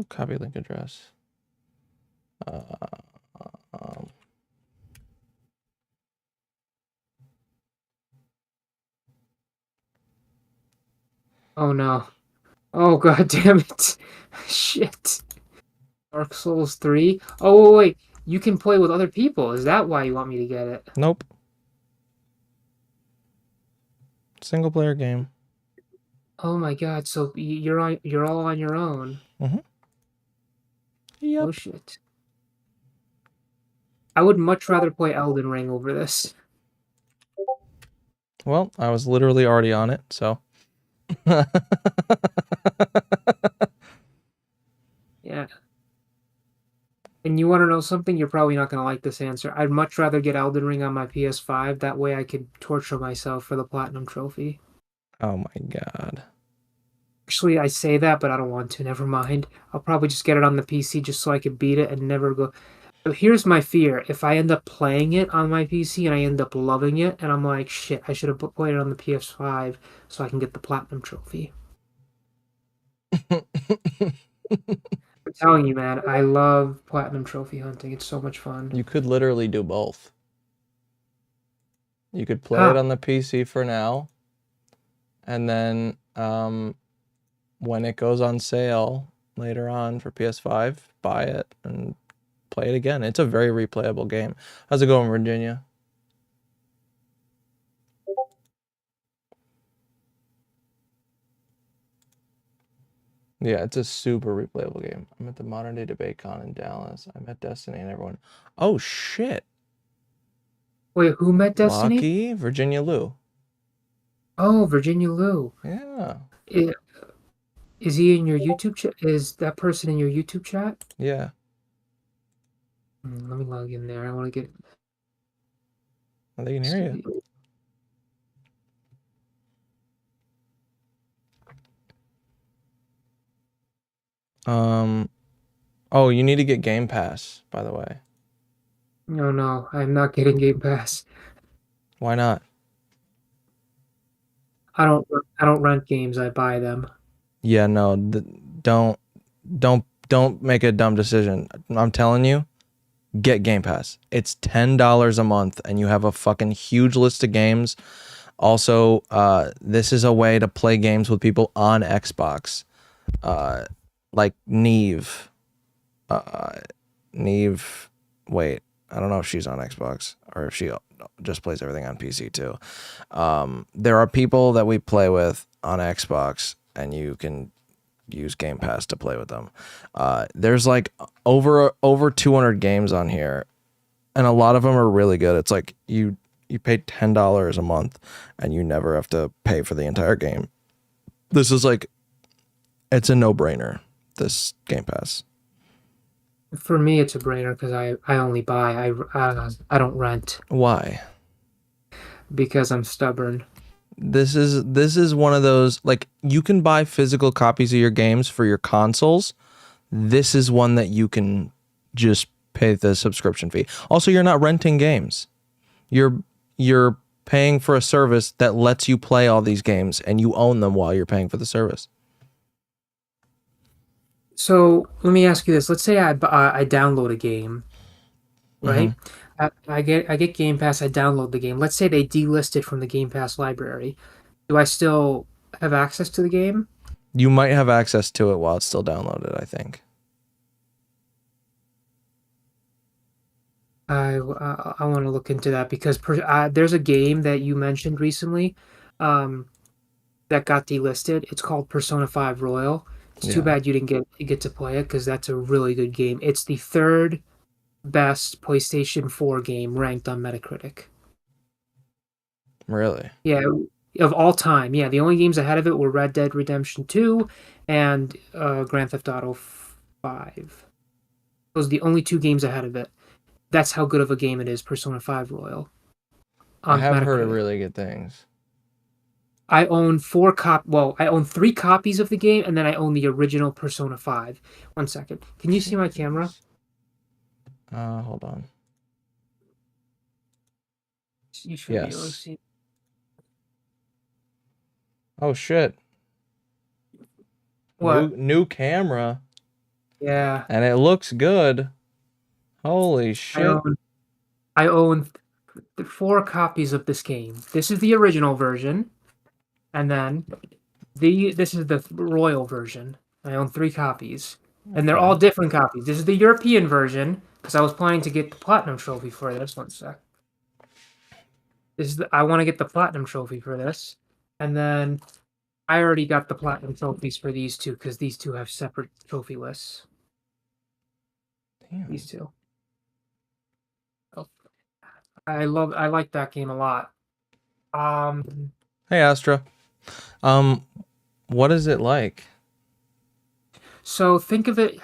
copy link address. Oh no. Oh god damn it. Shit. Dark Souls 3? Oh wait. You can play with other people. Is that why you want me to get it? Nope. Single player game. Oh my god. So you're all on your own. Mm-hmm. Yep. Oh shit. I would much rather play Elden Ring over this. Well, I was literally already on it, so. Yeah. And you want to know something? You're probably not going to like this answer. I'd much rather get Elden Ring on my PS5. That way I could torture myself for the Platinum Trophy. Oh my god. Actually, I say that, but I don't want to. Never mind. I'll probably just get it on the PC just so I could beat it and never go. But here's my fear. If I end up playing it on my PC and I end up loving it, and I'm like, shit, I should have played it on the PS5 so I can get the Platinum Trophy. I'm telling you, man, I love Platinum Trophy hunting. It's so much fun. You could literally do both. You could play Huh. it on the PC for now, and then when it goes on sale later on for PS5, buy it and play it again. It's a very replayable game. How's it going, Virginia? Yeah, it's a super replayable game. I'm at the Modern Day Debate Con in Dallas. I met Destiny and everyone. Oh shit. Wait, who met Destiny? Lucky Virginia Lou. Oh, Virginia Lou. Yeah. I- Is he in your YouTube chat? Is that person in your YouTube chat? Yeah. Let me log in there. I want to get. They can hear you. Oh, you need to get Game Pass, by the way. No, no, I'm not getting Game Pass. Why not? I don't. I don't rent games. I buy them. Yeah, no, don't don't make a dumb decision. I'm telling you, get Game Pass. It's $10 a month and you have a fucking huge list of games. Also, this is a way to play games with people on Xbox. Like Neve. Neve, wait, I don't know if she's on Xbox or if she just plays everything on PC too. There are people that we play with on Xbox, and you can use Game Pass to play with them. There's like over 200 games on here, and a lot of them are really good. It's like you pay $10 a month, and you never have to pay for the entire game. This is like, it's a no-brainer. This Game Pass. For me, it's a brainer because I only buy. I don't rent Why? because I'm stubborn. This is one of those, like, you can buy physical copies of your games for your consoles. This is one that you can just pay the subscription fee. Also, you're not renting games. You're paying for a service that lets you play all these games, and you own them while you're paying for the service. So let me ask you this. Let's say I download a game, right? Mm-hmm. I get Game Pass. I download the game. Let's say they delist it from the Game Pass library. Do I still have access to the game? You might have access to it while it's still downloaded, I think. I want to look into that because there's a game that you mentioned recently, um, that got delisted. It's called Persona 5 Royal. It's too Yeah. bad you didn't get to play it because that's a really good game. It's the third best PlayStation 4 game ranked on Metacritic. Really? Yeah, of all time. Yeah, the only games ahead of it were Red Dead Redemption 2 and Grand Theft Auto 5. Those are the only two games ahead of it. That's how good of a game it is, Persona 5 Royal I on have heard of Metacritic. really good things. I own three copies of the game, and then I own the original Persona 5. One second. Can you see my camera? Jeez. Hold on. You should be able to Yes. see. Oh shit. What? New camera. Yeah, and it looks good. Holy I shit. own I own 4 copies of this game. This is the original version, and then this is the royal version. I own 3 copies, and they're Okay. all different copies. This is the European version because I was planning to get the platinum trophy for this. One sec. I want to get the platinum trophy for this, and then I already got the platinum trophies for these two because these two have separate trophy lists. Damn. These two. Oh, I like that game a lot. Um, Hey, Astra. Um, what is it like? so think of it.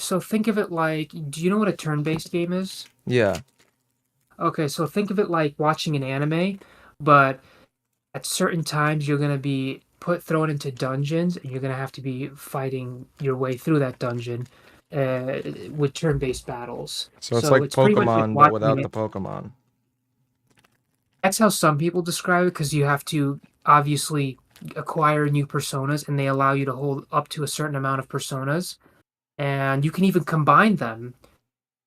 So think of it like. Do you know what a turn-based game is? Yeah. Okay, so think of it like watching an anime, but at certain times you're gonna be thrown into dungeons, and you're gonna have to be fighting your way through that dungeon, with turn-based battles. So it's So like it's pretty much like Pokemon, but watching without the it. Pokemon. That's how some people describe it because you have to obviously acquire new personas, and they allow you to hold up to a certain amount of personas, and you can even combine them,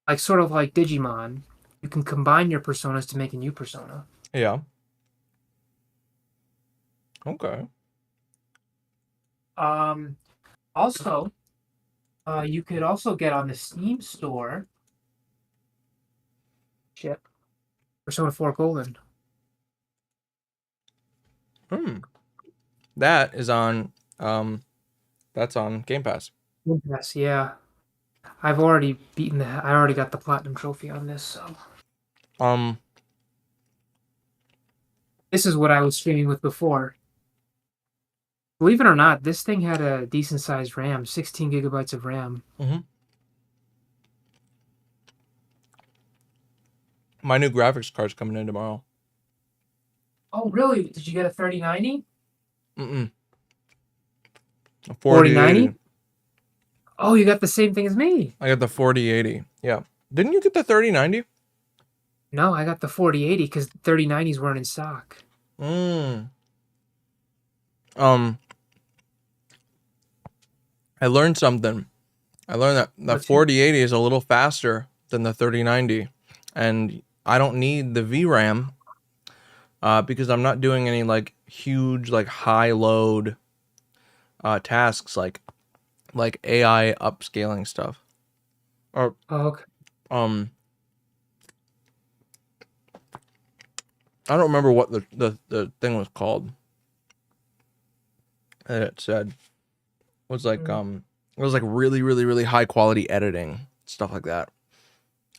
like sort of like Digimon. You can combine your personas to make a new persona. Yeah. Okay. Um, Also, you could also get on the Steam store ship Persona 4 Golden. Hmm. That is on that's on Game Pass. Yes, yeah. I already got the platinum trophy on this, so Um, this is what I was streaming with before. Believe it or not, this thing had a decent sized RAM, 16 gigabytes of RAM. mhm. My new graphics card's coming in tomorrow. Oh, really? Did you get a 3090? Mm-mm. A 4090? 4080. Oh, you got the same thing as me. I got the 4080. Yeah. Didn't you get the 3090? No, I got the 4080 because 3090s weren't in stock. Mm. Um, I learned something. I learned that the What's your 4080 is a little faster than the 3090, and I don't need the VRAM because I'm not doing any like huge like high load tasks like AI upscaling stuff. Or Oh, okay. um I don't remember what the thing was called that it said. It was like Mm. it was like really really really high quality editing, stuff like that.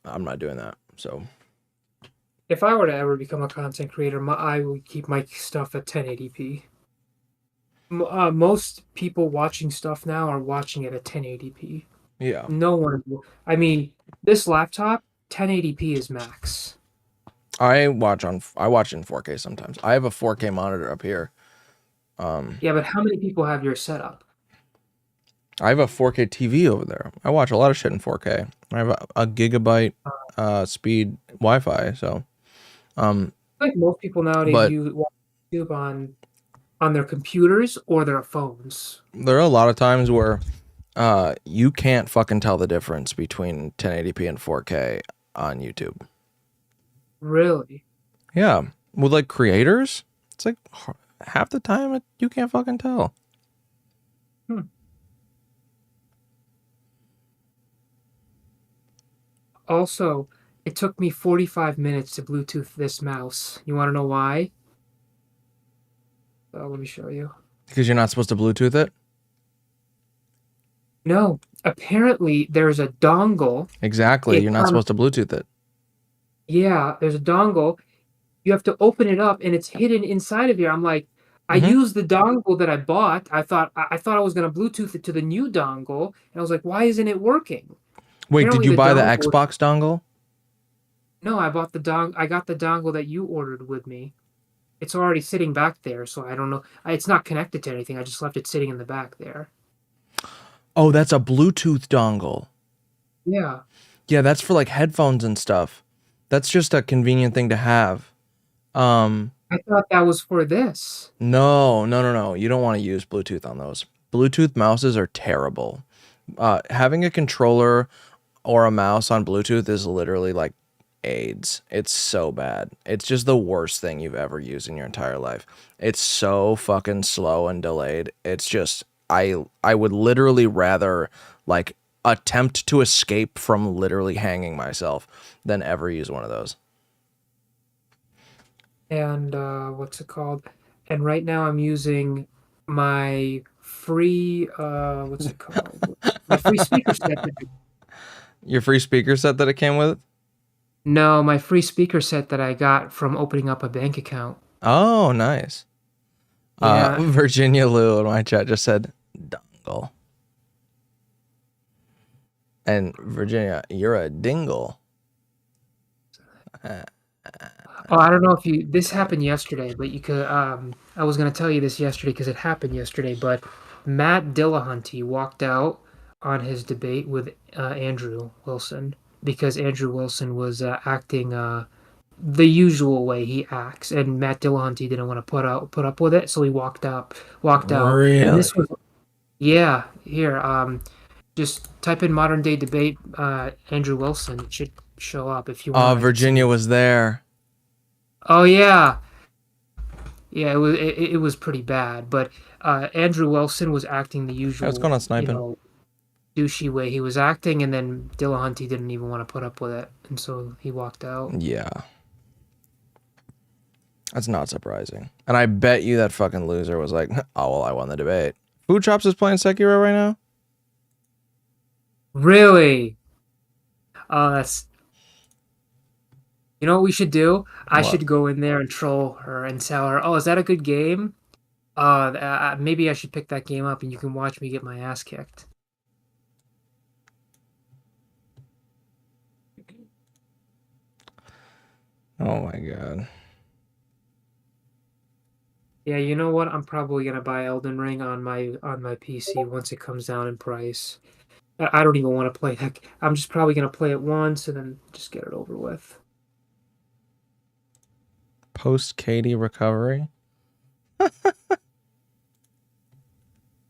I'm not doing that. So, If I were to ever become a content creator, I would keep my stuff at 1080p. Most people watching stuff now are watching it at 1080p. yeah. No one. I mean, this laptop, 1080p is max. I watch in 4K sometimes. I have a 4K monitor up here. Yeah, but how many people have your setup? I have a 4K TV over there. I watch a lot of shit in 4K. I have a gigabyte speed Wi-Fi, so Like most people nowadays but use watch YouTube on their computers or their phones. there are a lot of times where you can't fucking tell the difference between 1080p and 4K on YouTube. Really? Yeah, with like creators, it's like half the time you can't fucking tell. Hmm. Also, it took me 45 minutes to Bluetooth this mouse. You want to know why? Let me show you. Because you're not supposed to Bluetooth it. No, apparently there's a dongle. Exactly, It you're not comes, supposed to Bluetooth it. yeah, there's a dongle. You have to open it up and it's hidden inside of here. I'm like, I Hmm. used the dongle that I bought. I thought I was gonna Bluetooth it to the new dongle, and I was like, why isn't it working? Wait, did Apparently you the buy the dongle. Xbox dongle? No, I got the dongle that you ordered with me. It's already sitting back there, so I don't know. It's not connected to anything. I just left it sitting in the back there. Oh, that's a Bluetooth dongle. Yeah. Yeah, that's for like headphones and stuff. That's just a convenient thing to have. Um, I thought that was for this. no, no, no, no. You don't want to use Bluetooth on those. Bluetooth mouses are terrible. Having a controller or a mouse on Bluetooth is literally like AIDS. It's so bad. It's just the worst thing you've ever used in your entire life. It's so fucking slow and delayed. It's just I would literally rather like attempt to escape from literally hanging myself than ever use one of those. And what's it called? And right now I'm using my free what's it called? My free speaker set that Your free speaker set that it came with? no, my free speaker set that I got from opening up a bank account. Oh, nice. Yeah. Virginia Lou in my chat just said dongle. And Virginia, you're a dingle. Oh, I don't know if you this happened yesterday, but you could I was gonna tell you this yesterday because it happened yesterday, but Matt Dillahunty walked out on his debate with Andrew Wilson because Andrew Wilson was acting the usual way he acts, and Matt Dillahunty didn't want to put up with it, so he walked out. And Really? this was yeah, here just type in modern day debate Andrew Wilson. It should show up if you Oh, want. I can send Virginia you. was there. Oh yeah. Yeah, it was pretty bad, but Andrew Wilson was acting the Hey, what's going usual, on, sniping? douchey way he was acting, and then Dillahunty didn't even want to put up with it, and so he walked out. Yeah, that's not surprising. And I bet you that fucking loser was like, oh, well, I won the debate. Food Chops is playing Sekiro right now? Really? Oh, that's you know what we should do? I What? should go in there and troll her and tell her, "Oh, is that a good game? Maybe I should pick that game up, and you can watch me get my ass kicked." Oh my god. Yeah, you know what? I'm probably gonna buy Elden Ring on my PC once it comes down in price. I don't even want to play that. I'm just probably gonna play it once and then just get it over with. Post Katie recovery?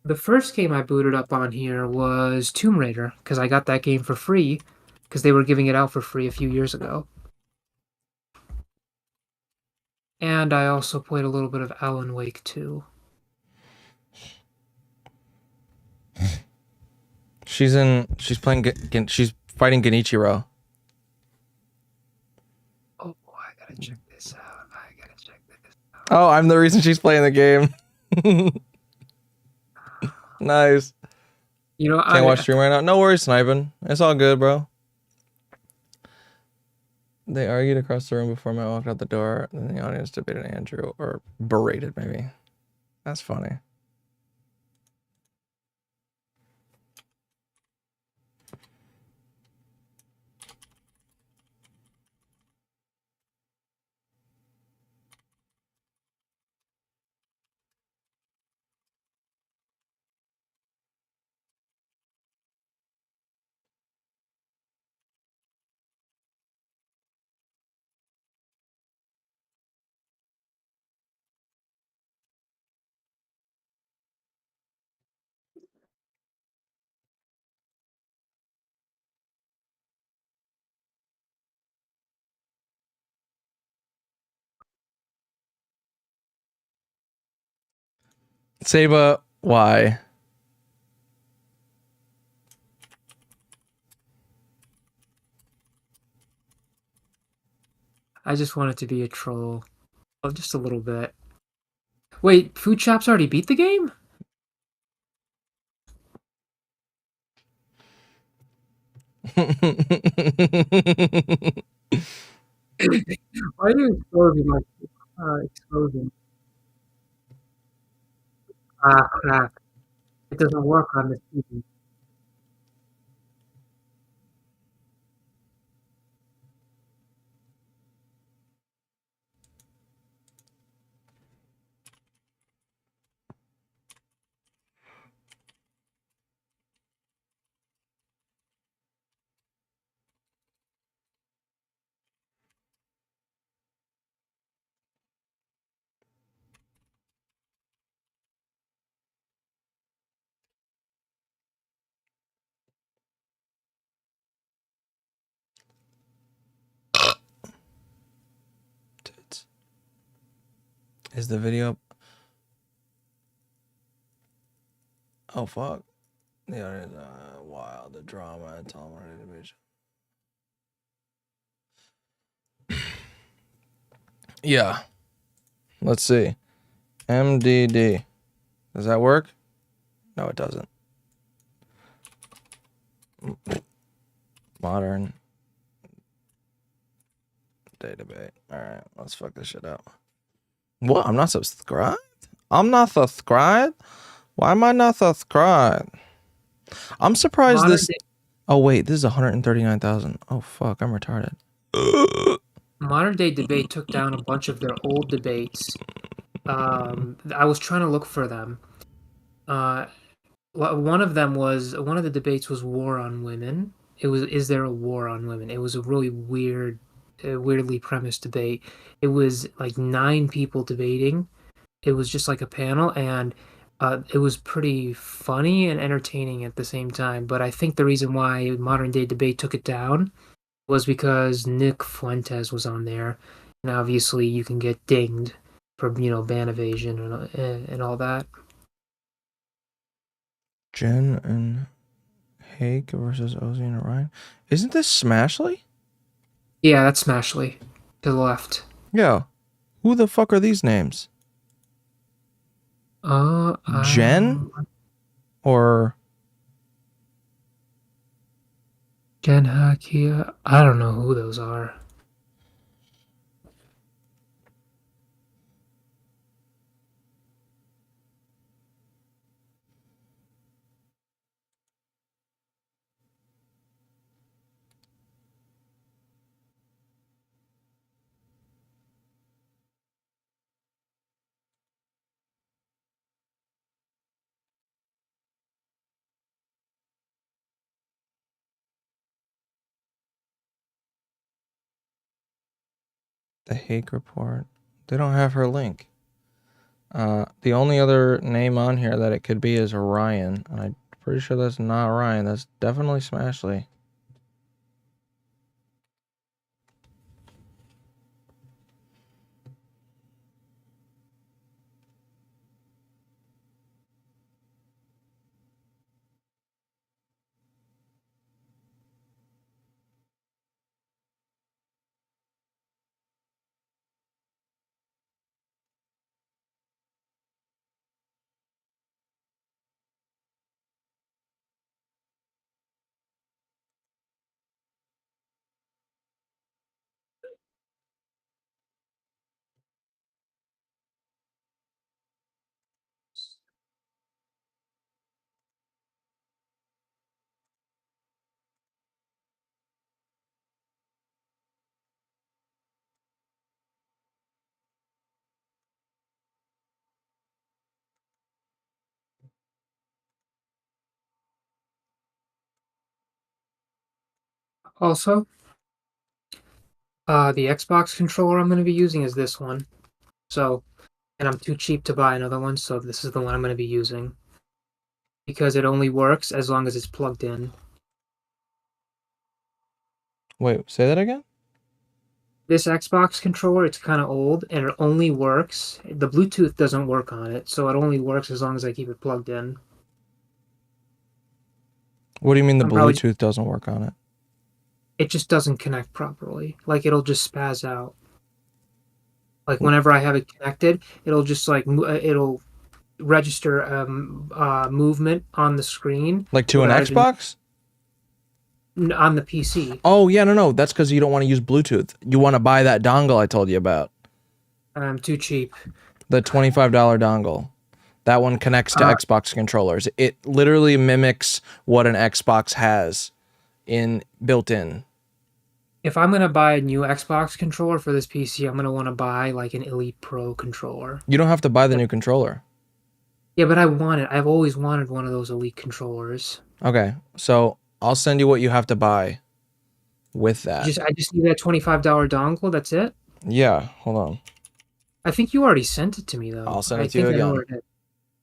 The first game I booted up on here was Tomb Raider because I got that game for free because they were giving it out for free a few years ago. And I also played a little bit of Alan Wake 2. She's playing, she's fighting Genichiro. Oh, I gotta check this out. I gotta check this out. Oh, I'm the reason she's playing the game. Nice. You know, Can't watch stream right now. No worries, sniping. It's all good, bro. They argued across the room before Matt walked out the door. Then the audience debated Andrew or berated, maybe. That's funny. Saba, why? I just want it to be a troll. Oh, just a little bit. Wait, Food Chops already beat the game? Why are you exposing like exposing? Ah, crap. It doesn't work on this TV. Is the video? Oh fuck! Yeah, it's wild. The drama and television. Yeah. Let's see. MDD. Does that work? No, it doesn't. Modern day debate. All right, let's fuck this shit up. What? I'm not subscribed? I'm not subscribed? Why am I not subscribed? I'm surprised Modern this. day, Oh, wait, this is 139,000. Oh, fuck, I'm retarded. modern day debate took down a bunch of their old debates. I was trying to look for them. Uh, one of the debates was war on women. It was, is there a war on women? It was a really weirdly premised debate. It was like nine people debating. It was just like a panel, and it was pretty funny and entertaining at the same time. But I think the reason why modern day debate took it down was because Nick Fuentes was on there, and obviously you can get dinged for ban evasion and all that. Jen and Hake versus Ozzy and Orion. Isn't this Smashly? Yeah, that's Smashley to the left. Yeah. Who the fuck are these names? Jen? Or Gen Hakia. I don't know who those are. the Hake report? They don't have her link. The only other name on here that it could be is Orion. I'm pretty sure that's not Orion. That's definitely Smashly. Also, the Xbox controller I'm going to be using is this one. So, and I'm too cheap to buy another one, so this is the one I'm going to be using because it only works as long as it's plugged in. Wait, say that again? This Xbox controller, it's kind of old and it only works. The Bluetooth doesn't work on it, so it only works as long as I keep it plugged in. What do you mean the I'm probably Bluetooth doesn't work on it? it just doesn't connect properly. Like it'll just spaz out. Like whenever I have it connected, it'll just like it'll register movement on the screen Like to an without even Xbox? on the PC. Oh, yeah, no. That's because you don't want to use Bluetooth. You want to buy that dongle I told you about. I'm too cheap. The $25 dongle. That one connects to Uh, Xbox controllers. It literally mimics what an Xbox has in built in. if I'm gonna buy a new Xbox controller for this PC, I'm gonna want to buy like an Elite Pro controller. You don't have to buy the new controller. Yeah, but I want it. I've always wanted one of those Elite controllers. Okay, so I'll send you what you have to buy with that. I just need that $25 dongle. That's it. Yeah, hold on. I think you already sent it to me though. I'll send I it to you think I know again. where it is.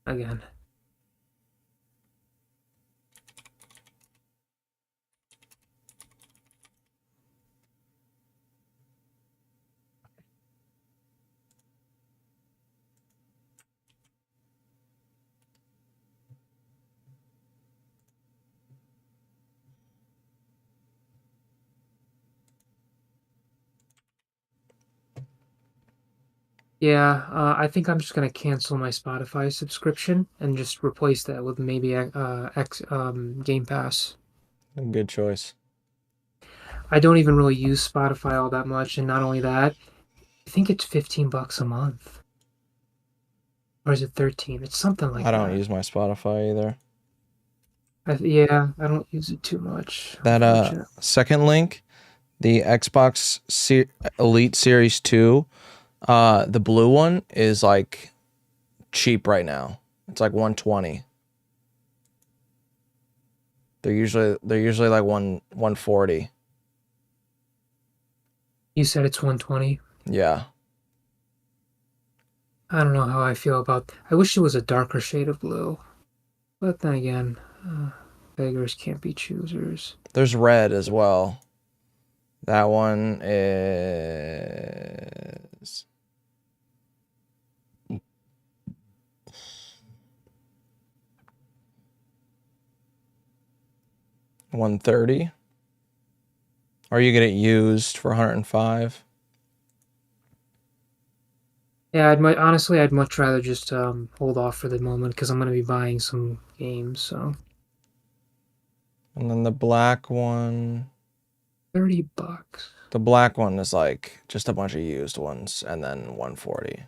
Again. Yeah, I think I'm just gonna cancel my Spotify subscription and just replace that with maybe X Game Pass. A good choice. I don't even really use Spotify all that much, and not only that, I think it's $15 a month, or is it 13? It's something I like don't that. use my Spotify either. Yeah, I don't use it too much, That unfortunately. second link, the Elite Series 2, the blue one is like cheap right now. It's like 120. They're usually like 140. You said it's 120. Yeah. I don't know how I feel about. I wish it was a darker shade of blue, but then again, uh, beggars can't be choosers. There's red as well. That one is 130. Or you get it used for 105. Yeah, I'd much rather just hold off for the moment because I'm gonna be buying some games. So And then the black one, $30. is like just a bunch of used ones and then 140.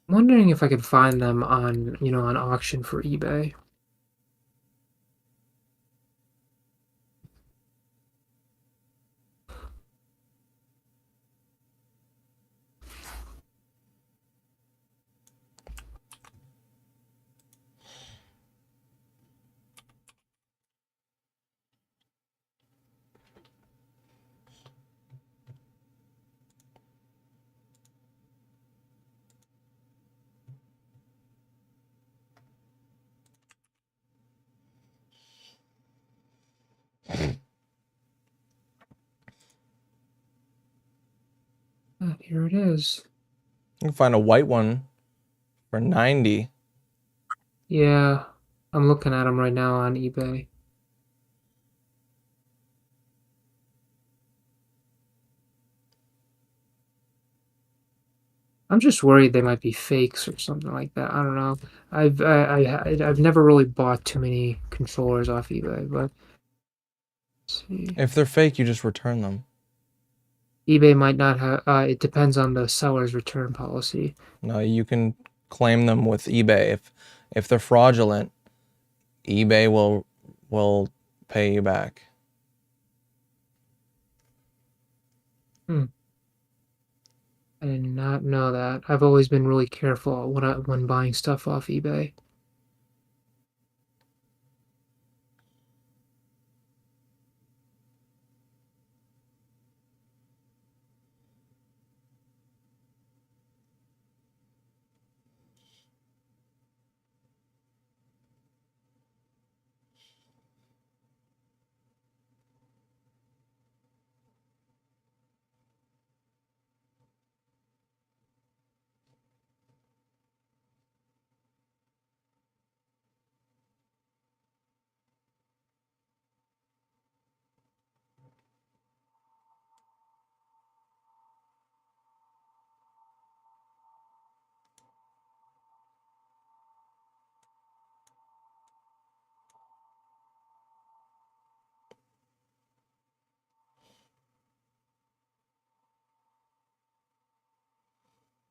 I'm wondering if I could find them on, on auction for eBay. Here it is. You can find a white one for 90. Yeah, I'm looking at them right now on eBay. I'm just worried they might be fakes or something like that. I don't know. I've never really bought too many controllers off eBay, but let's see. If they're fake, you just return them. eBay might not have. It depends on the seller's return policy. No, you can claim them with eBay. If they're fraudulent, eBay will pay you back. Hmm. I did not know that. I've always been really careful when buying stuff off eBay.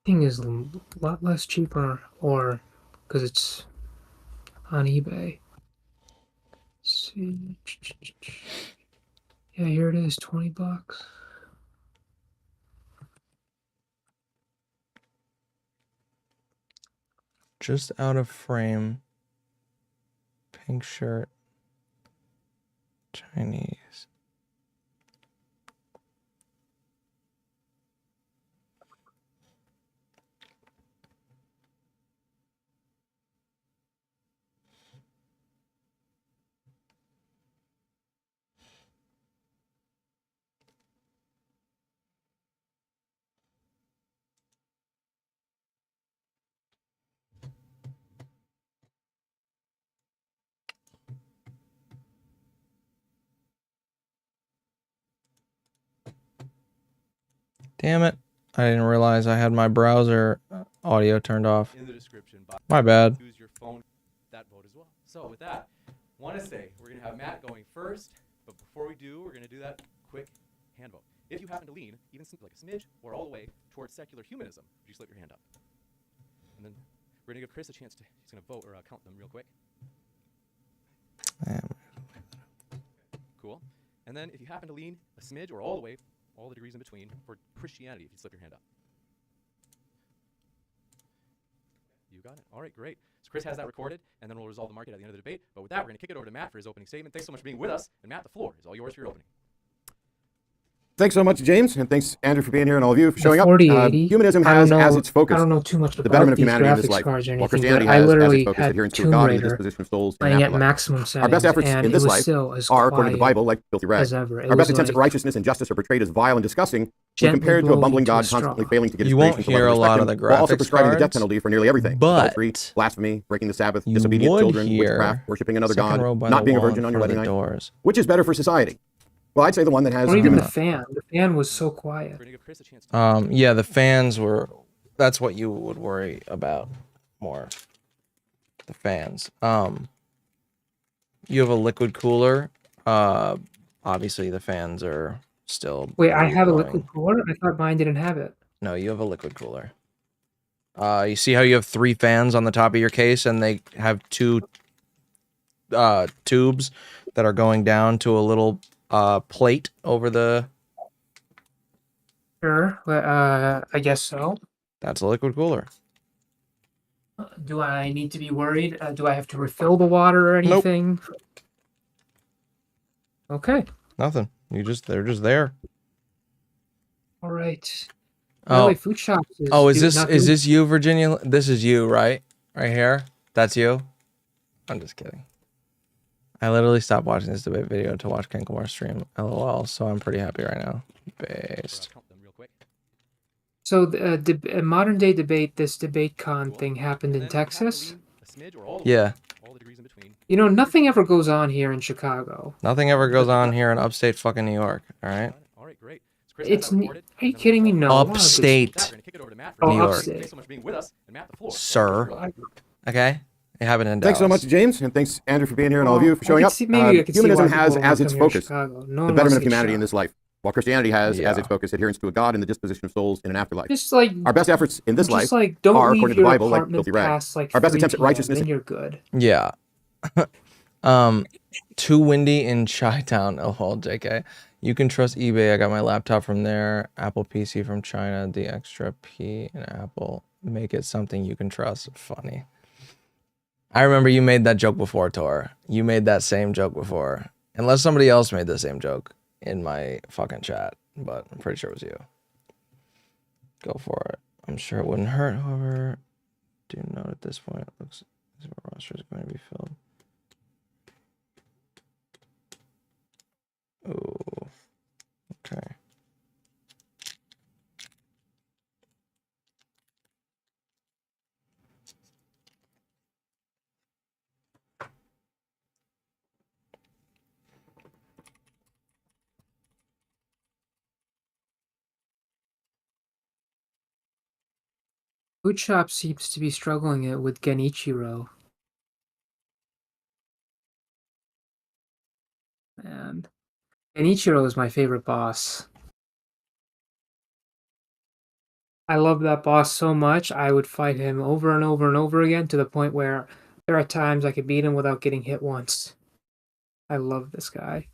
Thing is a lot less cheaper, or because it's on eBay. Let's see. Yeah, here it is, $20. Just out of frame. Pink shirt. Chinese. Damn it. I didn't realize I had my browser audio turned off. In the description box. My bad. Use your phone that vote as well. So with that, want to say we're going to have Matt going first, but before we do, we're going to do that quick hand vote. If you happen to lean, even simply like a smidge or all the way towards secular humanism, would you slip your hand up? And then we're going to give Chris a chance to, he's going to vote or count them real quick. Cool. And then if you happen to lean a smidge or all the way, all the degrees in between, for Christianity, if you slip your hand up. You got it. All right, great. So Chris has that recorded, and then we'll resolve the market at the end of the debate. But with that, we're going to kick it over to Matt for his opening statement. Thanks so much for being with us. And Matt, the floor is all yours for your opening. Thanks so much, James, and thanks, Andrew, for being here, and all of you for showing up. 4080. Humanism has as its focus I don't know too much the about betterment of these humanity in this graphics life, cards or while anything, Christianity but I has as its literally focus had adherence to Tomb God and the Raider disposition of souls in playing an at afterlife. maximum settings, Our best efforts and in this it was life still as are, according to the quiet Bible, like filthy rags. as ever. It Our best was attempts at like righteousness and justice are portrayed as vile and disgusting when gently compared to a blowing bumbling into a God straw. constantly failing to get his You won't creation to hear love a lot and of respect the him, while also graphics prescribing the death cards, penalty for nearly everything: but adultery, blasphemy, breaking the Sabbath, you disobedient would children, hear witchcraft, worshiping another second God, row by not the being a wall virgin in on your front of wedding the night. doors. Which is better for society? Well, I'd say the one that has Or even the human. fan. The fan was so quiet. We're going to give Chris a chance to Yeah, the fans were. That's what you would worry about more. The fans. You have a liquid cooler. Obviously the fans are still. Wait, I have a blowing. liquid cooler? I thought mine didn't have it. No, you have a liquid cooler. You see how you have 3 fans on the top of your case, and they have 2 tubes that are going down to a little plate over the. Sure, I guess so. That's a liquid cooler. Do I need to be worried? Do I have to refill the water or Nope. anything? Okay. Nothing. They're just there. All right. Oh. Really, food shops. Is this you, Virginia? This is you, right? Right here? That's you? I'm just kidding. I literally stopped watching this debate video to watch Ken Kumar stream. LOL. So I'm pretty happy right now. Based. count them real quick. So the modern day debate, this debate con thing happened in Texas. A smidge or all the Yeah. all the degrees in between. You know, nothing ever goes on here in Chicago. Nothing ever goes on here in upstate fucking New York. All right. All right, great. So Chris has It's that recorded, are you and then kidding me? we'll- No. wow, Upstate. With that, we're going to kick it over to Matt for Oh, his York. upstate. Thanks so much for being with us. And Matt, the floor. Sir. Okay. It happened in Thanks so Dallas. much, James, and thanks, Andrew, for being here, and all of you for showing up. Maybe I could see Humanism why has people as want its to come here in focus Chicago. No the one betterment wants of to get humanity in shot. this life, while Christianity has Yeah. as its focus adherence to a God and the disposition of souls in an afterlife. Just like Our best efforts in this life just like don't are, leave according to the your Bible, like apartment filthy rags. past like Our best 3 attempts at p.m., righteousness. then you're good. Yeah. Too windy in Chi-Town. Oh, well, JK. You can trust eBay. I got my laptop from there. Apple PC from China. The extra P in Apple. Make it something you can trust. Funny. I remember you made that joke before, Tor. You made that same joke before. Unless somebody else made the same joke in my fucking chat. But I'm pretty sure it was you. Go for it. I'm sure it wouldn't hurt. However, do note at this point, it looks as if our roster is going to be filled. Oh, okay. Food shop seems to be struggling with Genichiro. And Genichiro is my favorite boss. I love that boss so much, I would fight him over and over and over again to the point where there are times I could beat him without getting hit once. I love this guy.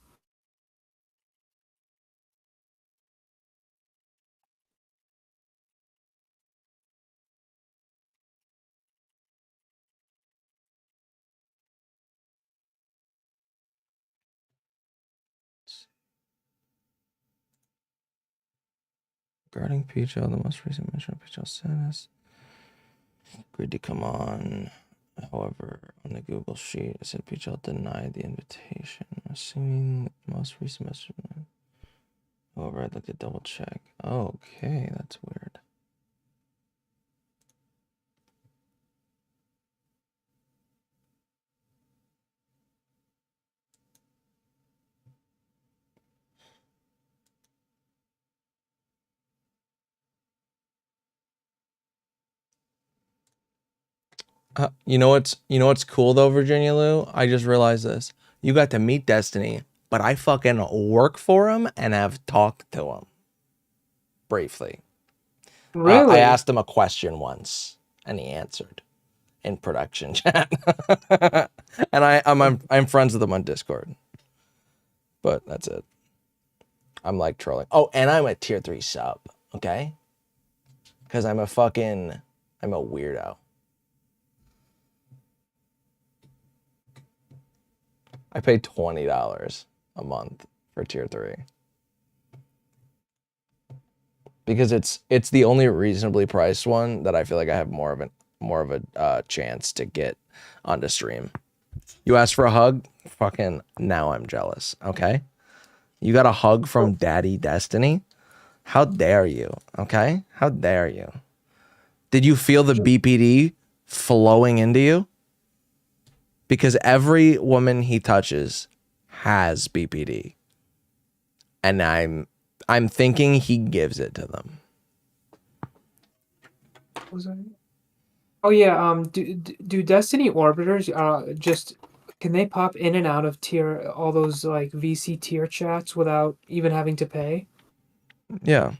Regarding PHL, the most recent mention of PHL status. Agreed to come on. However, on the Google sheet, it said PHL denied the invitation. Assuming the most recent message. However, I'd like to double check. Okay, that's weird. You know what's cool though, Virginia Lou? I just realized this. You got to meet Destiny, but I fucking work for him and have talked to him briefly. I Really? asked him a question once, and he answered in production chat. And I'm friends with him on Discord, but that's it. I'm like trolling. Oh, and I'm a tier 3 sub, okay? Because I'm a weirdo. I pay $20 a month for tier 3. Because it's the only reasonably priced one that I feel like I have more of a chance to get onto stream. You asked for a hug? Fucking now I'm jealous, okay? You got a hug from Daddy Destiny? How dare you, okay? How dare you? Did you feel the BPD flowing into you? Because every woman he touches has BPD. And I'm thinking he gives it to them. Was I... Oh yeah. Do Destiny orbiters just can they pop in and out of all those like VC tier chats without even having to pay? Yeah.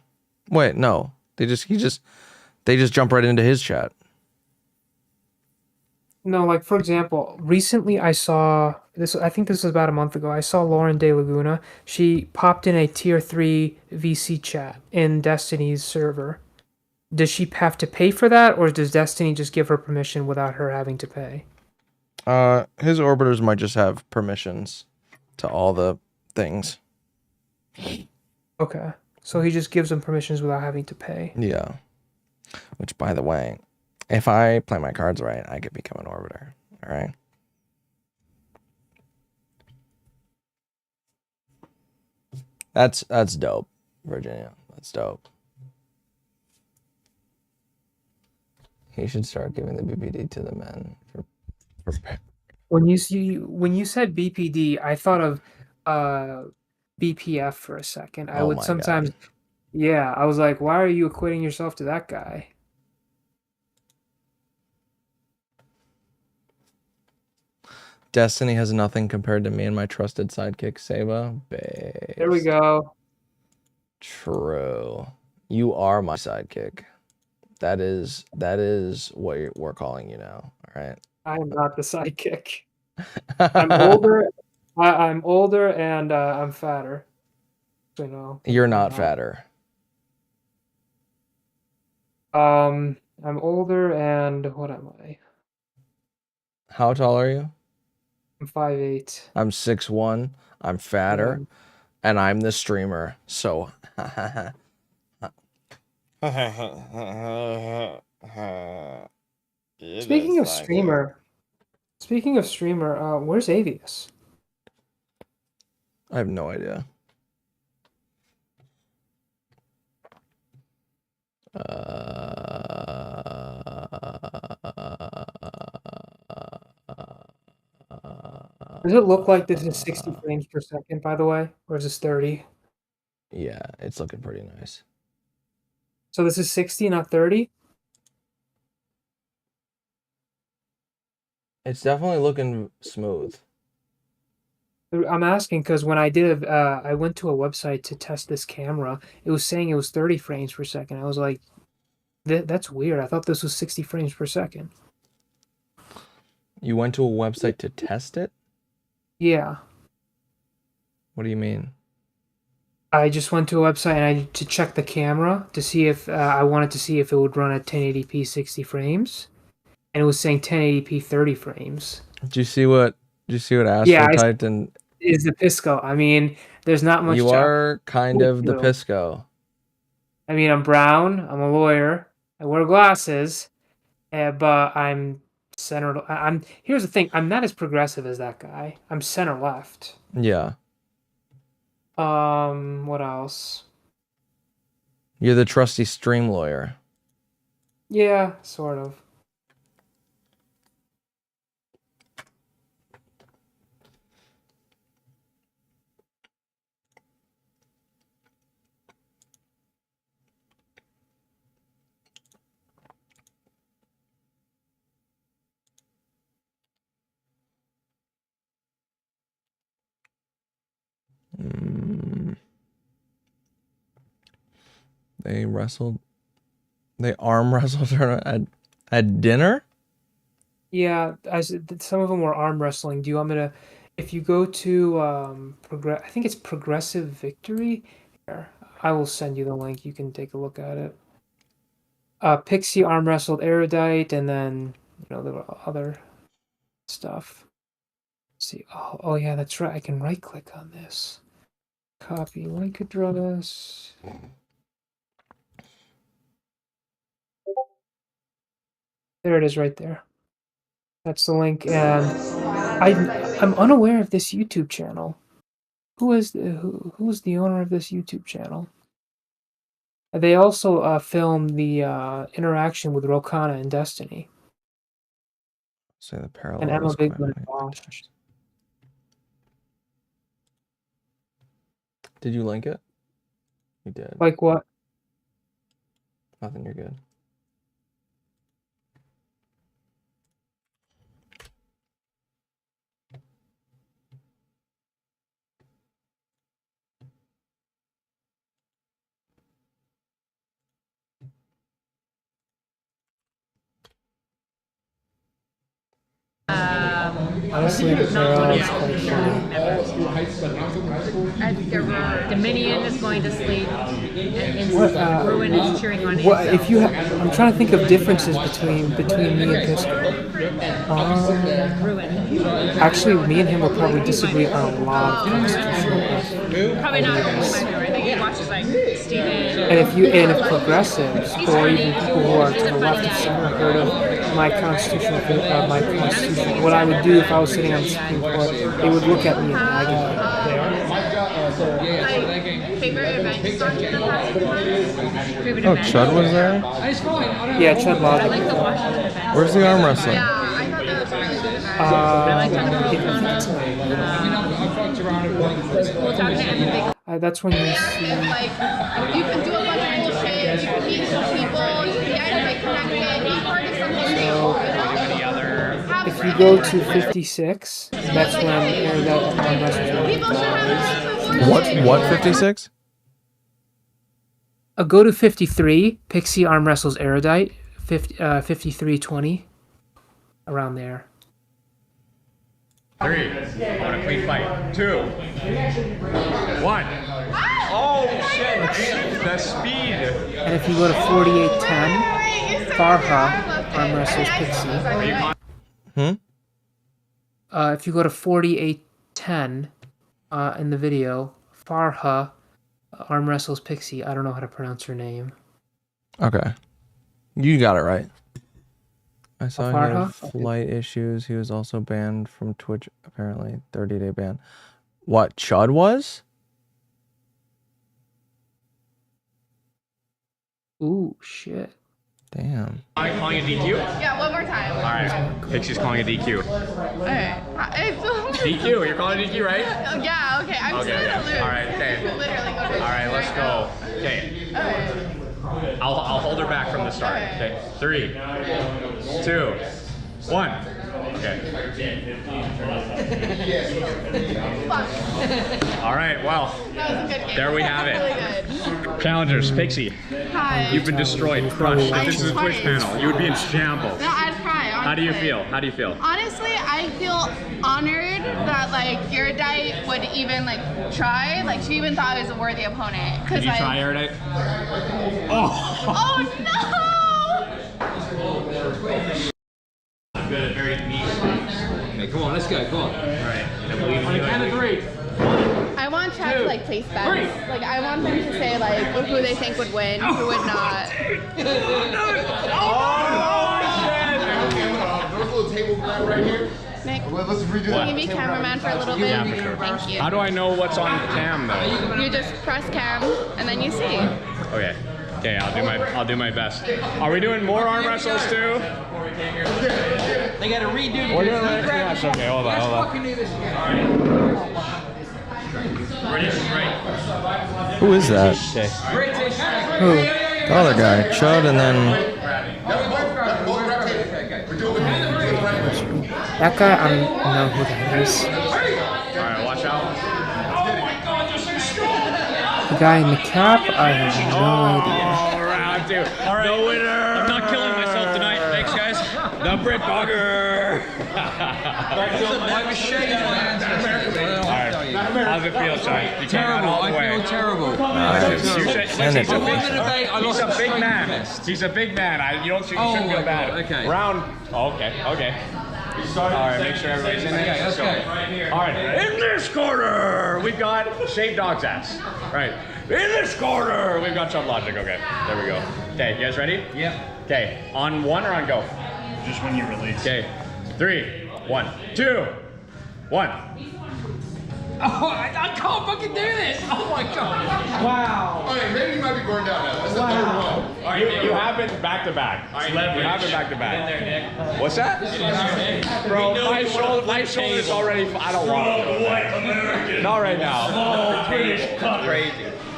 Wait, no. They just jump right into his chat. No, like for example, recently I saw this. I think this was about a month ago. I saw Lauren De Laguna. She popped in a tier 3 VC chat in Destiny's server. Does she have to pay for that, or does Destiny just give her permission without her having to pay? His orbiters might just have permissions to all the things. Okay, so he just gives them permissions without having to pay. Yeah. Which, by the way, if I play my cards right, I could become an orbiter. All right. That's dope, Virginia. That's dope. He should start giving the BPD to the men for When you said BPD, I thought of BPF for a second. I Oh would my sometimes, god. yeah, I was like, why are you equating yourself to that guy? Destiny has nothing compared to me and my trusted sidekick, Saba. There we Based. go. True. You are my sidekick. That is what we're calling you now. All right. I am not the sidekick. I'm older. I'm older and I'm fatter. So no, You're I'm not not. fatter. I'm older and what am I? How tall are you? I'm 5'8". I'm 6'1". I'm Yeah. fatter, and I'm the streamer. So. It Speaking is of sidekick. streamer, where's Avius? I have no idea. Does it look like this is 60 frames per second, by the way, or is this 30? Yeah, it's looking pretty nice. So this is 60, not 30? It's definitely looking smooth. I'm asking because when I went to a website to test this camera, it was saying it was 30 frames per second. I was like, that's weird. I thought this was 60 frames per second. You went to a website to test it? Yeah. What do you mean? I just went to a website to check the camera to see if I wanted to see if it would run at 1080p 60 frames, and it was saying 1080p 30 frames. Did you see what Yeah, Astro typed? And is the Pisco. I mean, there's not much you to are kind of the do. Pisco. I mean, I'm brown. I'm a lawyer. I wear glasses, but I'm center. I'm here's the thing. I'm not as progressive as that guy. I'm center left. Yeah. What else? You're the trusty stream lawyer. Yeah, sort of. They wrestled. They arm wrestled her at dinner. Yeah, some of them were arm wrestling. Do you want me to? If you go to I think it's Progressive Victory. Here, I will send you the link. You can take a look at it. Pixie arm wrestled Erudite, and then there were other stuff. Let's see. Oh yeah, that's right. I can right click on this. Copy link address. There it is, right there. That's the link, and I'm unaware of this YouTube channel. Who is the owner of this YouTube channel? They also filmed the interaction with Rokana and Destiny. Say the parallel. And Emma was Bigman quite and Bosch. Did you link it? You did. Like what? Nothing. You're good. Honestly, the parallel is quite funny. Dominion is going to sleep, and What, Ruin is cheering on What him. if you? I'm trying to think of differences between me and Pisco. Ruin. Actually, me and him will probably disagree on a lot of constitutional issues. Probably not only my viewer. I think he watches like Steven. And if progressives or even people who are to the left of center heard of my constitution, what I would do if I was sitting on the Supreme Court, they would look at me and agonize. Favorite event you've gone to in the past couple months? Favorite Oh, event? Chud was there. Yeah, Chud I Logic. like the Washington event. Where's the arm wrestling? Yeah, I thought that was a really good event. I like how the We'll talk to Emma That's when you see. Like, you can do a bunch of bullshit, you can meet cool people, you can get like connected, be part of something new, you know? If you go to 56, that's when that arm wrestles. People should have access to What 56? Go to 53. Pixie arm wrestles Erudite. 53:20. Around there. 3. I want a clean fight. 2. 1. Oh shit! The speed. And if you go to 48:10, Farha arm wrestles Pixie. If you go to 48:10 in the video, Farha arm wrestles Pixie. I don't know how to pronounce her name. Okay, you got it right. I saw he had Farha? flight issues. He was also banned from Twitch. Apparently, 30-day ban. What Chud was? Ooh, shit. Damn. Am I calling a DQ? Yeah, one more time. All right. Pixie's calling a DQ. Okay. DQ. You're calling a DQ, right? Yeah, okay. I'm Okay. still in the loop. All right. Okay. Literally go to All right. Let's go. Okay. I'll hold her back from the start. Okay. 3, 2, 1. Okay. All right. Well, That was a good game. there we have it. Really good. Challengers, Pixie, Hi. you've been destroyed, crushed. If this is a Twitch panel, you would be in shambles. No, I'd cry. How do you honestly. feel? How do you feel? Honestly, I feel honored that like Erudite would even like try. Like she even thought I was a worthy opponent. Did you try Erudite? Oh! Oh Good, very neat. Okay, come on, let's go, come on. All right. I believe On the you. count of 3. no! I want chat to like place bets. Like I want them to say like who they think would win, who would not. Nick, can you be cameraman for a little bit? Yeah, for sure. Thank you. How do I know what's on cam though? You just press cam and then you see. Okay. Okay, I'll do my best. Are we doing more arm wrestles too? They gotta redo the We're doing like, yes, okay, hold on. fucking do this again. Who is that? British. Who? The other guy, Chud, and then That guy, I don't know who that is. Alright, watch out. The guy in the cap, I have no idea. too. All right. The winner. I'm not killing myself tonight. Thanks, guys. The Brit Bugger. Alright, how's it feel, Shai? You Terrible. all the I way. feel terrible. He's a big man. He's a big man. You don't you shouldn't feel bad. Okay. Round. Oh, okay. All right, make sure everybody's in there. Okay, let's go. All right, in this corner, we've got Shaved Dog's Ass. Right. In this corner, we've got Chub Logic. Okay, there we go. Okay, you guys ready? Yep. Okay, on one or on go? Just when you release. Okay, 3, 1, 2, 1. Oh, I can't fucking do this. Oh my god. Wow. Okay, maybe you might be burned out now. That's the third one. You have it back to back. You have it back to back. What's that? Bro, my shoulder's already. I don't want it. Not right now. Crazy.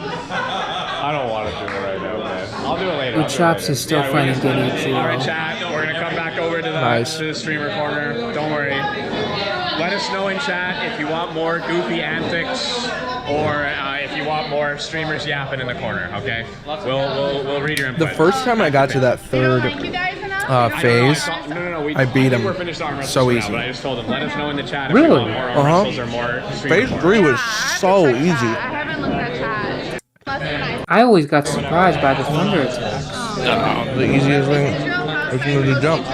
I don't want to do it right now, man. I'll do it later. Well, Chops is still finding Guinea too. All right, chat. We're gonna come back over to the streamer corner. Don't worry. Let us know in chat if you want more goofy antics or if you want more streamers yapping in the corner. Okay, we'll read your input. The first time I got to that third phase, No. I beat him We're finished arm wrestling so for now, easy. but I just told them, let us know in the chat if Really? you want more arm wrestles or more streamer Phase corner. 3 was so easy. I haven't looked at chat. I always got surprised by the thunder attacks. The easiest thing is to jump.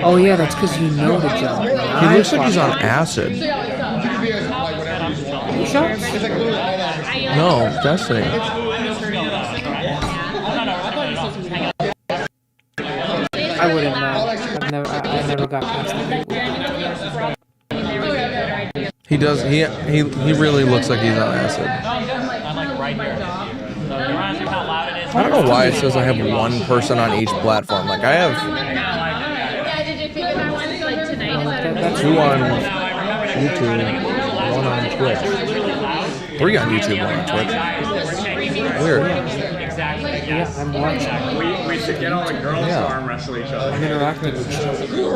Oh yeah, that's because you know the jump. He looks like he's on acid. Chops? No, Destiny. I wouldn't know. I never got past the He does. He really looks like he's on acid. I don't know why it says I have one person on each platform. Like I have two on YouTube, one on Twitch, 3 on YouTube, 1 on Twitch. Weird. Yeah, I'm watching. We should get all the girls to arm wrestle each other. I'm interacting with you.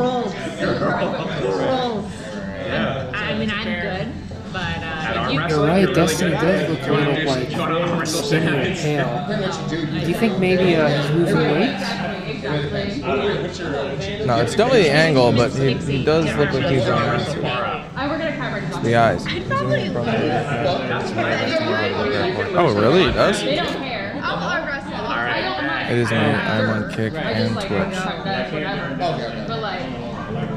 I mean, I'm good, but You're right, Destiny does look a little like skinny and pale. Do you think maybe he's losing weight? No, it's definitely the angle, but he does look like he's on acid. The eyes. Oh, really? He does? They don't care. I'll arm wrestle. It is me. I'm on Kick and Twitch. But like,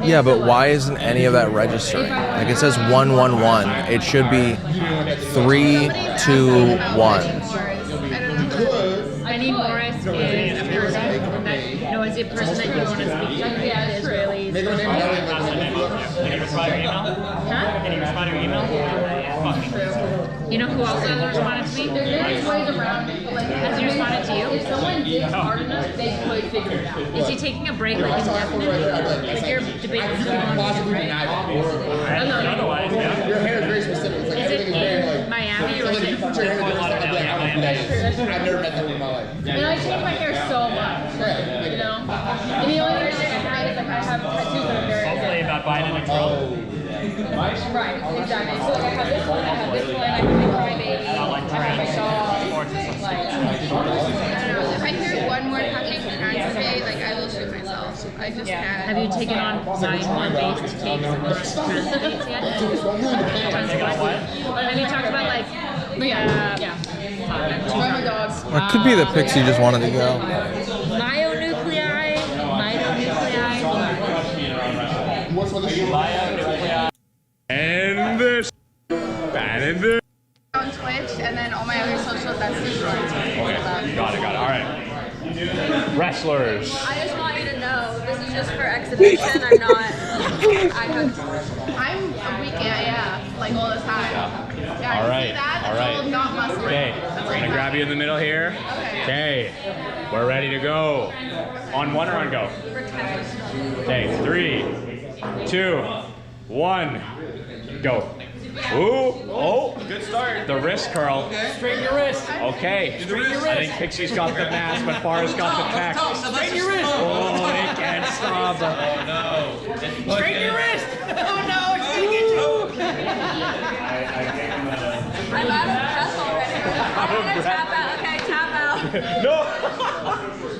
Yeah, but why isn't any of that registering? Like it says 111. It should be 3, 2, 1. Benny Morris is a person that, is a person that you want to speak to, the Israelis. Make him a name. Can you respond to your email? Huh? Can you respond to your email? You know who else hasn't responded to me? There's ways around it. Like, has he responded to you? If someone digs hard enough, they could figure it out. Is he taking a break like indefinitely? Like you're debating too long, right? Otherwise, yeah. Your hair is very specific. It's like Is it everything is very in like. Miami or is it? Put your hair in this, I'd be like, I don't know. I've never met that in my life. And I change my hair so much, you know? And the only reason I have is like I have tattoos that are very Hopefully about Biden and Trump. right, exactly. So like I have this one, I have this one, I have the crybaby, I have my dog, like, I don't know. If I hear one more fucking transfer like I will shoot myself. I just can't. have you taken on 9-1-based takes of the translates yet? Have you talked about like, yeah. My dogs. It could be the Pixie just wanted to go. Mitonuclei. What's with the shoe? And this. And this. On Twitch and then all my other socials, that's the short. Okay, got it. All right. Wrestlers. I just want you to know, this is just for exhibition. I'm not. I'm a weak like all the time. Yeah, All right. See that? All That's right. all not muscle. Okay, I'm gonna grab you in the middle here. Okay, we're ready to go. On one or on go? Okay, 3, 2, 1, go. Ooh, oh, good start. The wrist curl. Okay. Straighten your wrist. Okay. Straighten your wrist. I think Pixie's got the mask, but Farah's got the tech. Straighten your wrist. Oh, they can't stop. Oh no. Straighten your wrist. Oh no, it's gonna get you. I'm out of breath already. out of breath. Tap out. Okay, tap out.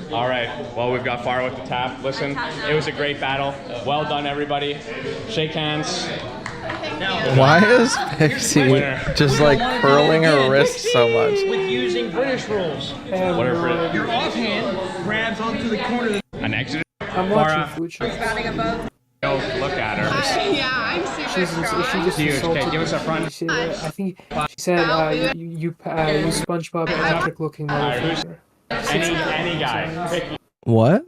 No. All right. Well, we've got far with the tap. Listen, it was a great battle. Well done, everybody. Shake hands. Why is Pixie Winner. just like curling her wrist so much? With using British rules. Whatever. Your offhand grabs onto the corner. An exit. I'm Farah. watching food shows. Go look at her. Yeah, I'm super strong. She just Huge. insulted Okay, give us me. up front. I think she said you SpongeBob electric looking motherfucker. Any guy. Pick What?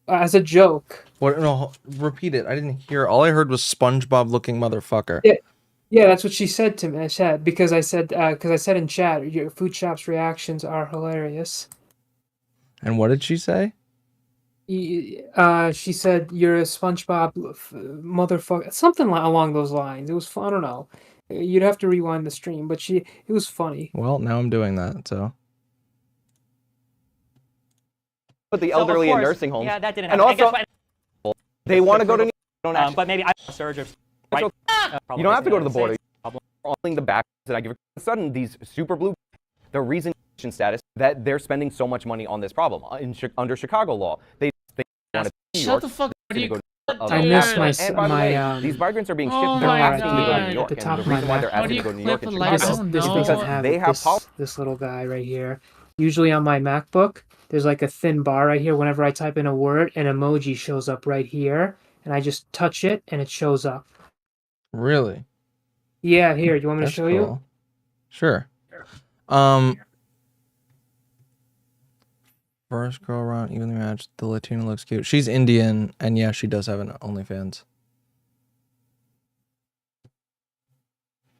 As a joke. What? No, repeat it. I didn't hear. All I heard was SpongeBob looking motherfucker. Yeah, that's what she said to me. I said because I said in chat your food shop's reactions are hilarious. And what did she say? She said you're a SpongeBob motherfucker, something along those lines. It was fun. I don't know. You'd have to rewind the stream, but it was funny. Well, now I'm doing that. So. Put the elderly in nursing homes. Yeah, that didn't And happen. also, they want to go to. Don't actually. But maybe I surge or right. You don't have to go to the border. Only the back that I give. Sudden, these super blue, the reason status that they're spending so much money on this problem under Chicago law. They want to New York. Shut the fuck up. You I miss my and by the way, these migrants are being shipped. Oh they're my asking to go to God. New York. At the top And of the my reason why they're Mac, asking to go to New York clip and a light? Chicago I don't this know. because they have power. this little guy right here. Usually on my MacBook, there's like a thin bar right here. Whenever I type in a word, an emoji shows up right here, and I just touch it and it shows up. Really? Yeah, here. You want me to That's show you? cool. Sure. First girl around evenly matched. The Latina looks cute. She's Indian, and yeah, she does have an OnlyFans.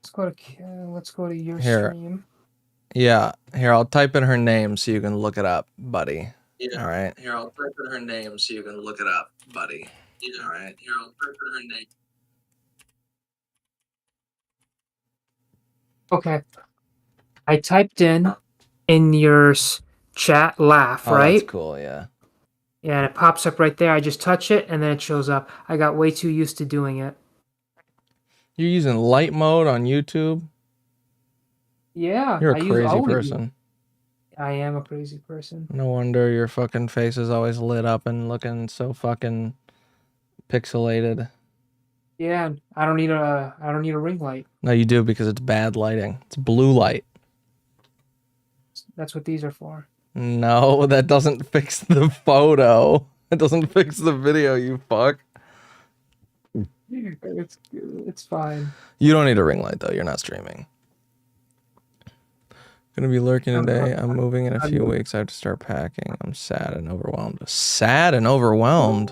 Let's go to your Here. stream. Yeah, here, I'll type in her name so you can look it up, buddy. Yeah. All right. Here, I'll type in her name so you can look it up, buddy. Yeah. All right. Here, I'll type in her name. Okay. I typed in your chat laugh, Oh, right? that's cool, yeah. Yeah, and it pops up right there. I just touch it and then it shows up. I got way too used to doing it. You're using light mode on YouTube? Yeah. You're a I crazy always- person. I am a crazy person. No wonder your fucking face is always lit up and looking so fucking pixelated. Yeah, I don't need a ring light. No, you do because it's bad lighting. It's blue light. That's what these are for. No, that doesn't fix the photo. It doesn't fix the video, you fuck. It's fine. You don't need a ring light though. You're not streaming. Gonna be lurking today. I'm moving in a few weeks. I have to start packing. I'm sad and overwhelmed. Sad and overwhelmed.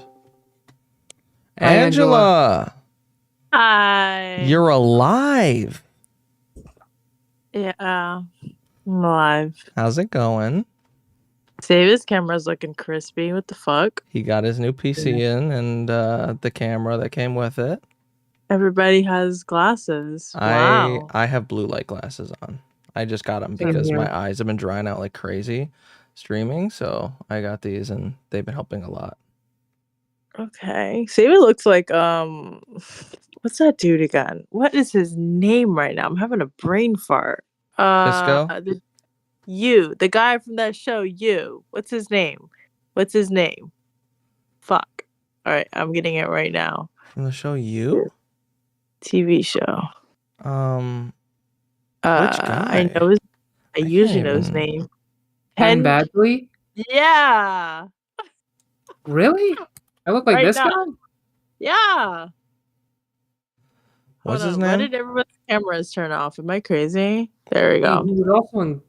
Hi, Angela, Hi. you're alive. Yeah, I'm alive. How's it going? Save his camera's looking crispy. What the fuck? He got his new PC in and the camera that came with it. Everybody has glasses. Wow. I have blue light glasses on. I just got them Same because here. my eyes have been drying out like crazy streaming. So I got these and they've been helping a lot. Okay. Save it looks like what's that dude again? What is his name right now? I'm having a brain fart. Pisco? The guy from that show, What's his name? Fuck. All right, I'm getting it right now. From the show You? TV show. Which guy? I know his. I usually know his even- name. Penn Badgley? Yeah. Really? I look like Right this now. guy? Yeah. What's Hold his on, Why name? did everybody's cameras turn off? Am I crazy? There we go. He was also in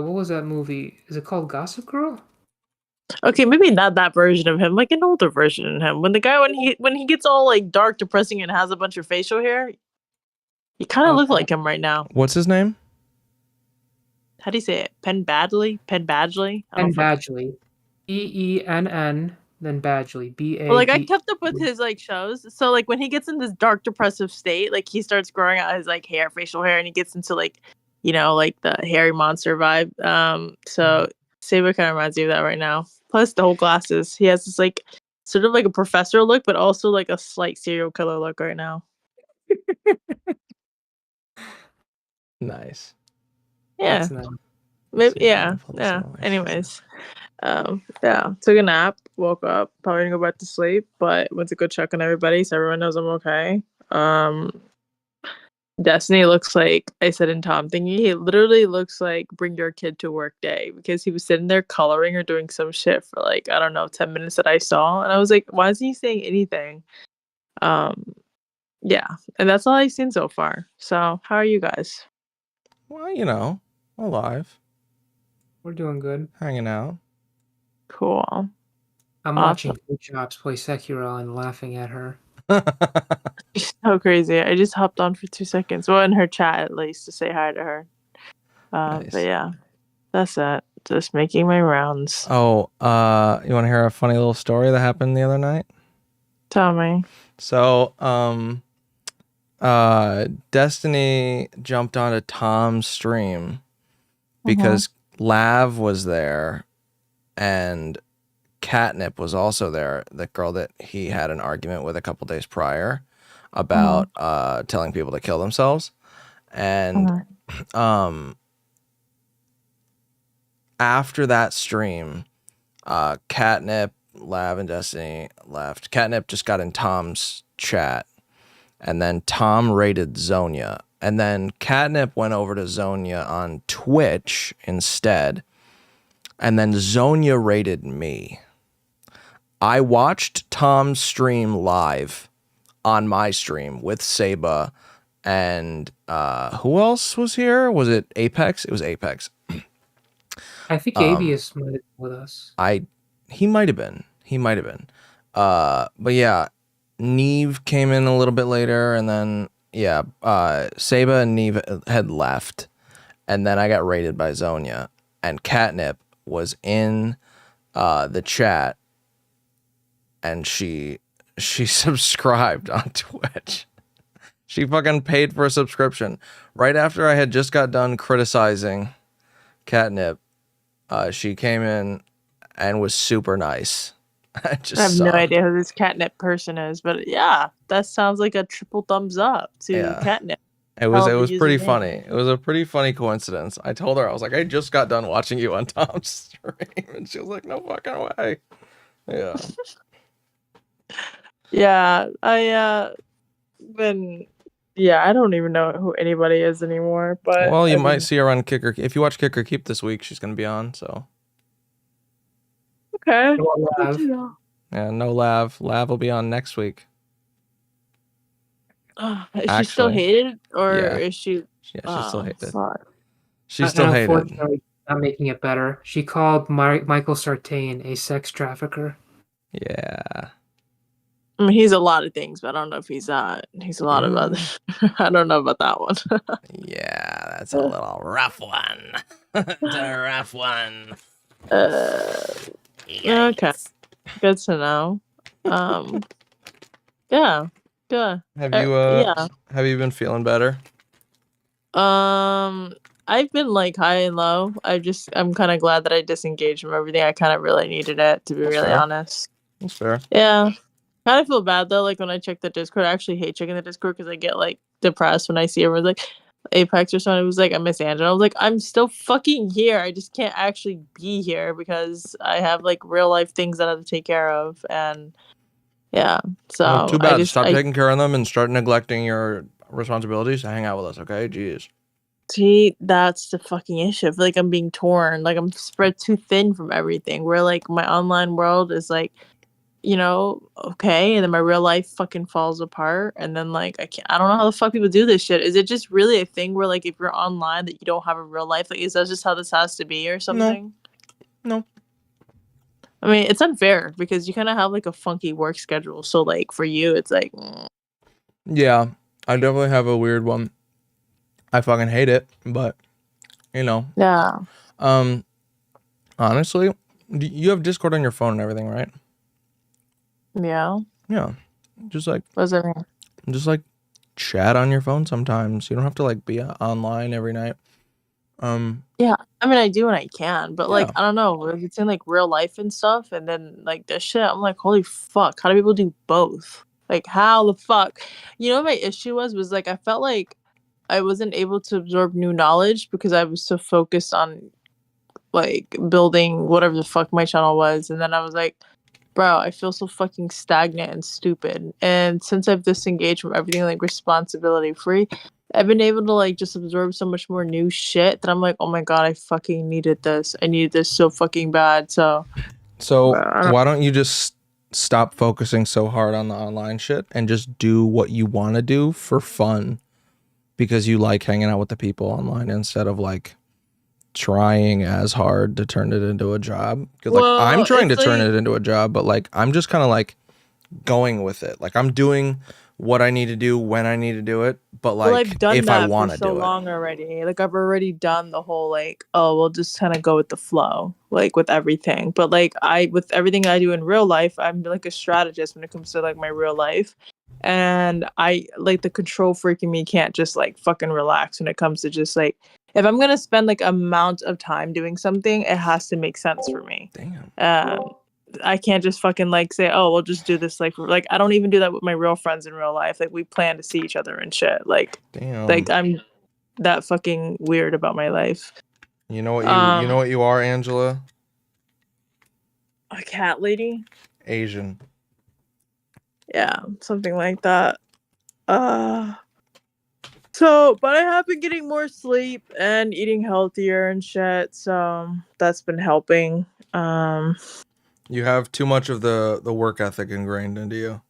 what was that movie? Is it called Gossip Girl? Okay, maybe not that version of him, like an older version of him. When he gets all like dark, depressing, and has a bunch of facial hair, you kind of look like him right now. What's his name? How do you say it? Penn Badgley? Penn Badgley? I Penn don't fucking- Badgley. Penn, then Badgley. B-A. Well, like I kept up with his like shows. So like when he gets in this dark depressive state, like he starts growing out his like hair, facial hair, and he gets into like, like the hairy monster vibe. So Saber kind of reminds me of that right now. Plus the whole glasses. He has this like sort of like a professor look, but also like a slight serial killer look right now. Nice. Yeah. That's nice. Maybe, yeah. Anyways. Yeah. Took a nap, woke up, probably gonna go back to sleep, but went to go check on everybody so everyone knows I'm okay. Destiny looks like I said in Tom thingy, he literally looks like bring your kid to work day because he was sitting there coloring or doing some shit for like, I don't know, 10 minutes that I saw. And I was like, why isn't he saying anything? Yeah. And that's all I've seen so far. So how are you guys? Well, alive. We're doing good. Hanging out. Cool. I'm watching Food Chops play Sekiro and laughing at her. So crazy. I just hopped on for 2 seconds. Well, in her chat at least to say hi to her. But yeah, that's it. Just making my rounds. Oh, you want to hear a funny little story that happened the other night? Tell me. So, Destiny jumped onto Tom's stream because Lav was there and Catnip was also there, the girl that he had an argument with a couple days prior about telling people to kill themselves. And after that stream, Catnip, Lav, and Destiny left. Catnip just got in Tom's chat, and then Tom raided Zonia. And then Catnip went over to Zonia on Twitch instead, and then Zonia raided me. I watched Tom's stream live on my stream with Saba and who else was here? Was it Apex? It was Apex. I think Avius might have been with us. He might have been. But yeah, Neve came in a little bit later, and then Saba and Neve had left, and then I got raided by Zonia, and Catnip was in the chat, and she subscribed on Twitch. She fucking paid for a subscription right after I had just got done criticizing Catnip. She came in and was super nice. I have no idea who this Catnip person is, but yeah, that sounds like a triple thumbs up to Catnip. It was pretty funny. It was a pretty funny coincidence. I told her, I was like, I just got done watching you on Tom's stream, and she was like, no fucking way. Yeah. Yeah, I don't even know who anybody is anymore. But well, you might see her on Kicker. If you watch Kicker Keep this week, she's gonna be on. So okay. Yeah, no Lav. Lav will be on next week. Is she still hated, or is she? Yeah, she's still hated. Fuck. She's still hated. Unfortunately, not making it better. She called Michael Sartain a sex trafficker. Yeah. I mean, he's a lot of things, but I don't know if he's not. He's a lot of other. I don't know about that one. Yeah, that's a little rough one. It's a rough one. Okay, good to know. Yeah, good. Have you been feeling better? I've been like high and low. I'm kind of glad that I disengaged from everything. I kind of really needed it, to be really honest. That's fair. Yeah. Kind of feel bad though, like when I check the Discord. I actually hate checking the Discord because I get like depressed when I see everyone's like Apex or something. It was like I miss Angela. I was like, I'm still fucking here. I just can't actually be here because I have like real life things that I have to take care of, and yeah. So well, too bad. Stop taking care of them and start neglecting your responsibilities to hang out with us. Okay, jeez. See, that's the fucking issue. I feel like I'm being torn. Like I'm spread too thin from everything. Where like my online world is like, okay, and then my real life fucking falls apart, and then like I don't know how the fuck people do this shit. Is it just really a thing where like if you're online that you don't have a real life? Like, is that just how this has to be or something? No. I mean, it's unfair because you kind of have like a funky work schedule. So like for you, it's like. Yeah, I definitely have a weird one. I fucking hate it, but Yeah. Honestly, you have Discord on your phone and everything, right? Yeah. Yeah. Just like. What does that mean? Just like chat on your phone sometimes. You don't have to like be online every night. Yeah, I mean I do when I can, but like I don't know, like it's in like real life and stuff, and then like this shit, I'm like, holy fuck, how do people do both? Like how the fuck? You know what my issue was like I felt like I wasn't able to absorb new knowledge because I was so focused on like building whatever the fuck my channel was. And then I was like, bro, I feel so fucking stagnant and stupid. And since I've disengaged from everything like responsibility free, I've been able to like just absorb so much more new shit that I'm like, oh my god, I fucking needed this. I needed this so fucking bad. So why don't you just stop focusing so hard on the online shit and just do what you want to do for fun because you like hanging out with the people online instead of like trying as hard to turn it into a job? Because like I'm trying to turn it into a job, but like I'm just kind of like going with it. Like I'm doing what I need to do when I need to do it, but like I've done if that I want to for so do long already. Like I've already done the whole like, oh, we'll just kind of go with the flow, like with everything. But like with everything I do in real life, I'm like a strategist when it comes to like my real life. And I like the control freak in me can't just like fucking relax when it comes to just like if I'm gonna spend like amount of time doing something, it has to make sense for me. Damn. I can't just fucking like say, oh, we'll just do this. Like I don't even do that with my real friends in real life. Like we plan to see each other and shit. Like, damn. like I'm that fucking weird about my life. You know what you are, Angela? A cat lady? Asian. Yeah, something like that. So, but I have been getting more sleep and eating healthier and shit. So that's been helping. You have too much of the work ethic ingrained into you.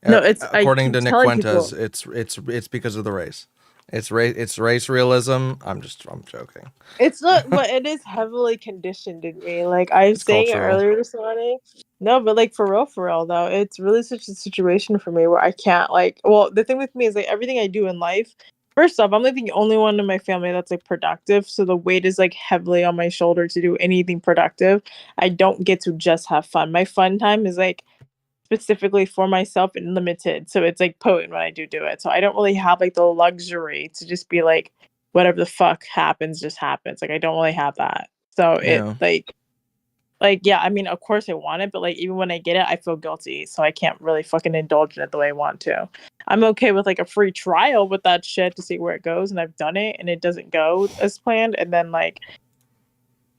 No, it's according to Nick Fuentes, people. it's because of the race. It's race realism. I'm joking. It's not, but it is heavily conditioned in me. Like I was saying it earlier this morning. No, but like for real though, it's really such a situation for me where I can't like. Well, the thing with me is like everything I do in life. First off, I'm like the only one in my family that's like productive, so the weight is like heavily on my shoulder to do anything productive. I don't get to just have fun. My fun time is like specifically for myself and limited, so it's like potent when I do it. So I don't really have like the luxury to just be like whatever the fuck happens just happens. Like I don't really have that. So it like yeah, I mean of course I want it, but like even when I get it I feel guilty, so I can't really fucking indulge in it the way I want to. I'm okay with like a free trial with that shit to see where it goes, and I've done it and it doesn't go as planned, and then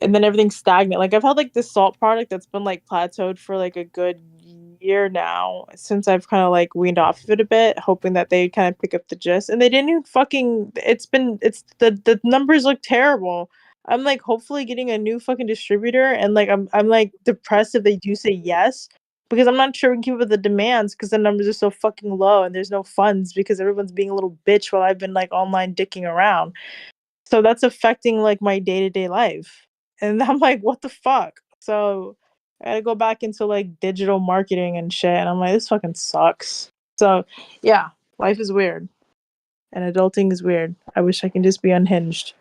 everything's stagnant. Like I've had like this salt product that's been like plateaued for like a good year now since I've kind of like weaned off of it a bit, hoping that they kind of pick up the gist. And they didn't even fucking. It's the numbers look terrible. I'm like hopefully getting a new fucking distributor, and like I'm like depressed if they do say yes, because I'm not sure we can keep up with the demands because the numbers are so fucking low and there's no funds because everyone's being a little bitch while I've been like online dicking around. So that's affecting like my day-to-day life. And I'm like, what the fuck? So I gotta go back into like digital marketing and shit. And I'm like, this fucking sucks. So yeah, life is weird. And adulting is weird. I wish I can just be unhinged.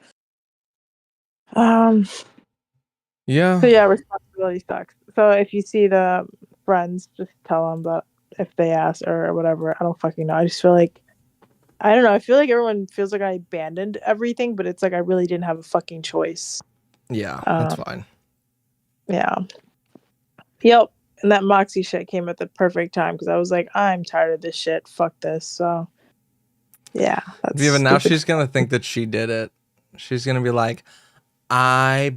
Yeah. So yeah, responsibility sucks. So if you see the friends, just tell them. But if they ask or whatever, I don't fucking know. I just feel like I don't know. I feel like everyone feels like I abandoned everything, but it's like I really didn't have a fucking choice. Yeah, that's fine. Yeah. Yep. And that Moxie shit came at the perfect time because I was like, I'm tired of this shit. Fuck this. So, yeah. Yeah, but now she's gonna think that she did it. She's gonna be like, I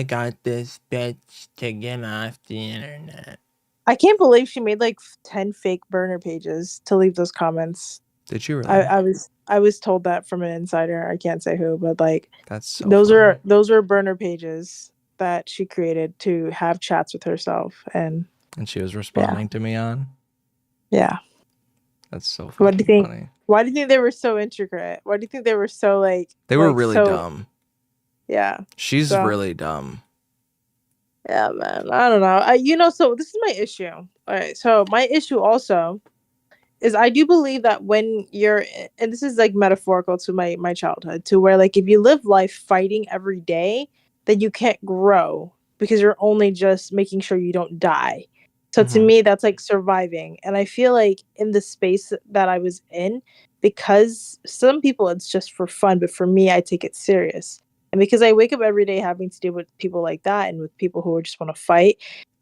got this bitch to get off the internet. I can't believe she made like 10 fake burner pages to leave those comments. Did you really? I was told that from an insider. I can't say who, but like that's so those funny. those are burner pages that she created to have chats with herself, and she was responding to me on. Yeah. That's so fucking what do you think, funny. Why do you think they were so intricate? Why do you think they were so like they were really dumb? Yeah. She's really dumb. Yeah, man. I don't know. So this is my issue. All right. So my issue also is I do believe that when you're, and this is like metaphorical to my childhood, to where like if you live life fighting every day, then you can't grow because you're only just making sure you don't die. So to me, that's like surviving. And I feel like in the space that I was in, because some people it's just for fun, but for me, I take it serious. And because I wake up every day having to deal with people like that and with people who just want to fight,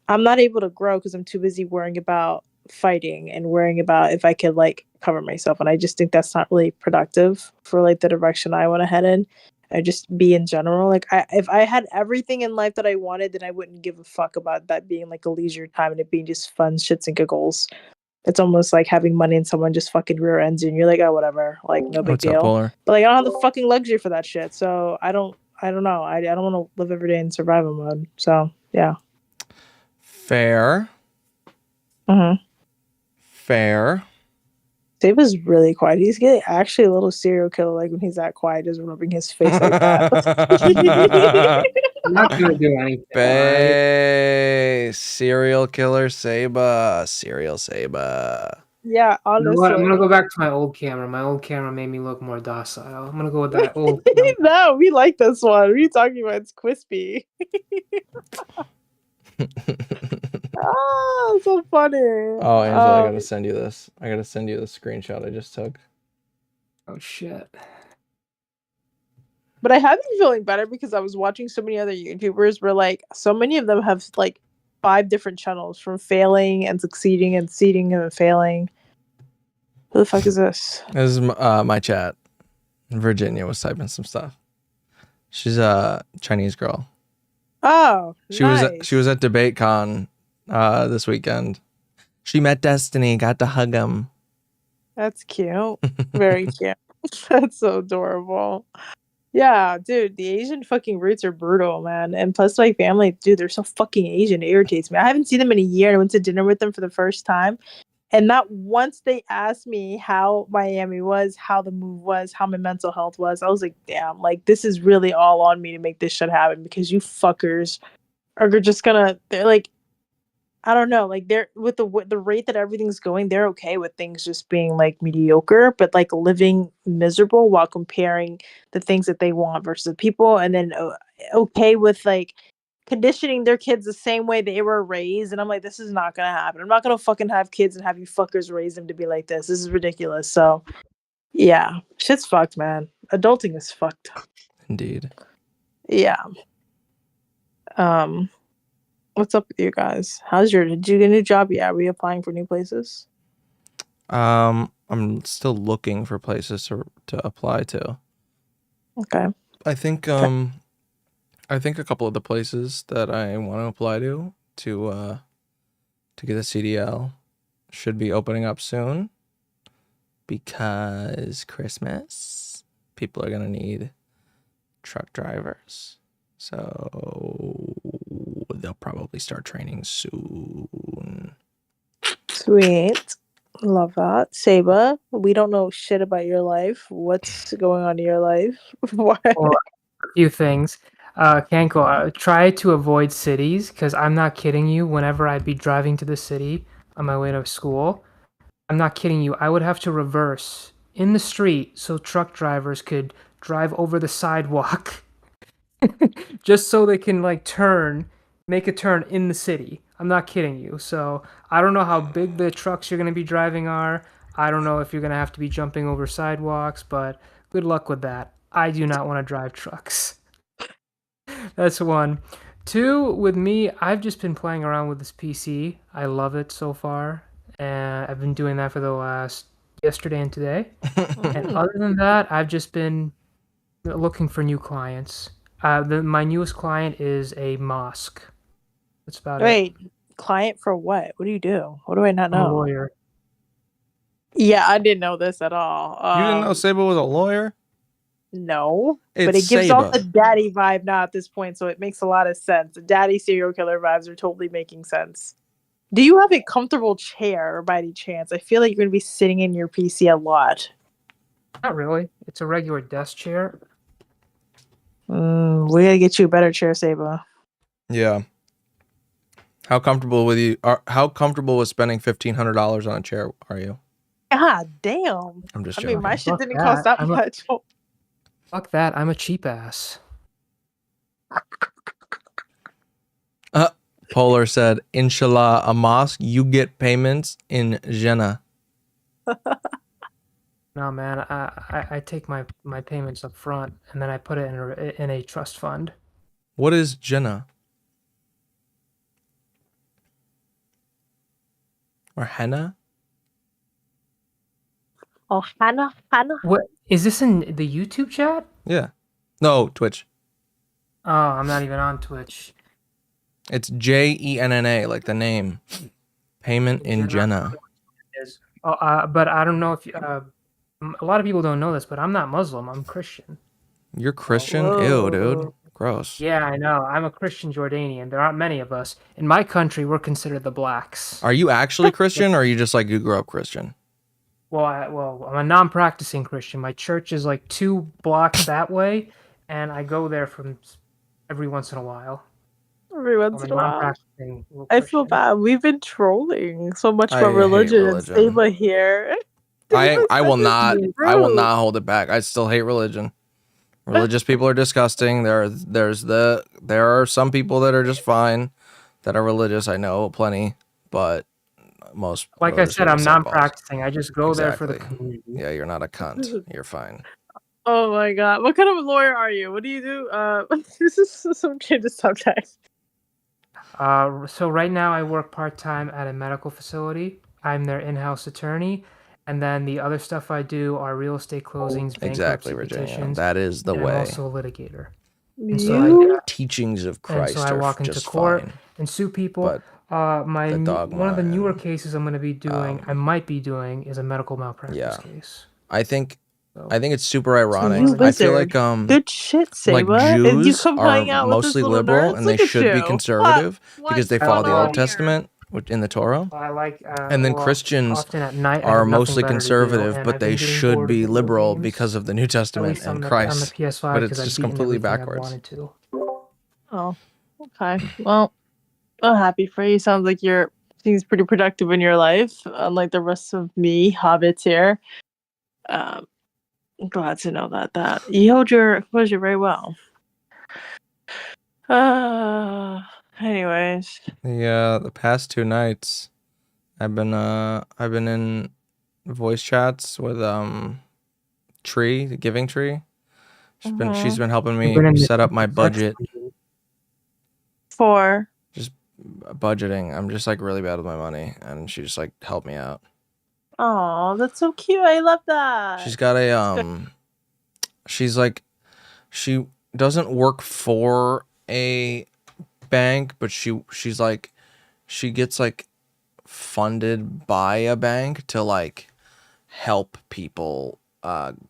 I'm not able to grow because I'm too busy worrying about fighting and worrying about if I could like cover myself. And I just think that's not really productive for like the direction I want to head in. I just be in general. Like if I had everything in life that I wanted, then I wouldn't give a fuck about that being like a leisure time and it being just fun shits and giggles. It's almost like having money and someone just fucking rear ends you and you're like, oh whatever, like no big What's up, deal. Polar? But like I don't have the fucking luxury for that shit. So I don't know. I don't want to live every day in survival mode. So yeah. Fair. Fair. Dave is really quiet. He's getting actually a little serial killer like when he's that quiet, just rubbing his face like that. I'm not gonna do anything. Bay, serial killer Saba. Serial Saba. Yeah, You know honestly. what? I'm gonna go back to my old camera. My old camera made me look more docile. I'm gonna go with that old camera. No, we like this one. What are you talking about? It's crispy. Ah, so funny. Oh, Angela, I gotta send you this. I gotta send you the screenshot I just took. Oh shit. But I have been feeling better because I was watching so many other YouTubers where like so many of them have like 5 different channels from failing and succeeding and succeeding and failing. Who the fuck is this? This is my chat. Virginia was typing some stuff. She's a Chinese girl. Oh, She nice. was at DebateCon this weekend. She met Destiny, got to hug him. That's cute. Very cute. That's so adorable. Yeah, dude, the Asian fucking roots are brutal, man. And plus, my family, dude, they're so fucking Asian. It irritates me. I haven't seen them in a year. I went to dinner with them for the first time. And not once they asked me how Miami was, how the move was, how my mental health was. I was like, damn, like, this is really all on me to make this shit happen because you fuckers are just gonna, they're like, I don't know, like they're with the rate that everything's going, they're okay with things just being like mediocre, but like living miserable while comparing the things that they want versus the people, and then okay with like conditioning their kids the same way they were raised. And I'm like, this is not gonna happen. I'm not gonna fucking have kids and have you fuckers raise them to be like this. This is ridiculous. So yeah, shit's fucked, man. Adulting is fucked. Indeed. Yeah. What's up with you guys? Did you get a new job yet? Are we applying for new places? I'm still looking for places to apply to. Okay. I think a couple of the places that I want to apply to get a CDL should be opening up soon because Christmas, people are gonna need truck drivers. So they'll probably start training soon. Sweet. Love that. Saba, we don't know shit about your life. What's going on in your life? What? Well, a few things. Kanko, try to avoid cities because I'm not kidding you. Whenever I'd be driving to the city on my way to school, I'm not kidding you. I would have to reverse in the street so truck drivers could drive over the sidewalk just so they can like make a turn in the city. I'm not kidding you. So I don't know how big the trucks you're going to be driving are. I don't know if you're going to have to be jumping over sidewalks, but good luck with that. I do not want to drive trucks. That's one. Two, with me, I've just been playing around with this PC. I love it so far. And I've been doing that for the last yesterday and today. And other than that, I've just been looking for new clients. My newest client is a mosque. That's about it. Wait, client for what? What do you do? What do I not I'm a know? lawyer. Yeah, I didn't know this at all. You didn't know Saba was a lawyer? No, It's but it gives Saba. off the daddy vibe now at this point, so it makes a lot of sense. The daddy serial killer vibes are totally making sense. Do you have a comfortable chair by any chance? I feel like you're going to be sitting in your PC a lot. Not really. It's a regular desk chair. We gotta get you a better chair, Saba. Yeah. How comfortable with spending $1,500 on a chair are you? God damn. I'm just I joking. mean, my shit Fuck didn't that. cost that I'm a- much. Fuck that. I'm a cheap ass. Polar said, Inshallah, a mosque, you get payments in Jannah. No, man. I take my payments up front and then I put it in a trust fund. What is Jannah? Or henna? Oh, Hannah. What is this in the YouTube chat? Yeah. No, Twitch. Oh, I'm not even on Twitch. It's JENNA, like the name. Payment in Jenna. Is but I don't know if a lot of people don't know this, but I'm not Muslim. I'm Christian. You're Christian? Ew, dude. Gross. Yeah, I know. I'm a Christian Jordanian. There aren't many of us. In my country, we're considered the blacks. Are you actually Christian, or are you just like you grew up Christian? Well, I'm a non-practicing Christian. My church is like 2 blocks that way, and I go there from every once in a while. Every once I'm in a a while. non-practicing little I feel Christian. bad. We've been trolling so much I about hate religion, religion. and Saba here. I will not rude. hold it back. I still hate religion. Religious people are disgusting. There are some people that are just fine that are religious. I know plenty, but most Like I religious said, people I'm suck balls. non-practicing. I just go there for the Exactly. community. Yeah, you're not a cunt. You're fine. Oh my god. What kind of a lawyer are you? What do you do? This is some change of subject. So right now I work part-time at a medical facility. I'm their in-house attorney, and then the other stuff I do are real estate closings, bankruptcy Exactly, Virginia. petitions. That is the and way. I'm also a litigator. And so Teachings of and Christ so I are walk into just court fine. and sue people. But the dogma One of the newer and, cases I'm going to be doing, I might be doing, is a medical malpractice case. I think it's super ironic. You I feel wizard. like Good shit, Saba. like And you Jews come are hang out with this mostly little liberal nerds? and they Look at should be you. conservative because they What's follow the going on Old here? Testament in the Torah. I like, and then well, Christians often at night I are have nothing mostly better to do, conservative, and but I've been they getting should bored be with video liberal games, because of the New at Testament least on and the Christ. PS5 But it's because I've just beaten completely everything I've backwards. wanted to. Oh, okay. Well, I'm happy for you. Sounds like you're seems pretty productive in your life, unlike the rest of me hobbits here. I'm glad to know that you hold your composure very well. Anyways. The past 2 nights I've been in voice chats with Tree, the Giving Tree. She's been helping me set up my budget. For just budgeting. I'm just like really bad with my money, and she just like helped me out. Oh, that's so cute. I love that. She's got a she's like, she doesn't work for a bank, but she's like, she gets like funded by a bank to like help people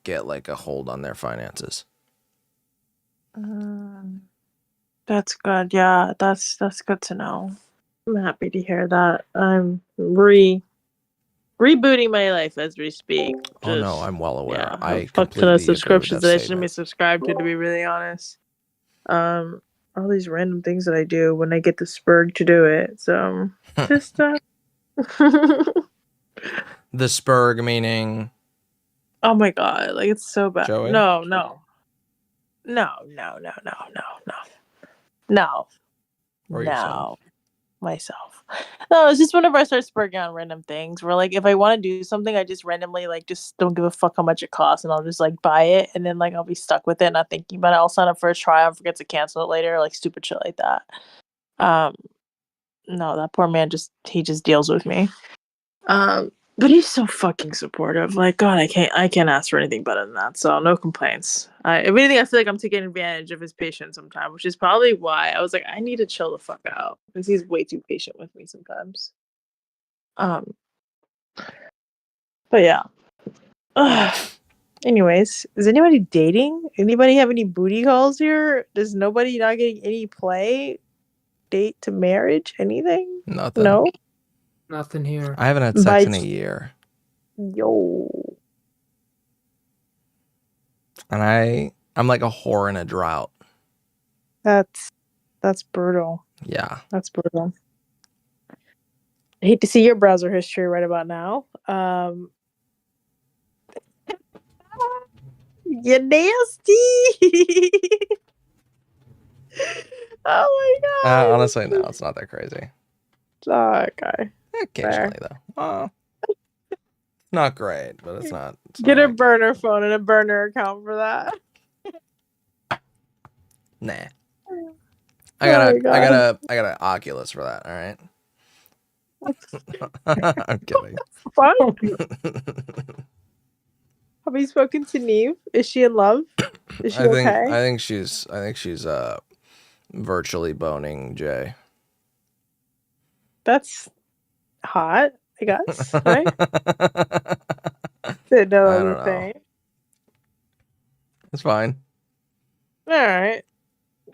get like a hold on their finances. That's good. Yeah, that's good to know. I'm happy to hear that. I'm rebooting my life as we speak. Oh no, I'm well aware. Yeah, I fuck to completely the agree with subscriptions that that I shouldn't statement. be subscribed to be really honest. All these random things that I do when I get the spurg to do it. So just The spurg meaning oh my god, like it's so bad. Joey? No. Or yourself? Myself. No, it's just whenever I start spurging on random things where like if I want to do something, I just randomly like just don't give a fuck how much it costs and I'll just like buy it and then like I'll be stuck with it not thinking about it. I'll sign up for a trial and forget to cancel it later, like stupid shit like that. No, that poor man he just deals with me. But he's so fucking supportive. Like, God, I can't ask for anything better than that. So no complaints. If anything, I feel like I'm taking advantage of his patience sometimes, which is probably why I was like, I need to chill the fuck out because he's way too patient with me sometimes. But yeah. Anyways, is anybody dating? Anybody have any booty calls here? Does nobody not getting any play? Date to marriage? Anything? Nothing. No. Nothing here. I haven't had sex in a year. Yo. And I'm like a whore in a drought. That's brutal. Yeah. That's brutal. I hate to see your browser history right about now. You're nasty. Oh my god. Honestly, no, it's not that crazy. Okay. Occasionally, though. Not great, but it's not. Get a burner phone and a burner account for that. Nah. I got an Oculus for that. All right. I'm kidding. Fuck. Have you spoken to Neve? Is she in love? Is she okay? I think she's virtually boning Jay. That's hot, I guess, right? Didn't know I that was don't a know. thing. It's fine. Alright.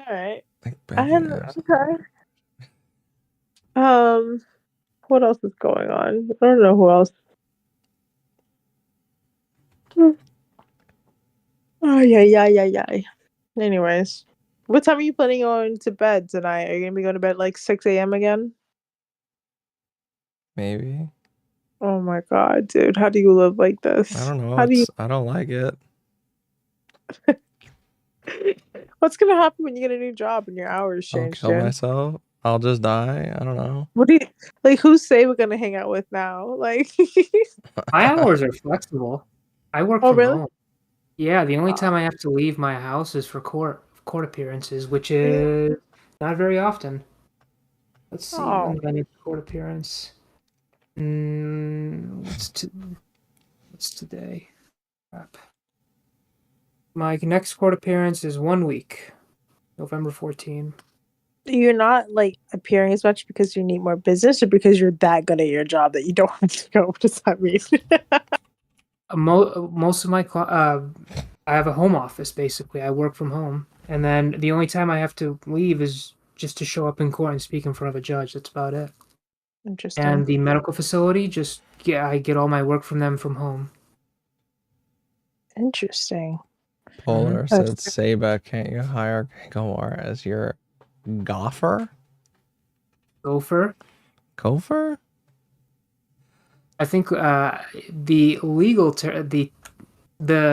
Alright. Like I banking had apps. okay. What else is going on? I don't know who else. Oh yeah. Anyways, what time are you planning on to bed tonight? Are you gonna be going to bed like 6 a.m. again? Maybe. Oh my god, dude, how do you live like this? I don't know. How do you? I don't like it. What's gonna happen when you get a new job and your hours I'll change, kill Jen? myself. I'll just die. I don't know. What do you like? Who's say we're gonna hang out with now? Like, My hours are flexible. I work oh from really? home. Yeah, the only time I have to leave my house is for court appearances, which Yeah. is not very often. Let's see, when Oh, do I need a court appearance? What's today? Crap. My next court appearance is 1 week, November 14. you're not like appearing as much because you need more business, or because you're that good at your job that you don't have to go. What does that mean? Most of my I have a home office basically. I work from home, and then the only time I have to leave is just to show up in court and speak in front of a judge. That's about it. Interesting. And the medical facility, I get all my work from them from home. Interesting. Polar Oh, said, Seba, can't you hire Gomar as your gopher? Gopher? Gopher? I think the legal the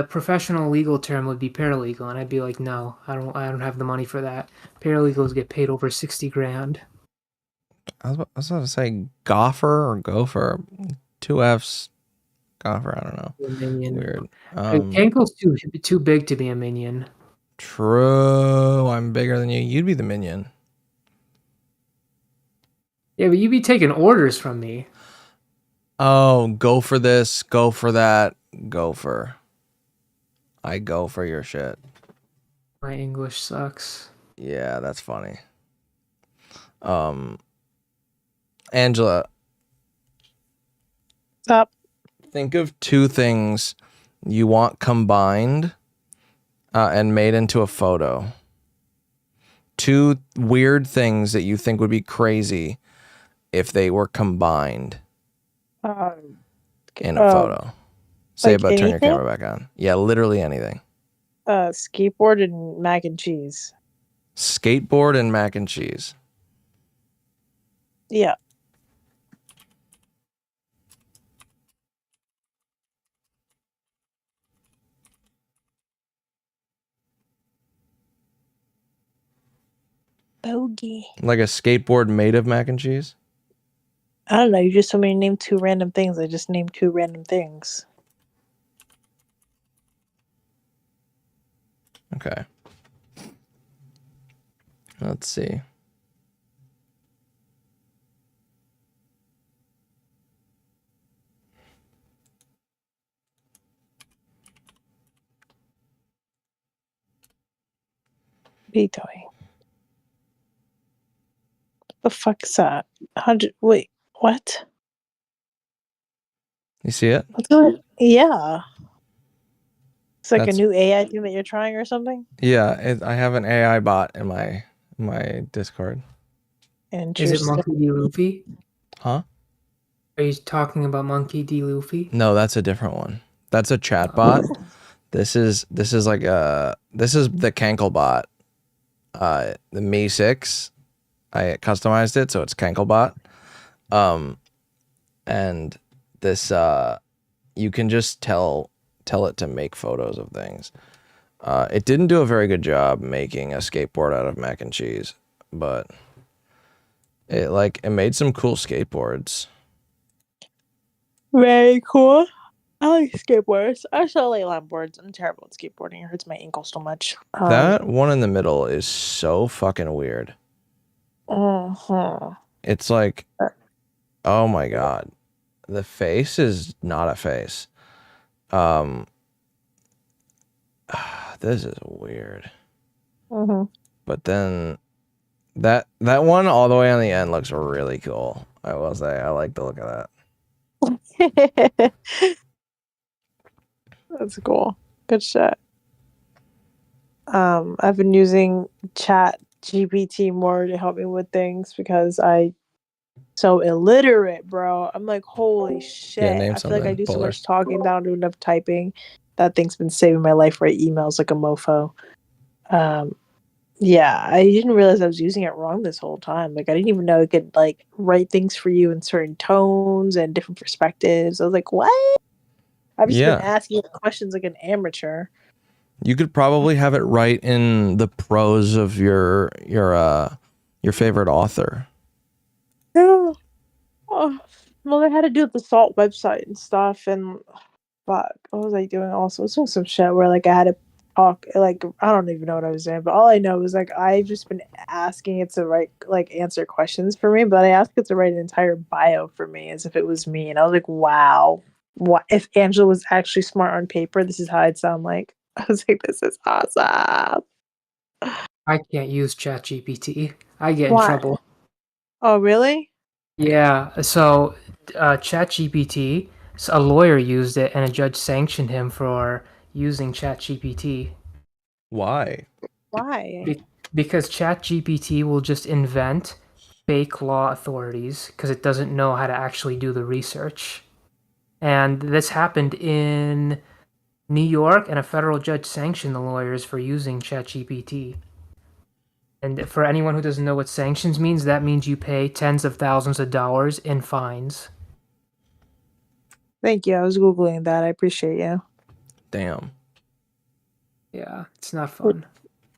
professional legal term would be paralegal, and I'd be like, no, I don't have the money for that. Paralegals get paid over 60 grand. I was about to say gopher or gopher. 2 F's. Gopher, I don't know. Minion. Weird. Kenkel's too big to be a minion. True. I'm bigger than you. You'd be the minion. Yeah, but you'd be taking orders from me. Oh, go for this, go for that, go for. I go for your shit. My English sucks. Yeah, that's funny. Angela. Stop. Think of 2 things you want combined and made into a photo. 2 weird things that you think would be crazy if they were combined in a photo. Say like about turn your anything? camera back on. Yeah, literally anything. Skateboard and mac and cheese. Skateboard and mac and cheese. Yeah. Bogey. Like a skateboard made of mac and cheese? I don't know. You just told me to name 2 random things. I just named 2 random things. Okay. Let's see. What are you doing? The fuck is that? Wait, what? You see it? Yeah. It's like That's- a new AI thing that you're trying or something? Yeah, I have an AI bot in my Discord. Is it Interesting. Monkey D. Luffy? Huh? Are you talking about Monkey D. Luffy? No, that's a different one. That's a chat bot. This is the Cankle bot. The Mi 6. I customized it so it's Canklebot. And this you can just tell it to make photos of things. It didn't do a very good job making a skateboard out of mac and cheese, but it made some cool skateboards. Very cool. I like skateboards. I also like longboards. I'm terrible at skateboarding. It hurts my ankle so much. That one in the middle is so fucking weird. Uh-huh. It's like Oh my god. The face is not a face. This is weird. But then that one all the way on the end looks really cool. I will say I like the look of that. That's cool. Good shit. I've been using Chat GPT more to help me with things because I so illiterate, bro. I'm like, holy shit. Yeah, name I feel like I something, do so Polar. much talking that I don't do enough typing. That thing's been saving my life, write emails like a mofo. Yeah, I didn't realize I was using it wrong this whole time. Like I didn't even know it could like write things for you in certain tones and different perspectives. I was like, what? I've just been Yeah. asking it questions like an amateur. You could probably have it write in the prose of your favorite author. Yeah. Oh, well, I had to do the Salt website and stuff, and fuck, what was I doing? Also, I was doing some shit where like I had to talk. Like I don't even know what I was doing, but all I know is like I've just been asking it to write like answer questions for me, but I asked it to write an entire bio for me as if it was me, and I was like, wow, what if Angela was actually smart on paper? This is how I'd sound like. I was like, this is awesome. I can't use ChatGPT. I get in Why? trouble. Oh, really? Yeah, so ChatGPT, a lawyer used it and a judge sanctioned him for using ChatGPT. Why? Why? Because ChatGPT will just invent fake law authorities because it doesn't know how to actually do the research. And this happened in New York, and a federal judge sanctioned the lawyers for using ChatGPT. And for anyone who doesn't know what sanctions means, that means you pay tens of thousands of dollars in fines. Thank you. I was Googling that. I appreciate you. Damn. Yeah, it's not fun.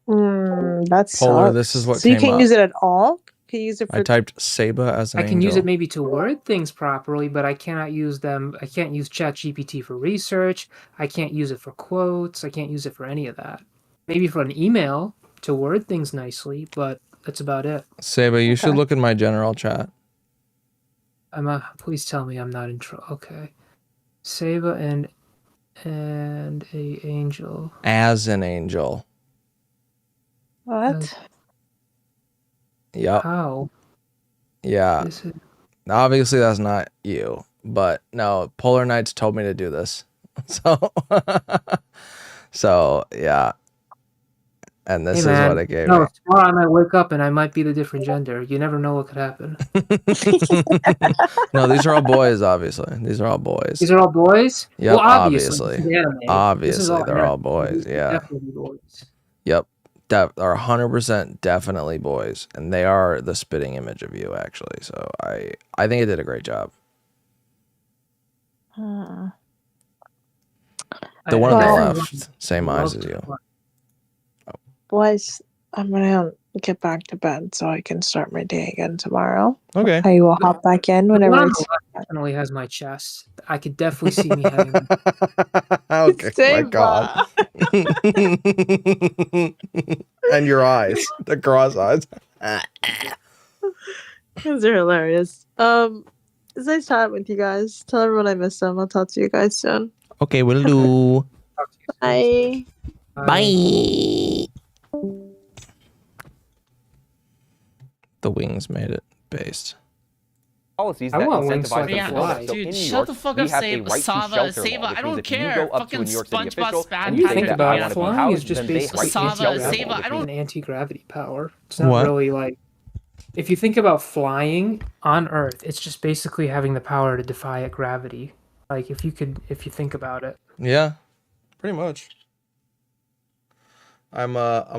That Polar, sucks. this is what So you came can't up. use it at all? Can you use it for I typed Saba as an I can angel. use it maybe to word things properly, but I cannot use them. I can't use ChatGPT for research. I can't use it for quotes. I can't use it for any of that. Maybe for an email to word things nicely, but that's about it. Saba, you should look in my general chat. Please tell me I'm not in trouble. Okay, Saba and a angel. As an angel. What? Yep. How? Yeah. Obviously that's not you, but no, Polar Knights told me to do this. So yeah. And this Hey, is man. what it gave No, me. tomorrow I might wake up and I might be the different gender. You never know what could happen. No, these are all boys, obviously. These are all boys. These are all boys? Yep, Well, obviously. This is anime. This is Obviously, all they're anime. all boys. These are Yeah. definitely boys. Yep. Are 100% definitely boys, and they are the spitting image of you, actually. So I think it did a great job. The one on the left, same eyes as you. Boys, I'm gonna get back to bed so I can start my day again tomorrow. Okay. I will hop back in whenever The one on it's. the left definitely has my chest. I could definitely see me having. Okay, my God. And your eyes, the cross eyes. Those are hilarious. It's nice chatting with you guys. Tell everyone I miss them. I'll talk to you guys soon. Okay, will do. Bye. Bye. The wings made it based. Policies I that want wings so I incentivize can them to go fly. there. So Dude, in New shut York, the fuck we up, have a Saba. right to Saba, shelter Saba, law, which I don't means if you care. go up to a Fucking New York City SpongeBob official spat and You you think say that about I it, want to be flying housed, is just then they have basically right to shelter anti-gravity. law, which An means anti-gravity power. It's not What? really like. If you think about flying on Earth, it's just basically having the power to defy gravity. Like if you think about it. Yeah, pretty much. I'm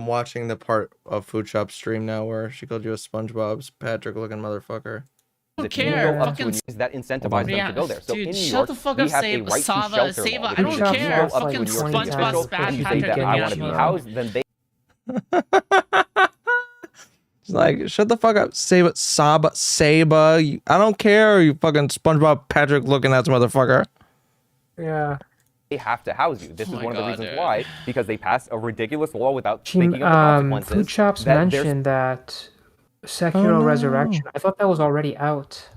watching the part of Food Shop stream now where she called you a SpongeBob's Patrick looking motherfucker. I don't if you care. go up to Fucking a that incentivize them to go there. So dude, in New shut York, the fuck we up, have a right to Saba. shelter Saba, law, I which don't means if you care. go up to a Fucking New York City SpongeBob official spat and you say Patrick that I want to again, be bro. housed, then they It's like, shut the fuck up, Saba. I don't care, you fucking SpongeBob Patrick looking ass motherfucker. Yeah. they have to house you. This is my one of the God, reasons dude. why, because they passed a ridiculous law without thinking of the consequences. Food Shops that there's mentioned that Sekiro no. Resurrection. I thought that was already out.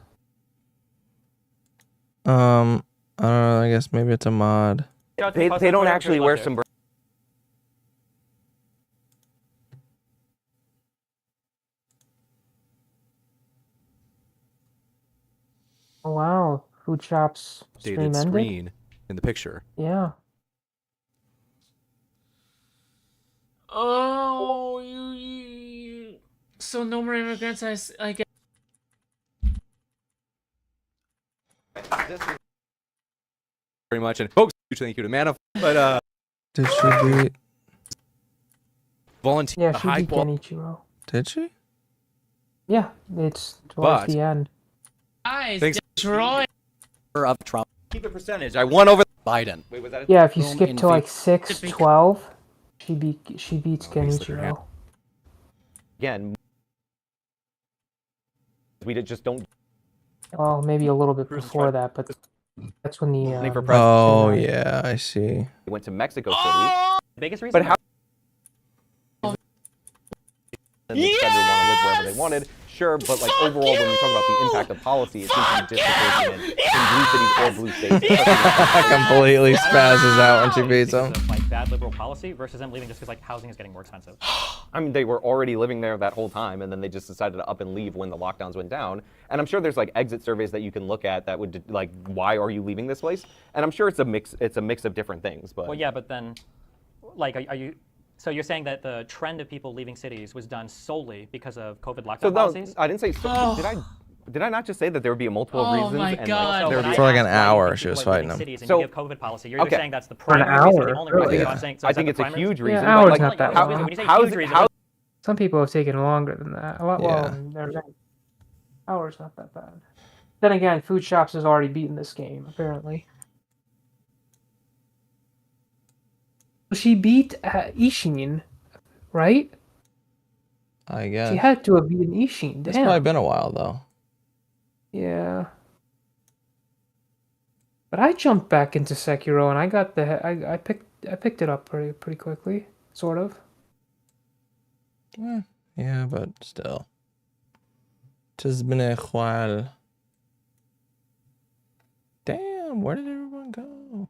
I don't know. I guess maybe it's a mod. They don't actually wear sombreros. Oh wow, Food Shop's stream Dated ended. screen in the picture. Yeah. Oh, you. So no more immigrants. I guess. Very much, and folks, huge thank you to Mana. But Did she beat? volunteer Yeah, she high beat quality. Genichiro. Did she? Yeah, it's towards But- the end. Guys, Thanks. Detroit. Of Trump. Keep the percentage. I won over Biden. Wait, was that? Yeah, if you Boom skip in to like favor- 6-12, she beats Oh, he's like her hand. Genichiro. Again, we just don't. Well, maybe a little bit before that, but that's when the. Running for president. Oh yeah, I see. They went to Mexico City. Biggest reason. But how? And they said they want to live wherever they wanted. Sure, but like overall, when we talk about the impact of policy, it seems to be disproportionate in blue cities or blue states. Completely spazzes out when she beats because him. of, like bad liberal policy versus them leaving just because like housing is getting more expensive. I mean, they were already living there that whole time, and then they just decided to up and leave when the lockdowns went down. And I'm sure there's like exit surveys that you can look at that would like, why are you leaving this place? And I'm sure it's a mix. It's a mix of different things. But Well, yeah, but then, like, are you? So you're saying that the trend of people leaving cities was done solely because of COVID lockdown so no, policies? I didn't say. Did I not just say that there would be multiple reasons? my and God. Like, there would be For like an hour, she was People are fighting leaving him. cities and So- you give COVID policy. You're okay. either saying that's the For an primary reason, or hour, the only really? reason. Yeah. I'm saying, so I is that think the it's a primary huge reason? reason. Yeah, hour's like, not that how, long. When you say how, huge reason, how, Some people have taken longer than that. Yeah. Well, there's hours not that bad. Then again, Food Shops has already beaten this game apparently. She beat Ishin, right? I guess. She had to have beaten Ishin. It's Damn. probably been a while though. Yeah. But I jumped back into Sekiro and I got I picked it up pretty quickly, sort of. Yeah, but still. Tis been a while. Damn, where did everyone go?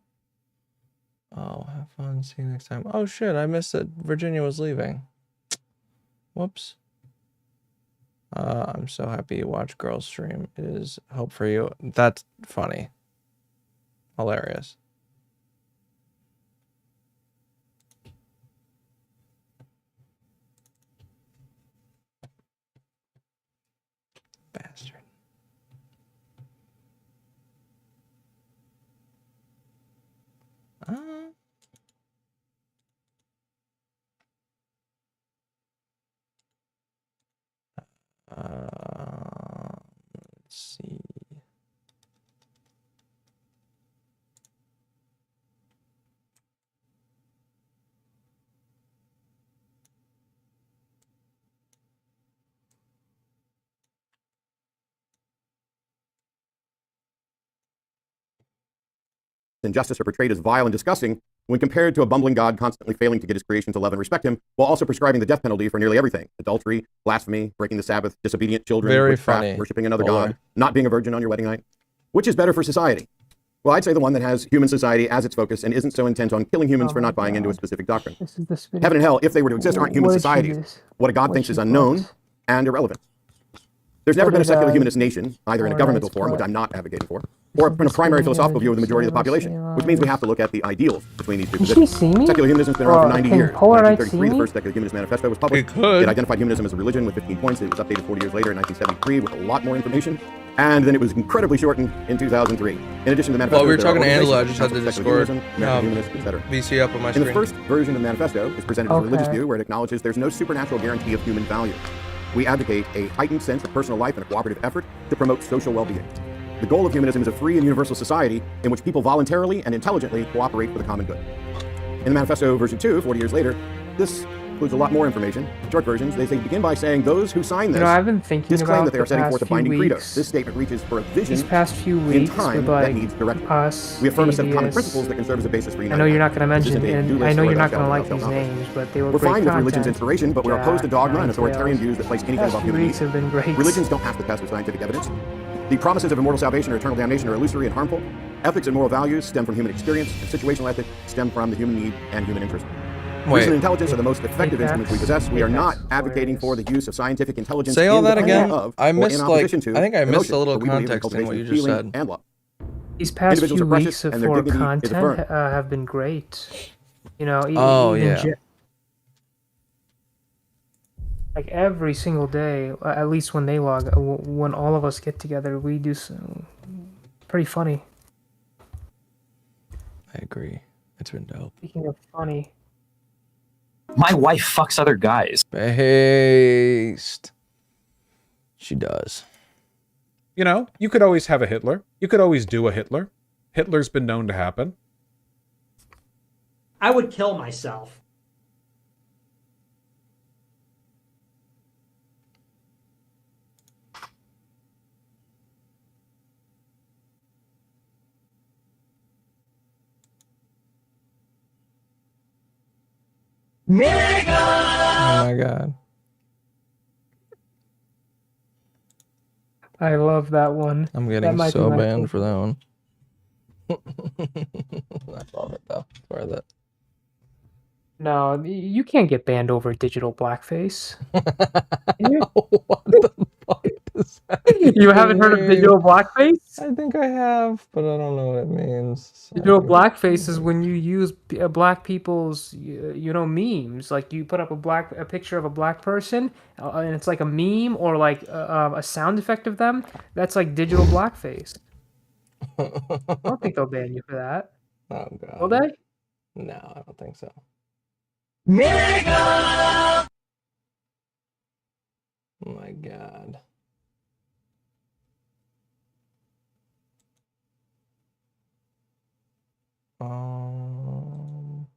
Oh, have fun. See you next time. Oh shit, I missed that Virginia was leaving. Whoops. I'm so happy you watch girls stream. It is hope for you. That's funny. Hilarious. Bastard. Let's see. Injustice are portrayed as vile and disgusting when compared to a bumbling God constantly failing to get his creation to love and respect him, while also prescribing the death penalty for nearly everything: adultery, blasphemy, breaking the Sabbath, disobedient children, Very witchcraft, funny. worshiping another Boy. God, not being a virgin on your wedding night. Which is better for society? Well, I'd say the one that has human society as its focus and isn't so intent on killing humans for not buying into a specific doctrine. This is the spin. Heaven and hell, if they were to exist, aren't human What did she societies. do? What a God What thinks she is unknown put? and irrelevant. There's never What been a did, secular humanist nation, either in a Laura governmental Rice form, which put? I'm not advocating for, or in a primary philosophical view of the majority of the population, which means we have to look at the ideals between these two Can she positions. see me? Secular humanism's been around for 90 Can years. In Polaroid 1933, see the me? first Secular Humanist Manifesto was published. It could. It identified humanism as a religion with 15 points. It was updated 40 years later in 1973 with a lot more information. And then it was incredibly shortened in 2003. In addition to the manifesto, While we were there are talking to Angela, I organizations, just had the Council of Secular Discord Humanism, American Humanists, etc. VC up on my In screen. the first version of the manifesto is presented as a religious Okay. view where it acknowledges there's no supernatural guarantee of human value. We advocate a heightened sense of personal life and a cooperative effort to promote social well-being. The goal of humanism is a free and universal society in which people voluntarily and intelligently cooperate for the common good. In the manifesto version 2, 40 years later, this includes a lot more information. Short versions, they begin by saying those who sign this I've been thinking disclaim about that they are the setting past forth a few binding credo. weeks. This statement reaches for a vision These past few in weeks time with that like needs direction. us. We affirm a set of common Avius. principles that can serve as a basis for I uniting. know you're not going to This mention, isn't a to-do and list I know or you're a not thou going to shalt like thou these shalt not. names, but they were We're great fine with religion's content. inspiration, but we're opposed to dogma and Nine authoritarian Tails. views that place anything Past above few human weeks needs. have been great. Religions don't have to test with scientific evidence. The promises of immortal salvation or eternal damnation are illusory and harmful. Ethics and moral values stem from human experience, and situational ethics stem from the human need and human interest. Reason and intelligence are the most effective instruments we possess. We are not advocating for the use of scientific intelligence. Say all that independent again. Of, I or missed in like opposition to I think I missed emotion, a little but we believe in the context in what cultivation you of just healing said. and love. These past few Individuals are weeks precious, of and their for dignity is content affirmed. have been great. You know, Oh, even yeah. like every single day, at least when they log, when all of us get together, we do some pretty funny. I agree. It's been dope. Speaking of funny, my wife fucks other guys. Based. She does. You know, you could always have a Hitler. You could always do a Hitler. Hitler's been known to happen. I would kill myself. Oh my god. I love that one. I'm That getting might be so my banned favorite. for that one. I love it though. It's worth it. No, you can't get banned over digital blackface. What the fuck does that You haven't heard of mean? digital blackface? I think I have, but I don't know what it means. Digital blackface is when you use black people's, memes. Like you put up a picture of a black person, and it's like a meme or like a sound effect of them. That's like digital blackface. I don't think they'll ban you for that. Oh god. Will they? No, I don't think so. Nigga! Oh my god. Um...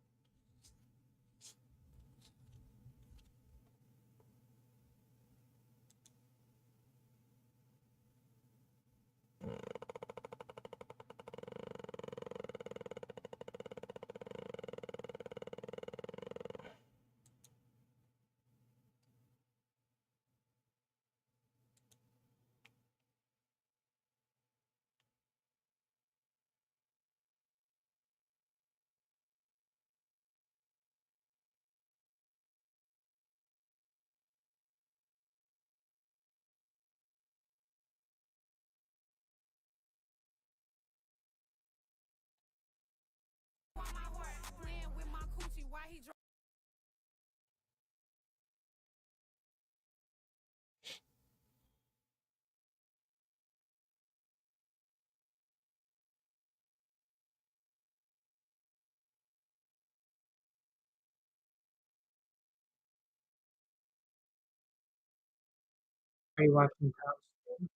Are you watching Tom?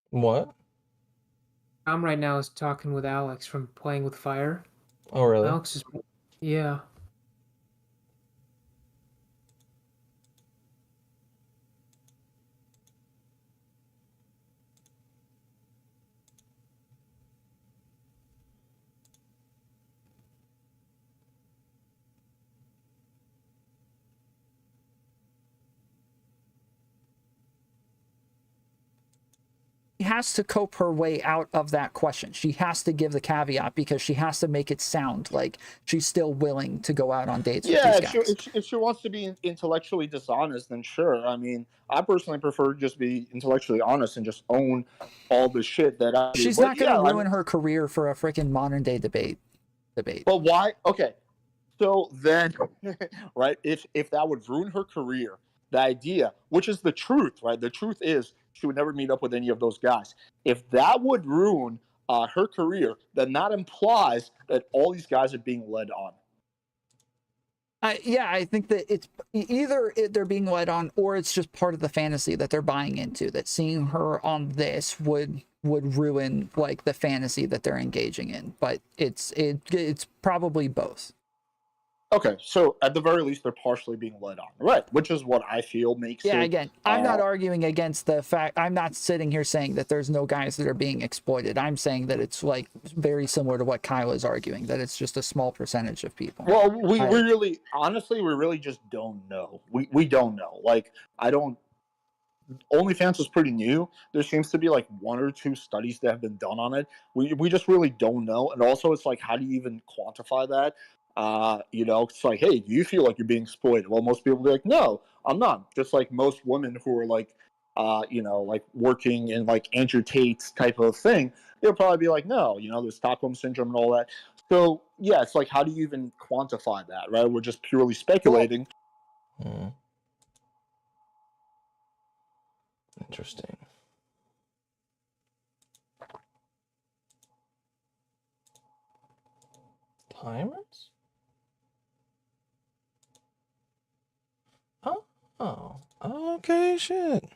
What? Tom right now is talking with Alex from Playing with Fire. Oh really? Alex is, yeah. She has to cope her way out of that question. She has to give the caveat because she has to make it sound like she's still willing to go out on dates with these guys. If she wants to be intellectually dishonest, then sure. I mean, I personally prefer to just be intellectually honest and just own all the shit that I do. She's But not going to yeah, ruin her career for a freaking modern day debate. But why? Okay, so then, right? If that would ruin her career, the idea, which is the truth, right? The truth is she would never meet up with any of those guys. If that would ruin her career, then that implies that all these guys are being led on. Yeah, I think that it's either they're being led on or it's just part of the fantasy that they're buying into, that seeing her on this would ruin like the fantasy that they're engaging in. But it's probably both. Okay, so at the very least, they're partially being led on, right? Which is what I feel makes it. Yeah, again, I'm not arguing against the fact. I'm not sitting here saying that there's no guys that are being exploited. I'm saying that it's like very similar to what Kyle is arguing, that it's just a small percentage of people. Well, we really, honestly, we really just don't know. We don't know. Like, I don't. OnlyFans is pretty new. There seems to be like 1 or 2 studies that have been done on it. We just really don't know. And also, it's like, how do you even quantify that? It's like, hey, do you feel like you're being exploited? Well, most people be like, no, I'm not. Just like most women who are like, like working in like Andrew Tate's type of thing, they'll probably be like, no, there's Stockholm syndrome and all that. So yeah, it's like, how do you even quantify that, right? We're just purely speculating. Interesting. Timers? Oh, okay, shit.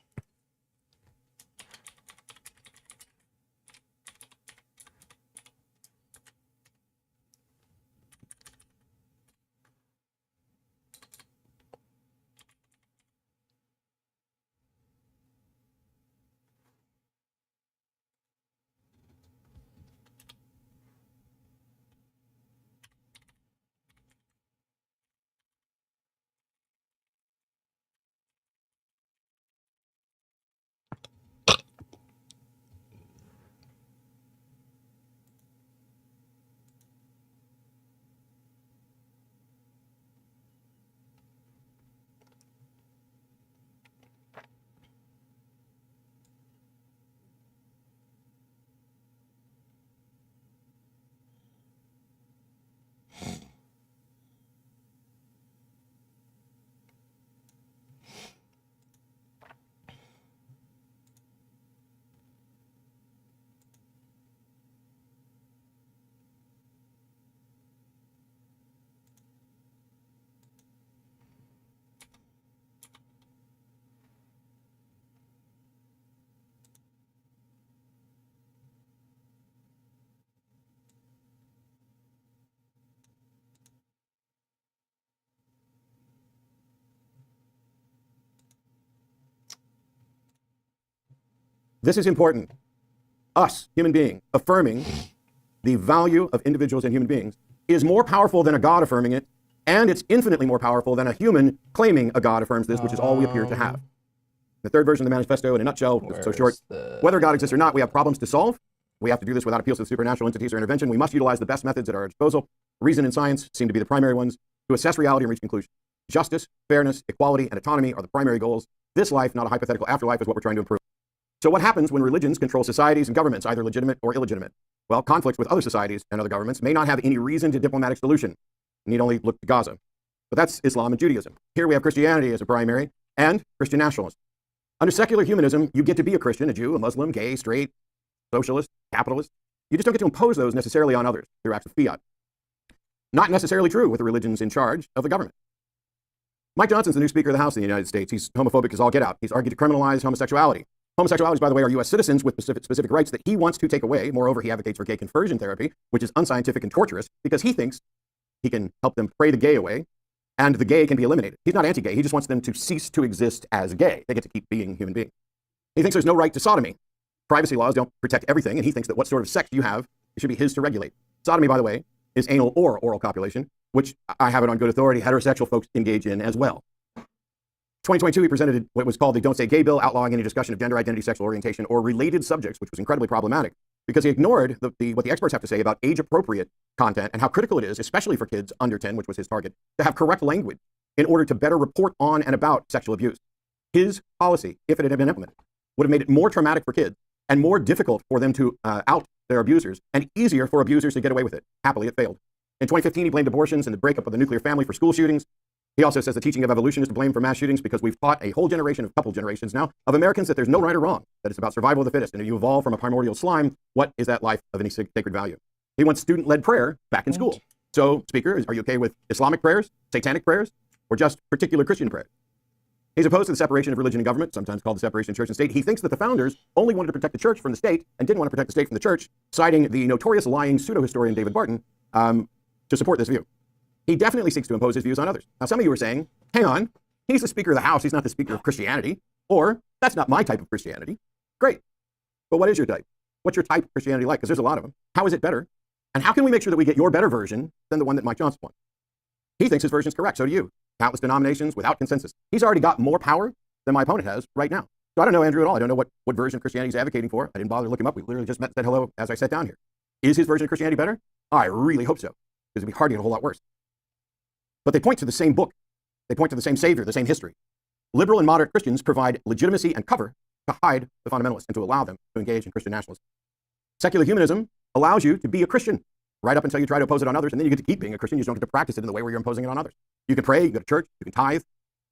This is important. Us, human beings, affirming the value of individuals and human beings is more powerful than a God affirming it, and it's infinitely more powerful than a human claiming a God affirms this, which is all we appear to have. The third version of the manifesto, in a nutshell, is so short. Whether God exists or not, we have problems to solve. We have to do this without appeals to supernatural entities or intervention. We must utilize the best methods at our disposal. Reason and science seem to be the primary ones to assess reality and reach conclusions. Justice, fairness, equality, and autonomy are the primary goals. This life, not a hypothetical afterlife, is what we're trying to improve. So what happens when religions control societies and governments, either legitimate or illegitimate? Well, conflicts with other societies and other governments may not have any reason to diplomatic solution. You need only look to Gaza. But that's Islam and Judaism. Here we have Christianity as a primary and Christian nationalism. Under secular humanism, you get to be a Christian, a Jew, a Muslim, gay, straight, socialist, capitalist. You just don't get to impose those necessarily on others through acts of fiat. Not necessarily true with the religions in charge of the government. Mike Johnson's the new Speaker of the House in the United States. He's homophobic as all get out. He's argued to criminalize homosexuality. Homosexualities, by the way, are U.S. citizens with specific rights that he wants to take away. Moreover, he advocates for gay conversion therapy, which is unscientific and torturous because he thinks he can help them pray the gay away and the gay can be eliminated. He's not anti-gay. He just wants them to cease to exist as gay. They get to keep being human beings. He thinks there's no right to sodomy. Privacy laws don't protect everything, and he thinks that what sort of sex you have, it should be his to regulate. Sodomy, by the way, is anal or oral copulation, which I have it on good authority, heterosexual folks engage in as well. 2022, he presented what was called the Don't Say Gay bill, outlawing any discussion of gender identity, sexual orientation, or related subjects, which was incredibly problematic because he ignored what the experts have to say about age-appropriate content and how critical it is, especially for kids under 10, which was his target, to have correct language in order to better report on and about sexual abuse. His policy, if it had been implemented, would have made it more traumatic for kids and more difficult for them to out their abusers and easier for abusers to get away with it. Happily, it failed. In 2015, he blamed abortions and the breakup of the nuclear family for school shootings. He also says the teaching of evolution is to blame for mass shootings because we've taught a whole generation of couple generations now of Americans that there's no right or wrong, that it's about survival of the fittest. And if you evolve from a primordial slime, what is that life of any sacred value? He wants student-led prayer back in school. So, Speaker, are you okay with Islamic prayers, satanic prayers, or just particular Christian prayers? He's opposed to the separation of religion and government, sometimes called the separation of church and state. He thinks that the founders only wanted to protect the church from the state and didn't want to protect the state from the church, citing the notorious lying pseudo-historian David Barton to support this view. He definitely seeks to impose his views on others. Now, some of you are saying, hang on, he's the Speaker of the House, he's not the Speaker of Christianity, or that's not my type of Christianity. Great. But what is your type? What's your type of Christianity like? Because there's a lot of them. How is it better? And how can we make sure that we get your better version than the one that Mike Johnson wants? He thinks his version is correct. So do you. Countless denominations without consensus. He's already got more power than my opponent has right now. So I don't know Andrew at all. I don't know what version of Christianity he's advocating for. I didn't bother to look him up. We literally just met and said hello as I sat down here. Is his version of Christianity better? I really hope so, because it'd be hard to get a whole lot worse. But they point to the same book. They point to the same Savior, the same history. Liberal and moderate Christians provide legitimacy and cover to hide the fundamentalists and to allow them to engage in Christian nationalism. Secular humanism allows you to be a Christian right up until you try to oppose it on others, and then you get to keep being a Christian. You just don't get to practice it in the way where you're imposing it on others. You can pray, you can go to church, you can tithe,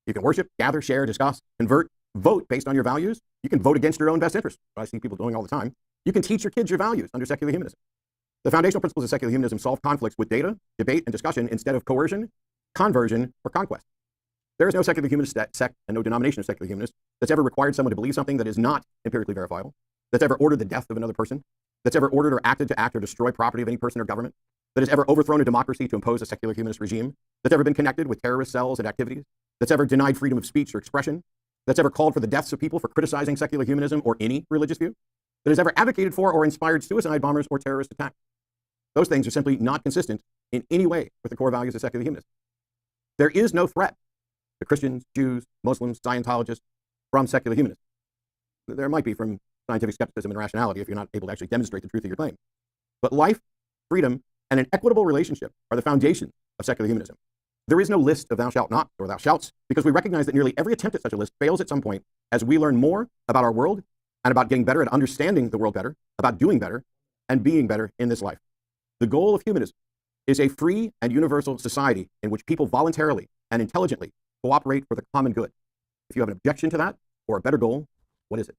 you can worship, gather, share, discuss, convert, vote based on your values. You can vote against your own best interests, what I see people doing all the time. You can teach your kids your values under secular humanism. The foundational principles of secular humanism solve conflicts with data, debate, and discussion instead of coercion, conversion, or conquest. There is no secular humanist sect and no denomination of secular humanists that's ever required someone to believe something that is not empirically verifiable, that's ever ordered the death of another person, that's ever ordered or acted to act or destroy property of any person or government, that has ever overthrown a democracy to impose a secular humanist regime, that's ever been connected with terrorist cells and activities, that's ever denied freedom of speech or expression, that's ever called for the deaths of people for criticizing secular humanism or any religious view, that has ever advocated for or inspired suicide bombers or terrorist attacks. Those things are simply not consistent in any way with the core values of secular humanism. There is no threat to Christians, Jews, Muslims, Scientologists from secular humanism. There might be from scientific skepticism and rationality if you're not able to actually demonstrate the truth of your claim. But life, freedom, and an equitable relationship are the foundations of secular humanism. There is no list of thou shalt not or thou shalts, because we recognize that nearly every attempt at such a list fails at some point as we learn more about our world and about getting better at understanding the world better, about doing better, and being better in this life. The goal of humanism is a free and universal society in which people voluntarily and intelligently cooperate for the common good. If you have an objection to that or a better goal, what is it?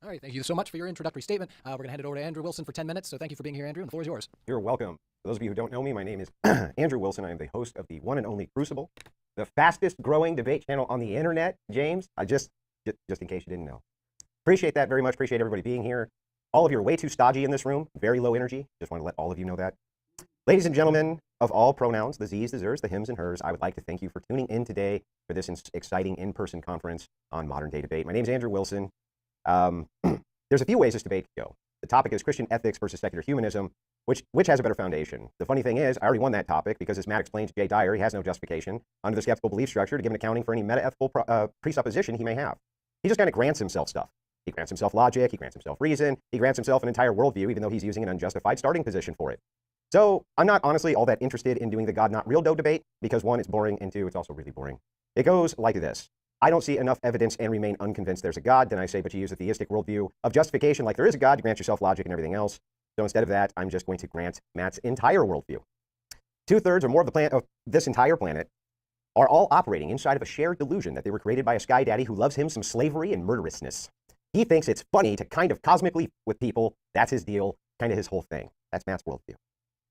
All right, thank you so much for your introductory statement. We're going to hand it over to Andrew Wilson for 10 minutes, so thank you for being here, Andrew, and the floor is yours. You're welcome. For those of you who don't know me, my name is Andrew Wilson. I am the host of the one and only Crucible, the fastest growing debate channel on the internet, James. Just in case you didn't know. Appreciate that very much. Appreciate everybody being here. All of you are way too stodgy in this room, very low energy. Just want to let all of you know that. Ladies and gentlemen of all pronouns, the z's, the zers, the hims, and hers, I would like to thank you for tuning in today for this exciting in-person conference on modern day debate. My name is Andrew Wilson. There's a few ways this debate could go. The topic is Christian ethics versus secular humanism, which has a better foundation. The funny thing is, I already won that topic because, as Matt explained to Jay Dyer, he has no justification under the skeptical belief structure to give an accounting for any meta-ethical presupposition he may have. He just kind of grants himself stuff. He grants himself logic, he grants himself reason, he grants himself an entire worldview, even though he's using an unjustified starting position for it. So I'm not honestly all that interested in doing the God not real dough debate because one, it's boring, and two, it's also really boring. It goes like this. I don't see enough evidence and remain unconvinced there's a God. Then I say, but you use a theistic worldview of justification like there is a God to grant yourself logic and everything else. So instead of that, I'm just going to grant Matt's entire worldview. 2/3 or more of this entire planet are all operating inside of a shared delusion that they were created by a sky daddy who loves him some slavery and murderousness. He thinks it's funny to kind of cosmically with people. That's his deal, kind of his whole thing. That's Matt's worldview.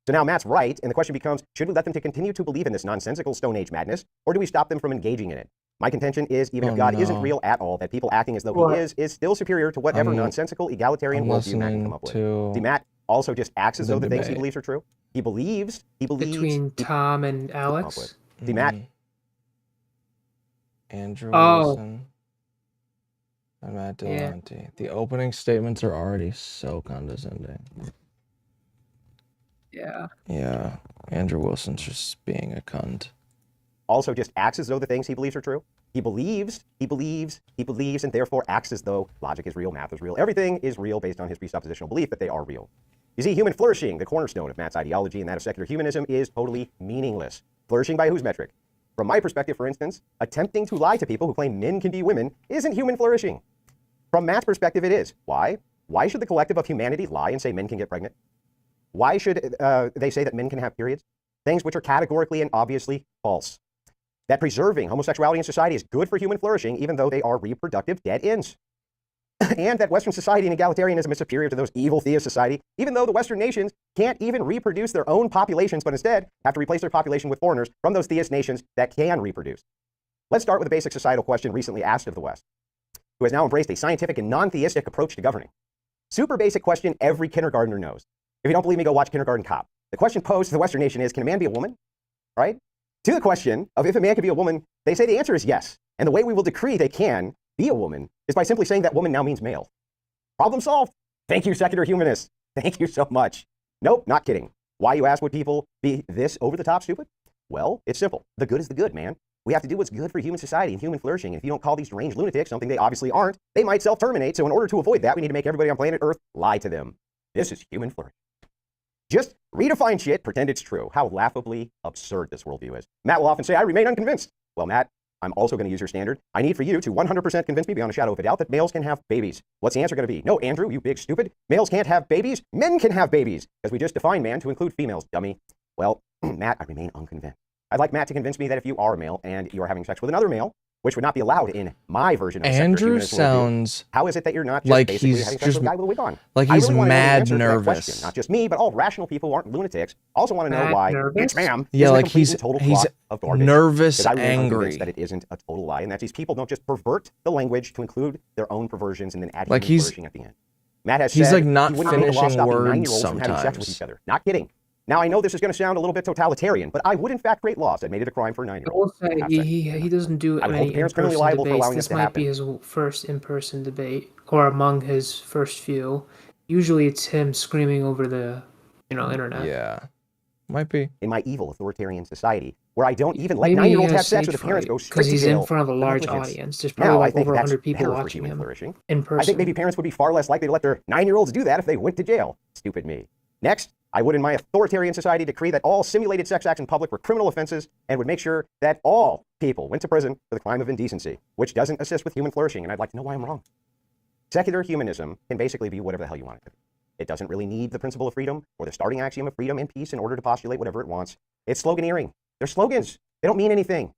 So now Matt's right, and the question becomes, should we let them to continue to believe in this nonsensical Stone Age madness, or do we stop them from engaging in it? My contention is, even if God isn't real at all, that people acting as though he is still superior to whatever nonsensical egalitarian worldview Matt can come up with. See, Matt also just acts as though the things he believes are true. He believes. Between Tom and Alex? See, Matt. Andrew Wilson. And Matt Delonte. Yeah. The opening statements are already so condescending. Yeah. Yeah. Andrew Wilson's just being a cunt. Also just acts as though the things he believes are true. He believes, and therefore acts as though logic is real, math is real. Everything is real based on his presuppositional belief that they are real. You see, human flourishing, the cornerstone of Matt's ideology and that of secular humanism, is totally meaningless. Flourishing by whose metric? From my perspective, for instance, attempting to lie to people who claim men can be women isn't human flourishing. From Matt's perspective, it is. Why? Why should the collective of humanity lie and say men can get pregnant? Why should they say that men can have periods? Things which are categorically and obviously false. That preserving homosexuality in society is good for human flourishing, even though they are reproductive dead ends. And that Western society and egalitarianism is superior to those evil theist society, even though the Western nations can't even reproduce their own populations, but instead have to replace their population with foreigners from those theist nations that can reproduce. Let's start with a basic societal question recently asked of the West, who has now embraced a scientific and non-theistic approach to governing. Super basic question every kindergartner knows. If you don't believe me, go watch Kindergarten Cop. The question posed to the Western nation is, can a man be a woman? Right? To the question of if a man can be a woman, they say the answer is yes. And the way we will decree they can be a woman is by simply saying that woman now means male. Problem solved. Thank you, secular humanists. Thank you so much. Nope, not kidding. Why, you ask, would people be this over the top stupid? Well, it's simple. The good is the good, man. We have to do what's good for human society and human flourishing. And if you don't call these deranged lunatics something they obviously aren't, they might self-terminate. So in order to avoid that, we need to make everybody on planet Earth lie to them. This is human flourishing. Just redefine shit, pretend it's true. How laughably absurd this worldview is. Matt will often say, I remain unconvinced. Well, Matt, I'm also going to use your standard. I need for you to 100% convince me beyond a shadow of a doubt that males can have babies. What's the answer going to be? No, Andrew, you big stupid. Males can't have babies. Men can have babies. Because we just defined man to include females, dummy. Well, Matt, I remain unconvinced. I'd like Matt to convince me that if you are a male and you are having sex with another male, which would not be allowed in my version of Andrew sounds how is it that you're not just like basically he's having sex just with a guy with a wig on? like I he's really want to know the mad answer to that nervous. question. Not just me, but all rational people who aren't lunatics also want to know Mad why nervous? it's ma'am. Yeah, isn't a like complete he's and total crock of garbage. nervous, 'Cause I remain angry. unconvinced that it isn't a total lie, and that these people don't just pervert the language to include their own perversions and then add Like human he's- flourishing at the end. Matt has he's said like not he wouldn't make a law finishing stopping words 9-year-olds from having sex with sometimes. each other. Not kidding. Now, I know this is going to sound a little bit totalitarian, but I would in fact create laws that made it a crime for a I 9-year-old. will say he doesn't do I would hold many the parents criminally in-person liable for debates. allowing This this to might happen. be his first in-person debate, or among his first few. Usually, it's him screaming over the, internet. Yeah, might be. In my evil authoritarian society, where I don't even let Maybe 9-year-olds he have has sex, or the stage parents fright, go straight 'cause to he's jail in front of a for large negligence. audience. There's Now, probably I like think over that's 100 people better for watching human him flourishing. in person. I think maybe parents would be far less likely to let their 9-year-olds do that if they went to jail. Stupid me. Next, I would in my authoritarian society decree that all simulated sex acts in public were criminal offenses and would make sure that all people went to prison for the crime of indecency, which doesn't assist with human flourishing, and I'd like to know why I'm wrong. Secular humanism can basically be whatever the hell you want it to be. It doesn't really need the principle of freedom or the starting axiom of freedom and peace in order to postulate whatever it wants. It's sloganeering. They're slogans. They don't mean anything.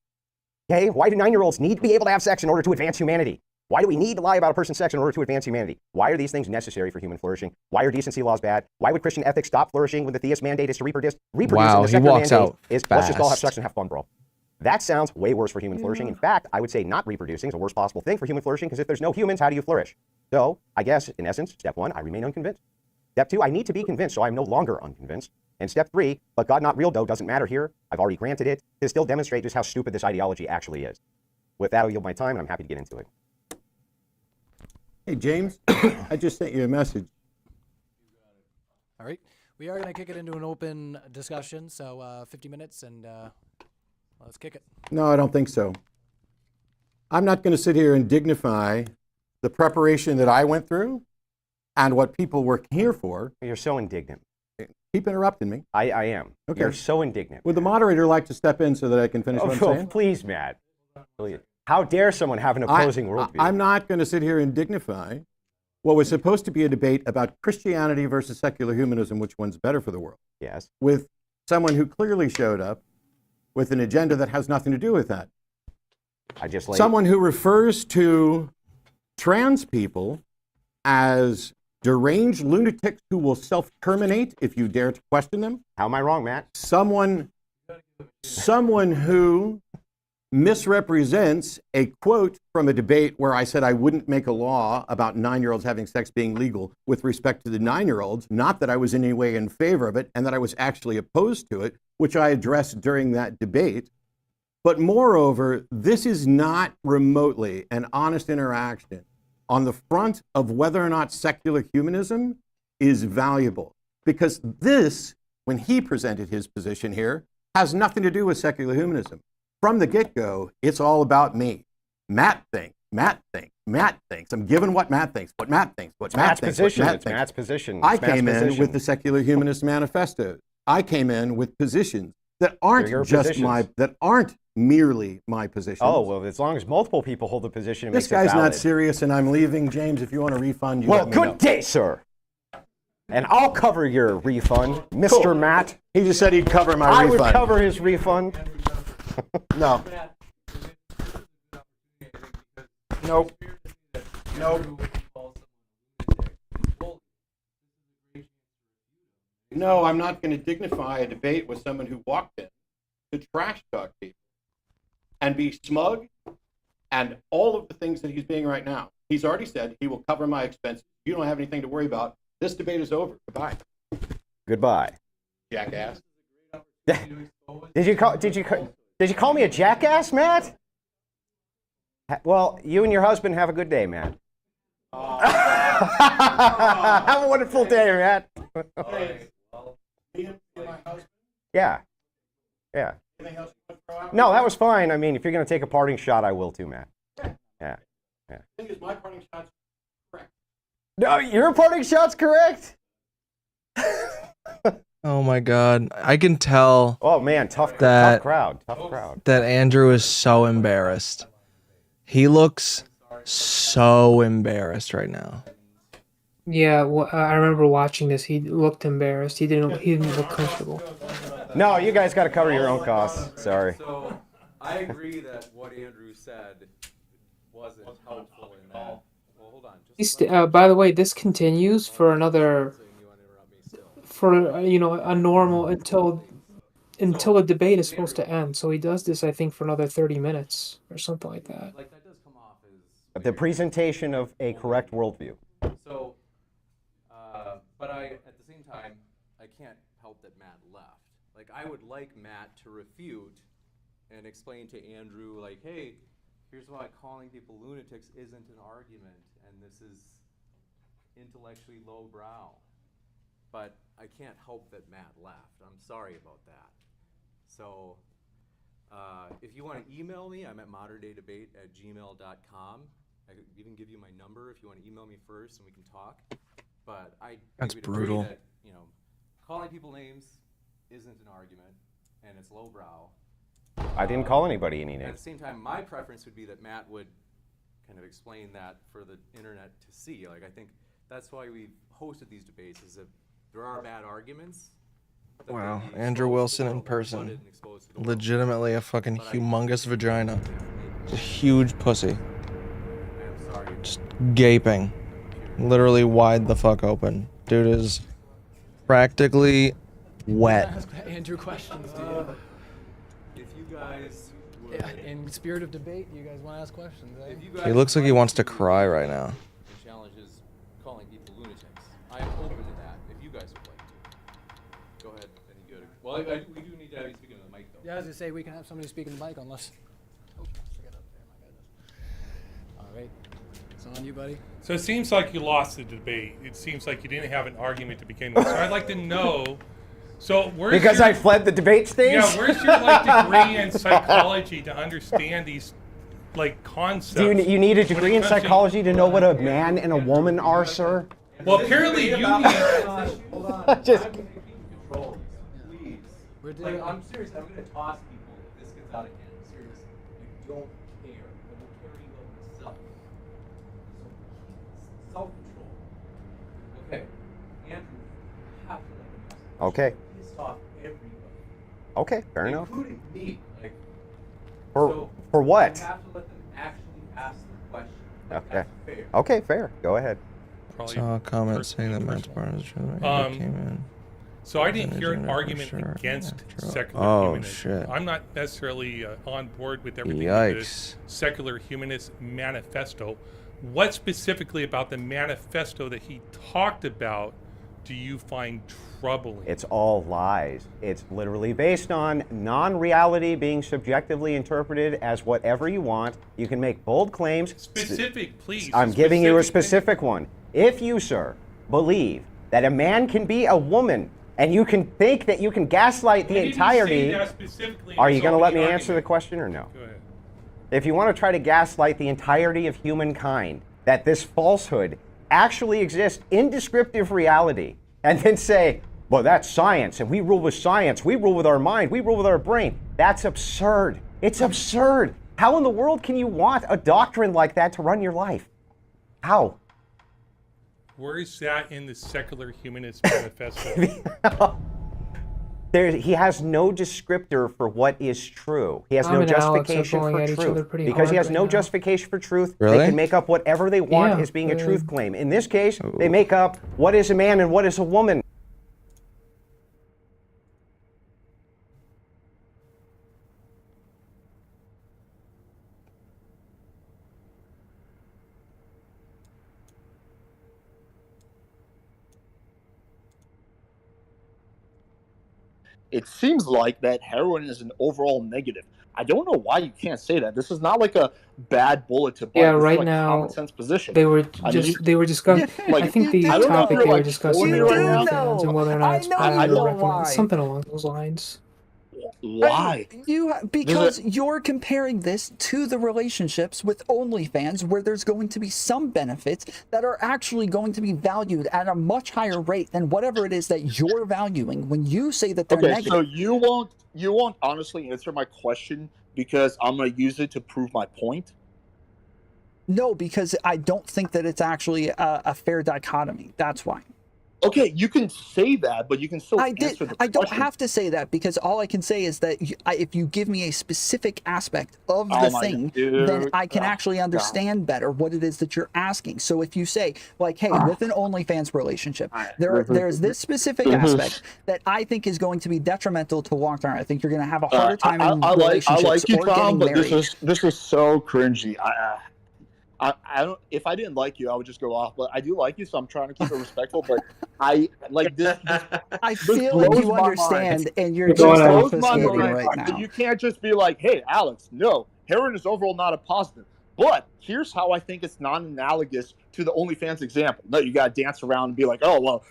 Okay? Why do 9-year-olds need to be able to have sex in order to advance humanity? Why do we need to lie about a person's sex in order to advance humanity? Why are these things necessary for human flourishing? Why are decency laws bad? Why would Christian ethics stop flourishing when the theist mandate is to reproduce? Wow, And the he secular walks mandate out is let's just all have fast. sex and have fun, bro. That sounds way worse for human flourishing. In fact, I would say not reproducing is the worst possible thing for human flourishing, because if there's no humans, how do you flourish? So I guess, in essence, step 1, I remain unconvinced. Step 2, I need to be convinced, so I'm no longer unconvinced. And step 3, but God not real though doesn't matter here. I've already granted it to still demonstrate just how stupid this ideology actually is. With that, I'll yield my time, and I'm happy to get into it. Hey, James, I just sent you a message. All right. We are going to kick it into an open discussion, so 50 minutes, and let's kick it. No, I don't think so. I'm not going to sit here and dignify the preparation that I went through and what people were here for. You're so indignant. Keep interrupting me. I am. Okay. You're so indignant. Would the moderator like to step in so that I can finish what I'm saying? Please, Matt. Please. How dare someone have an opposing worldview? I'm not going to sit here and dignify what was supposed to be a debate about Christianity versus secular humanism, which one's better for the world. Yes. With someone who clearly showed up with an agenda that has nothing to do with that. Someone who refers to trans people as deranged lunatics who will self-terminate if you dare to question them. How am I wrong, Matt? Someone who misrepresents a quote from a debate where I said I wouldn't make a law about 9-year-olds having sex being legal with respect to the 9-year-olds, not that I was in any way in favor of it and that I was actually opposed to it, which I addressed during that debate. But moreover, this is not remotely an honest interaction on the front of whether or not secular humanism is valuable. Because this, when he presented his position here, has nothing to do with secular humanism. From the get-go, it's all about me. Matt thinks, Matt thinks, Matt thinks. I'm giving what Matt thinks, what Matt thinks, what Matt thinks, what Matt thinks. Matt's position. I came in with the Secular Humanist Manifesto. I came in with positions that aren't that aren't merely my positions. Oh, well, as long as multiple people hold the position, it This makes it guy's valid. not serious, and I'm leaving. James, if you want a refund, you Well, let me know. good day, sir. And I'll cover your refund, Mr. Cool. Matt. He just said he'd cover my refund. I would cover his refund. No. Nope. Nope. No, I'm not going to dignify a debate with someone who walked in to trash talk people and be smug and all of the things that he's being right now. He's already said he will cover my expenses. You don't have anything to worry about. This debate is over. Goodbye. Goodbye. Jackass. Did you call me a jackass, Matt? Well, you and your husband have a good day, Matt. Have a wonderful day, Matt. Yeah. Yeah. No, that was fine. I mean, if you're going to take a parting shot, I will too, Matt. Yeah. The thing is, my parting shot's correct. No, your parting shot's correct? Oh my god. I can tell. Oh man, tough that, crowd. Tough crowd. That Andrew is so embarrassed. He looks so embarrassed right now. Yeah, well, I remember watching this. He looked embarrassed. He didn't look comfortable. No, you guys got to cover your own costs. Sorry. So I agree that what Andrew said wasn't helpful in that. Well, hold on. By the way, this continues for another, a normal until the debate is supposed to end. So he does this, I think, for another 30 minutes or something like that. Like that does come off as The presentation of a correct worldview. so. But at the same time, I can't help that Matt left. Like, I would like Matt to refute and explain to Andrew, like, hey, here's why calling people lunatics isn't an argument, and this is intellectually lowbrow. But I can't help that Matt left. I'm sorry about that. So, if you want to email me, I'm at moderndaydebate@gmail.com. I could even give you my number if you want to email me first, and we can talk. But That's would brutal. agree that, calling people names isn't an argument, and it's lowbrow. I didn't call anybody any At names. the same time, my preference would be that Matt would kind of explain that for the internet to see. Like, I think that's why we hosted these debates, is that there are bad arguments. Wow, Andrew Wilson in person. Legitimately a fucking humongous vagina. Just a huge pussy. Just gaping. Literally wide the fuck open. Dude is practically wet. Ask Andrew questions, dude. If you guys would, in spirit of debate, you guys want to ask questions, eh? He looks like he wants to cry right now. the challenge is calling people lunatics. I am open to that, if you guys would like to. Go ahead, and you go to, well, we do need to have you speaking on the mic, though. Yeah, I was going to say, we can have somebody speak in the mic unless... Oh, forget up there, my goodness. All right. It's on you, buddy. So it seems like you lost the debate. It seems like you didn't have an argument to begin with. So I'd like to know. So where's Because your, I fled the debate stage? Yeah, where's your degree in psychology to understand these concepts? Do you need a degree in comes to- psychology to know what a man and a woman are, sir? Well, apparently you need. Hold on. Just control, please. Like, I'm serious. I'm going to toss people if this gets out of hand. I'm serious. I don't care. I will carry you myself. So, self-control. Okay. Andrew, you have to let the message. Okay. Piss off everybody. Okay, fair enough. Including me. Like, For what? you have to let them actually ask the question. Okay. That's fair. Okay, fair. Go ahead. Saw a comment saying that Matt's Barnes came in. So I didn't hear an Internet for argument sure. against secular Oh, humanism. shit. I'm not necessarily on board with everything in Yikes. the secular humanist manifesto. What specifically about the manifesto that he talked about do you find troubling? It's all lies. It's literally based on non-reality being subjectively interpreted as whatever you want. You can make bold claims. Specific, please. I'm giving you a Specific specific one. If you, sir, believe that a man can be a woman and you can think that you can gaslight the I didn't entirety, say that specifically are you going to let me resolving the answer the question or no? Go ahead. If you want to try to gaslight the entirety of humankind, that this falsehood actually exists in descriptive reality, and then say, well, that's science, and we rule with science, we rule with our mind, we rule with our brain, that's absurd. It's absurd. How in the world can you want a doctrine like that to run your life? How? Where is that in the secular humanist manifesto? He has no descriptor for what is true. He has Tom no and Alex are justification going at for each other truth. pretty Because he hard has right no now. justification for truth, Really? they can make up whatever they want Yeah, as being a truth claim. In this case, they make up what is a man and what is a woman. It seems like that heroin is an overall negative. I don't know why you can't say that. This is not like a bad bullet to bite. Yeah, This is right like now common sense position. they were I mean, just they were discussing. like, I think the I don't know if topic you're, they were like, discussing quoting was right now. OnlyFans and whether or not it's bad or recommend something along those lines. Why? Because you're comparing this to the relationships with OnlyFans, where there's going to be some benefits that are actually going to be valued at a much higher rate than whatever it is that you're valuing when you say that they're Okay, negative. so you won't honestly answer my question because I'm gonna use it to prove my point. No, because I don't think that it's actually a fair dichotomy. That's why. Okay, you can say that, but you can still answer the I don't question. have to say that because all I can say is that if you give me a specific aspect of Oh the my thing, God, then dude. I can actually understand better what it is that you're asking. So if you say, like, hey, with an OnlyFans relationship, there's this specific aspect that I think is going to be detrimental to long term. I think you're going to have a harder time in relationships I like you, or Tom, getting but married. this is so cringy. I don't. If I didn't like you, I would just go off. But I do like you, so I'm trying to keep it respectful. But I like this. I this feel like blows you my understand, mind. and you're It just blows my obfuscating mind right that now. you can't just be like, "Hey, Alex, no, heroin is overall not a positive." But here's how I think it's non-analogous to the OnlyFans example. No, you got to dance around and be like, "Oh, well,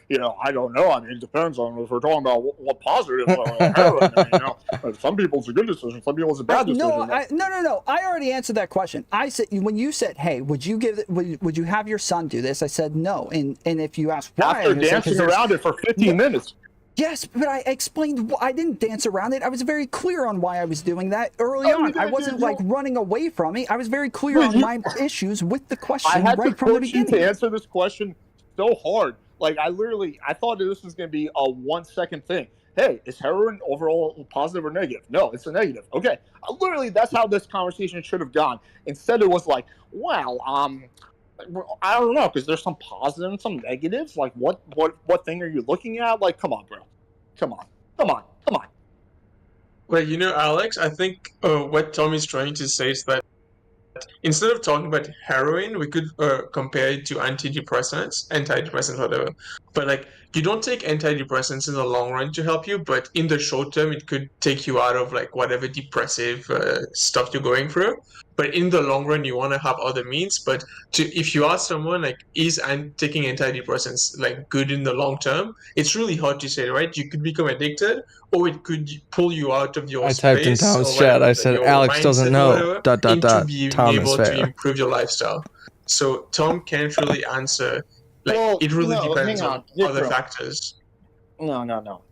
I don't know. I mean, it depends on if we're talking about what positive heroin. Some people it's a good decision, some people it's a bad decision." No. I already answered that question. I said when you said, "Hey, would you have your son do this?" I said no. And if you ask why, After dancing around it for 15 minutes. Yes, but I explained. I didn't dance around it. I was very clear on why I was doing that early on. I wasn't like running away from it. I was very clear on my issues with the question I had right to from the push you beginning. to answer this question so hard. Like I thought this was going to be a 1 second thing. Hey, is heroin overall positive or negative? No, it's a negative. Okay, that's how this conversation should have gone. Instead, it was like, well, I don't know, because there's some positives and some negatives. Like, what thing are you looking at? Like, come on, bro. Come on. Well, Alex, I think what Tom is trying to say is that instead of talking about heroin, we could compare it to antidepressants, whatever. But like, you don't take antidepressants in the long run to help you, but in the short term, it could take you out of like whatever depressive stuff you're going through. But in the long run, you want to have other means. But if you ask someone like, is taking antidepressants like good in the long term? It's really hard to say, right? You could become addicted, or it could pull you out of your I typed in space Tom's or chat. whatever, I said, your Alex doesn't mindset or know. whatever, into being Tom is able to fair. improve your lifestyle. So Tom can't really answer. Like, Well, it really depends hang on on. other factors. No.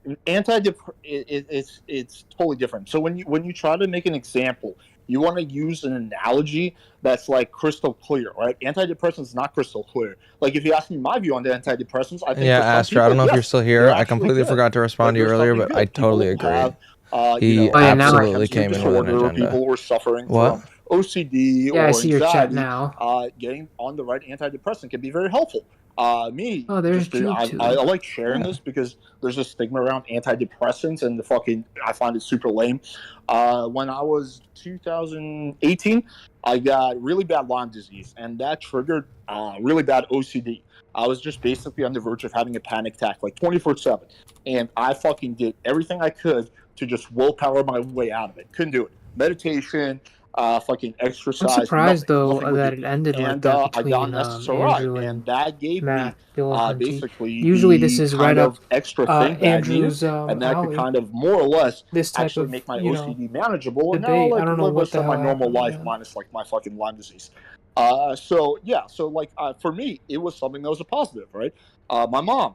It's totally different. So when you try to make an example, you want to use an analogy that's like crystal clear, right? Antidepressants is not crystal clear. Like if you ask me my view on the antidepressants, I think Yeah, for some Astra, I people, don't know if yes, you're still here. they're I actually completely good. forgot to respond to you There's earlier, something but good. I totally People agree. have, He absolutely came in with an agenda. People who are suffering What? from OCD Yeah, I or see your chat anxiety, now. getting on the right antidepressant can be very helpful. There's Jude I too. like sharing this because there's a stigma around antidepressants and I find it super lame. When I was 2018, I got really bad Lyme disease, and that triggered really bad OCD. I was just basically on the verge of having a panic attack, like 24/7, and I fucking did everything I could to just willpower my way out of it. Couldn't do it. Meditation, fucking exercise. I'm surprised though nothing would that do. it ended like And that I got between an SSRI, Andrew and and that gave Matt, me Bill Hunty. basically Usually this the is kind right of up extra thing that I needed, Andrew's and that could alley. kind of more or less This type actually of make my OCD manageable, and now debate. I like don't know live a what the hell semi-normal happened. life Yeah. minus like my fucking Lyme disease. For me, it was something that was a positive, right? My mom,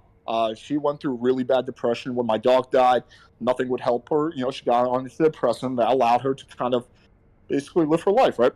she went through really bad depression when my dog died. Nothing would help her. She got on antidepressant that allowed her to kind of basically live her life, right?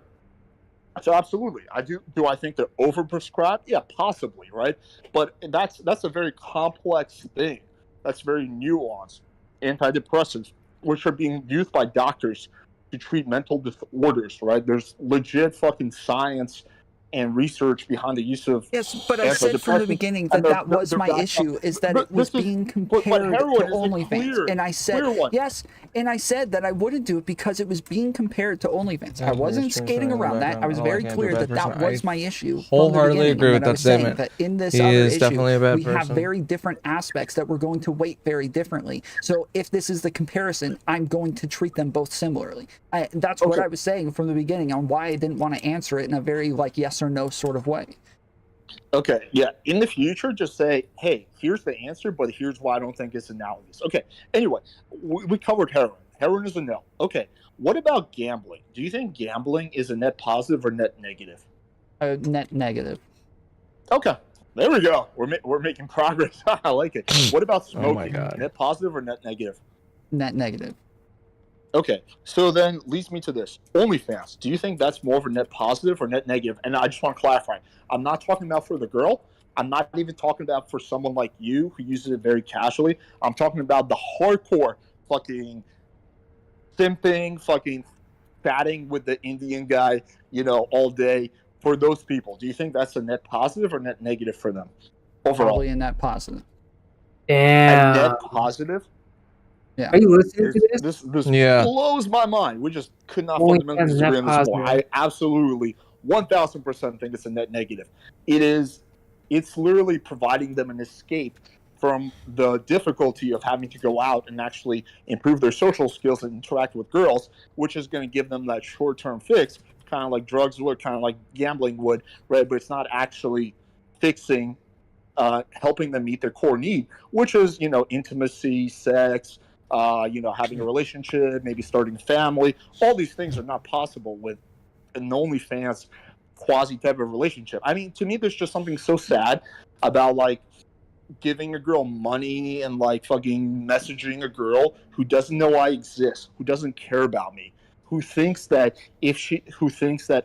So absolutely, I do. Do I think they're overprescribed? Yeah, possibly, right? But that's a very complex thing. That's very nuanced. Antidepressants, which are being used by doctors to treat mental disorders, right? There's legit fucking science and research behind the use of But I said from the antidepressants, beginning and that they're was my backed up. issue, is that But it was this is- being but compared to heroin is a OnlyFans. And I said, clear one. yes, and I said that I wouldn't do it because it was being compared to OnlyFans. I wasn't skating around that. I was very clear that that was my issue. Wholeheartedly agree with I that was saying statement. that in this He other is issue, definitely a bad we have person. very different aspects that we're going to weight very differently. So if this is the comparison, I'm going to treat them both similarly. That's what I was saying from the beginning on why I didn't want to answer it in a very like yes or no sort of way. Okay, yeah. In the future, just say, hey, here's the answer, but here's why I don't think it's analogous. Okay, anyway, we covered heroin. Heroin is a no. Okay. What about gambling? Do you think gambling is a net positive or net negative? Net negative. Okay. There we go. We're making progress. I like it. What about Oh my smoking? God. Net positive or net negative? Net negative. Okay, so then leads me to this. OnlyFans, do you think that's more of a net positive or net negative? And I just want to clarify. I'm not talking about for the girl. I'm not even talking about for someone like you who uses it very casually. I'm talking about the hardcore fucking simping, fucking chatting with the Indian guy, all day. For those people, do you think that's a net positive or net negative for them overall? Probably a net positive. A net Damn. positive? Yeah. Are you listening to this? This Yeah. blows my mind. We just could not Only fundamentally fans disagree net on this more. positive. I absolutely 1000% think it's a net negative. It's literally providing them an escape from the difficulty of having to go out and actually improve their social skills and interact with girls, which is going to give them that short-term fix, kind of like drugs would, kind of like gambling would, right? But it's not actually fixing, helping them meet their core need, which is, intimacy, sex, having a relationship, maybe starting a family. All these things are not possible with an OnlyFans quasi type of relationship. I mean, to me, there's just something so sad about like giving a girl money and like fucking messaging a girl who doesn't know I exist, who doesn't care about me, who thinks that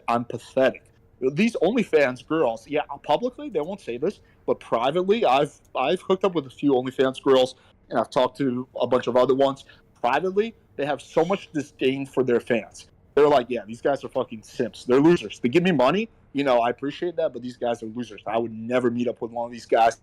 I'm pathetic. These OnlyFans girls, yeah, publicly they won't say this, but privately, I've hooked up with a few OnlyFans girls, and I've talked to a bunch of other ones. Privately, they have so much disdain for their fans. They're like, yeah, these guys are fucking simps. They're losers. They give me money, I appreciate that, but these guys are losers. I would never meet up with one of these guys.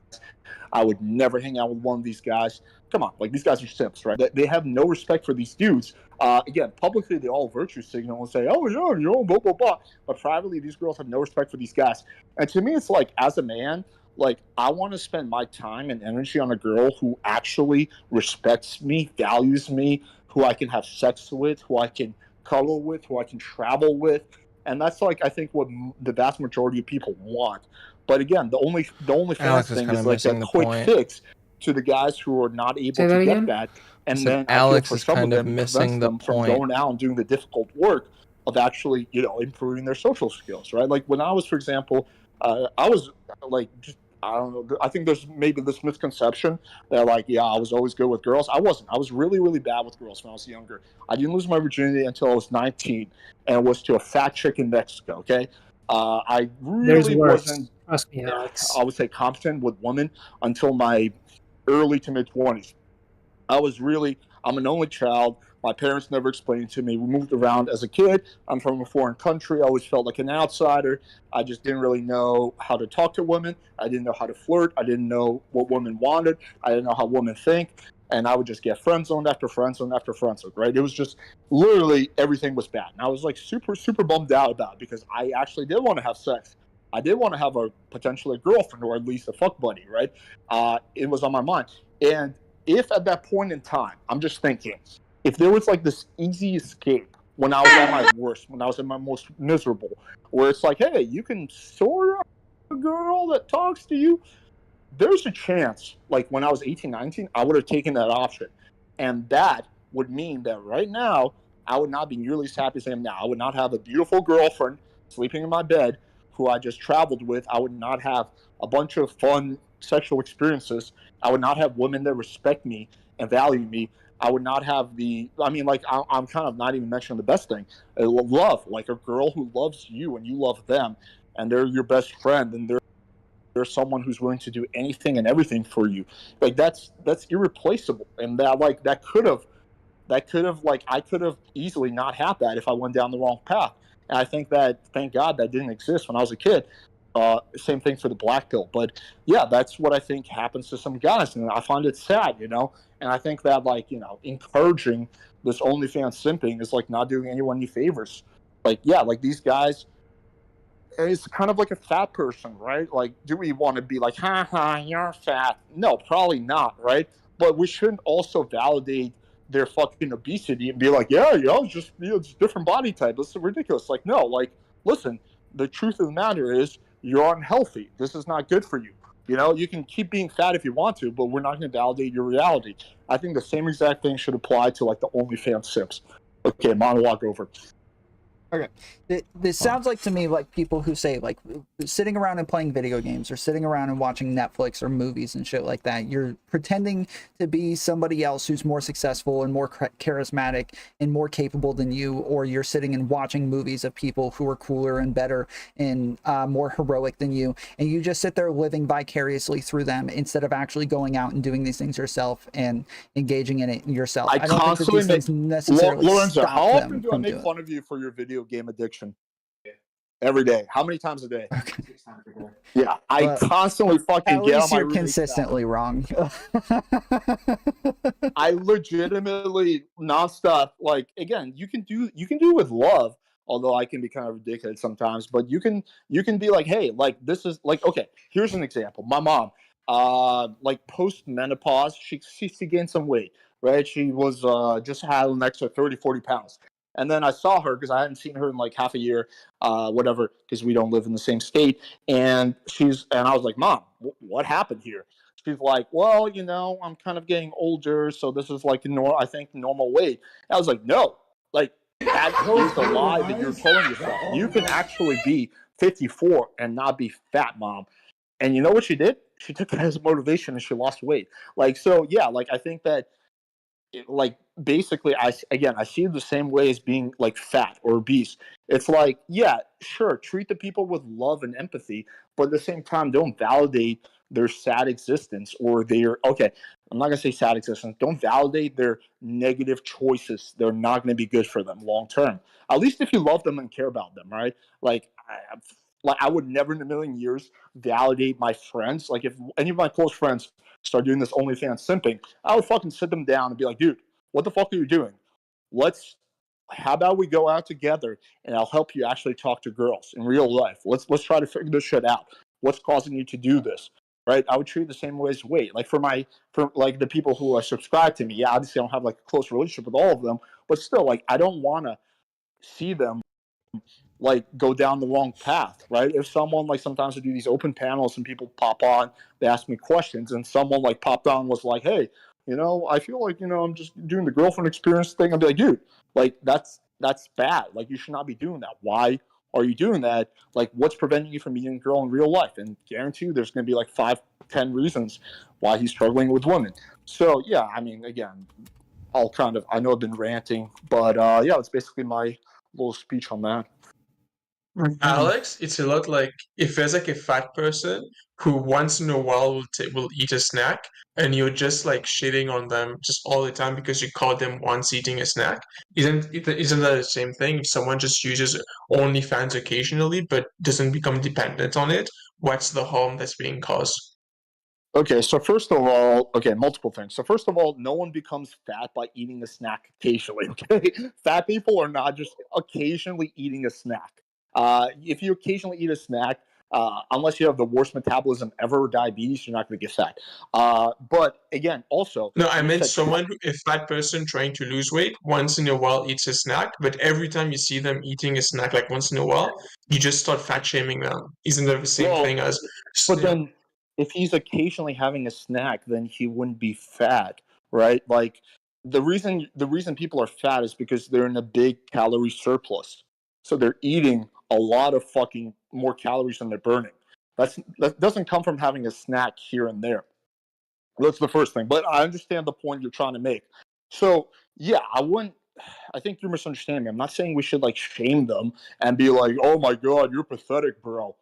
I would never hang out with one of these guys. Come on, like these guys are simps, right? They have no respect for these dudes. Again, publicly they all virtue signal and say, "Oh yeah, blah blah blah," but privately these girls have no respect for these guys. And to me, it's like as a man, like I want to spend my time and energy on a girl who actually respects me, values me, who I can have sex with, who I can cuddle with, who I can travel with. And that's like I think what the vast majority of people want. But again, the only Alex fans is thing kind is of like missing that the quick point. fix to the guys who are not able Say that to get again? that. And said then Alex I is feel for some of kind of them, it missing prevents the them from point. going out and doing the difficult work of actually, improving their social skills, right? Like when I was, for example, I was like, just, I don't know. I think there's maybe this misconception that like, yeah, I was always good with girls. I wasn't. I was really, really bad with girls when I was younger. I didn't lose my virginity until I was 19, and it was to a fat chick in Mexico. Okay, I There's really worse. wasn't, Trust me, Alex. I would say, competent with women until my early to mid 20s. I'm an only child. My parents never explained to me. We moved around as a kid. I'm from a foreign country. I always felt like an outsider. I just didn't really know how to talk to women. I didn't know how to flirt. I didn't know what women wanted. I didn't know how women think. And I would just get friend zoned after friend zone after friend zone, right? It was just literally everything was bad. And I was like super, super bummed out about it because I actually did want to have sex. I did want to have potentially a girlfriend or at least a fuck buddy, right? It was on my mind. And if at that point in time, I'm just thinking, if there was like this easy escape when I was at my worst, when I was at my most miserable, where it's like, hey, you can sort of a girl that talks to you, there's a chance, like when I was 18, 19, I would have taken that option. And that would mean that right now, I would not be nearly as happy as I am now. I would not have a beautiful girlfriend sleeping in my bed who I just traveled with. I would not have a bunch of fun sexual experiences. I would not have women that respect me and value me. I would not have I'm kind of not even mentioning the best thing. Love, like a girl who loves you and you love them, and they're your best friend, and they're someone who's willing to do anything and everything for you. Like that's irreplaceable. And that could have I could have easily not had that if I went down the wrong path. And I think that, thank God, that didn't exist when I was a kid. Same thing for the black pill. But yeah, that's what I think happens to some guys. And I find it sad, And I think that, encouraging this OnlyFans simping is like not doing anyone any favors. Like, yeah, like these guys, it's kind of like a fat person, right? Like, do we want to be like, ha ha, you're fat? No, probably not, right? But we shouldn't also validate their fucking obesity and be like, it's just different body type. This is ridiculous. Like, no, like, listen, the truth of the matter is you're unhealthy. This is not good for you. You know, you can keep being fat if you want to, but we're not going to validate your reality. I think the same exact thing should apply to like the OnlyFans simps. Okay, monologue over. Okay. This sounds like to me like people who say like sitting around and playing video games or sitting around and watching Netflix or movies and shit like that. You're pretending to be somebody else who's more successful and more charismatic and more capable than you, or you're sitting and watching movies of people who are cooler and better and more heroic than you, and you just sit there living vicariously through them instead of actually going out and doing these things yourself and engaging in it yourself. I don't think that these things necessarily Lorenzo, stop how them often do I from make doing it. fun of you for your video game addiction? Every day. How many times a day? 6 times a day. Yeah, I But constantly fucking at get on least my you're really consistently wrong. I legitimately nonstop. Like again, you can do it with love. Although I can be kind of ridiculous sometimes, but you can be like, hey, like this is like okay. Here's an example. My mom, like post menopause, she gained some weight. Right, she was just had an extra 30, 40 pounds. And then I saw her because I hadn't seen her in like half a year, whatever, because we don't live in the same state. And I was like, Mom, what happened here? She's like, well, you know, I'm kind of getting older, so this is like I think normal weight. I was like, no, like that is the lie that you're telling yourself. You can actually be 54 and not be fat, Mom. And you know what she did? She took that as motivation and she lost weight. Like so, yeah. Like I think that like basically I see it the same way as being like fat or obese. It's like, yeah, sure, treat the people with love and empathy, but at the same time don't validate their sad existence or their I'm not gonna say sad existence. Don't validate their negative choices. They're not gonna be good for them long term. At least if you love them and care about them, right? Like I would never in a million years validate my friends. Like if any of my close friends start doing this OnlyFans simping, I would fucking sit them down and be like, dude, what the fuck are you doing? How about we go out together and I'll help you actually talk to girls in real life. Let's try to figure this shit out. What's causing you to do this? Right? I would treat it the same way as weight. Like for like the people who are subscribed to me, yeah, obviously I don't have like a close relationship with all of them, but still, like I don't wanna see them like go down the wrong path, right? If someone like sometimes I do these open panels and people pop on, they ask me questions, and someone like popped on was like, "Hey, you know, I feel like I'm just doing the girlfriend experience thing." I'd be like, "Dude, like that's bad. Like you should not be doing that. Why are you doing that? Like what's preventing you from meeting a girl in real life?" And guarantee you, there's going to be like 5-10 reasons why he's struggling with women. So yeah, I mean, again, I know I've been ranting, but yeah, it's basically my little speech on that. Alex, it's a lot like if there's like a fat person who once in a while will eat a snack, and you're just like shitting on them just all the time because you caught them once eating a snack. Isn't that the same thing? If someone just uses OnlyFans occasionally but doesn't become dependent on it, what's the harm that's being caused? Okay, so first of all, multiple things. So first of all, no one becomes fat by eating a snack occasionally. Okay, fat people are not just occasionally eating a snack. If you occasionally eat a snack, unless you have the worst metabolism ever, diabetes, you're not going to get fat. But again, also, No, I meant a fat person trying to lose weight, once in a while eats a snack, but every time you see them eating a snack, like once in a while, you just start fat shaming them. Isn't that the same thing as? But then, if he's occasionally having a snack, then he wouldn't be fat, right? Like the reason people are fat is because they're in a big calorie surplus, so they're eating a lot of fucking more calories than they're burning. That doesn't come from having a snack here and there. That's the first thing. But I understand the point you're trying to make. So yeah, I think you're misunderstanding me. I'm not saying we should like shame them and be like, "Oh my god, you're pathetic, bro."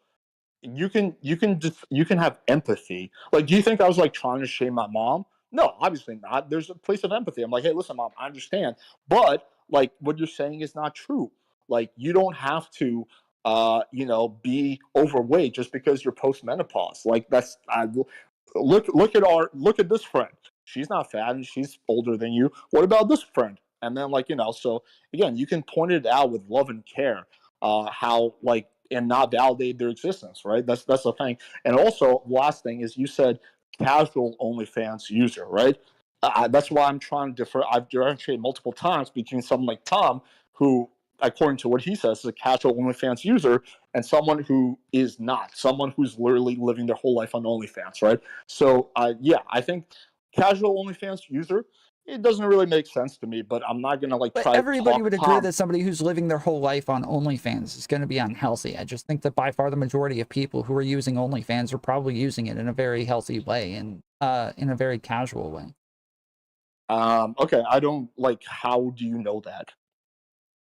You can have empathy. Like, do you think I was like trying to shame my mom? No, obviously not. There's a place of empathy. I'm like, hey, listen, mom, I understand, but like what you're saying is not true. Like, you don't have to, be overweight just because you're post-menopause. Like, look at this friend. She's not fat and she's older than you. What about this friend? And then so again, you can point it out with love and care. How like and not validate their existence, right? That's the thing. And also, last thing is you said casual OnlyFans user, right? That's why I'm trying to differ. I've differentiated multiple times between someone like Tom, who according to what he says, is a casual OnlyFans user and someone who is not, someone who's literally living their whole life on OnlyFans, right? So, yeah, I think casual OnlyFans user, it doesn't really make sense to me, but I'm not gonna like But try to everybody talk would agree Tom. that somebody who's living their whole life on OnlyFans is going to be unhealthy. I just think that by far the majority of people who are using OnlyFans are probably using it in a very healthy way and in a very casual way. Okay, I don't like. How do you know that?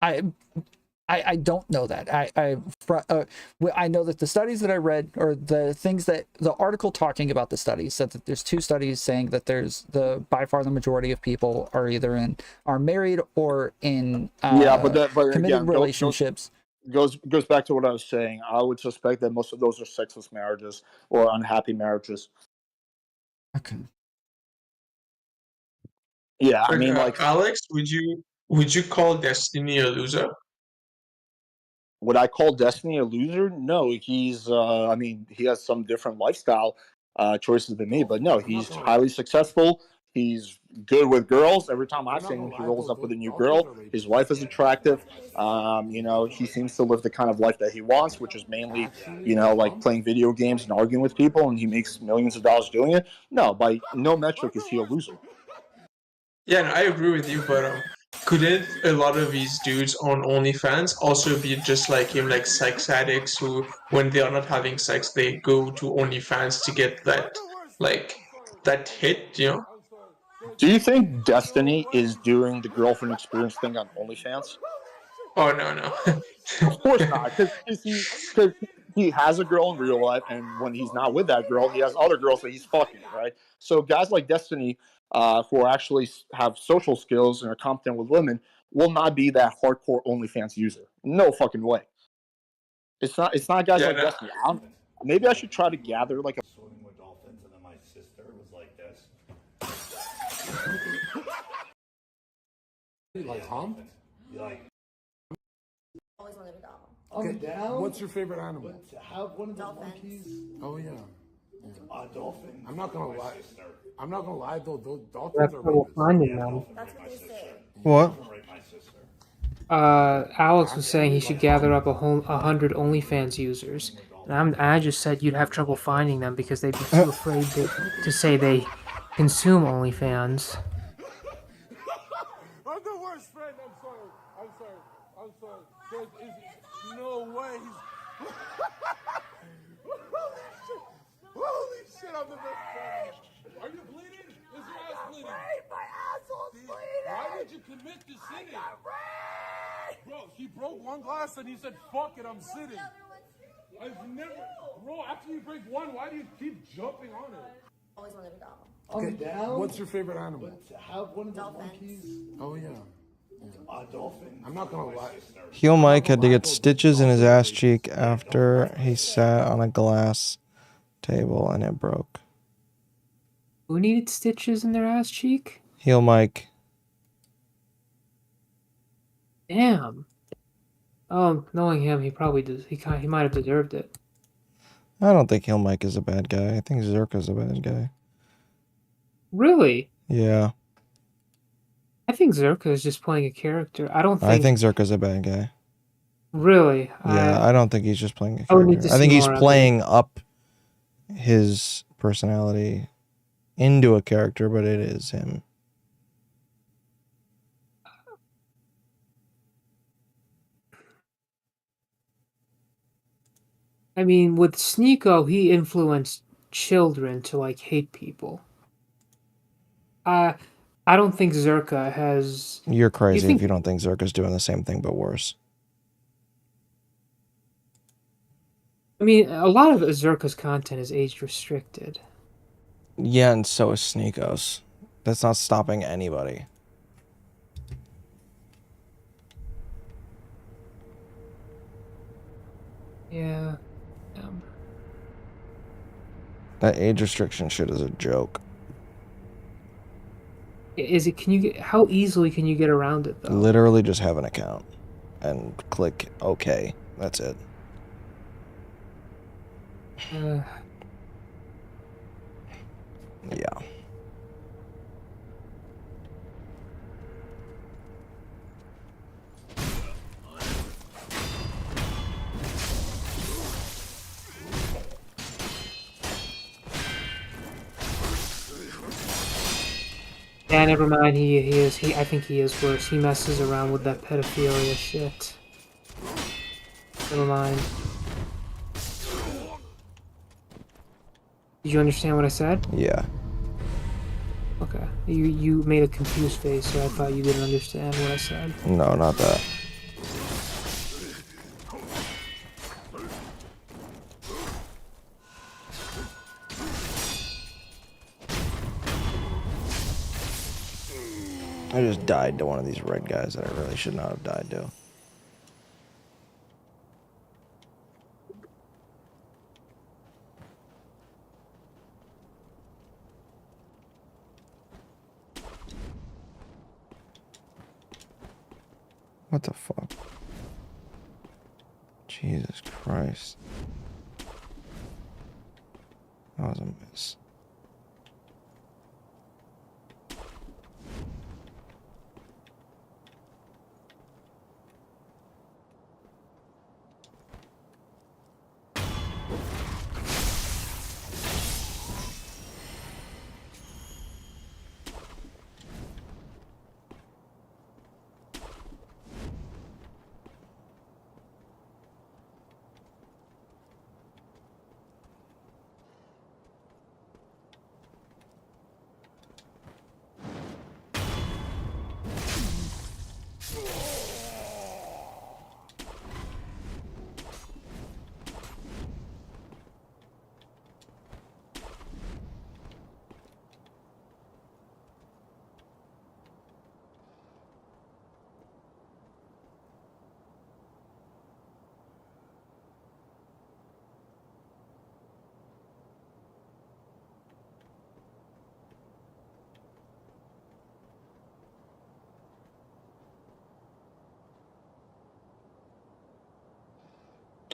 I don't know that. I know that the studies that I read, or the things that the article talking about the studies, said that there's 2 studies saying that there's by far the majority of people are either are married or in but committed again, relationships. goes back to what I was saying. I would suspect that most of those are sexless marriages or unhappy marriages. Okay. Yeah, I mean, like, Alex, would you call Destiny a loser? would I call Destiny a loser? No, he's. I mean, he has some different lifestyle choices than me, but no, he's highly successful. He's good with girls. Every time I see him, he rolls up with a new girl. His wife is attractive. You know, he seems to live the kind of life that he wants, which is mainly, you know, like playing video games and arguing with people, and he makes millions of dollars doing it. No, by no metric is he a loser. Yeah, no, I agree with you, but couldn't a lot of these dudes on OnlyFans also be just like him, like sex addicts who, when they are not having sex, they go to OnlyFans to get that hit, you know? Do you think Destiny is doing the girlfriend experience thing on OnlyFans? Oh no. Of course not, because he has a girl in real life, and when he's not with that girl, he has other girls that he's fucking, right? So guys like Destiny, who actually have social skills and are competent with women, will not be that hardcore OnlyFans user. No fucking way. It's not. It's not guys like Destiny. Maybe I should try to gather like a. Swimming with dolphins, and then my sister was like this. Like hump? Like. Always wanted a dog. Okay, down. What's your favorite animal? But to have one of those monkeys. Oh yeah. A dolphin. I'm not gonna lie. Sister. I'm not gonna lie though. Those dolphins That's are trouble rapists. finding them. That's what they say. What? Alex was saying he should gather up 100 OnlyFans users, and I just said you'd have trouble finding them because they'd be too afraid to say they consume OnlyFans. I'm the worst friend. I'm sorry. There's no way. Holy shit, I'm the best friend. Are you bleeding? Is your ass bleeding? My asshole's bleeding. Why did you commit to sitting? I got raped. Bro, he broke one glass and he said, "Fuck it, I'm sitting." I've never, bro. After you break one, why do you keep jumping on it? Always wanted a dog. Okay, down. What's your favorite animal? But to have one of those monkeys. Oh yeah. A dolphin. I'm not gonna lie. Heel Mike had to get stitches in his ass cheek after he sat on a glass table and it broke. Who needed stitches in their ass cheek? Heel Mike. Damn. Oh, knowing him, he probably does. He might have deserved it. I don't think Heel Mike is a bad guy. I think Zerka's a bad guy. Really? Yeah. I think Zerka is just playing a character. I I think Zerka's a bad guy. Really? Yeah, I don't think he's just playing a I would need character. to I think see he's more of it. playing up his personality into a character, but it is him. I mean, with Sneeko, he influenced children to like hate people. I don't think Zerka has. You're crazy think- if you don't think Zerka's doing the same thing, but worse. I mean, a lot of Zerka's content is age restricted. Yeah, and so is Sneeko's. That's not stopping anybody. Yeah. That age restriction shit is a joke. Is it? Can you get? How easily can you get around it though? Literally just have an account and click OK. That's it. Yeah. Yeah, never mind. I think he is worse. He messes around with that pedophilia shit. Never mind. Did you understand what I said? Yeah. Okay. You made a confused face, so I thought you didn't understand what I said. No, not that. I just died to one of these red guys that I really should not have died to. What the fuck? Jesus Christ. That was a miss.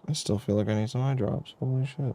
I still feel like I need some eye drops. Holy shit.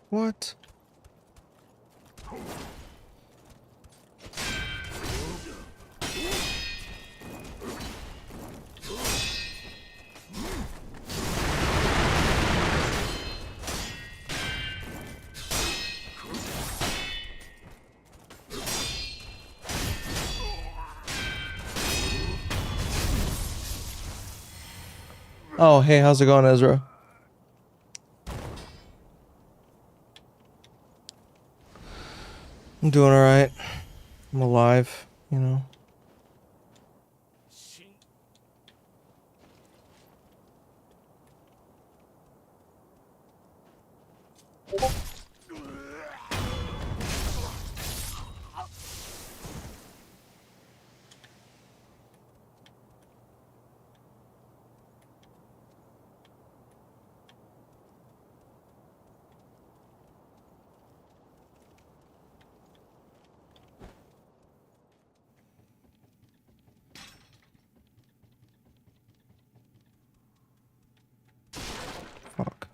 What? Oh, hey, how's it going, Ezra? I'm doing alright. I'm alive, you know. Fuck.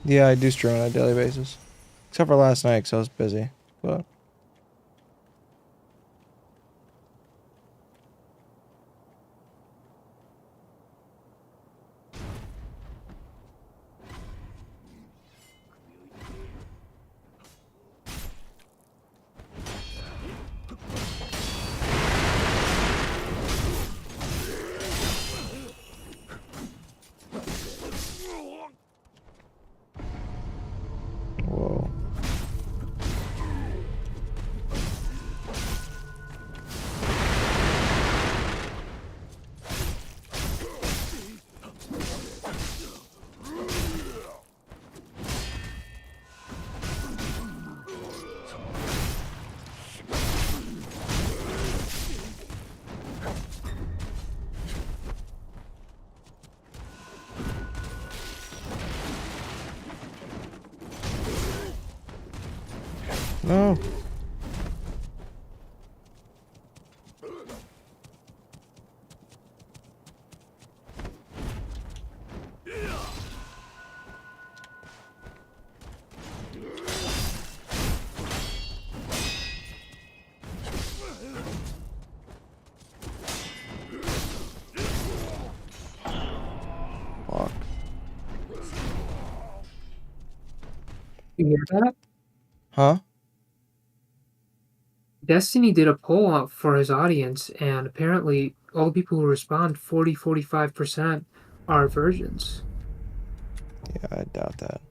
Yeah, I do stream on a daily basis. Except for last night, because I was busy. But whoa. No. Fuck. You hear that? Huh? Destiny did a poll out for his audience, and apparently all the people who respond, 45% are virgins. Yeah, I doubt that.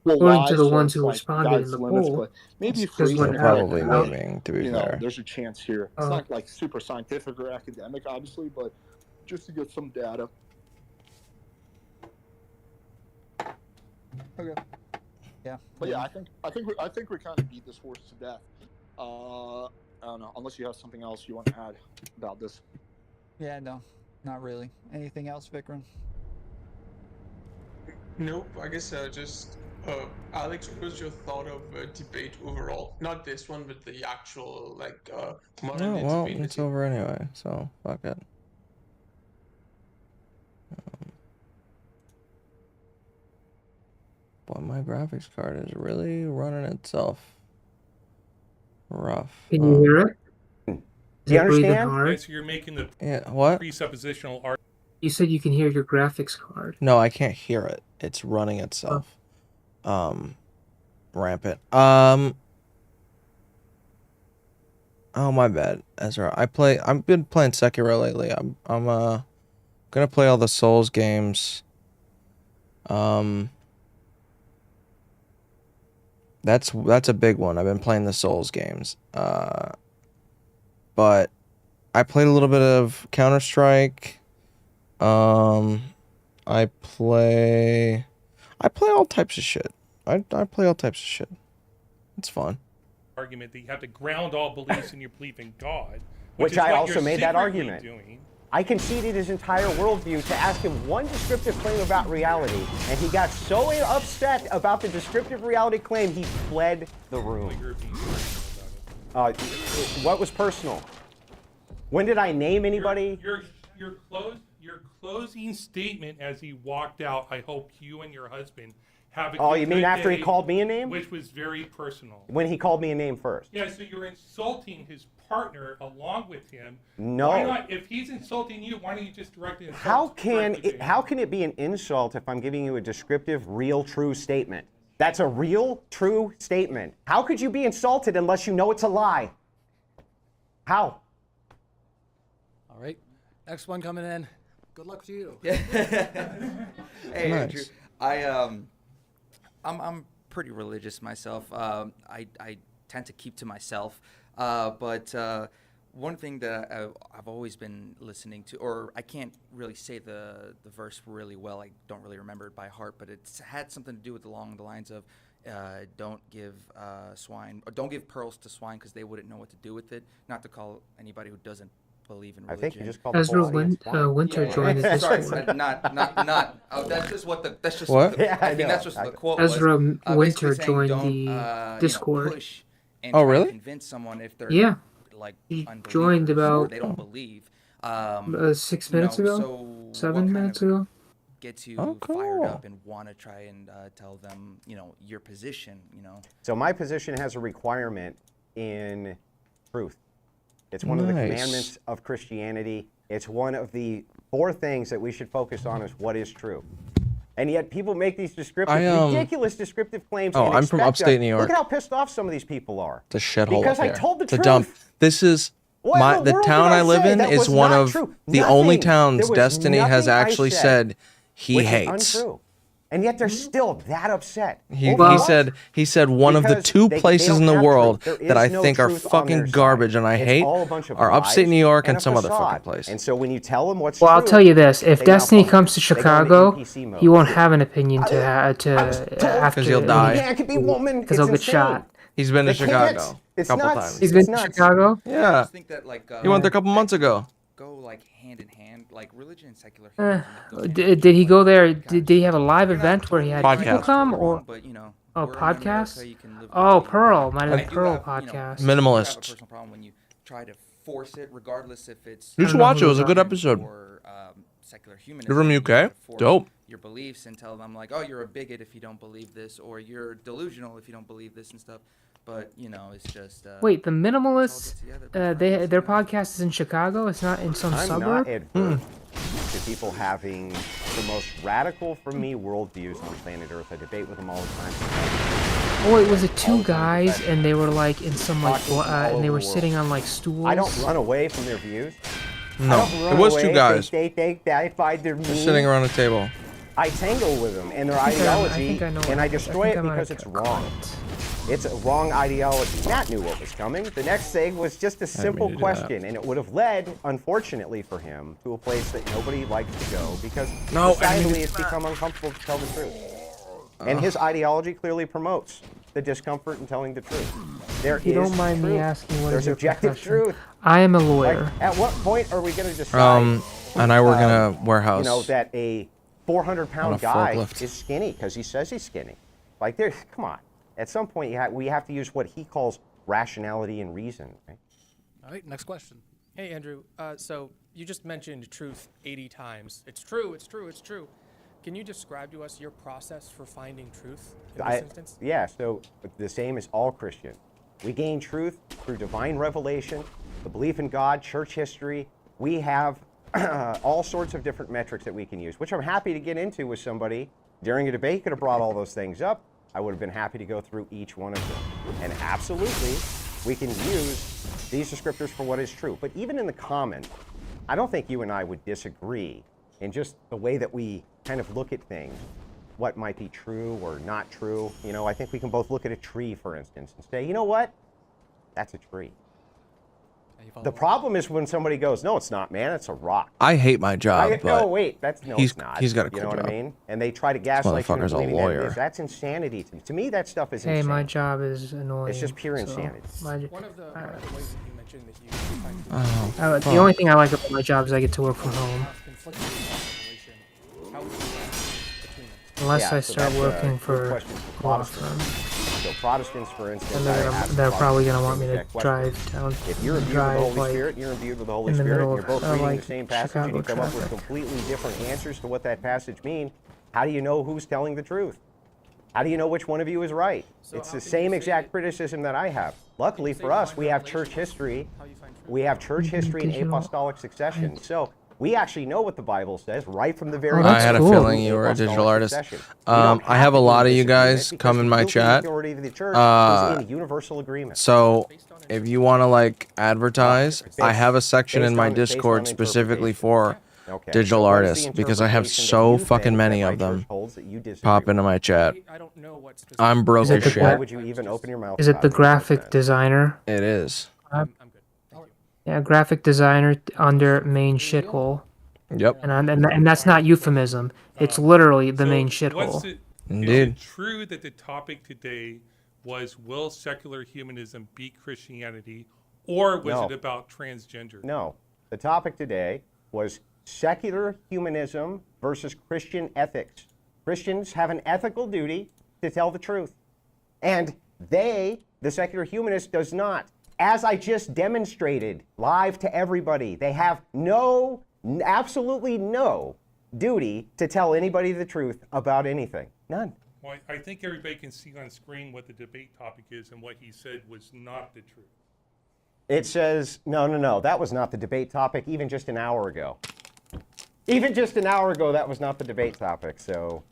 Well, According why? to the So ones it's who like responded in guides the limits, poll, but maybe because free They're when probably out, memeing, to be you know, fair. there's a chance here. It's not like super scientific or academic, obviously, but just to get some data. Okay. Yeah. But yeah, I think we kind of beat this horse to death. I don't know, unless you have something else you want to add about this. Yeah, no, not really. Anything else, Vikram? Nope. I guess just Alex, what was your thought of debate overall? Not this one, but the actual modern No, day well, debate. it's over anyway, so fuck it. But my graphics card is really running itself rough. Can you hear it? Is You it breathing understand? hard? Yeah, so you're making the Yeah, what? presuppositional argument. You said you can hear your graphics card. No, I can't hear it. It's running itself. Rampant. Oh, my bad, Ezra. I've been playing Sekiro lately. I'm Gonna play all the Souls games. That's a big one. I've been playing the Souls games. But I played a little bit of Counter-Strike. I play all types of shit. I play all types of shit. It's fun. Argument that you have to ground all beliefs in your belief in God, Which is I what also you're made that secretly argument. Doing. I conceded his entire worldview to ask him one descriptive claim about reality, and he got so upset about the descriptive reality claim, he fled the room. What was personal? When did I name anybody? Your closing statement as he walked out, I hope you and your husband have a Oh, good, you mean good after he day," called me a name? Which was very personal. When he called me a name first. Yeah, so you're insulting his partner along with him. No. Why not? If he's insulting you, why don't you just direct it? How can it be an insult if I'm giving you a descriptive, real, true statement? That's a real, true statement. How could you be insulted unless you know it's a lie? How? All right. Next one coming in. Good luck to you. Hey, Andrew. I'm pretty religious myself. I tend to keep to myself. But one thing that I've always been listening to, or I can't really say the verse really well. I don't really remember it by heart, but it's had something to do with along the lines of don't give swine, or don't give pearls to swine because they wouldn't know what to do with it. Not to call anybody who doesn't believe in religion. I think you just called Ezra Winter joined the Discord. Sorry, not. Oh, that's just what the. That's just What? What the, Yeah, I think that's just what the quote was. Ezra Winter Basically saying joined don't, the Discord. Push and Oh, try to really? convince someone if they're Yeah. like He unbelievers joined or about they don't believe. 6 minutes ago, So 7 minutes ago. Gets you Oh, cool. fired up and want to try and tell them, your position. So my position has a requirement in truth. It's one of the Nice. commandments of Christianity. It's one of the 4 things that we should focus on is what is true. And yet people make these descriptive, ridiculous descriptive claims. Oh, and I'm from expect upstate us- New York. Look at how pissed off some of these people are. The shithole Because up I here. told the It's a truth. dump. This is What in the the world town did I I live say? in That is was one not of true. the Nothing. only There towns was Destiny has nothing I actually said he which is hates. untrue. And yet they're still that upset. He Over said one of the Because 2 they places don't in the have world truth. There that I is no think are truth on fucking their side. garbage and I It's hate all a bunch of are upstate lies New York and and a some other facade. fucking place. And so when you tell them what's Well, I'll true, tell you this: if they Destiny malfunction. comes to They go into Chicago, NPC mode. he won't have an opinion to after Because he'll die. Yeah, it could be woman. because he'll get shot. He's been to They can't. Chicago a It's couple nuts. times. He's It's been to nuts. Chicago. Yeah. I just think that He went there a couple months ago. Go like hand in hand, like religion and secular. Did he go there? Did he have a live event where he had people Podcast. come, or But oh, we're in podcast? America, you can live Oh, with Pearl, might have I been do Pearl have, podcast. I do have a Minimalist. personal problem when you try to force it, regardless if it's. You should watch it. It was a good episode. Or secular humanism. You're from you UK? try to force Dope. Your beliefs and tell them like, oh, you're a bigot if you don't believe this, or you're delusional if you don't believe this and stuff. But it's just. Wait, the Minimalists, their podcast is in Chicago. It's not in some I'm suburb. not adverse to people having the most radical, for me, worldviews on planet Earth. I debate with them all the time. Oh, wait, was it 2 guys and they were like in some like and they were sitting on like stools? I don't run away from their views. No, I don't run it was away. 2 guys. They find their They're sitting around a table. I tangle with them and their I think ideology, I know and I it. destroy think it I might because have it's wrong. It's a wrong ideology. Matt knew what was coming. The next thing was just a simple mean to do that. question, and it would have led, unfortunately for him, to a place that nobody likes to go because No, I didn't mean societally to it's do that. become uncomfortable to tell the truth. And his ideology clearly promotes the discomfort in telling the truth. There If you is don't mind me truth. asking, what There's is your objective profession? truth. I am a lawyer. Like, at what point are we going to decide? And I work in a warehouse. You know that a 400-pound on a guy forklift. is skinny because he says he's skinny. Like, there's, come on. At some point, we have to use what he calls rationality and reason. Right? All right, next question. Hey, Andrew. So you just mentioned truth 80 times. It's true, it's true, it's true. Can you describe to us your process for finding truth in this instance? Yeah, so the same as all Christians. We gain truth through divine revelation, the belief in God, church history. We have all sorts of different metrics that we can use, which I'm happy to get into with somebody. During a debate, could have brought all those things up. I would have been happy to go through each one of them. And absolutely, we can use these descriptors for what is true. But even in the common, I don't think you and I would disagree in just the way that we kind of look at things, what might be true or not true. You know, I think we can both look at a tree, for instance, and say, you know what? That's a tree. The problem is when somebody goes, no, it's not, man, it's a rock. I hate my job, No, but wait, he's not. he's got a cool You know what job. I mean? And they try to gaslight you into motherfucker's a believing that it lawyer. is. That's insanity to me. To me, that stuff is Hey, insane. my job is annoying. It's just pure so insanity. One of the ways that you mentioned that you find Oh, the only thing I like about my job is I get to work from home. conflicting information, how would you balance between them? Unless Yeah, I so start that's a working good for question a law firm. So Protestants, for instance, And I they're, ask they're probably going to want Protestants me to that question. drive down. If you're imbued with the drive, Holy like, Spirit, and you're imbued with the Holy in the Spirit, and middle you're both of, reading like, the same passage, and Chicago you come up with traffic. completely different answers to what that passage means, how do you know who's telling the truth? How do you know which one of you is right? It's the same exact criticism that I have. Luckily for us, we have church history. We have church history and Digital apostolic succession. So we actually know what the Bible says right from the very I had a beginning. feeling you were a digital Apostolic artist. succession. We don't I have a to lot of you disagree with it guys because come in the my guilty chat. majority of the church is in universal agreement. So if you want to like advertise, I have a section in based my on- based Discord on specifically for Okay. digital So what is the artists because I have interpretation that so you fucking think many that my of them church holds that you disagree pop into my chat. I'm broke Is it as the shit. Why would you even open your mouth? Is it about the it? graphic designer? It is. Yeah, graphic designer under main shithole. Yep. And that's not euphemism. It's literally the main Is shithole. it true that the topic today was will secular humanism beat Christianity, or was No. it about transgender? No. The topic today was secular humanism versus Christian ethics. Christians have an ethical duty to tell the truth. And they, the secular humanist, does not. As I just demonstrated live to everybody, they have absolutely no duty to tell anybody the truth about anything. None. Well, I think everybody can see on screen what the debate topic is, and what he said was not the truth. It says, no, that was not the debate topic even just an hour ago. Even just an hour ago, that was not the debate topic, so.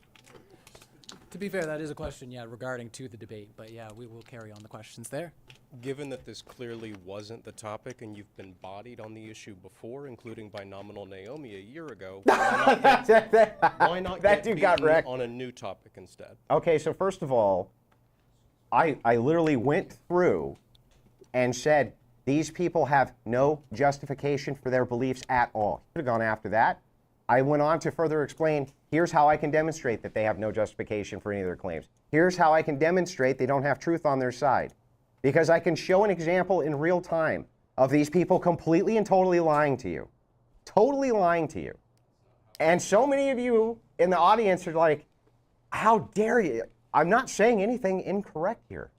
To be fair, that is a question, yeah, regarding to the debate, but yeah, we will carry on the questions there. Given that this clearly wasn't the topic and you've been bodied on the issue before, including by Nominal Naomi a year ago, why not That dude got beaten wrecked. on a new topic instead? Okay, so first of all, I literally went through and said, these people have no justification for their beliefs at all. Could have gone after that. I went on to further explain, here's how I can demonstrate that they have no justification for any of their claims. Here's how I can demonstrate they don't have truth on their side. Because I can show an example in real time of these people completely and totally lying to you. Totally lying to you. And so many of you in the audience are like, how dare you? I'm not saying anything incorrect here.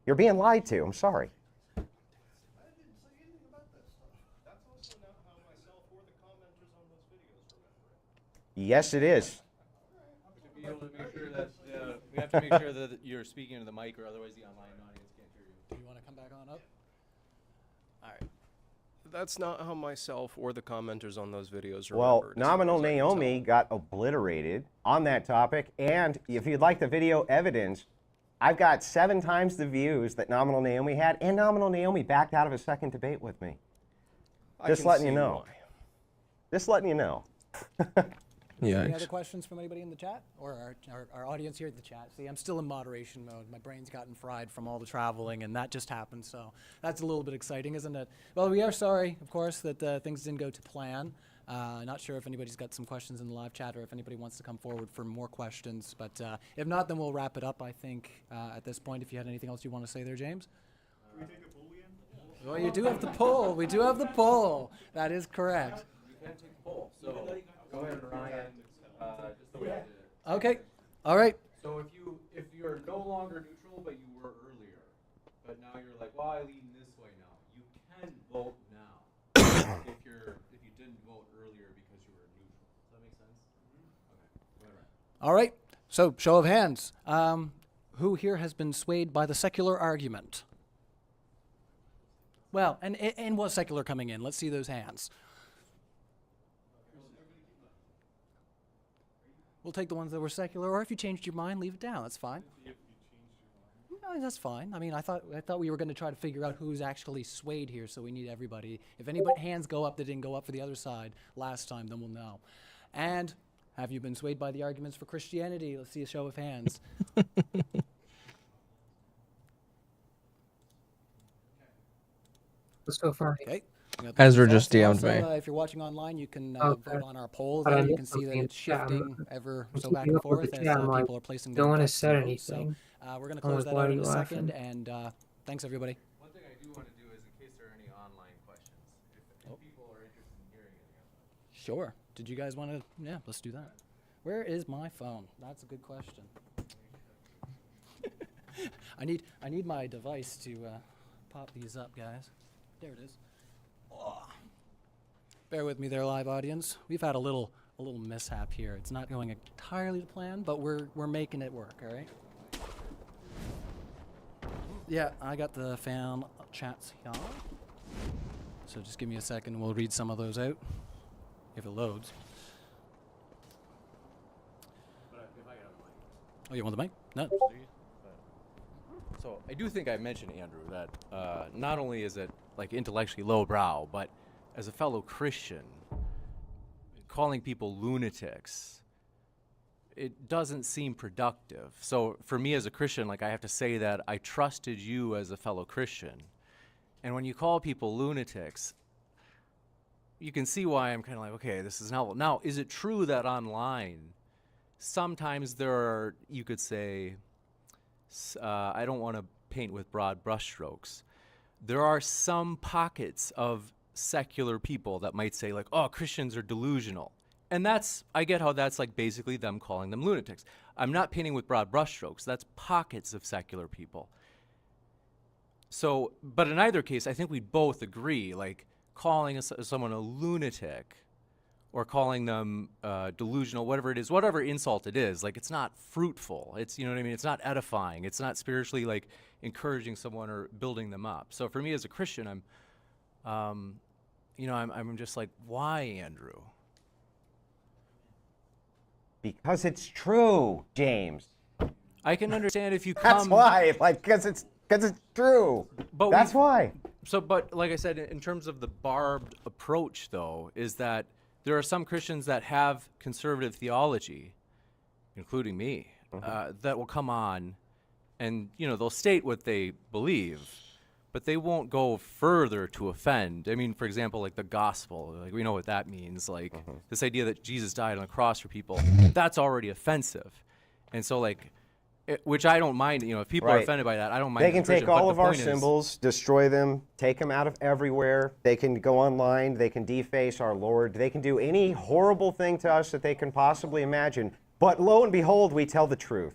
You're being lied to. I'm sorry. Yes, it is. To be able to make sure that we have to make sure that you're speaking into the mic, or otherwise the online audience can't hear you. Do you want to come back on up? All right. That's not how myself or the commenters on those videos Well, remembered. Nominal Naomi got obliterated on that topic, and if you'd like the video evidence, I've got 7 times the views that Nominal Naomi had, and Nominal Naomi backed out of a second debate with me. Just letting you know. Just letting you know. Any other questions from anybody in the chat or our audience here at the chat? See, I'm still in moderation mode. My brain's gotten fried from all the traveling, and that just happened, so that's a little bit exciting, isn't it? Well, we are sorry, of course, that things didn't go to plan. Not sure if anybody's got some questions in the live chat or if anybody wants to come forward for more questions, but if not, then we'll wrap it up, I think, at this point. If you had anything else you want to say there, James? Can we take a poll again? Well, you do have the poll. We do have the poll. That is correct. You can take the poll. So go ahead, Ryan. Just the way you did it. Okay. All right. So if you're no longer neutral, but you were earlier, but now you're like, well, I lean this way now. You can vote now if you didn't vote earlier because you were neutral. Does that make sense? Okay. Go ahead, Ryan. All right. So, show of hands. Who here has been swayed by the secular argument? Well, and was secular coming in? Let's see those hands. We'll take the ones that were secular, or if you changed your mind, leave it down. That's fine. Oh, that's fine. I mean, I thought we were going to try to figure out who's actually swayed here, so we need everybody. If anybody hands go up that didn't go up for the other side last time, then we'll know. And have you been swayed by the arguments for Christianity? Let's see a show of hands. So far. Okay. Ezra just Also, DM'd me. if you're watching online, you can Okay. vote on our poll. But I There you missed can see that something in it's the chat. shifting ever I'm so back keeping and up with forth the as chat. I'm like, people are placing no their one has bets said and votes. So anything. we're going to I'm close like, that why out are in you a second, laughing? and thanks everybody. One thing I do want to do is, in case there are any online questions, if people are interested in hearing any of them. Sure. Did you guys want to? Yeah, let's do that. Where is my phone? That's a good question. I need my device to pop these up, guys. There it is. Oh. Bear with me there, live audience. We've had a little mishap here. It's not going entirely to plan, but we're making it work. All right. Yeah, I got the fan chats here. So just give me a second. We'll read some of those out if it loads. Oh, you want the mic? No. So I do think I mentioned, Andrew, that not only is it like intellectually lowbrow, but as a fellow Christian, calling people lunatics, it doesn't seem productive. So for me as a Christian, like I have to say that I trusted you as a fellow Christian. And when you call people lunatics, you can see why I'm kind of like, okay, this is not. Now, is it true that online, sometimes there are, you could say, I don't want to paint with broad brushstrokes. There are some pockets of secular people that might say like, oh, Christians are delusional. And I get how that's like basically them calling them lunatics. I'm not painting with broad brushstrokes. That's pockets of secular people. So, but in either case, I think we both agree, like calling someone a lunatic or calling them delusional, whatever it is, whatever insult it is, like it's not fruitful. It's, you know what I mean? It's not edifying. It's not spiritually like encouraging someone or building them up. So for me as a Christian, I'm just like, why, Andrew? Because it's true, James. I can understand if you come. That's why, like, because it's true. But that's why. So, but like I said, in terms of the barbed approach, though, is that there are some Christians that have conservative theology, including me, that will come on, and they'll state what they believe, but they won't go further to offend. I mean, for example, like the gospel, like we know what that means. Like this idea that Jesus died on the cross for people, that's already offensive, and so like. Which I don't mind, if people are offended by that, I don't mind. They can take all of our symbols, destroy them, take them out of everywhere. They can go online, they can deface our Lord, they can do any horrible thing to us that they can possibly imagine. But lo and behold, we tell the truth.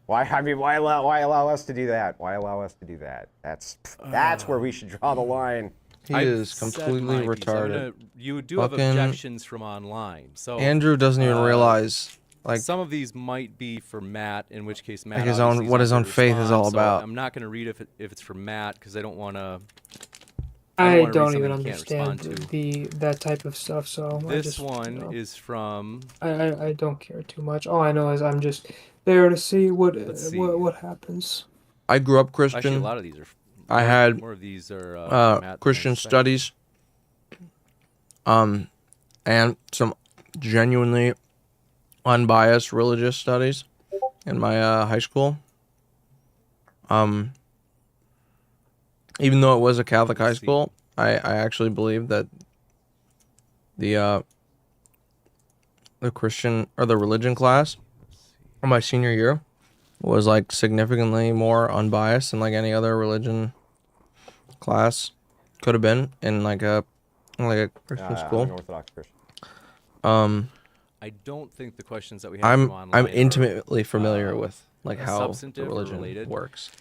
Why allow us to do that? Why allow us to do that? That's where we should draw the line. He is completely retarded. You do have objections from online, so Andrew doesn't even realize. Like some of these might be for Matt, in which case Matt. Like what his own faith is all about. I'm not going to read if it's for Matt because I don't want to. I don't even understand that type of stuff. So this one is from. I don't care too much. All I know is I'm just there to see what happens. I grew up Christian. Actually, a lot of these are. I had more of these are Christian studies. And some genuinely unbiased religious studies in my high school. Even though it was a Catholic high school, I actually believe that the Christian or the religion class in my senior year was like significantly more unbiased than like any other religion class could have been in like a Christian school. I'm an Orthodox Christian. I don't think the questions that we have from online I'm intimately familiar with like how the substantive religion related. works.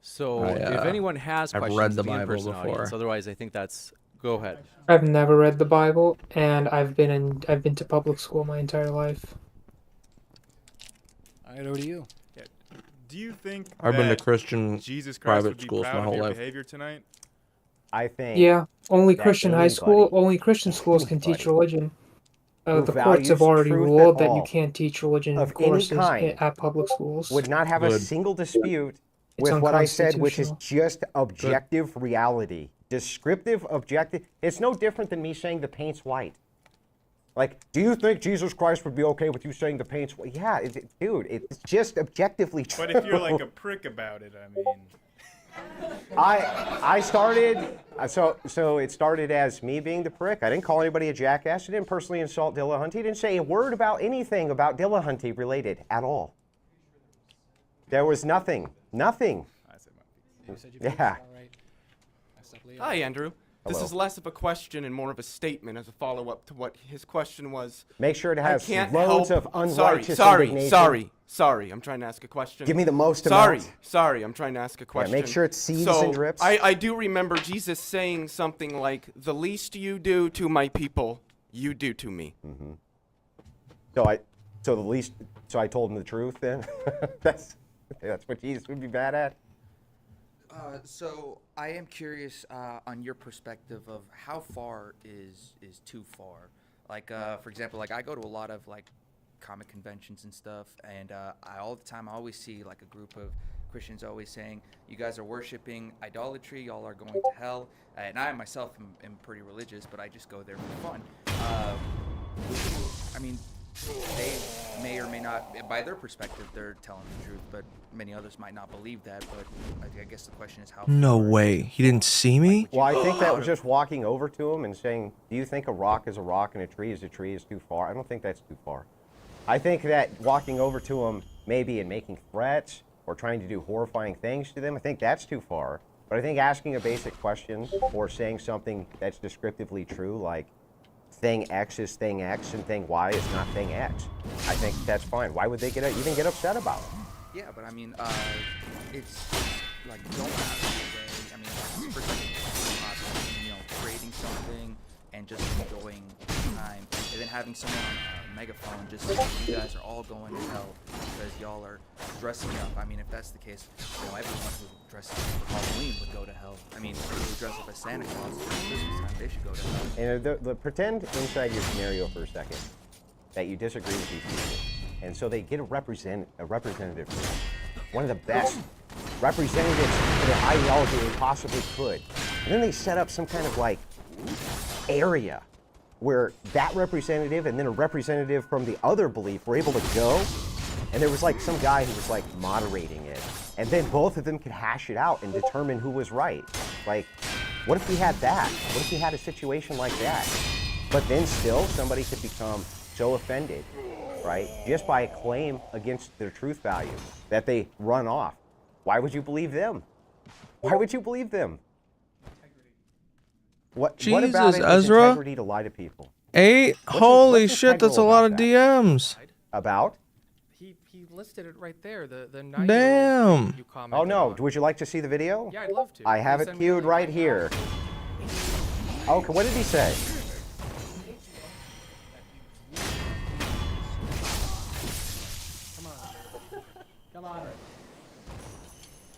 So if anyone has I've questions read the to Bible in-person before. audience, otherwise I think that's go ahead. I've never read the Bible, and I've been to public school my entire life. All right, over to you. Yeah. Do you think I've been to Christian Jesus Christ private would be schools proud my of whole your life. behavior tonight? I think. Yeah, only that Christian high school, only Christian schools can teach religion. who The courts have values already truth ruled at that you all, can't teach religion of any courses kind, at public schools. would not have a Good. single dispute with what I said, which is just objective reality. Descriptive, objective. It's no different than me saying the paint's white. Like, do you think Jesus Christ would be okay with you saying the paint's white? Yeah, dude, it's just objectively true. But if you're like a prick about it, I mean... I started, so it started as me being the prick. I didn't call anybody a jackass. I didn't personally insult Dillahunty. I didn't say a word about anything about Dillahunty related at all. There was nothing. Nothing. Yeah. Hi, Andrew. This Hello. is less of a question and more of a statement as a follow-up to what his question was. Make sure it has I can't loads help- of unrighteous sorry, indignation. sorry. I'm trying to ask a question. Give me the most Sorry, amount. sorry. I'm trying to ask a question. make sure it seethes so and drips. I do remember Jesus saying something like, "The least you do to my people, you do to me." Mm-hmm. So I told him the truth then. that's what Jesus would be bad at. So I am curious on your perspective of how far is too far. Like for example, like I go to a lot of like comic conventions and stuff, and all the time I always see like a group of Christians always saying, "You guys are worshiping idolatry. Y'all are going to hell." And I myself am pretty religious, but I just go there for fun. I mean, they may or may not, by their perspective, they're telling the truth, but many others might not believe that. But I guess the question is how. No way. He didn't see me? Well, I think that was just walking over to him and saying, "Do you think a rock is a rock and a tree is too far?" I don't think that's too far. I think that walking over to him maybe and making threats or trying to do horrifying things to them, I think that's too far. But I think asking a basic question or saying something that's descriptively true, like thing X is thing X and thing Y is not thing X, I think that's fine. Why would they even get upset about it? Yeah, but I mean, it's like don't have today. I mean, for creating something and just enjoying time, and then having someone on a megaphone just saying you guys are all going to hell because y'all are dressing up. I mean, if that's the case, everyone who dresses up for Halloween would go to hell. I mean, people who dress up as Santa Claus at Christmas time, they should go to hell. And the pretend inside your scenario for a second that you disagree with these people, and so they get a representative, one of the best representatives for their ideology they possibly could, and then they set up some kind of like area where that representative and then a representative from the other belief were able to go, and there was like some guy who was like moderating it, and then both of them could hash it out and determine who was right. Like, what if we had that? What if we had a situation like that? But then still somebody could become so offended, right, just by a claim against their truth value that they run off. Why would you believe them? Why would you believe them? What about it is Ezra? integrity to lie to people? 8? Holy shit, that's a lot of DMs. About? He listed it right there. The Damn. You Oh no, would you like to see the video? Yeah, I'd love to. I have Can you it send me queued the right here. Okay, what did he say? Come on.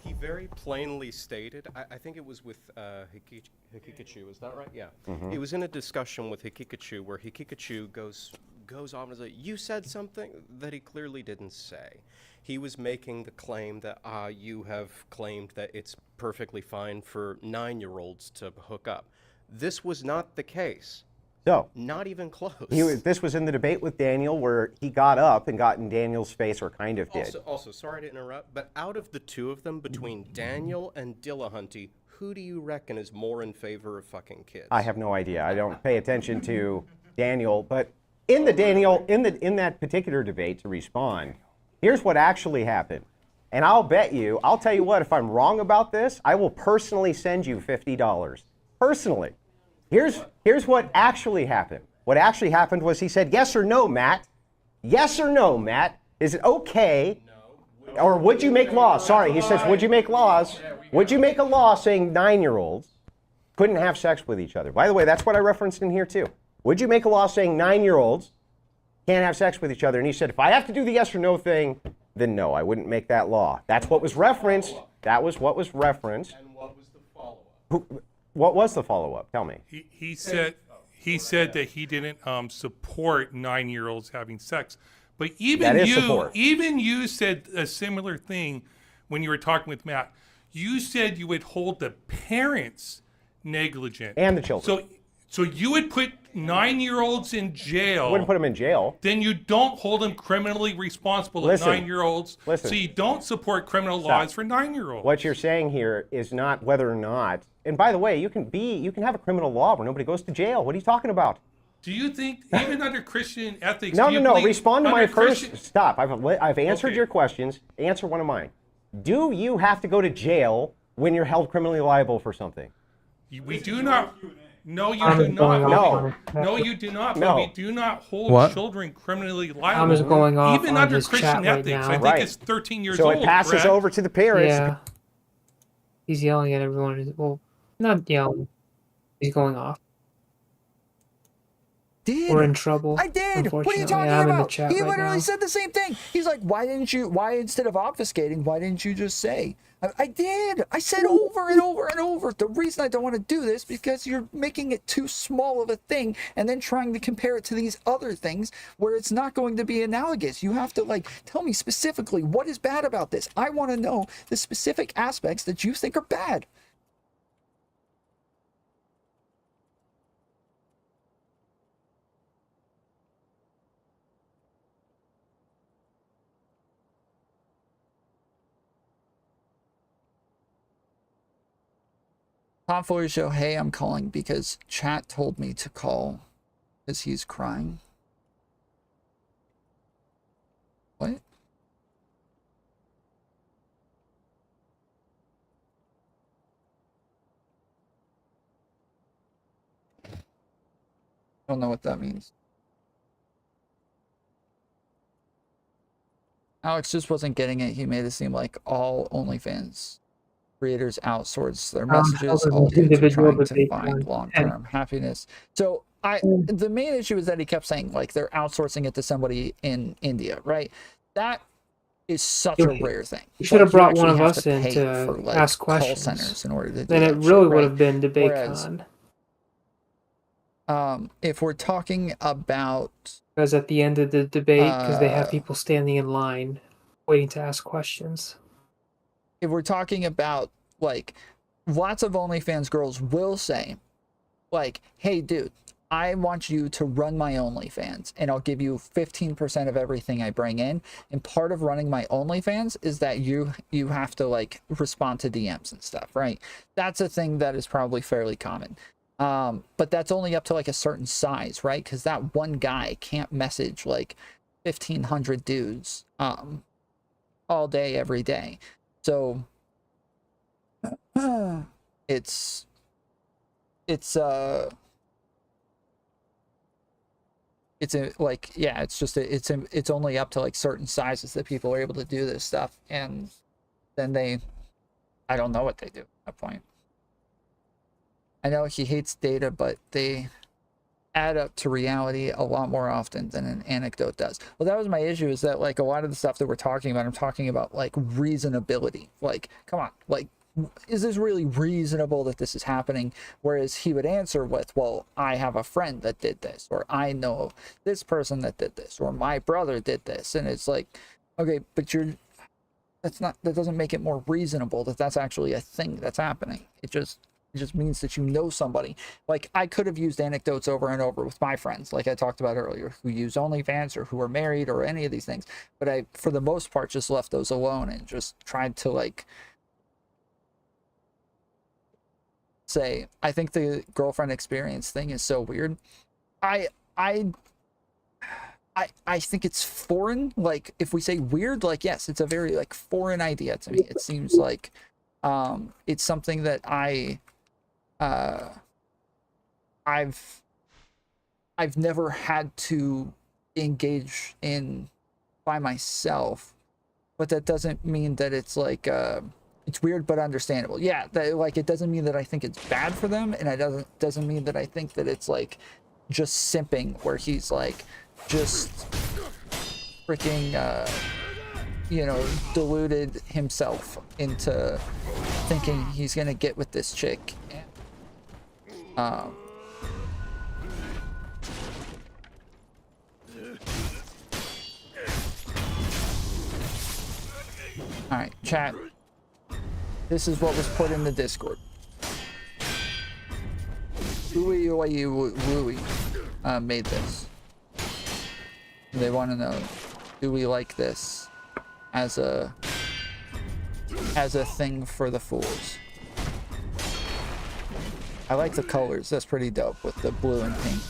He very plainly stated, I think it was with Hikikachu, is that right? Yeah. Mhm. He was in a discussion with Hikikachu where Hikikachu goes on and says, "You said something that he clearly didn't say." He was making the claim that you have claimed that it's perfectly fine for 9-year-olds to hook up. This was not the case. So, not even close. This was in the debate with Daniel where he got up and got in Daniel's face, or kind of did. Also, sorry to interrupt, but out of the two of them, between Daniel and Dillahunty, who do you reckon is more in favor of fucking kids? I have no idea. I don't pay attention to Daniel, but in that particular debate, to respond, here's what actually happened. And I'll tell you what, if I'm wrong about this, I will personally send you $50. Personally. Here's what actually happened. What actually happened was he said, "Yes or no, Matt? Yes or no, Matt? Is it okay? No. Or would you make laws?" Sorry, he says, "Would you make laws? Would you make a law saying 9-year-olds couldn't have sex with each other?" By the way, that's what I referenced in here too. Would you make a law saying 9-year-olds can't have sex with each other? And he said, if I have to do the yes or no thing, then no, I wouldn't make that law. That's what was referenced. That was what was referenced. And what was the follow-up? What was the follow-up? Tell me. He said that he didn't support 9-year-olds having sex, but even you said a similar thing when you were talking with Matt. You said you would hold the parents negligent. And the children. So you would put 9-year-olds in jail. I wouldn't put them in jail. Then you don't hold them criminally responsible Listen, as 9-year-olds. listen. So you don't support criminal Stop. laws for 9-year-olds. What you're saying here is not whether or not. And by the way, you can have a criminal law where nobody goes to jail. What are you talking about? Do you think, even under Christian ethics, No, do you no, no. believe Respond to my under first. Christian- Stop. I've answered your questions. Answer one of mine. Do you have to go to jail when you're held criminally liable for something? We do not. No, you Tom do is going not. off on No, his- you do not. No. But we do not hold What? children criminally Tom liable. is going off even on under his Christian chat right ethics. now. I think Right. it's 13 years So old. it passes correct? over to the parents. Yeah. He's yelling at everyone. Well, not yelling. He's going off. We're in trouble. I did. What are you unfortunately. talking I'm in the about? chat He right literally now. said the same thing. He's like, why instead of obfuscating, why didn't you just say? I did. I said over and over and over. The reason I don't want to do this because you're making it too small of a thing and then trying to compare it to these other things where it's not going to be analogous. You have to tell me specifically what is bad about this. I want to know the specific aspects that you think are bad. Tom Floyd show, hey, I'm calling because chat told me to call because he's crying. What? I don't know what that means. Alex just wasn't getting it. He made it seem like all OnlyFans creators outsource their messages. All dudes are trying to find long-term happiness. So the main issue is that he kept saying like they're outsourcing it to somebody in India, right? That is such a rare thing. You should have Like, brought you one of actually us have in pay to for, like, ask call questions. centers in order to do Then it that really shit, would have right? been Whereas, DebateCon. if we're talking about Because at the end of the debate, because they have people standing in line waiting to ask questions. if we're talking about like lots of OnlyFans girls will say like, hey dude, I want you to run my OnlyFans and I'll give you 15% of everything I bring in. And part of running my OnlyFans is that you have to like respond to DMs and stuff, right? That's a thing that is probably fairly common. But that's only up to like a certain size, right? Because that one guy can't message like 1,500 dudes all day, every day. So it's like, yeah, it's only up to like certain sizes that people are able to do this stuff, and then I don't know what they do at that point. I know he hates data, but they add up to reality a lot more often than an anecdote does. Well, that was my issue, is that like a lot of the stuff that we're talking about, I'm talking about like reasonability. Like, come on, like, is this really reasonable that this is happening? Whereas he would answer with, well, I have a friend that did this, or I know this person that did this, or my brother did this. And it's like, okay, but that doesn't make it more reasonable that that's actually a thing that's happening. It just means that you know somebody. Like, I could have used anecdotes over and over with my friends, like I talked about earlier, who use OnlyFans or who are married or any of these things. But I, for the most part, just left those alone and just tried to like say, I think the girlfriend experience thing is so weird. I think it's foreign. Like, if we say weird, like, yes, it's a very like foreign idea to me. It seems like it's something that I've never had to engage in by myself, but that doesn't mean that it's like it's weird but understandable. Yeah, like, it doesn't mean that I think it's bad for them, and it doesn't mean that I think that it's like just simping, where he's like just freaking you know, deluded himself into thinking he's gonna get with this chick. All right, chat. This is what was put in the Discord. Louie made this. They want to know, do we like this as a thing for the fools? I like the colors. That's pretty dope with the blue and pink.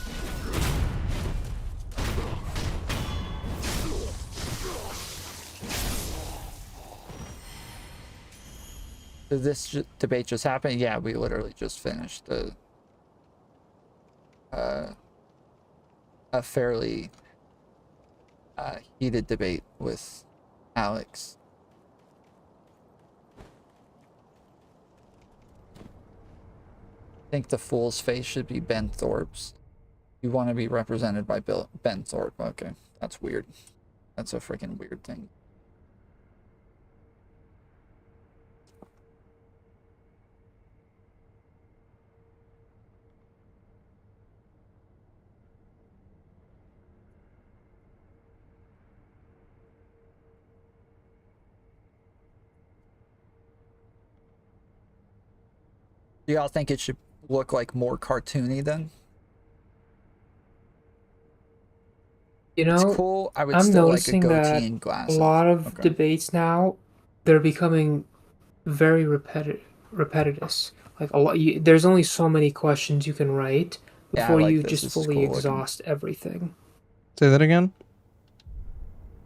Did this debate just happen? Yeah, we literally just finished a fairly heated debate with Alex. I think the fool's face should be Ben Thorpe's. You want to be represented by Ben Thorpe. Okay, that's weird. That's a freaking weird thing. Do y'all think it should look like more cartoony then? You know, It's cool. I would I'm still like a noticing goatee that and a glasses. lot of Okay. debates now, they're becoming very repetitious. Like a lot, there's only so many questions you can write Yeah, I before like you this. just This is fully cool looking. exhaust everything. Say that again.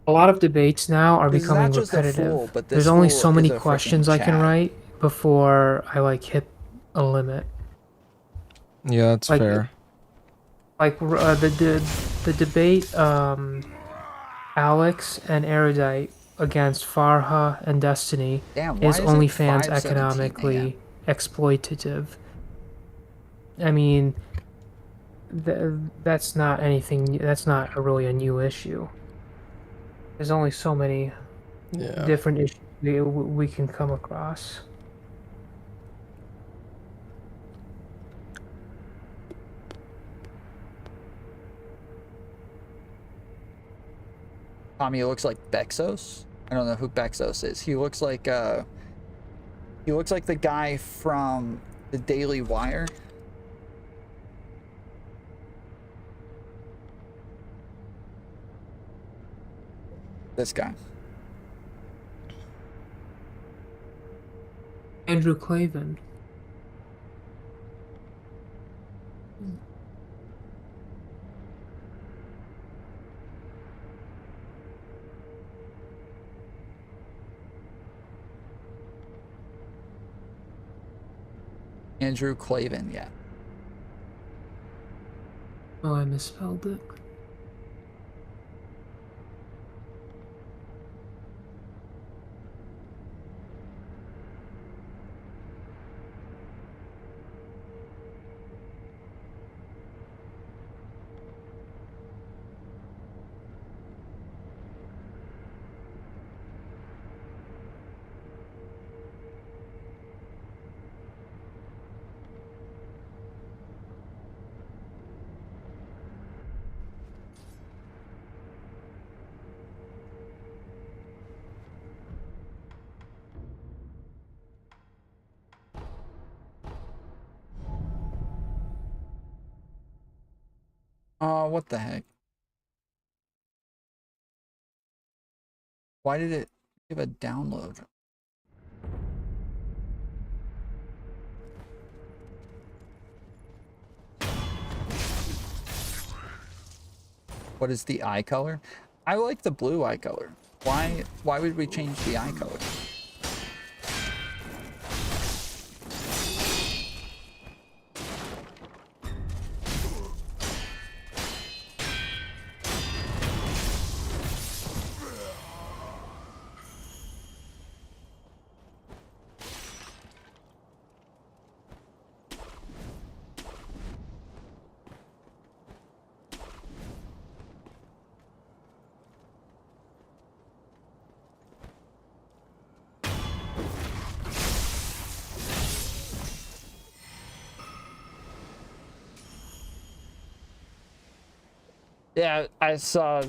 A lot of debates now are This is becoming not just a repetitive. fool, but this There's only fool so is many a freaking questions I can Chad. write before I like hit a limit. Yeah, that's Like, fair. Like the debate, Alex and Erudite against Farha and Destiny, Damn, why is is it OnlyFans 5:17 economically exploitative? I mean, that's not anything. That's not really a new issue. There's only so many different issues we can come across. Tommy looks like Bexos. I don't know who Bexos is. He looks like the guy from the Daily Wire. This guy. Andrew Clavin. Andrew Clavin, yeah. Oh, I misspelled it. What the heck? Why did it give a download? What is the eye color? I like the blue eye color. Why would we change the eye color? Yeah, I saw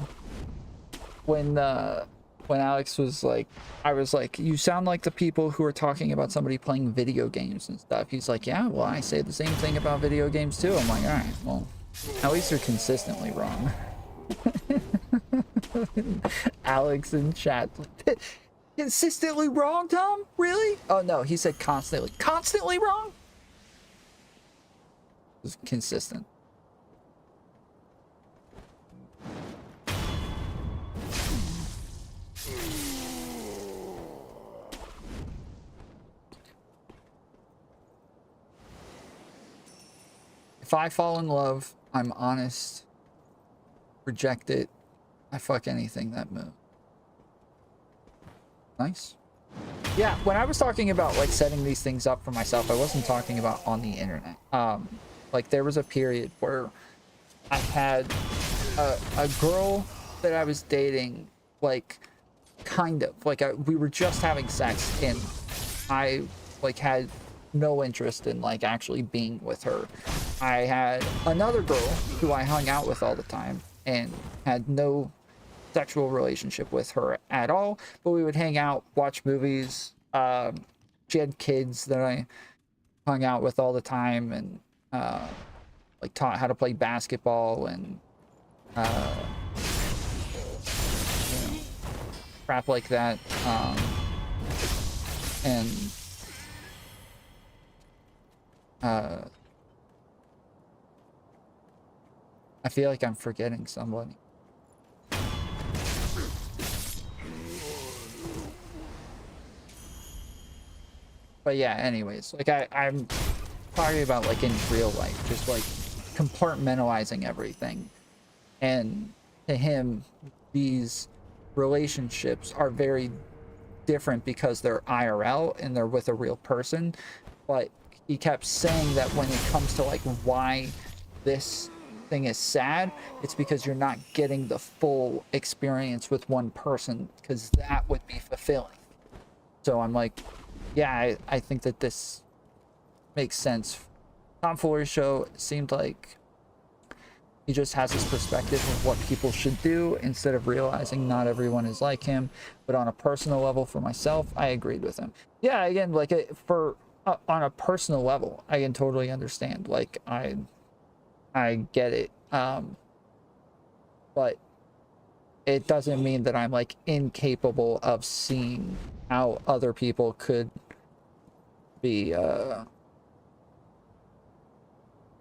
when when Alex was like, I was like, you sound like the people who are talking about somebody playing video games and stuff. He's like, yeah, well, I say the same thing about video games too. I'm like, all right, well, at least you're consistently wrong. Alex in chat. Consistently wrong, Tom? Really? Oh no, he said constantly. Constantly wrong? It was consistent. If I fall in love, I'm honest. Reject it. I fuck anything that moves. Nice. Yeah, when I was talking about like setting these things up for myself, I wasn't talking about on the internet. Like there was a period where I had a girl that I was dating, like kind of like we were just having sex, and I like had no interest in like actually being with her. I had another girl who I hung out with all the time and had no sexual relationship with her at all, but we would hang out, watch movies. She had kids that I hung out with all the time, and like taught how to play basketball and you know, crap like that. And I feel like I'm forgetting somebody. But yeah, anyways, like I'm talking about like in real life, just like compartmentalizing everything. And to him, these relationships are very different because they're IRL and they're with a real person. But he kept saying that when it comes to like why this thing is sad, it's because you're not getting the full experience with one person, because that would be fulfilling. So I'm like, yeah, I think that this makes sense. Tom Fuller's show seemed like he just has his perspective of what people should do instead of realizing not everyone is like him. But on a personal level, for myself, I agreed with him. Yeah, again, like on a personal level, I can totally understand. Like I get it. But it doesn't mean that I'm like incapable of seeing how other people could be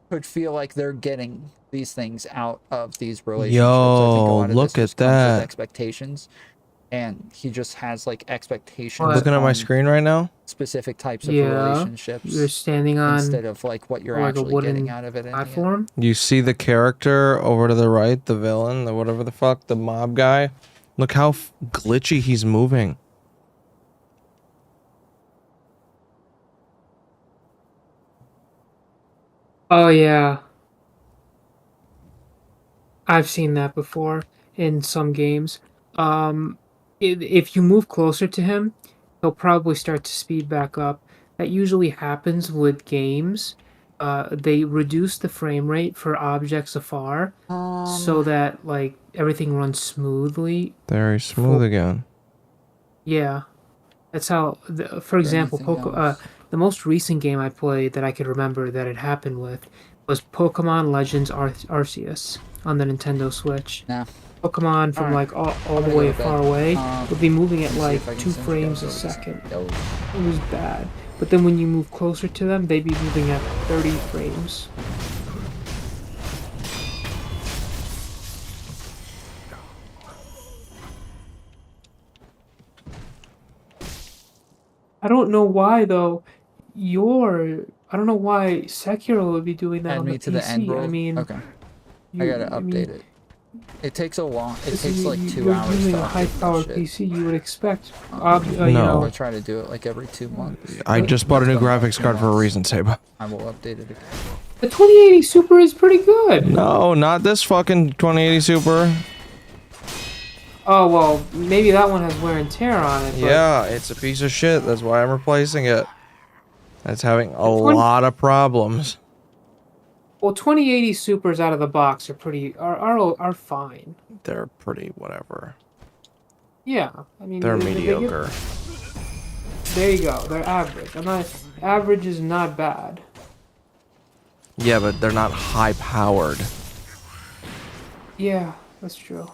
could feel like they're getting these things out of these relationships. I think a Yo, lot of look this just at comes with that. expectations, and he just has like expectations. Looking at my on screen right now. specific types of Yeah, relationships. you're standing on instead of like what you're like a actually getting wooden out of it. platform. You see the character over to the right, the villain, the whatever the fuck, the mob guy. Look how glitchy he's moving. Oh yeah, I've seen that before in some games. If you move closer to him, he'll probably start to speed back up. That usually happens with games. They reduce the frame rate for objects afar, so that like everything runs smoothly. There he's smooth again. Yeah, that's how. For example, the most recent game I played that I could remember that it happened with was Pokemon Legends Arceus on the Nintendo Switch. Nah. Pokemon from Alright. like all I'm the gonna way go to far bed. away would be moving at let me see like if I can 2 send you frames a guys those. second. It was bad. But then when you move closer to them, they'd be moving at 30 frames. I don't know why though. I don't know why Sekiro would be doing that Add on me the to the end PC. I world? mean, Okay. I gotta update it. It takes a long. It This takes is- like you- 2 you're hours using to a update high-powered that shit. PC. You would expect, No. I try to do it like every 2 months. I just bought a new It's been about graphics 2 card for a months. reason, Saba. I will update it again. The 2080 Super is pretty good. No, not this fucking 2080 Super. Oh well, maybe that one has wear and tear on it. But Yeah, it's a piece of shit. That's why I'm replacing it. It's having a 20 lot of problems. Well, 2080 Supers out of the box are pretty are fine. They're pretty whatever. Yeah, I mean They're they get- mediocre. there you go. They're average. I'm not. Average is not bad. Yeah, but they're not high powered. Yeah, that's true.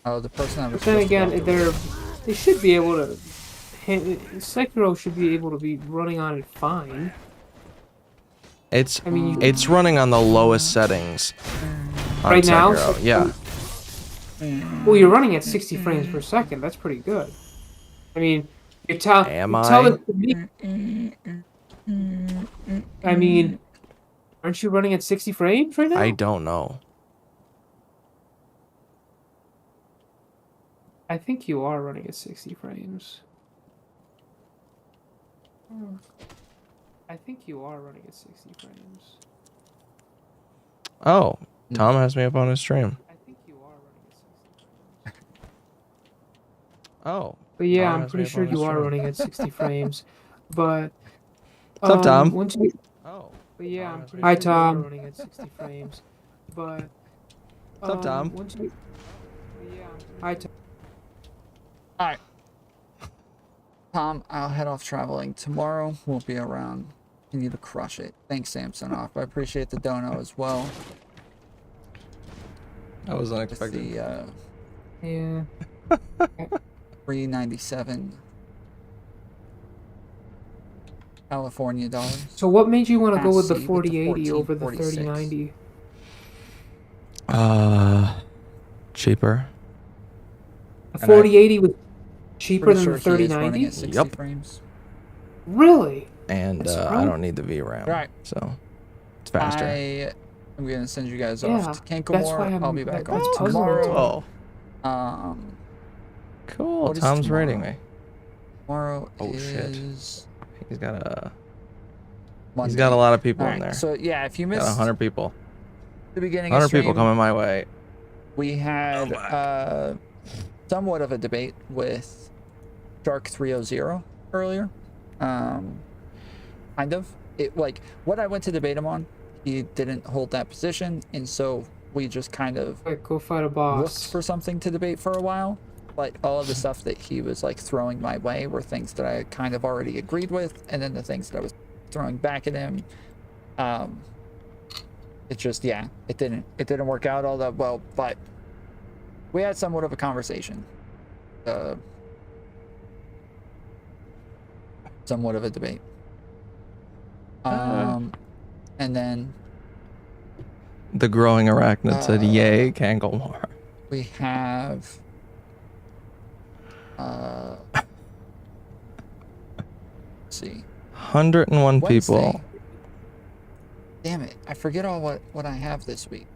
Oh, the person I was. But then just again, about to- they should be able to. Sekiro should be able to be running on it fine. It's I mean, it's running on the lowest settings. On Right now? Sekiro, yeah. Well, you're running at 60 frames per second. That's pretty good. I mean, you're Am you're I? telling me. I mean, aren't you running at 60 frames right now? I don't know. I think you are running at 60 frames. I think you are running at 60 frames. Oh, Tom has me up on his stream. I think you are running at 60 frames. Oh. But yeah, Tom I'm has me pretty up sure on his you are stream. running at 60 frames. But What's up, Tom? Once you, Oh. but yeah, I'm pretty Hi, sure you are Tom. running at 60 frames. But What's up, Tom? Once you, but yeah, hi, Tom. All right. Tom, I'll head off traveling tomorrow. Won't be around. You need to crush it. Thanks, Samsonov. I appreciate the dono as well. That was unexpected. The Yeah. 397 California dollars. So what made you want to go with the Passy with the 4080 over the 1446. 3090? Cheaper. The 4080 was cheaper Pretty than sure the he is running 3090? at 60 Yup. frames. Really? And That's I right. don't need the VRAM. Right. So it's faster. I'm gonna send you guys Yeah, off to that's why Kankamore. I'll be back on that's puzzling tomorrow. Oh, cool. What is Tom's tomorrow? rating me. Tomorrow Oh, shit. is He's got a. He's Monday. got a lot of people in Alright, there. So yeah, if you Got missed 100 people. the beginning 100 of stream, people coming my way. we had somewhat of a debate with Shark 300 earlier. Kind of. It like what I went to debate him on, he didn't hold that position, and so we just kind of go fight a looked boss. for something to debate for a while. But all of the stuff that he was like throwing my way were things that I kind of already agreed with, and then the things that I was throwing back at him, it just it didn't work out all that well. But we had somewhat of a conversation, somewhat of a debate, and then The growing arachnid said, "Yay, can't go more." we have let's see, 101 people. Wednesday. Damn it, I forget all what I have this week.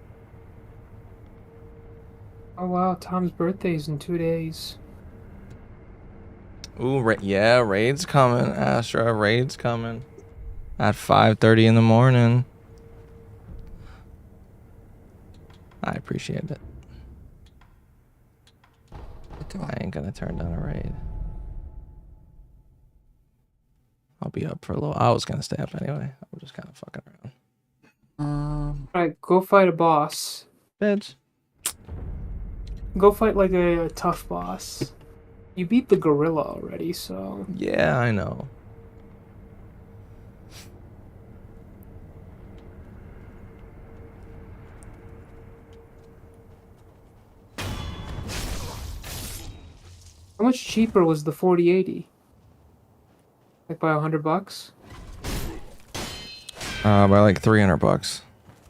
Oh wow, Tom's birthday's in 2 days. Ooh, yeah, raid's coming, Astra. Raid's coming at 5:30 in the morning. I appreciate it. I ain't gonna turn down a raid. I'll be up for a little. I was gonna stay up anyway. I'm just kind of fucking around. Alright, go fight a boss. Bitch. Go fight like a tough boss. You beat the gorilla already, so Yeah, I know. how much cheaper was the 4080? Like by $100? By like $300.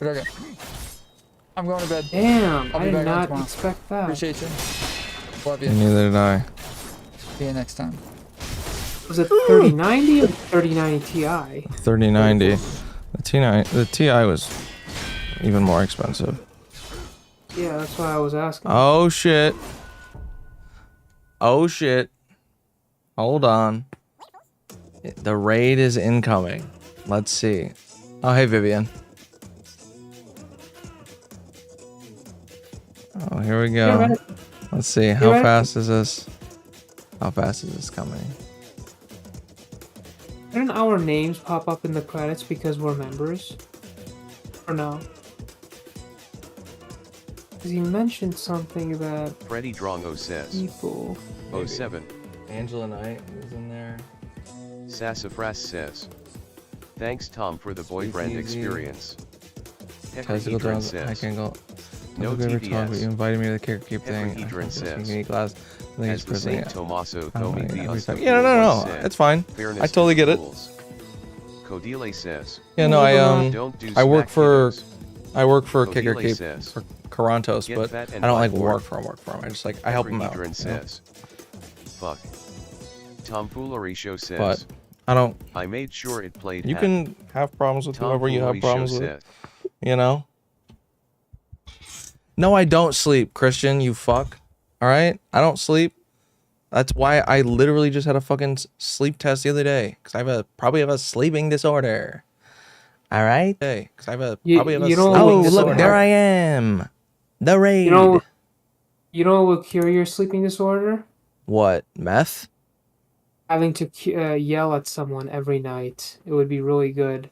Okay. I'm going to bed. Damn, I'll I be did back on not tomorrow. expect that. Appreciate you. Love you. Neither did I. See you next time. Was it 3090 or 3090 Ti? 3090. The Ti was even more expensive. Yeah, that's why I was asking. Oh shit. Oh shit. Hold on. The raid is incoming. Let's see. Oh, hey, Vivian. Oh, here we go. ready? Let's see. How ready? fast is this? How fast is this coming? Didn't our names pop up in the credits because we're members? Or no? Because he mentioned something about Freddie Drongo says. people. 07. Angela Knight is in there. Sassafras says. Thanks Tom for the boyfriend Easy. experience. Testicle Tetrahedron drums. I says. can go. No But you TVS. invited me to the kicker keep thing. Tetrahedron says. Glass. As the Saint Tommaso Thomi the Yeah, no. It's fine. I totally get it. Codile says. Yeah, no, Don't do I work smack for kiddos. Kicker Codile Keep says. for Carantos, Get but fat I and don't like buy work more. for him. I just like I help him out. Tetrahedron You know? says. Fuck. Tomfoolery show says. But I don't. I made sure it played. You hat. can have problems with whoever you have Tomfoolery problems show with. says. You know. No, I don't sleep, Christian. You fuck. All right, I don't sleep. That's why I literally just had a fucking sleep test the other day because I probably have a sleeping disorder. All right. Hey, because I probably have a. Oh, look, there I am. The raid. You know what will cure your sleeping disorder? What, meth? Having to yell at someone every night. It would be really good.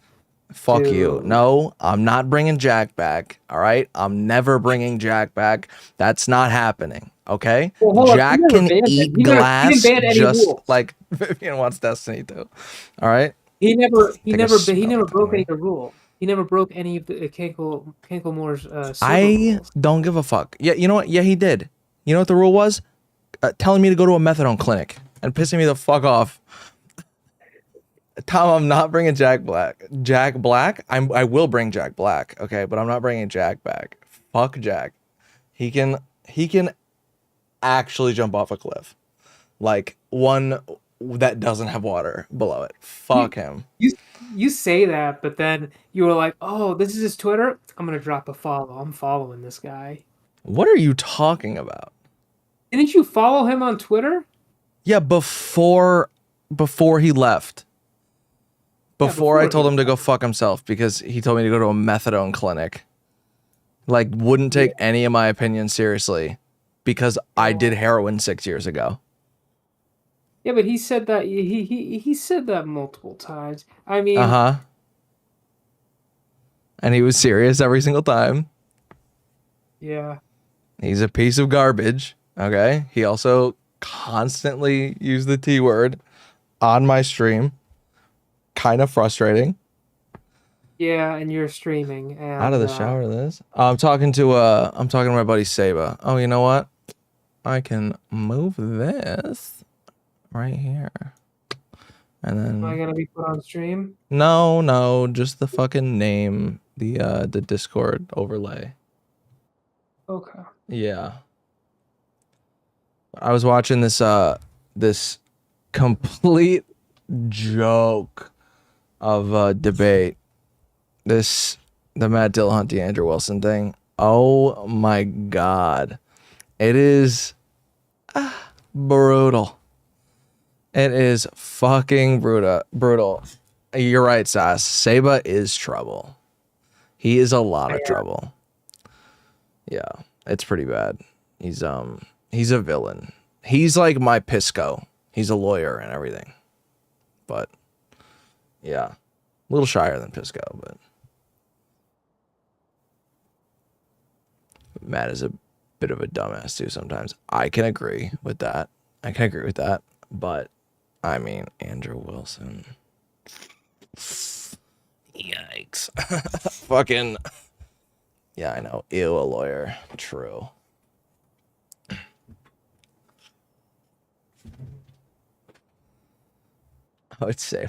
Fuck you. No, I'm not bringing Jack back. All right, I'm never bringing Jack back. That's not happening. Okay. Well, hold on, Jack he never can banned it. eat He never- he glass didn't ban any just rules. like Vivian wants Destiny too. All right. He never Take a broke any of the rule. He never broke any of the Kankelmore's silver I rules. don't give a fuck. Yeah, you know what? Yeah, he did. You know what the rule was? Telling me to go to a methadone clinic and pissing me the fuck off. Tom, I'm not bringing Jack Black. Jack Black? I will bring Jack Black, okay? But I'm not bringing Jack back. Fuck Jack. He can actually jump off a cliff. Like one that doesn't have water below it. Fuck him. You say that, but then you were like, "Oh, this is his Twitter. I'm gonna drop a follow. I'm following this guy." What are you talking about? Didn't you follow him on Twitter? Yeah, before he left. Before I told him to go fuck himself because he told me to go to a methadone clinic. Like, wouldn't take any of my opinions seriously because I did heroin 6 years ago. Yeah, but he said that he said that multiple times. I mean, And he was serious every single time. yeah. He's a piece of garbage. Okay. He also constantly used the T word on my stream. Kind of frustrating. Yeah, and you're streaming. And, Out of the shower, Liz. I'm talking to my buddy Saba. Oh, you know what? I can move this right here. And then Am I gonna be put on stream? No, just the fucking name, the Discord overlay. Okay. Yeah. I was watching this complete joke of debate. The Matt Dillahunty, Andrew Wilson thing. Oh my god. It is brutal. It is fucking brutal. You're right, Sass. Saba is trouble. He is a lot of trouble. Yeah, it's pretty bad. He's a villain. He's like my Pisco. He's a lawyer and everything. But yeah, a little shyer than Pisco, but Matt is a bit of a dumbass too sometimes. I can agree with that. But I mean, Andrew Wilson. Yikes. Fucking. Yeah, I know. Ew, a lawyer. True. I would say,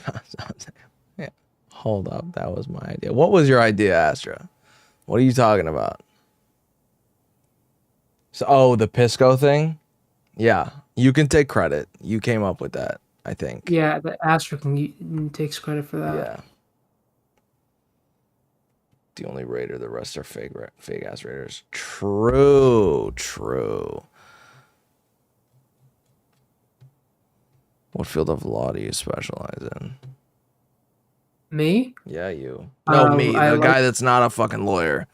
yeah. Hold up. That was my idea. What was your idea, Astra? What are you talking about? So, the Pisco thing? Yeah, you can take credit. You came up with that, I think. Yeah, the Astra takes credit for that. Yeah. The only raider, the rest are fake ass raiders. True. What field of law do you specialize in? Me? Yeah, you. No, me, the guy that's not a fucking lawyer.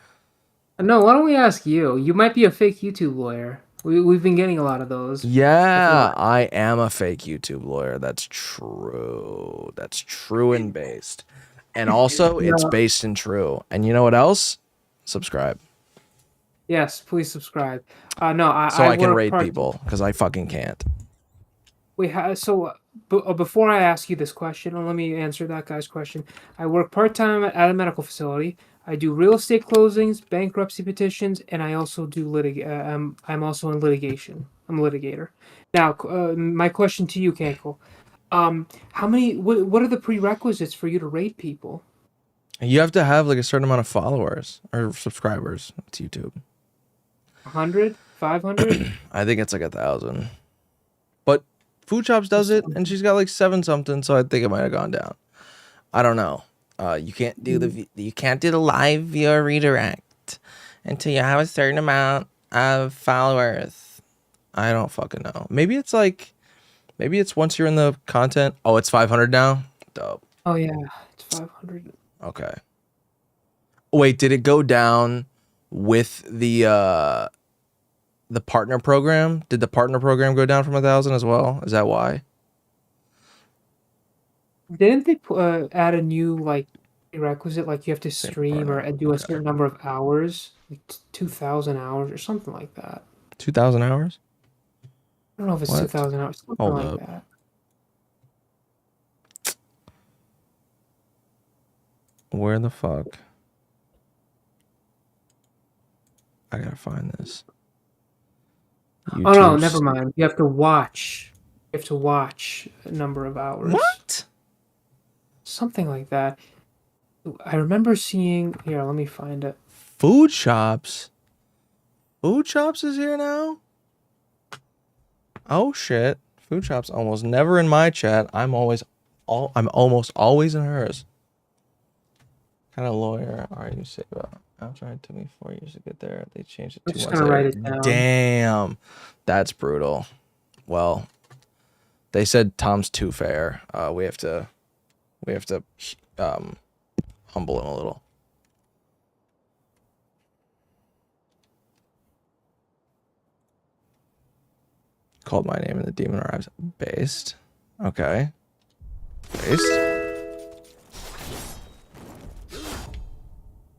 No, why don't we ask you? You might be a fake YouTube lawyer. We've been getting a lot of those. Yeah, I am a fake YouTube lawyer. That's true. That's true and based. And also, it's based in true. And you know what else? Subscribe. Yes, please subscribe. No, So I can work raid part. people because I fucking can't. We have so before I ask you this question, let me answer that guy's question. I work part time at a medical facility. I do real estate closings, bankruptcy petitions, and I also do I'm also in litigation. I'm a litigator. Now, my question to you, Kankel, how many? What are the prerequisites for you to rate people? You have to have like a certain amount of followers or subscribers to YouTube. 100, 500? I think it's like 1,000. But Food Chops does it, and she's got like 7 something, so I think it might have gone down. I don't know. You can't do the live viewer redirect until you have a certain amount of followers. I don't fucking know. Maybe it's once you're in the content. Oh, it's 500 now. Dope. Oh yeah, it's 500. Okay. Wait, did it go down with the partner program? Did the partner program go down from 1,000 as well? Is that why? Didn't they add a new like prerequisite, like you have to stream or do a certain number of hours, like 2,000 hours or something like that? 2,000 hours? I don't know if it's What? 2,000 hours, something Hold like up. that. Where the fuck? I gotta find this. Oh no, YouTube never mind. You have to watch. You have to watch a number of hours. What? Something like that. I remember seeing. Here, let me find it. Food Chops. Food Chops is here now? Oh shit. Food Chops almost never in my chat. I'm almost always in hers. What kind of lawyer are you, Seba? I'm trying. It took me 4 years to get there. They changed it I'm 2 just months gonna later. write it down. Damn. That's brutal. Well, they said Tom's too fair. We have to humble him a little. Called my name in the demon arrives. Based. Okay. Based.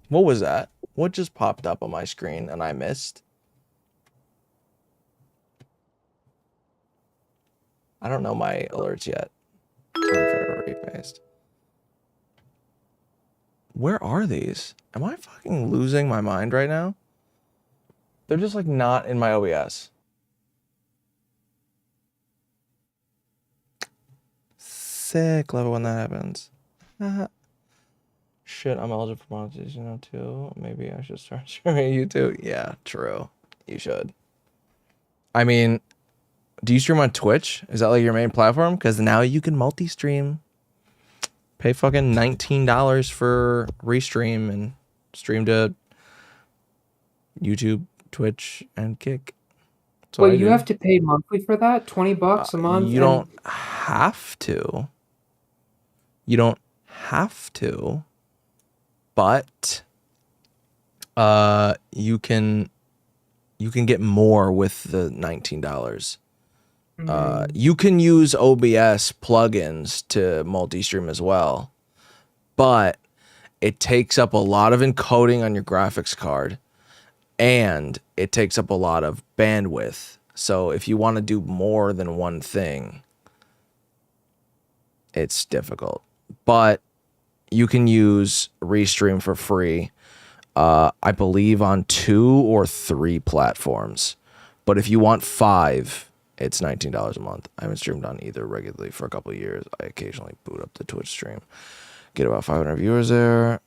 What was that? What just popped up on my screen and I missed? I don't know my alerts yet. Unfair based. Where are these? Am I fucking losing my mind right now? They're just like not in my OBS. Sick. Love it when that happens. Shit, I'm eligible for monetization now too. Maybe I should start streaming YouTube. Yeah, true. You should. I mean, do you stream on Twitch? Is that like your main platform? Because now you can multi-stream. Pay fucking $19 for restream and stream to YouTube, Twitch, and Kick. That's what Well, I you do. have to pay monthly for that? $20 a month? You don't have to. You don't have to. But you can get more with the $19. You can use OBS plugins to multi-stream as well, but it takes up a lot of encoding on your graphics card, and it takes up a lot of bandwidth. So if you want to do more than one thing, it's difficult. But you can use Restream for free, I believe on 2 or 3 platforms. But if you want 5, it's $19 a month. I haven't streamed on either regularly for a couple of years. I occasionally boot up the Twitch stream. Get about 500 viewers there.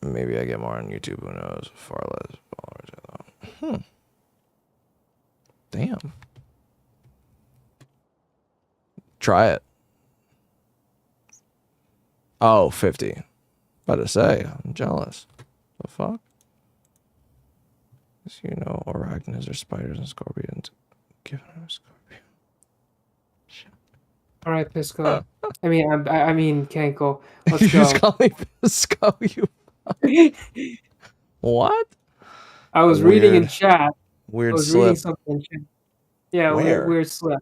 Maybe I get more on YouTube. Who knows? Far less followers. Damn. Try it. Oh, 50. About to say, I'm jealous. The fuck? You know, arachnids are spiders and scorpions. Give him a scorpion. All right, Pisco. I mean, Kanko. Let's You go. just call me Pisco, you What? I was reading in chat. Weird I was slip. reading something in chat. Yeah, Where? weird slip.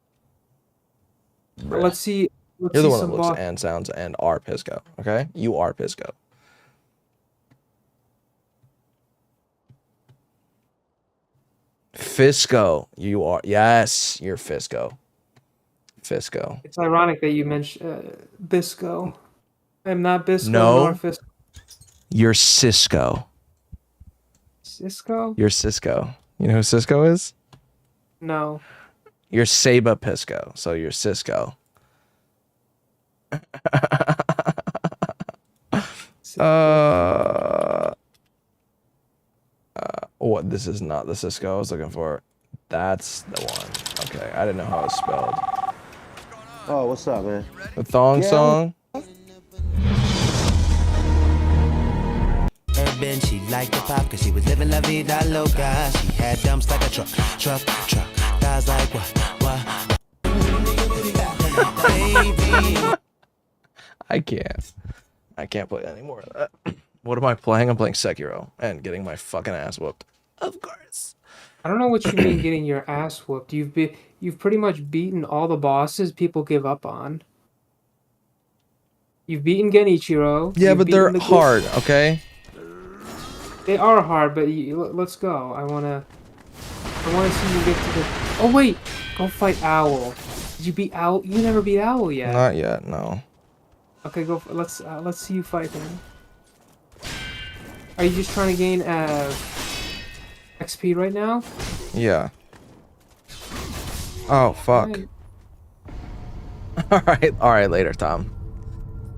Bruh. Let's see. Let's You're see the one that some looks boss. and sounds and are Pisco, okay? You are Pisco. Fisco. You are. Yes, you're Fisco. Fisco. It's ironic that you mentioned Bisco. I'm not Bisco nor No. Fisco. You're Cisco. Cisco? You're Cisco. You know who Cisco is? No. You're Saba Pisco. So you're Cisco. What? This is not the Cisco I was looking for. That's the one. Okay, I didn't know how it was spelled. Oh, what's up, man? The thong song. Urban, she liked the pop cause she was living la vida loca. She had dumps like a truck. Guys like what? Baby. I can't play any more of that. What am I playing? I'm playing Sekiro and getting my fucking ass whooped. Of course. I don't know what you mean getting your ass whooped. You've pretty much beaten all the bosses people give up on. You've beaten Genichiro. Yeah, you've but they're beaten the hard, okay? They are hard, but let's go. I wanna see you get to the. Oh wait, go fight Owl. Did you beat Owl? You never beat Owl yet. Not yet, no. Okay, go. Let's see you fight him. Are you just trying to gain XP right now? Yeah. Oh fuck. All right, later, Tom.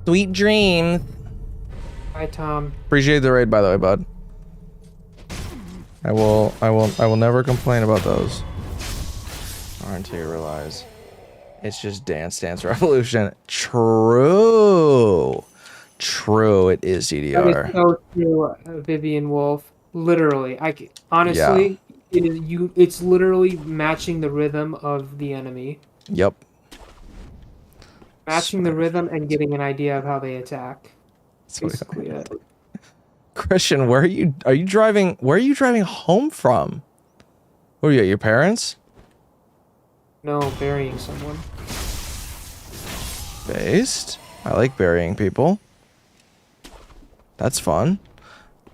Sweet dreams. Bye, Tom. Appreciate the raid, by the way, bud. I will never complain about those. Or until you realize it's just Dance Dance Revolution. True. It is That CDR. is so true, Vivian Wolf. Literally, honestly, it's literally matching the rhythm of the enemy. Yep. Matching the rhythm and getting an idea of how they attack. Sweet. Basically it. Christian, where are you driving home from? Who are you at, your parents? No, burying someone. Based? I like burying people. That's fun.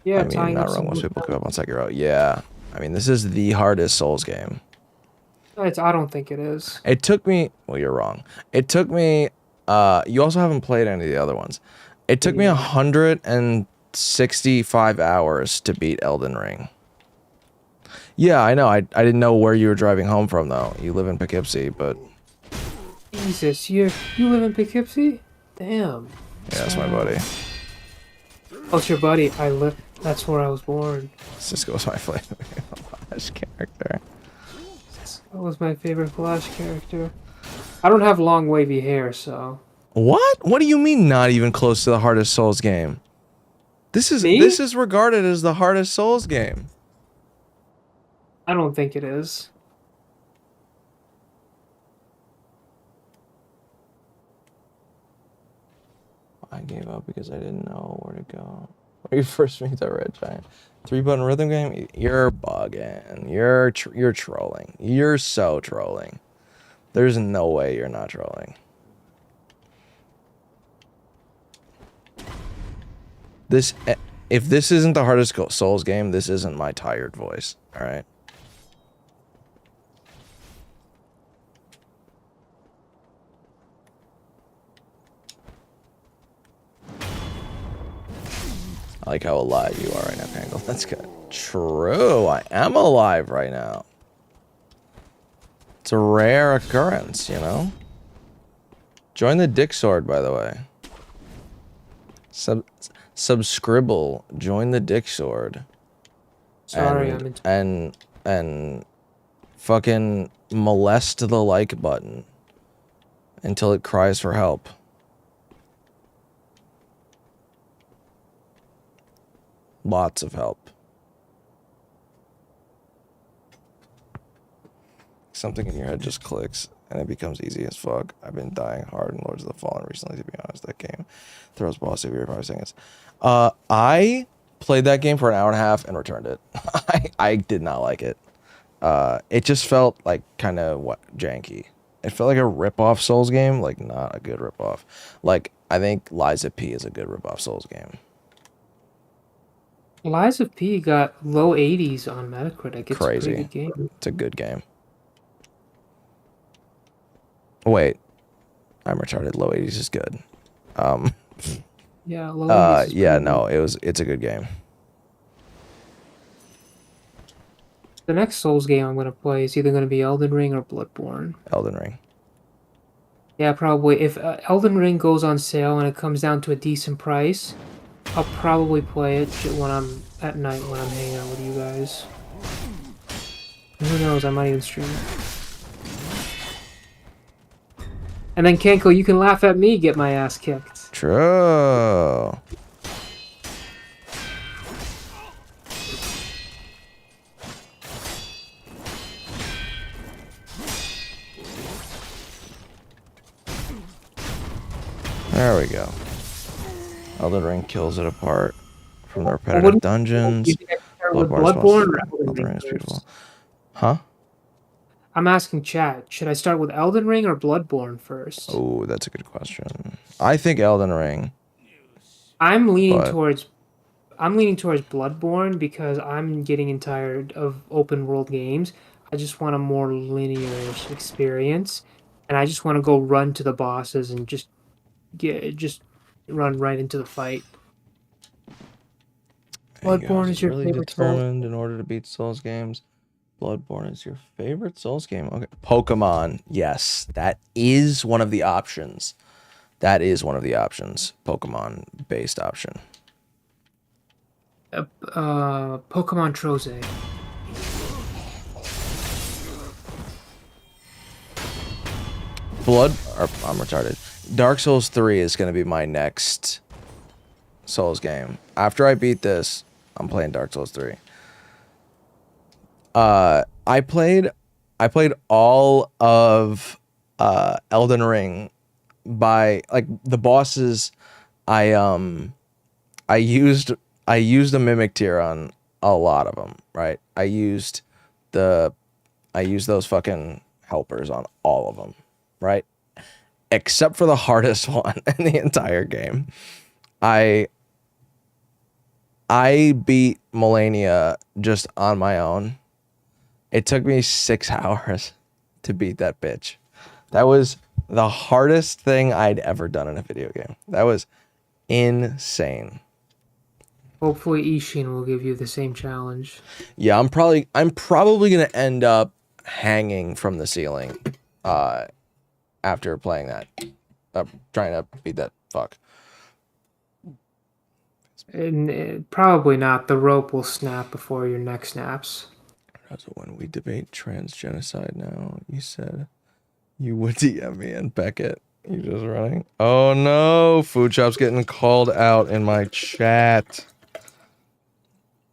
Yeah, I mean, tying not up wrong. Most someone. people give up on Sekiro. Yeah. I mean, this is the hardest Souls game. I don't think it is. It took me... Well, you're wrong. It took me... you also haven't played any of the other ones. It took me 165 hours to beat Elden Ring. Yeah, I know. I didn't know where you were driving home from, though. You live in Poughkeepsie, but... Jesus, you live in Poughkeepsie? Damn. Yeah, that's my buddy. Oh, it's your buddy. That's where I was born. Cisco's my favorite Flash character. That was my favorite Flash character. I don't have long wavy hair, so... What? What do you mean not even close to the hardest Souls game? This is regarded as the hardest Souls game. I don't think it is. I gave up because I didn't know where to go. Where you first meet the red giant. 3-button rhythm game? You're bugging. You're trolling. You're so trolling. There's no way you're not trolling. If this isn't the hardest Souls game, this isn't my tired voice. All right. I like how alive you are right now, Pangle. That's good. True, I am alive right now. It's a rare occurrence, you know? Join the Dick Sword, by the way. Subscribble. Join the Dick Sword. Sorry, and fucking molest the like button until it cries for help. Lots of help. Something in your head just clicks and it becomes easy as fuck. I've been dying hard in Lords of the Fallen recently, to be honest. That game throws boss every 5 seconds. I played that game for an hour and a half and returned it. I did not like it. It just felt like kind of janky. It felt like a rip-off Souls game, like not a good rip-off. Like, I think Liza P is a good rip-off Souls game. Lies of P got low 80s on Metacritic. It's a pretty Crazy. good game. It's a good game. Wait, I'm retarded. Low 80s is good. Yeah, low 80s is Yeah, pretty no, good. it's a good game. The next Souls game I'm going to play is either going to be Elden Ring or Bloodborne. Elden Ring. Yeah, probably. If Elden Ring goes on sale and it comes down to a decent price, I'll probably play it when I'm at night when I'm hanging out with you guys. And who knows, I might even stream it. And then Kenko, you can laugh at me get my ass kicked. True. There we go. Elden Ring kills it apart from the repetitive dungeons. You think I should start with Bloodborne or Elden Ring is beautiful. first? Huh? I'm asking chat. Should I start with Elden Ring or Bloodborne first? Oh, that's a good question. I think Elden Ring. I'm leaning but- towards Bloodborne because I'm getting tired of open world games. I just want a more linear experience, and I just want to go run to the bosses and just run right into the fight. Bloodborne is your really favorite Souls? determined in order to beat Souls games. Bloodborne is your favorite Souls game. Okay. Pokemon. Yes, that is one of the options. That is one of the options. Pokemon based option. Pokemon Troze. I'm retarded. Dark Souls 3 is going to be my next Souls game. After I beat this, I'm playing Dark Souls 3. I played all of Elden Ring by like the bosses. I used a mimic tier on a lot of them, right? I used those fucking helpers on all of them, right? Except for the hardest one in the entire game. I beat Melania just on my own. It took me 6 hours to beat that bitch. That was the hardest thing I'd ever done in a video game. That was insane. Hopefully Ishin will give you the same challenge. Yeah, I'm probably gonna end up hanging from the ceiling after playing that. Trying to beat that fuck. And probably not. The rope will snap before your neck snaps. That's when we debate trans genocide now. You said you would DM me and Beckett. You just running? Oh no, Food Shop's getting called out in my chat.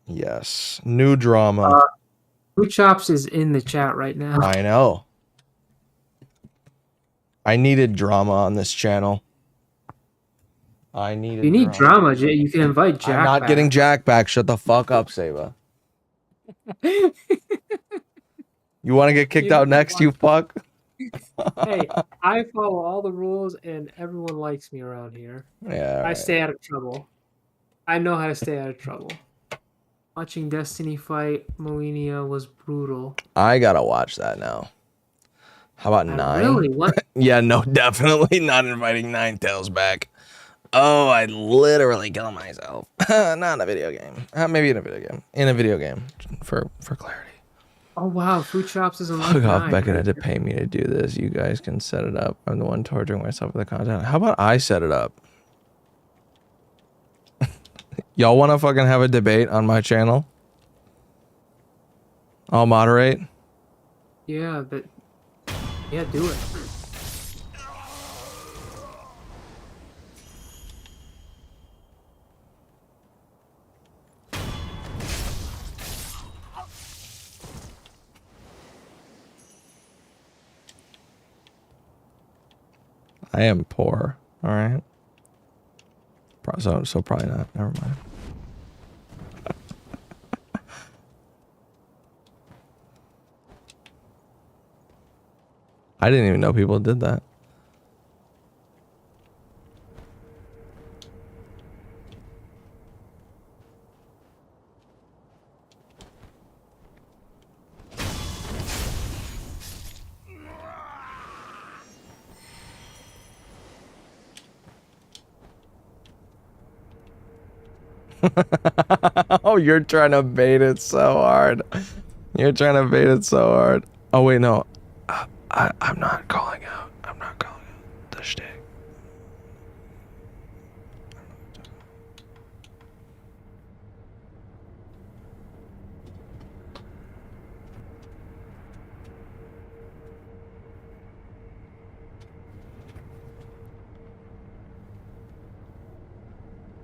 Yes, new drama. Food Chops is in the chat right now. I know. I needed drama on this channel. I needed. You need drama, Jay. You can invite Jack. I'm not back. getting Jack back. Shut the fuck up, Saba. You want to get kicked out next, you fuck? Hey, I follow all the rules and everyone likes me around here. Yeah. I stay out of trouble. I know how to stay out of trouble. Watching Destiny fight Melania was brutal. I gotta watch that now. How about 9? Really? What? Yeah, no, definitely not inviting Ninetales back. Oh, I literally killed myself. Not in a video game. Maybe in a video game. In a video game, for clarity. Oh wow, Food Chops isn't like Fuck off, 9. Beckett had to pay me to do this. You guys can set it up. I'm the one torturing myself with the content. How about I set it up? Y'all want to fucking have a debate on my channel? I'll moderate. Yeah, but yeah, do it. I am poor. All right. So probably not. Never mind. I didn't even know people did that. Oh, you're trying to bait it so hard. You're trying to bait it so hard. Oh wait, no. I'm not calling out. I'm not calling out the shtick.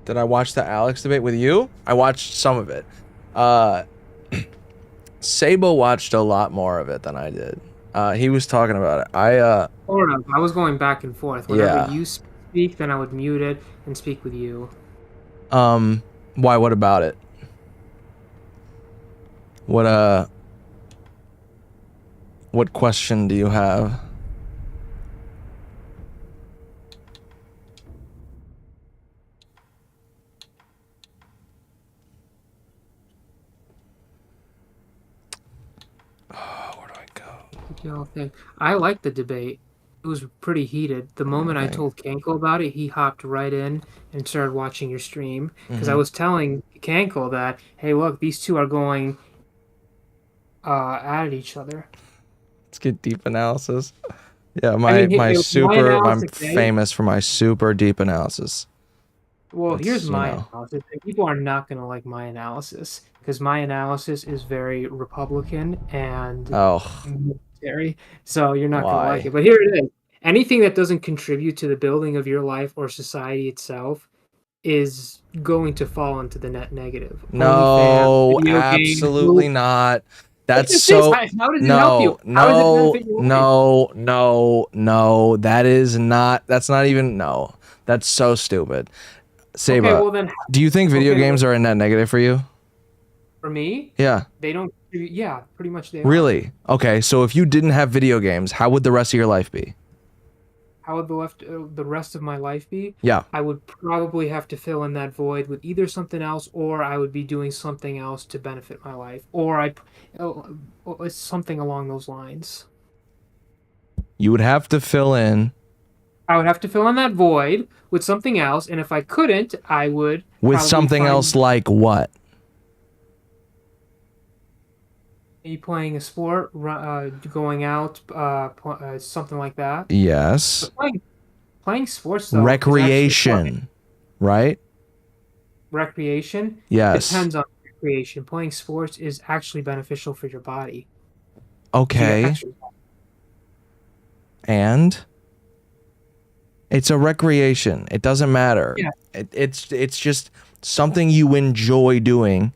Did I watch the Alex debate with you? I watched some of it. Sabo watched a lot more of it than I did. He was talking about it. Sort of. I was going back and forth. Whenever Yeah. you speak, then I would mute it and speak with you. Why? What about it? What question do you have? Thing. I liked the debate. It was pretty heated. The moment I told Kanko about it, he hopped right in and started watching your stream because I Mhm. was telling Kanko that, hey, look, these two are going at each other. Let's get deep analysis. Yeah, my I'm analysis, famous for my super deep analysis. Well, here's you my know. analysis. And people are not going to like my analysis because my analysis is very Republican and military. So you're not going to like Why? it. But here it is. Anything that doesn't contribute to the building of your life or society itself is going to fall into the net negative. No, OnlyFans, video games, absolutely not. That's Yes, so. how does it help you? No, How does it no, benefit your life? no. That is not. That's not even. No, that's so stupid. Saba, well then, do you think video games are a net negative for you? for me, Yeah. they don't. Yeah, pretty much they are. Really? Okay, so if you didn't have video games, how would the rest of your life be? How would the rest of my life be? Yeah. I would probably have to fill in that void with either something else, or I would be doing something else to benefit my life, or something along those lines. You would have to fill in I would have to fill in that void with something else, and if I couldn't, I would with probably something find else like what? you playing a sport, going out, something like that. Yes. But playing sports though, is actually fun. Recreation, right? Recreation. Yes. Depends on recreation. Playing sports is actually beneficial for your body. Okay. And it's a recreation. It doesn't matter. Yeah. It's just something you enjoy doing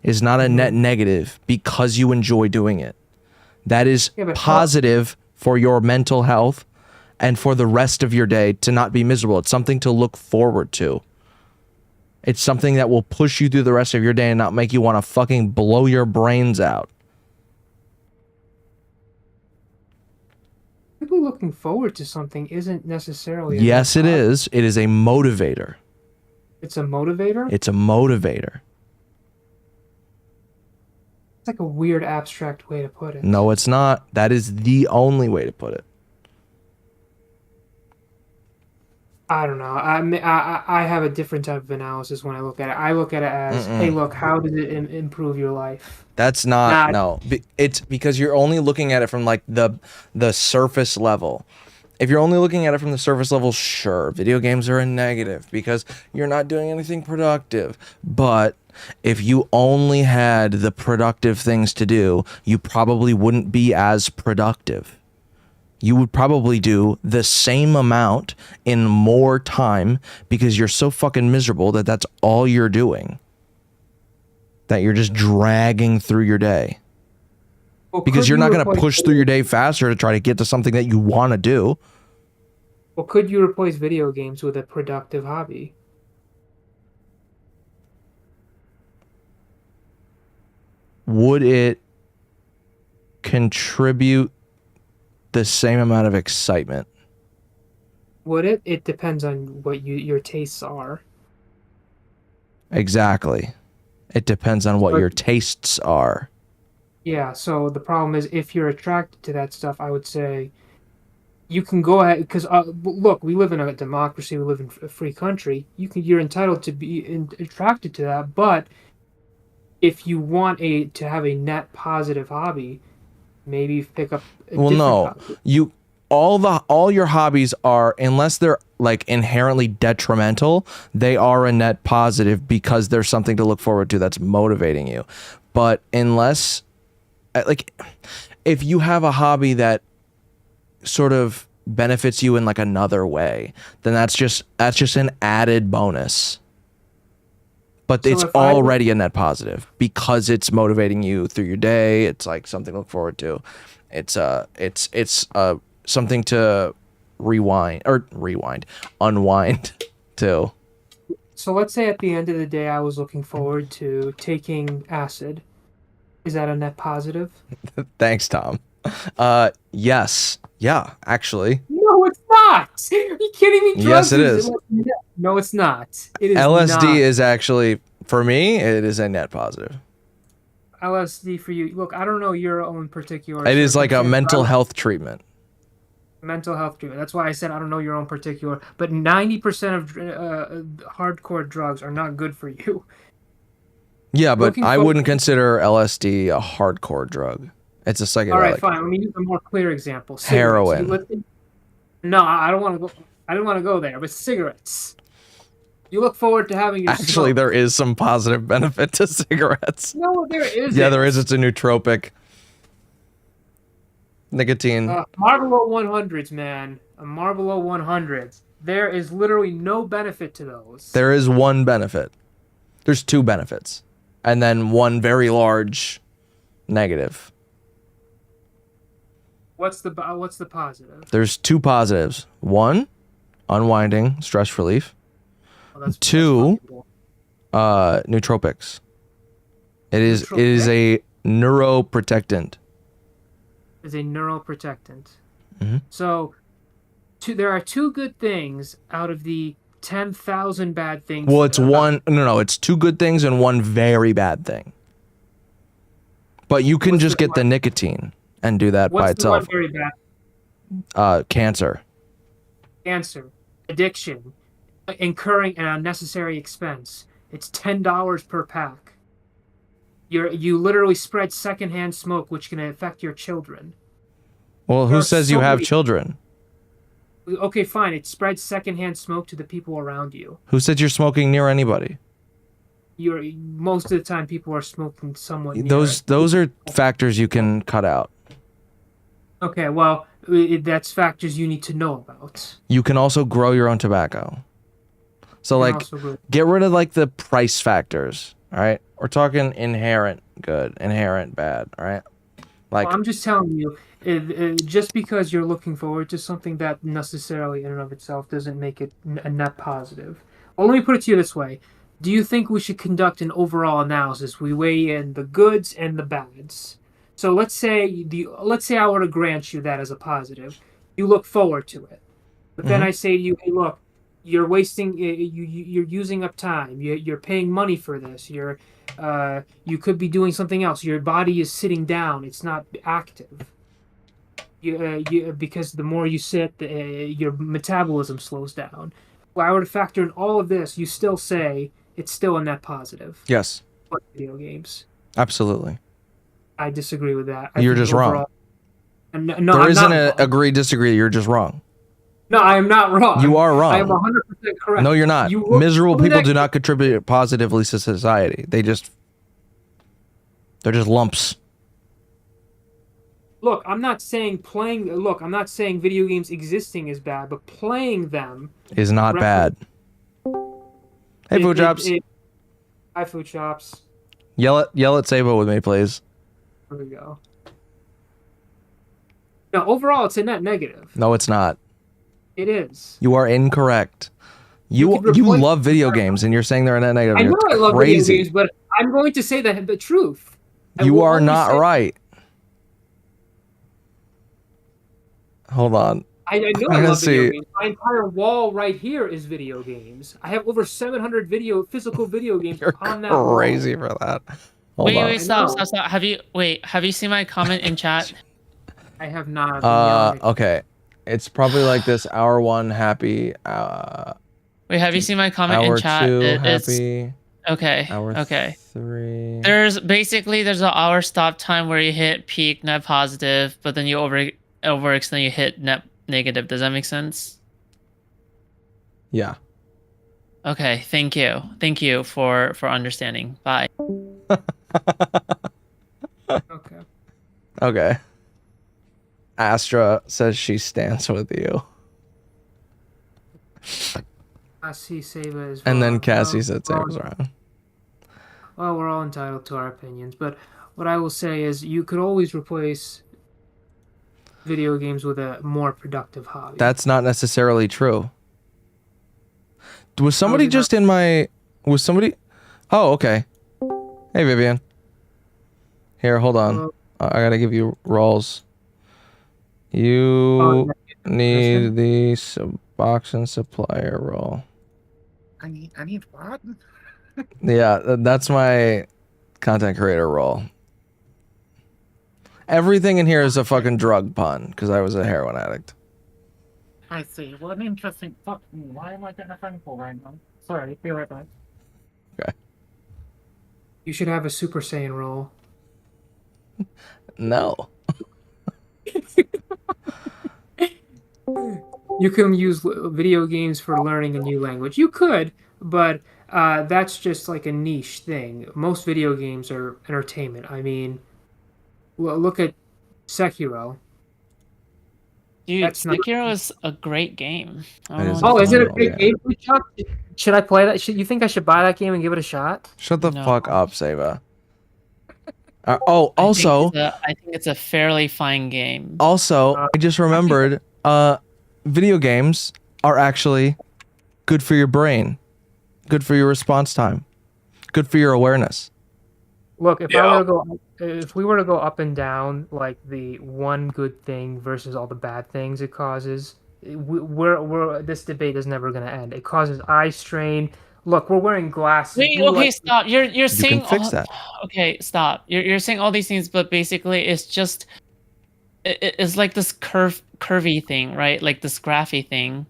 is not a net negative because you enjoy doing it. That is positive for your mental health and for the rest of your day to not be miserable. It's something to look forward to. It's something that will push you through the rest of your day and not make you want to fucking blow your brains out. People looking forward to something isn't necessarily. Yes, it is. It is a motivator. It's a motivator. It's a motivator. It's like a weird abstract way to put it. No, it's not. That is the only way to put it. I don't know. I have a different type of analysis when I look at it. I look at it as, hey, look, how does it improve your life? That's not no. It's because you're only looking at it from like the surface level. If you're only looking at it from the surface level, sure, video games are a negative because you're not doing anything productive. But if you only had the productive things to do, you probably wouldn't be as productive. You would probably do the same amount in more time because you're so fucking miserable that that's all you're doing. That you're just dragging through your day. Well, because you're not going to push through your day faster to try to get to something that you want to do. Well, could you replace video games with a productive hobby? Would it contribute the same amount of excitement? Would it? It depends on what your tastes are. Exactly. It depends on what your tastes are. Yeah, so the problem is if you're attracted to that stuff, I would say you can go ahead because look, we live in a democracy, we live in a free country. You're entitled to be attracted to that, but if you want to have a net positive hobby, maybe pick up a Well, different no, hobby. all your hobbies are, unless they're like inherently detrimental, they are a net positive because there's something to look forward to that's motivating you. But unless, like, if you have a hobby that sort of benefits you in like another way, then that's just an added bonus. But So it's if I- already a net positive because it's motivating you through your day. It's like something to look forward to. It's something to unwind to. So let's say at the end of the day, I was looking forward to taking acid. Is that a net positive? Thanks, Tom. Yes. Yeah, actually. No, it's not. Are you kidding me? Yes, Drugs it is. No, it's not. It is LSD not. is actually, for me, it is a net positive. LSD for you. Look, I don't know your own particular. It is like a circumstance, mental but health treatment. mental health treatment. That's why I said I don't know your own particular. But 90% of hardcore drugs are not good for you. Yeah, but Looking I for- wouldn't consider LSD a hardcore drug. It's a psychedelic. All right, fine. Let me use a more clear example. Cigarettes. Heroin. No, I don't want to go. I don't want to go there. But cigarettes. You look forward to having your Actually, smoke. there is some positive benefit to cigarettes. No, there isn't. Yeah, there is. It's a nootropic. Nicotine. Marlboro 100s, man. A Marlboro 100s. There is literally no benefit to those. There is one benefit. There's two benefits. And then one very large negative. What's the positive? There's two positives. One, unwinding, stress relief. Two, nootropics. It is a neuroprotectant. Is a neuroprotectant. Mhm. So, there are two good things out of the 10,000 bad things. Well, it's it's two good things and one very bad thing. But you can just get the nicotine and do that by What's the one itself. very bad? Cancer. Cancer, addiction, incurring an unnecessary expense. It's $10 per pack. You literally spread secondhand smoke, which can affect your children. Well, There who are says so you have many- children? Okay, fine. It spreads secondhand smoke to the people around you. Who said you're smoking near anybody? Most of the time, people are smoking somewhat. Near Those are factors you can cut out. Okay, well, that's factors you need to know about. You can also grow your own tobacco. So You like can also grow- get rid of like the price factors, all right? We're talking inherent good, inherent bad, all right? Like Well, I'm just telling you, just because you're looking forward to something, that necessarily in and of itself doesn't make it a net positive. Well, let me put it to you this way. Do you think we should conduct an overall analysis? We weigh in the goods and the bads. So let's say I were to grant you that as a positive. You look forward to it. But then Mhm. I say to you, hey, look, you're wasting, you're using up time. You're paying money for this. You could be doing something else. Your body is sitting down. It's not active. Because the more you sit, your metabolism slows down. If I were to factor in all of this, you still say it's still a net positive. yes, For video games. absolutely. I disagree with that. You're think just wrong. overall- No, There I'm isn't not a wrong. agree disagree. You're just wrong. No, I am not wrong. You are wrong. I am 100% correct. No, you're not. You will- Miserable will people that- do not contribute positively to society. They're just lumps. Look, I'm not saying video games existing is bad, but playing them Is not bad. Hey, food chops. Hi, food chops. Yell at Sabo with me, please. There we go. No, overall, it's a net negative. No, it's not. It is. You are incorrect. You could replace- love video games, and you're saying they're a net negative. I know You're I love crazy. video games, but I'm going to say the truth. I You will are only not say- right. Hold on. I know I'm I gonna love video see. games. My entire wall right here is video games. I have over 700 physical video games on that wall. Crazy for that. Hold on. Wait, stop. Have you seen my comment in chat? I have not. Okay. It's probably like this hour 1 happy. Wait, have you seen my comment in Hour chat? 2 It's happy. okay. Hour Okay. 3. There's an hour stop time where you hit peak net positive, but then you overextend, you hit net negative. Does that make sense? Yeah. Okay. Thank you. Thank you for understanding. Bye. Okay. Okay. Astra says she stands with you. Cassie Saba is And then wrong. Cassie Well, said Saba's wrong. Well, we're all entitled to our opinions, but what I will say is you could always replace video games with a more productive hobby. That's not necessarily true. Was somebody it just in my... Was somebody... Oh, okay. Hey, Vivian. Here, hold on. I gotta give you roles. You need the box and supplier role. I need what? Yeah, that's my content creator role. Everything in here is a fucking drug pun, because I was a heroin addict. I see. Well, an interesting. Fuck me. Why am I getting a phone call right now? Sorry, be right back. Okay. You should have a Super Saiyan role. No. You can use video games for learning a new language. You could, but that's just like a niche thing. Most video games are entertainment. I mean, look at Sekiro. Dude, That's not- Sekiro is a great game. I don't know Oh, what is to it a tell great you. game? Chuck? Should I play that? You think I should buy that game and give it a shot? Shut the No. fuck up, Saba. Also... I think it's a fairly fine game. Also, I just remembered, video games are actually good for your brain, good for your response time, good for your awareness. Look, if we were to go up and down like the one good thing versus all the bad things it causes, this debate is never going to end. It causes eye strain. Look, we're wearing glasses. Wait, Blue okay, light- stop. You're saying can fix all- that. Okay, stop. You're saying all these things, but basically it's just it's like this curvy thing, right? Like this graphy thing.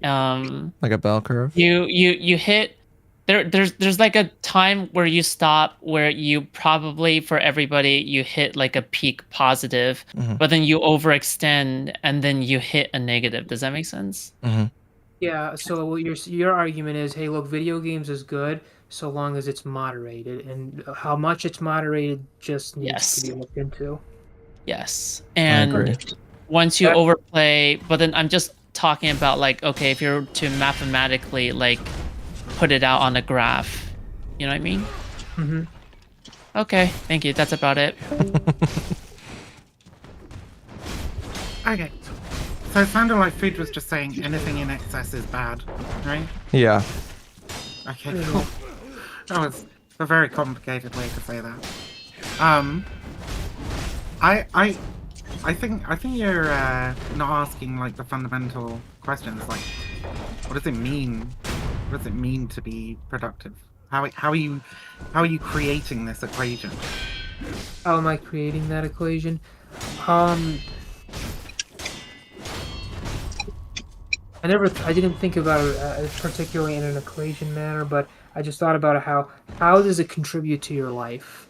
Like a bell curve. You hit there's like a time where you stop where you probably for everybody you hit like a peak positive, Mhm. but then you overextend and then you hit a negative. Does that make sense? Mm-hmm. Yeah, so what your argument is, hey, look, video games is good so long as it's moderated, and how much it's moderated just needs to be looked into. Yes. agree. And once you overplay, but then I'm just talking about like, okay, if you're to mathematically like put it out on a graph, you know what I mean? Mm-hmm. Okay, thank you. That's about it. Okay. So it sounded like Food was just saying anything in excess is bad, right? Yeah. Okay, cool. That was a very complicated way to say that. I think you're not asking like the fundamental questions, like what does it mean? What does it mean to be productive? How are you creating this equation? How am I creating that equation? I didn't think about it particularly in an equation manner, but I just thought about it how does it contribute to your life?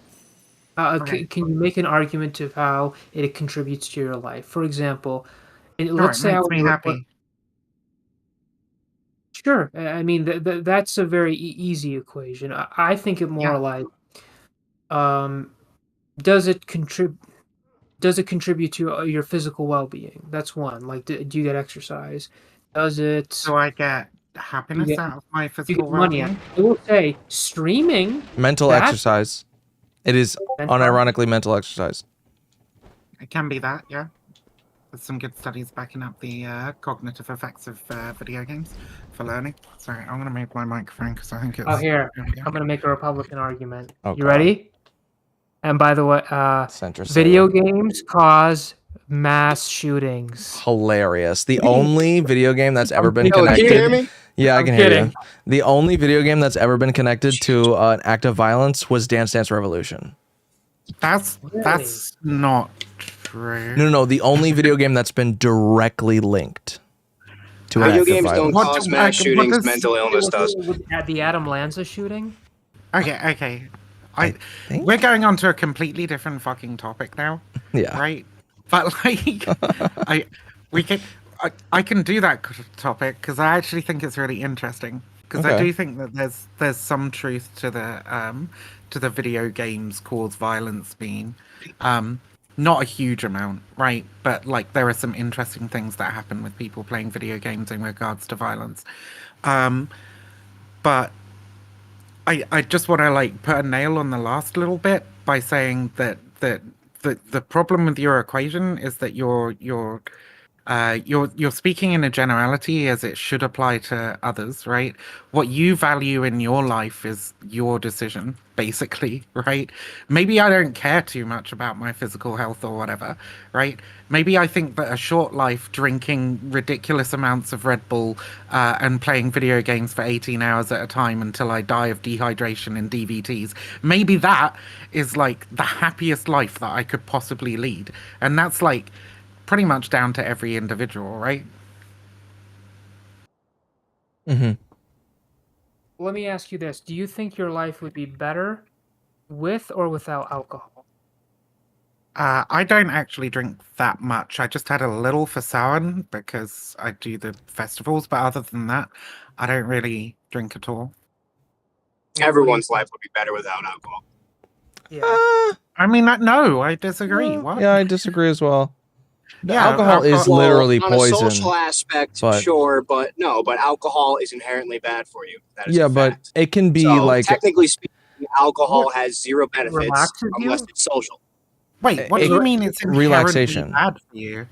Okay. Can you make an argument of how it contributes to your life? For example, Sure, let's it say makes me happy. Sure, I mean that's a very easy equation. I think it more like, does it contribute to your physical well-being? That's one. Like, do you get exercise? Does it? So I get happiness out of my You physical get money out. well-being? I will say streaming. Mental that's- exercise. It is Mental- unironically mental exercise. It can be that, yeah. There's some good studies backing up the cognitive effects of video games for learning. Sorry, I'm going to make my microphone because I think it's... Oh, here. There we go. I'm going to make a Republican argument. Oh, You God. ready? And by the way, video games cause mass shootings. Hilarious. The only video game that's ever been kidding. connected. Can you hear me? Yeah, I I'm can hear kidding. you. The only video game that's ever been connected to an act of violence was Dance Dance Revolution. That's not true. No. The only video game that's been directly linked to an Video act of games don't violence. cause mass shootings, mental illness does. At the Adam Lanza shooting? Okay. We're going on to a completely different fucking topic now. Yeah. Right? But like, I can do that topic because I actually think it's really interesting. Because I Okay. do think that there's some truth to the video games cause violence being, not a huge amount, right? But like there are some interesting things that happen with people playing video games in regards to violence. But I just want to like put a nail on the last little bit by saying that the problem with your equation is that you're speaking in a generality as it should apply to others, right? What you value in your life is your decision, basically, right? Maybe I don't care too much about my physical health or whatever, right? Maybe I think that a short life drinking ridiculous amounts of Red Bull and playing video games for 18 hours at a time until I die of dehydration and DVTs, maybe that is like the happiest life that I could possibly lead. And that's like pretty much down to every individual, right? Mm-hmm. Let me ask you this. Do you think your life would be better with or without alcohol? I don't actually drink that much. I just had a little for Samhain because I do the festivals, but other than that, I don't really drink at all. Everyone's life would be better without alcohol. Yeah. I mean, no, I disagree. What? Yeah, I disagree as well. Yeah, alcohol is literally on poison. a social aspect, but- sure, but alcohol is inherently bad for you. That is Yeah, a but fact. it can be So, like technically speaking, alcohol has zero benefits Relaxes you? unless it's social. Wait, what do you mean it's inherently relaxation. bad for you?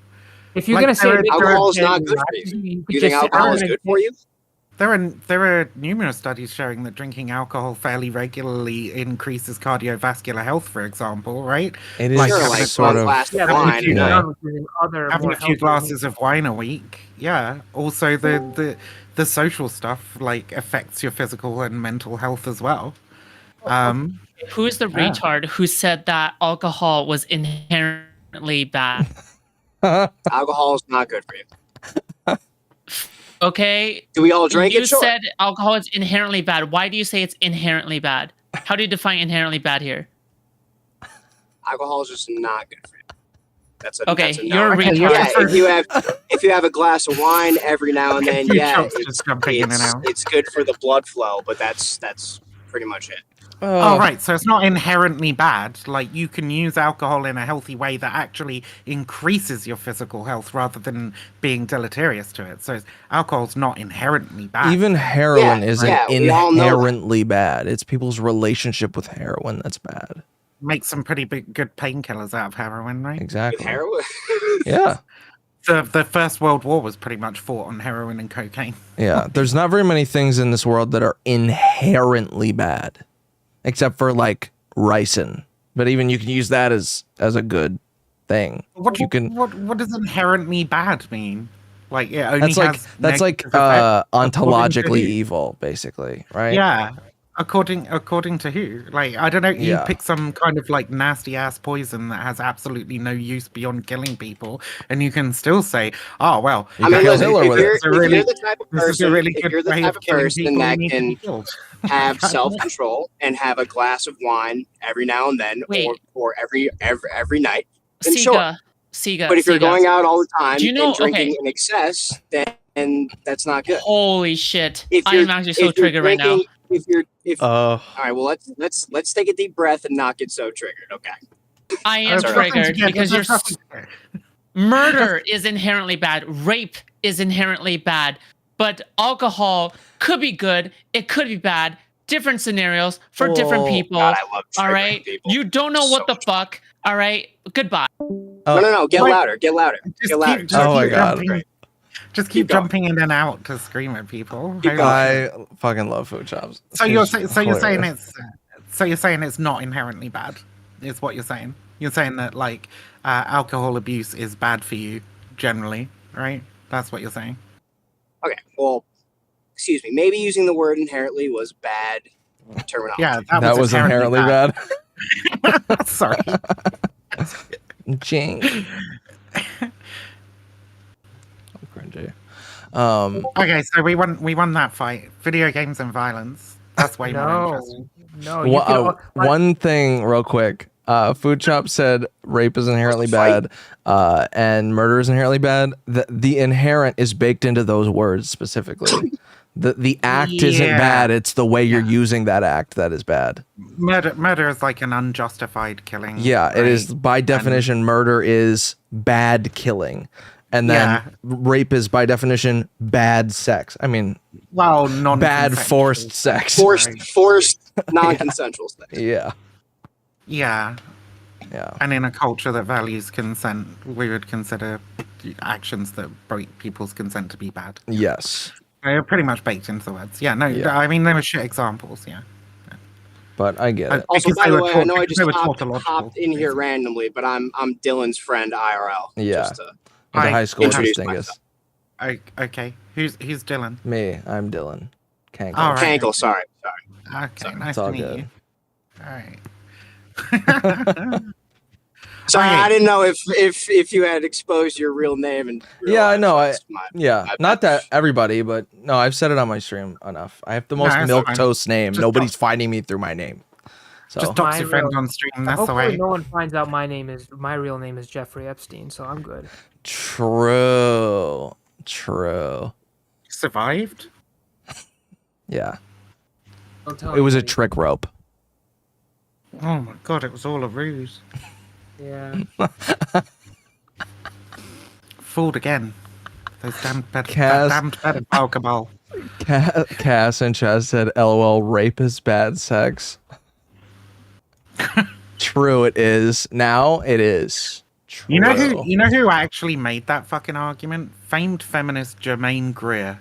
If you're Like, gonna say there are- Alcohol is there are not good for relaxes you. could You think just say, alcohol "I'm is gonna good for you? There are numerous studies showing that drinking alcohol fairly regularly increases cardiovascular health, for example, right? It is Sure, like like sort one of glass of having a wine. few- yeah. having a few glasses of wine a week. Yeah. Also, the social stuff like affects your physical and mental health as well. Who is the retard who said that alcohol was inherently bad? Alcohol is not good for you. Okay. Do we all drink You it? Sure. said alcohol is inherently bad. Why do you say it's inherently bad? How do you define inherently bad here? Alcohol is just not good for you. That's a Okay, that's a you're a no. retard. Yeah, if you have a glass of wine every now and then, Few yeah, shots it's just jumping in and out. it's good for the blood flow, but that's pretty much it. Oh, right. So it's not inherently bad. Like you can use alcohol in a healthy way that actually increases your physical health rather than being deleterious to it. So alcohol's not inherently bad. Even heroin Yeah, isn't yeah, we all know that. inherently bad. It's people's relationship with heroin that's bad. Make some pretty good painkillers out of heroin, right? Exactly. Heroin. Yeah. The First World War was pretty much fought on heroin and cocaine. Yeah. There's not very many things in this world that are inherently bad, except for like ricin. But even you can use that as a good thing. What does inherently bad mean? Like it only That's has like negative effects according to ontologically who? evil, basically, right? Yeah. According to who? Like I don't know. You Yeah. pick some kind of like nasty ass poison that has absolutely no use beyond killing people, and you can still say, "Oh well." You can kill Hitler with it. If you're the type of person, if you're the type of person that can have self-control and have a glass of wine every now and then, Wait. or every night, then sure. Sega. But if you're Sega. going out all the time Do you know- and drinking okay. in excess, then that's not good. Holy shit! If I you're- am actually so if you're triggered right now. drinking- all right, well let's take a deep breath and not get so triggered. Okay. I am That's all right. triggered because murder is inherently bad. Rape is inherently bad. But alcohol could be good. It could be bad. Different scenarios for different Oh, people. God, I love all triggering right. people. You don't know what the fuck. All right. Goodbye. No, get louder, get louder, get louder. Oh my God. Just keep jumping in and out to scream at people. I fucking love food shops. So you're It's saying hilarious. it's not inherently bad, is what you're saying. You're saying that like alcohol abuse is bad for you generally, right? That's what you're saying. Okay, well, excuse me. Maybe using the word inherently was bad terminology. Yeah, That was inherently bad. Sorry. Jink. Cringy. Okay, so we won that fight. Video games and violence. That's way more interesting. No, you can. One thing, real quick. Food Chop said rape is inherently bad, and murder is inherently bad. The inherent is baked into those words specifically. The act isn't bad; it's the way you're using that act that is bad. Murder is like an unjustified killing. Yeah, right? it is by definition. Murder is bad killing, and then rape is by definition bad sex. I mean, well, bad forced sex. Forced non-consensual sex. Yeah. Yeah. Yeah. And in a culture that values consent, we would consider actions that break people's consent to be bad. Yes. They're pretty much baked into the words. Yeah, no, I mean, they were shit examples, yeah. But I get it. Also, by the way, I know I just hopped tautological, in here randomly, but I'm Dylan's friend IRL. Yeah. Just to The high school introduce dingus. Okay, who's Dylan? Me, I'm Dylan. Cankle. All right. Cankle, sorry. Okay, nice It's to all meet good. you. All right. Sorry, I didn't know if you had exposed your real name and Yeah, I know. my Not that everybody, but no, I've said it on my stream enough. I have the most it's milk fine. toast name. Just Nobody's finding me through my name. So Just dox your friend on stream. That's the Hopefully way. no one finds out my real name is Jeffrey Epstein, so I'm good. True. Survived? Yeah. Don't tell It was a anybody. trick rope. Oh my god, it was all a ruse. Yeah. Fooled again. Those damned Cass- pedophile cabal. Cass and Chaz said, "LOL, rape is bad sex." True, it is. Now it is. True. You know who actually made that fucking argument? Famed feminist Germaine Greer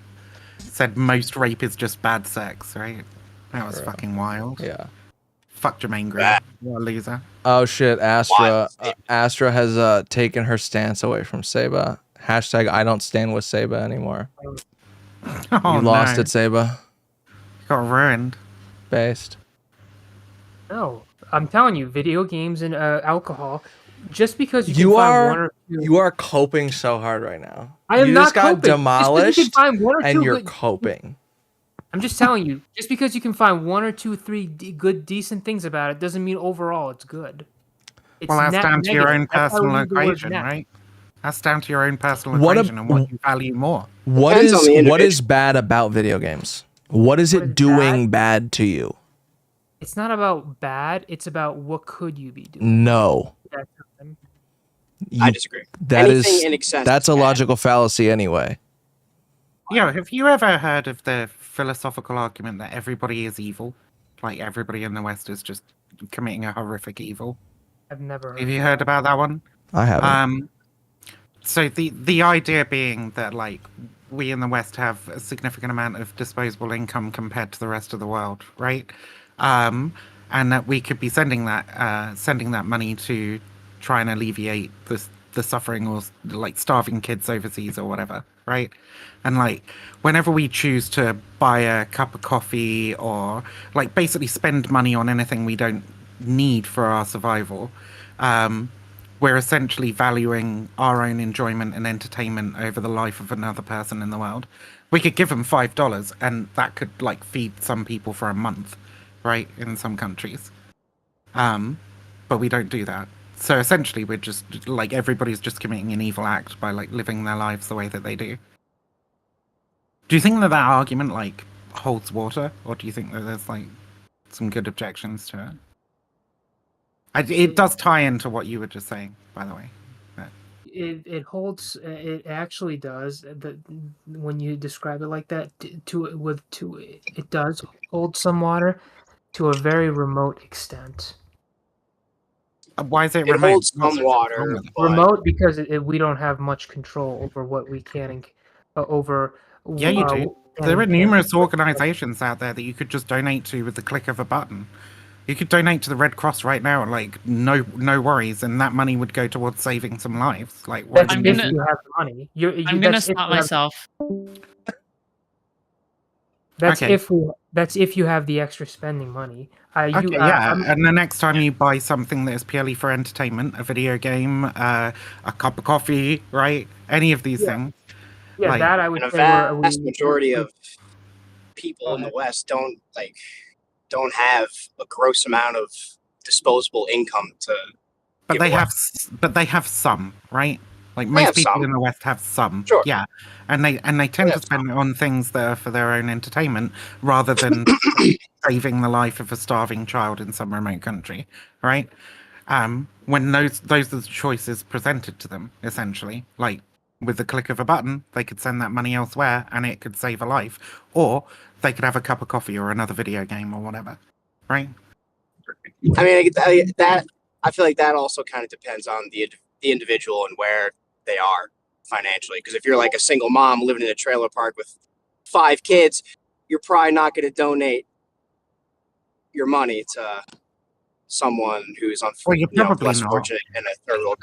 said most rape is just bad sex, right? That was fucking wild. Yeah. Fuck Germaine Greer. What a loser. Oh shit, Astra. Astra has taken her stance away from Seba. Hashtag I don't stand with Seba anymore. Oh, You lost no. it, Seba. Got ruined. Based. No, I'm telling you, video games and alcohol. Just because you can find one or two, You are coping so hard right now. I am you not just got coping. Just because you demolished can find one or and two you're good- coping. I'm just telling you, just because you can find one or two, three good, decent things about it, doesn't mean overall it's good. It's Well, that's net down to your negative. own That's why we personal use the word equation, net. right? That's down to your own personal What equation and what you value more. What Depends on the is individual. bad about video games? What is it doing bad to you? It's not about bad. It's about what could you be doing. No. That's- I disagree. That Anything is in excess that's a is bad. logical fallacy anyway. Yeah, have you ever heard of the philosophical argument that everybody is evil? Like everybody in the West is just committing a horrific evil? I've never. Have you heard about that one? I haven't. So the idea being that like we in the West have a significant amount of disposable income compared to the rest of the world, right? And that we could be sending that money to try and alleviate the suffering or like starving kids overseas or whatever, right? And like whenever we choose to buy a cup of coffee or like basically spend money on anything we don't need for our survival, we're essentially valuing our own enjoyment and entertainment over the life of another person in the world. We could give them $5 and that could like feed some people for a month, right? In some countries. But we don't do that. So essentially we're just like everybody's just committing an evil act by like living their lives the way that they do. Do you think that argument like holds water, or do you think that there's like some good objections to it? It does tie into what you were just saying, by the way. It holds. It actually does. When you describe it like that, it does hold some water to a very remote extent. Why is it It remote? holds some water. but- Remote because we don't have much control over what we can and over. Yeah, you do. and There are can't numerous do. organizations out there that you could just donate to with the click of a button. You could donate to the Red Cross right now, like no worries, and that money would go towards saving some lives. Like, why That's wouldn't if you? you have the money. I'm gonna stop myself. That's Okay. if we That's if you have the extra spending money. Okay, yeah, and the next time you buy something that is purely for entertainment, a video game, a cup of coffee, right? Any of these things. Yeah, like, that I would And a say we're vast majority of people in the West don't have a gross amount of disposable income to. But give they away. have some, right? Like They most have people some. in the West have some. Sure. Yeah. And they tend to spend it on things that are for their own entertainment rather than saving the life of a starving child in some remote country, right? When those are the choices presented to them, essentially. Like with the click of a button, they could send that money elsewhere and it could save a life. Or they could have a cup of coffee or another video game or whatever. Right? I mean, that I feel like that also kind of depends on the individual and where they are financially. Because if you're like a single mom living in a trailer park with 5 kids, you're probably not going to donate your money to someone who's Well, you're probably less not. fortunate in a third world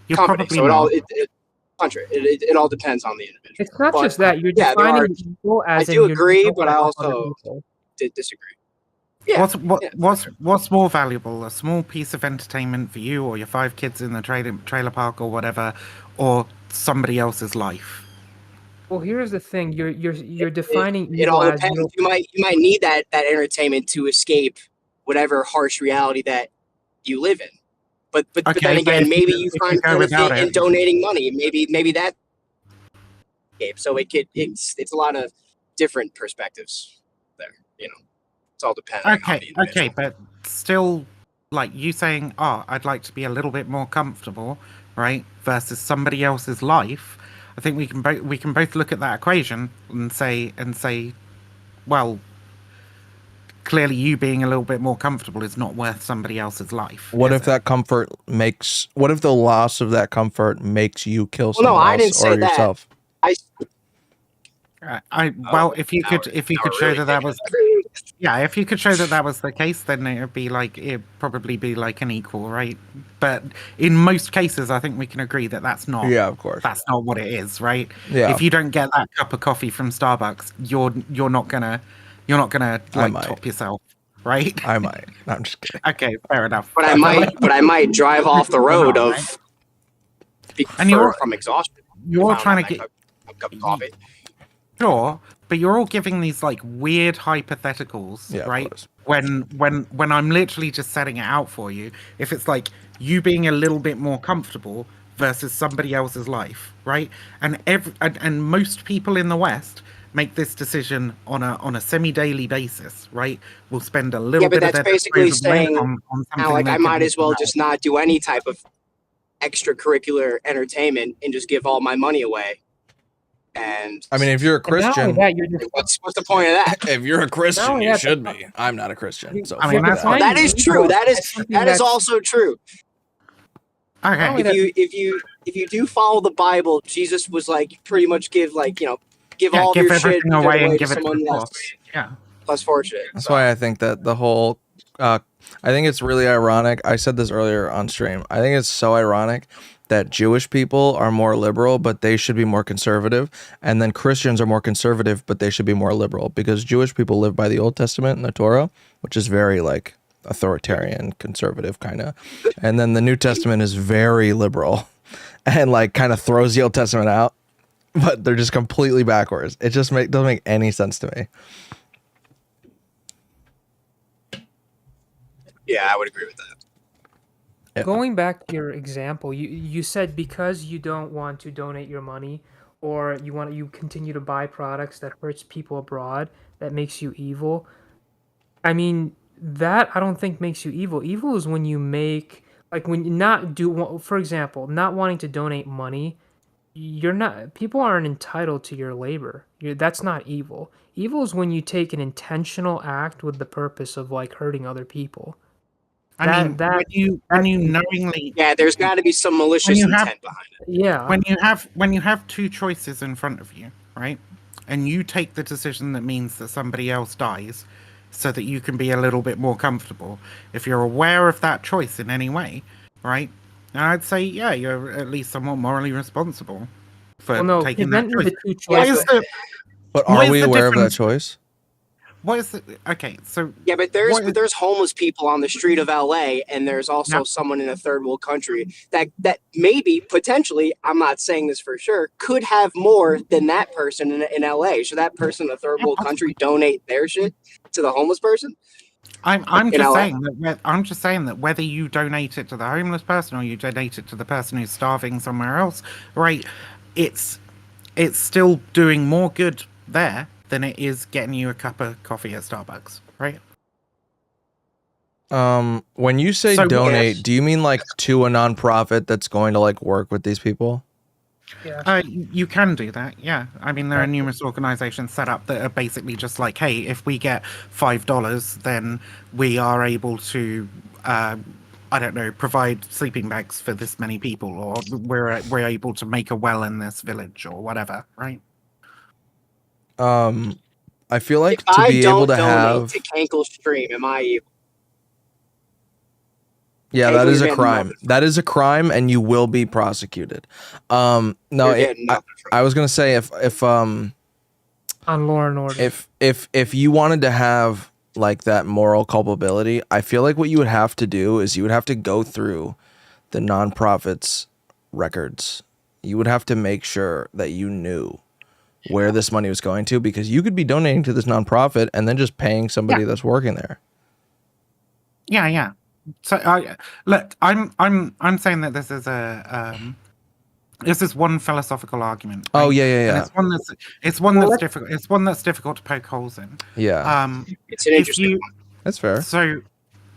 You're company. probably So not. it all depends on the individual. It's not But, just that you're yeah, there are. defining evil as I in do you're agree, don't but I help other also people. did disagree. Yeah. What's more valuable? A small piece of entertainment for you or your 5 kids in the trailer park or whatever, or somebody else's life? Well, here's the thing: you're defining It evil all as depends. You might need that entertainment to escape whatever harsh reality that you live in. But Okay, then but again, if maybe you- you if you find go without benefit in it- donating money. Maybe that escape. So it's a lot of different perspectives there. It's all dependent on the individual. Okay, but still, like you saying, "Oh, I'd like to be a little bit more comfortable," right? Versus somebody else's life. I think we can both look at that equation and say, well, clearly you being a little bit more comfortable is not worth somebody else's life. What if that comfort makes? What if the loss of that comfort makes you kill someone I else didn't or say that. yourself? If you could show that was if you could show that was the case, then it'd probably be like an equal, right? But in most cases, I think we can agree that that's not. Yeah, of course. That's not what it is, right? Yeah. If you don't get that cup of coffee from Starbucks, you're not gonna like top yourself, right? I might. I'm just kidding. Okay, fair enough. But I might drive off the road from exhaustion. You're trying to get a cup of coffee. Sure, but you're all giving these like weird hypotheticals, right? When I'm literally just setting it out for you, if it's like you being a little bit more comfortable versus somebody else's life, right? And most people in the West make this decision on a semi-daily basis, right? We'll spend a little bit but of that's their basically disposable saying income on now, something like they I could might do as well now. just not do any type of extracurricular entertainment and just give all my money away. And I mean, if you're a Christian, what's the point of that? if you're a Christian, only you that, should be. I'm not a Christian, so I mean, fuck that's that is true. That is also true. Okay. If you do follow the Bible, Jesus was like pretty much give all of give your shit everything away and to give it to someone the poor. less less fortunate. That's why I think that the whole, I think it's really ironic. I said this earlier on stream. I think it's so ironic that Jewish people are more liberal, but they should be more conservative. And then Christians are more conservative, but they should be more liberal, because Jewish people live by the Old Testament and the Torah, which is very like authoritarian, conservative kind of. And then the New Testament is very liberal and like kind of throws the Old Testament out, but they're just completely backwards. It just doesn't make any sense to me. Yeah, I would agree with that. Yeah. Going back to your example, you said because you don't want to donate your money, or you continue to buy products that hurts people abroad, that makes you evil. I mean, that I don't think makes you evil. Evil is when you make, like, when you not do, for example, not wanting to donate money. People aren't entitled to your labor. That's not evil. Evil is when you take an intentional act with the purpose of like hurting other people. When you knowingly, there's got to be some malicious intent behind it. Yeah. When you have two choices in front of you, right, and you take the decision that means that somebody else dies, so that you can be a little bit more comfortable. If you're aware of that choice in any way, right, then I'd say you're at least somewhat morally responsible for taking that choice. But are we aware of that choice? what is it? Okay, so Yeah, but there's homeless people on the street of LA, and there's also Yep. someone in a third world country that maybe potentially, I'm not saying this for sure, could have more than that person in LA. Should that person in a third world country donate their shit to the homeless person? I'm In just LA. saying that whether you donate it to the homeless person or you donate it to the person who's starving somewhere else, right? It's still doing more good there than it is getting you a cup of coffee at Starbucks, right? When you say So- donate, Yes. do you mean like to a nonprofit that's going to like work with these people? You can do that, yeah. I mean, there are numerous organizations set up that are basically just like, hey, if we get $5, then we are able to, I don't know, provide sleeping bags for this many people, or we're able to make a well in this village, or whatever, right? I feel like If to I be don't able to donate have to Cankle Stream, am I evil? Yeah, Cankle that is a Stream, crime. That is a crime, and you will be prosecuted. No, You're getting nothing I was gonna say if On Law and Order. if you wanted to have like that moral culpability, I feel like what you would have to do is you would have to go through the nonprofits' records. You would have to make sure that you knew where this money was going to, because you could be donating to this nonprofit and then just paying somebody that's working there. Yeah. So look, I'm saying that this is this is one philosophical argument. Oh, right? yeah, yeah, And yeah. it's one that's difficult. It's one that's difficult to poke holes in. Yeah. It's an interesting one. That's fair. So,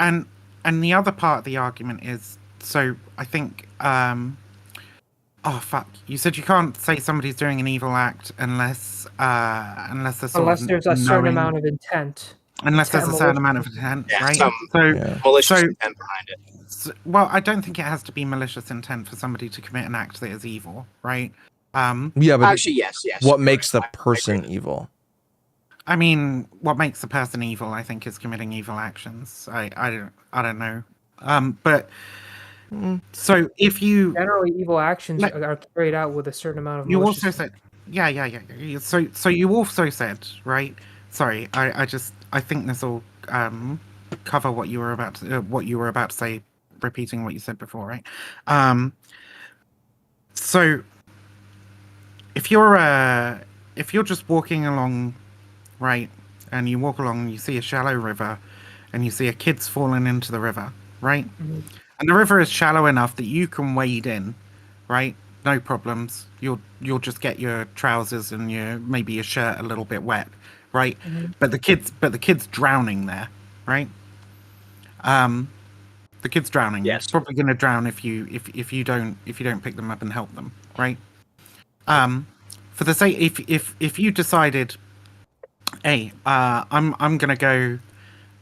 and the other part of the argument is, so I think, oh fuck, you said you can't say somebody's doing an evil act unless Unless there's a certain amount of intent. Unless there's a certain malicious amount of intent, Yeah, right? some malicious intent behind it. Well, I don't think it has to be malicious intent for somebody to commit an act that is evil, right? Yeah, but Actually, yes. What makes the person evil? I mean, what makes the person evil, I think, is committing evil actions. I don't know. But so if you generally evil actions are carried out with a certain amount of you malicious also said, yeah. So you also said, right? Sorry, I think this will cover what you were about to say, repeating what you said before, right? So if you're just walking along, right, and you walk along and you see a shallow river, and you see a kid's fallen into the river, right? Mhm. And the river is shallow enough that you can wade in, right? No problems. You'll just get your trousers and maybe your shirt a little bit wet, right? Mhm. But the kid's drowning there, right? The kid's drowning. Yes. He's probably going to drown if you don't pick them up and help them, right? For the sake, if you decided, hey, I'm gonna go.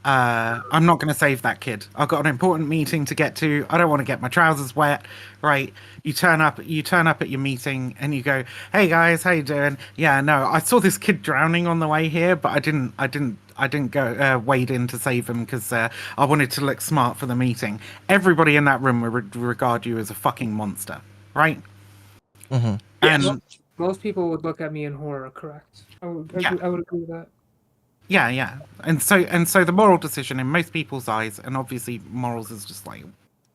I'm not going to save that kid. I've got an important meeting to get to. I don't want to get my trousers wet, right? You turn up at your meeting and you go, "Hey guys, how you doing? Yeah, no, I saw this kid drowning on the way here, but I didn't go wade in to save him because I wanted to look smart for the meeting." Everybody in that room would regard you as a fucking monster, right? Mm-hmm. And most people would look at me in horror. Correct. I would agree with that. Yeah. And so the moral decision in most people's eyes, and obviously morals is just like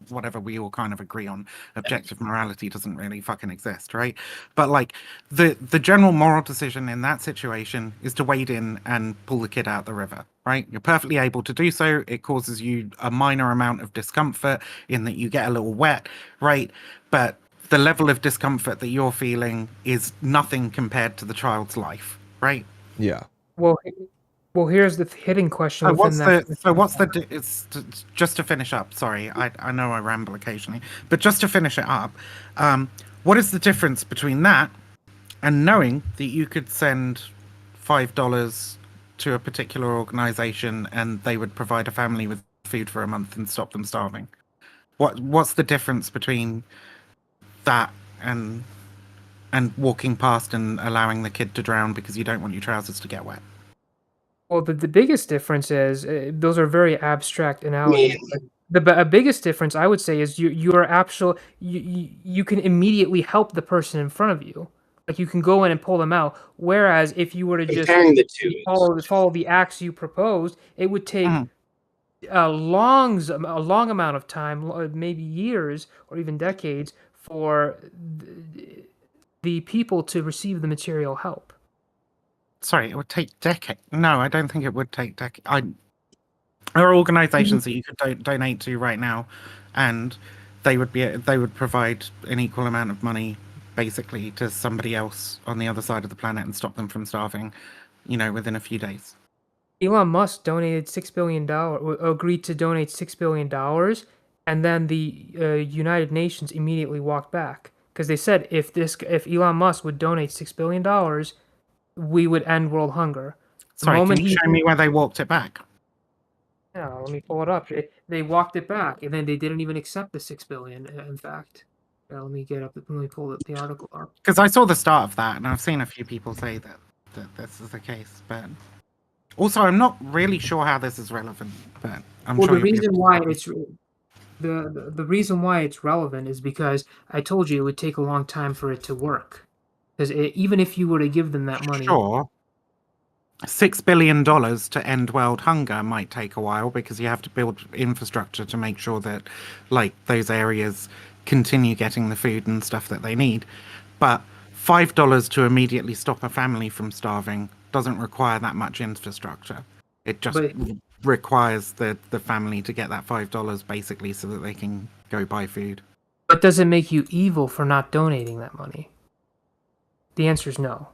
whatever we all kind of agree on. Objective morality doesn't really fucking exist, right? But like the general moral decision in that situation is to wade in and pull the kid out the river, right? You're perfectly able to do so. It causes you a minor amount of discomfort in that you get a little wet, right? But the level of discomfort that you're feeling is nothing compared to the child's life, right? Yeah. Well, here's the hitting question. It's just to finish up. Sorry, I know I ramble occasionally, but just to finish it up, what is the difference between that and knowing that you could send $5 to a particular organization and they would provide a family with food for a month and stop them starving? What's the difference between that and walking past and allowing the kid to drown because you don't want your trousers to get wet? Well, the biggest difference is those are very abstract analogies. The biggest difference I would say is you can immediately help the person in front of you. Like you can go in and pull them out. Whereas if you were to just Comparing the two, follow the acts you proposed, it would take a long amount of time, maybe years or even decades, for the people to receive the material help. Sorry, it would take decades. No, I don't think it would take decades. There are organizations that you could donate to right now, and they would provide an equal amount of money, basically, to somebody else on the other side of the planet and stop them from starving, within a few days. Elon Musk donated $6 billion, agreed to donate $6 billion, and then the United Nations immediately walked back because they said if Elon Musk would donate $6 billion, we would end world hunger. Sorry, can you show me where they walked it back? Yeah, let me pull it up. They walked it back, and then they didn't even accept the $6 billion. In fact, let me pull the article up. Because I saw the start of that, and I've seen a few people say that this is the case, but also I'm not really sure how this is relevant. But I'm sure the reason why it's the reason why it's relevant is because I told you it would take a long time for it to work. Because even if you were to give them that money, sure. $6 billion to end world hunger might take a while because you have to build infrastructure to make sure that, like, those areas continue getting the food and stuff that they need. But $5 to immediately stop a family from starving doesn't require that much infrastructure. It just requires the family to get that $5 basically so that they can go buy food. But does it make you evil for not donating that money? The answer is no.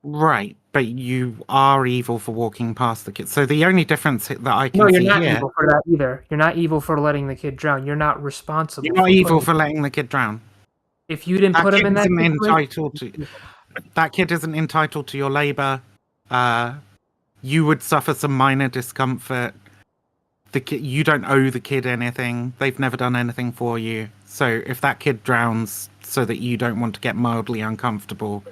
Right, but you are evil for walking past the kid. So the only difference that I can No, you're see not here... evil for that either. You're not evil for letting the kid drown. You're not responsible. You're not evil for letting the kid drown. If you didn't put him in that situation... That kid isn't entitled to your labor. You would suffer some minor discomfort. You don't owe the kid anything. They've never done anything for you. So if that kid drowns so that you don't want to get mildly uncomfortable...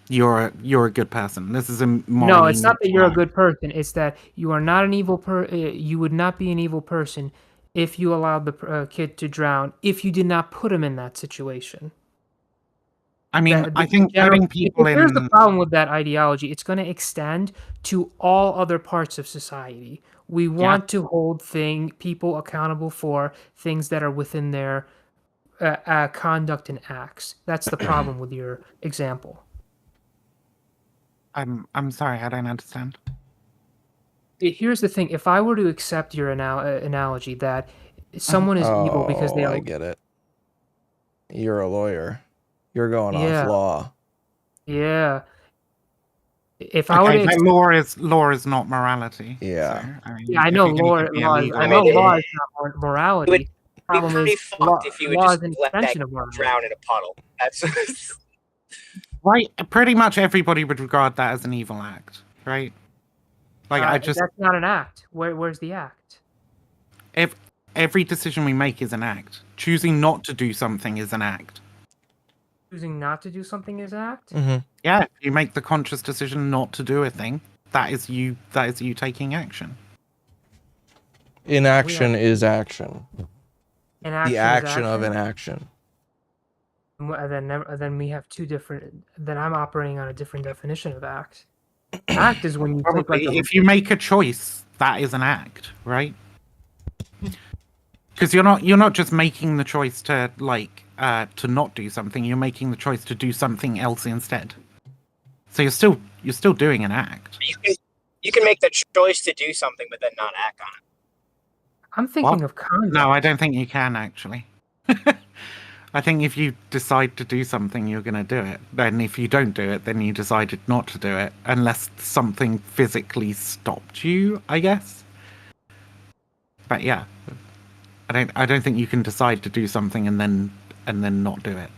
You're a good person. This is a no. It's not that you're a good person. It's that you are not an evil you would not be an evil person if you allowed the kid to drown. If you did not put him in that situation. I mean, I think putting people in. Here's the problem with that ideology. It's going to extend to all other parts of society. We want to hold people accountable for things that are within their conduct and acts. That's the problem with your example. I'm sorry, I don't understand. Here's the thing: if I were to accept your analogy that someone is evil because they I get it. You're a lawyer. You're going off law. Yeah. If I were to law is not morality. Yeah. So, I know law is not morality. It would be pretty fucked if you would just let that drown in a puddle. That's right. Pretty much everybody would regard that as an evil act, right? Like that's not an act. Where's the act? Every decision we make is an act. Choosing not to do something is an act. Choosing not to do something is an act? Mm-hmm. Yeah, if you make the conscious decision not to do a thing, that is you taking action. Inaction is action. Inaction the action of inaction. Then we have two different. Then I'm operating on a different definition of act. Act is when you probably if you make a choice, that is an act, right? Because you're not just making the choice to to not do something. You're making the choice to do something else instead. So you're still doing an act. You can make the choice to do something, but then not act on it. I'm thinking of conduct. No, I don't think you can actually. I think if you decide to do something, you're going to do it. Then if you don't do it, then you decided not to do it, unless something physically stopped you, I guess. But yeah, I don't think you can decide to do something and then not do it.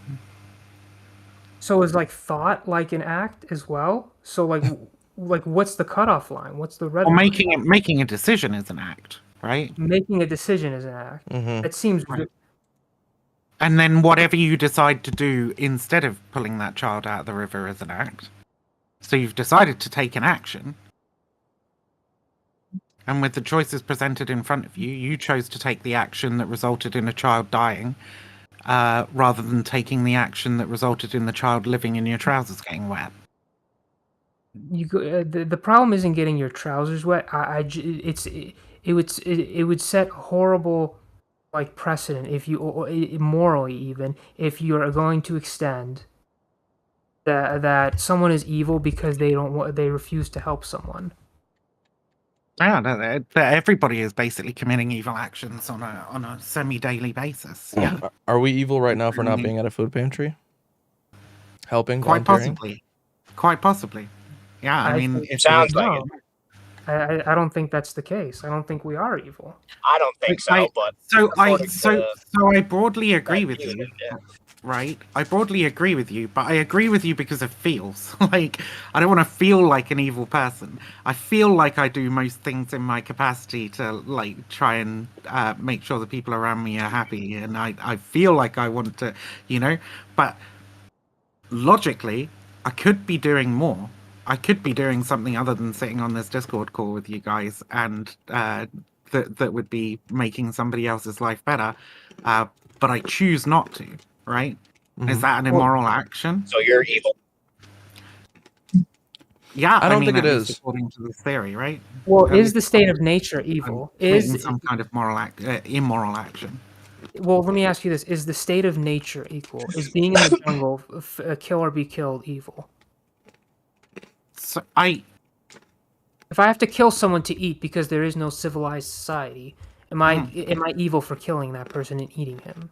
So is thought like an act as well? So like what's the cutoff line? What's the red? Well, making a decision is an act, right? Making a decision is an act. Mm-hmm. It seems. Right. And then whatever you decide to do instead of pulling that child out of the river is an act. So you've decided to take an action. And with the choices presented in front of you, you chose to take the action that resulted in a child dying. rather than taking the action that resulted in the child living in your trousers getting wet. The problem isn't getting your trousers wet. It would set horrible like precedent if you morally even if you're going to extend that someone is evil because they refuse to help someone. Yeah, everybody is basically committing evil actions on a semi-daily basis. Yeah, Are we evil right now for not being at a food pantry? Helping, quite volunteering? possibly. Yeah, I mean, think- if Sounds like no, I don't think that's the case. I don't think we are evil. I don't think so, but according to I broadly agree with view, you. yeah. Right? I broadly agree with you, but I agree with you because of feels. Like, I don't want to feel like an evil person. I feel like I do most things in my capacity to, like, try and make sure the people around me are happy, and I feel like I want to, but logically, I could be doing more. I could be doing something other than sitting on this Discord call with you guys, and that would be making somebody else's life better, but I choose not to. Right? Is that an immoral action? So you're evil. Yeah, I don't think at it least is. according to this theory, right? Well, At is least the state of nature evil? committing some kind of immoral action? Well, let me ask you this: is the state of nature equal? Is being in the jungle, kill or be killed, evil? So if I have to kill someone to eat because there is no civilized society, am I evil for killing that person and eating him?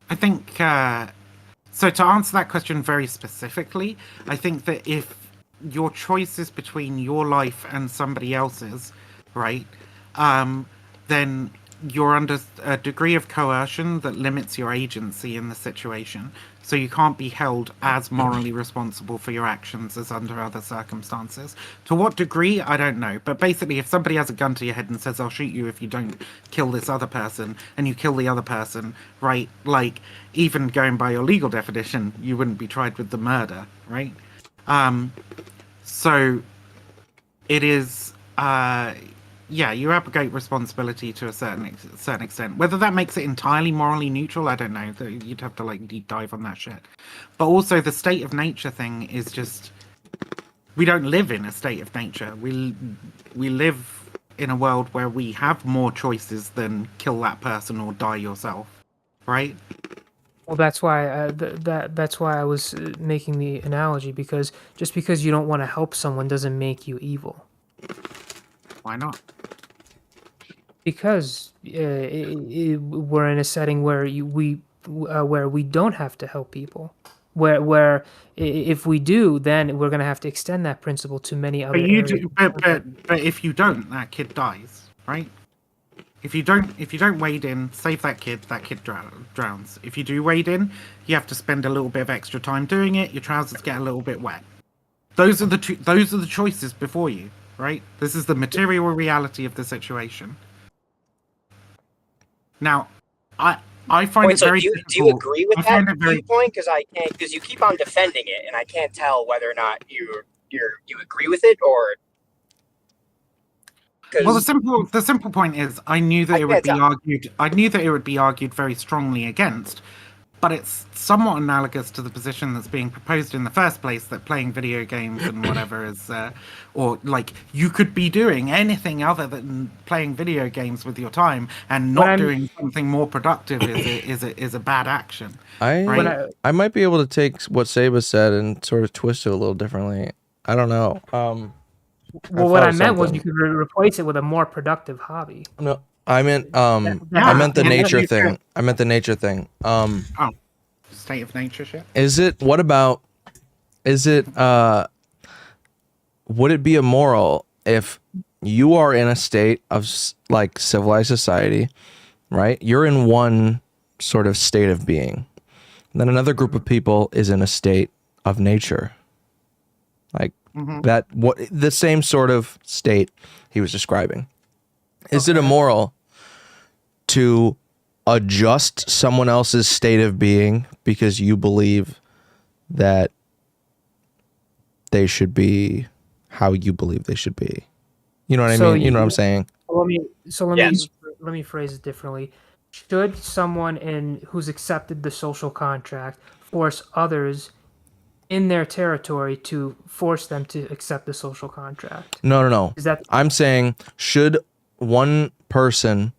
I think so. To answer that question very specifically, I think that if your choice is between your life and somebody else's, right, then you're under a degree of coercion that limits your agency in the situation. So you can't be held as morally responsible for your actions as under other circumstances. To what degree, I don't know. But basically, if somebody has a gun to your head and says, I'll shoot you if you don't kill this other person, and you kill the other person, right? Like, even going by your legal definition, you wouldn't be tried with the murder, right? So it is... yeah, you abrogate responsibility to a certain extent. Whether that makes it entirely morally neutral, I don't know. You'd have to like deep dive on that shit. But also, the state of nature thing is just we don't live in a state of nature. We live in a world where we have more choices than kill that person or die yourself, right? Well, that's why that's why I was making the analogy, because just because you don't want to help someone doesn't make you evil. Why not? Because we're in a setting where we don't have to help people. Where if we do, then we're going to have to extend that principle to many other areas. But if you don't, that kid dies, right? If you don't wade in, save that kid drowns. If you do wade in, you have to spend a little bit of extra time doing it. Your trousers get a little bit wet. Those are the choices before you, right? This is the material reality of the situation. Now, I find it very difficult. Do you agree with that viewpoint? Because you keep on defending it, and I can't tell whether or not you agree with it or. Well, the simple point is, I knew that it would be argued. I knew that it would be argued very strongly against, but it's somewhat analogous to the position that's being proposed in the first place, that playing video games and whatever is, or like you could be doing anything other than playing video games with your time, and not doing something more productive is a bad action. I might be able to take what Saba said and sort of twist it a little differently. I don't know. Well, what I meant was you could replace it with a more productive hobby. No, I meant I meant the nature thing. I meant the nature thing. State of nature shit. Would it be immoral if you are in a state of like civilized society, right? You're in one sort of state of being. And then another group of people is in a state of nature. Like the same sort of state he was describing. Is it immoral to adjust someone else's state of being because you believe that they should be how you believe they should be? You know what I mean? You know what I'm saying? Let me phrase it differently. should someone who's accepted the social contract force others in their territory to force them to accept the social contract? No. Is that I'm saying, should one person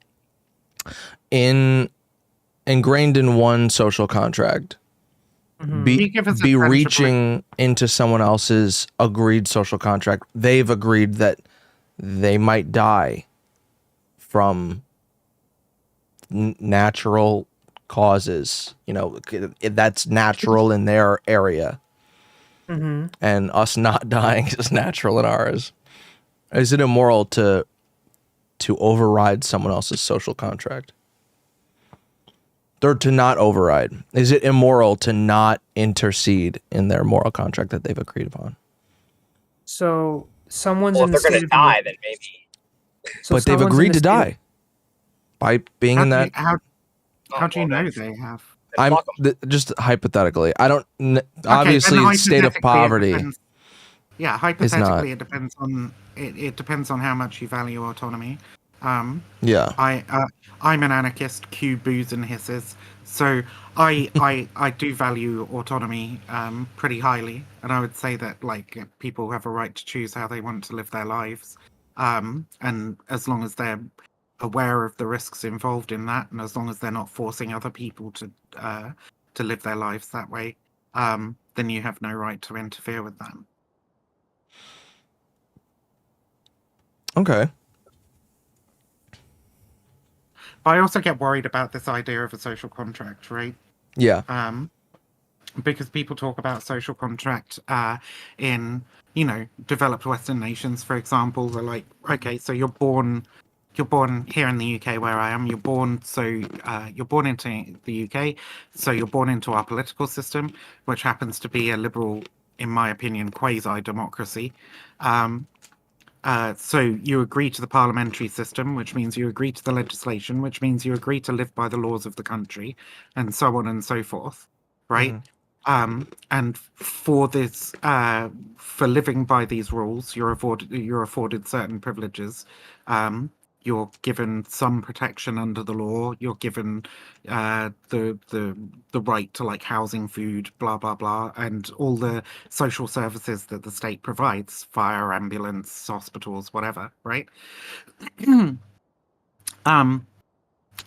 ingrained in one social contract be reaching into someone else's agreed social contract? They've agreed that they might die from natural causes. You know, that's natural in their area. Mhm. And us not dying is natural in ours. Is it immoral to override someone else's social contract? Or to not override? Is it immoral to not intercede in their moral contract that they've agreed upon? so? Someone's Well, in if the they're state gonna of die, then maybe. So But they've someone's in agreed the to state of- die by being in that. How do you know they have? I'm just hypothetically. I don't. Obviously, then state of hypothetically it poverty. depends. Yeah, not. hypothetically, it depends on it depends on how much you value autonomy. Yeah. I'm an anarchist. Q boos and hisses. So I do value autonomy pretty highly, and I would say that like people have a right to choose how they want to live their lives, and as long as they're aware of the risks involved in that, and as long as they're not forcing other people to live their lives that way, then you have no right to interfere with them. Okay. But I also get worried about this idea of a social contract, right? Yeah. Because people talk about social contract in, you know, developed Western nations, for example. They're like, okay, so you're born here in the UK where I am. You're born into the UK, so you're born into our political system, which happens to be a liberal, in my opinion, quasi-democracy. So you agree to the parliamentary system, which means you agree to the legislation, which means you agree to live by the laws of the country, and so on and so forth, right? And for this, for living by these rules, you're afforded certain privileges. You're given some protection under the law. You're given the right to like housing, food, blah blah blah, and all the social services that the state provides: fire, ambulance, hospitals, whatever. Right? And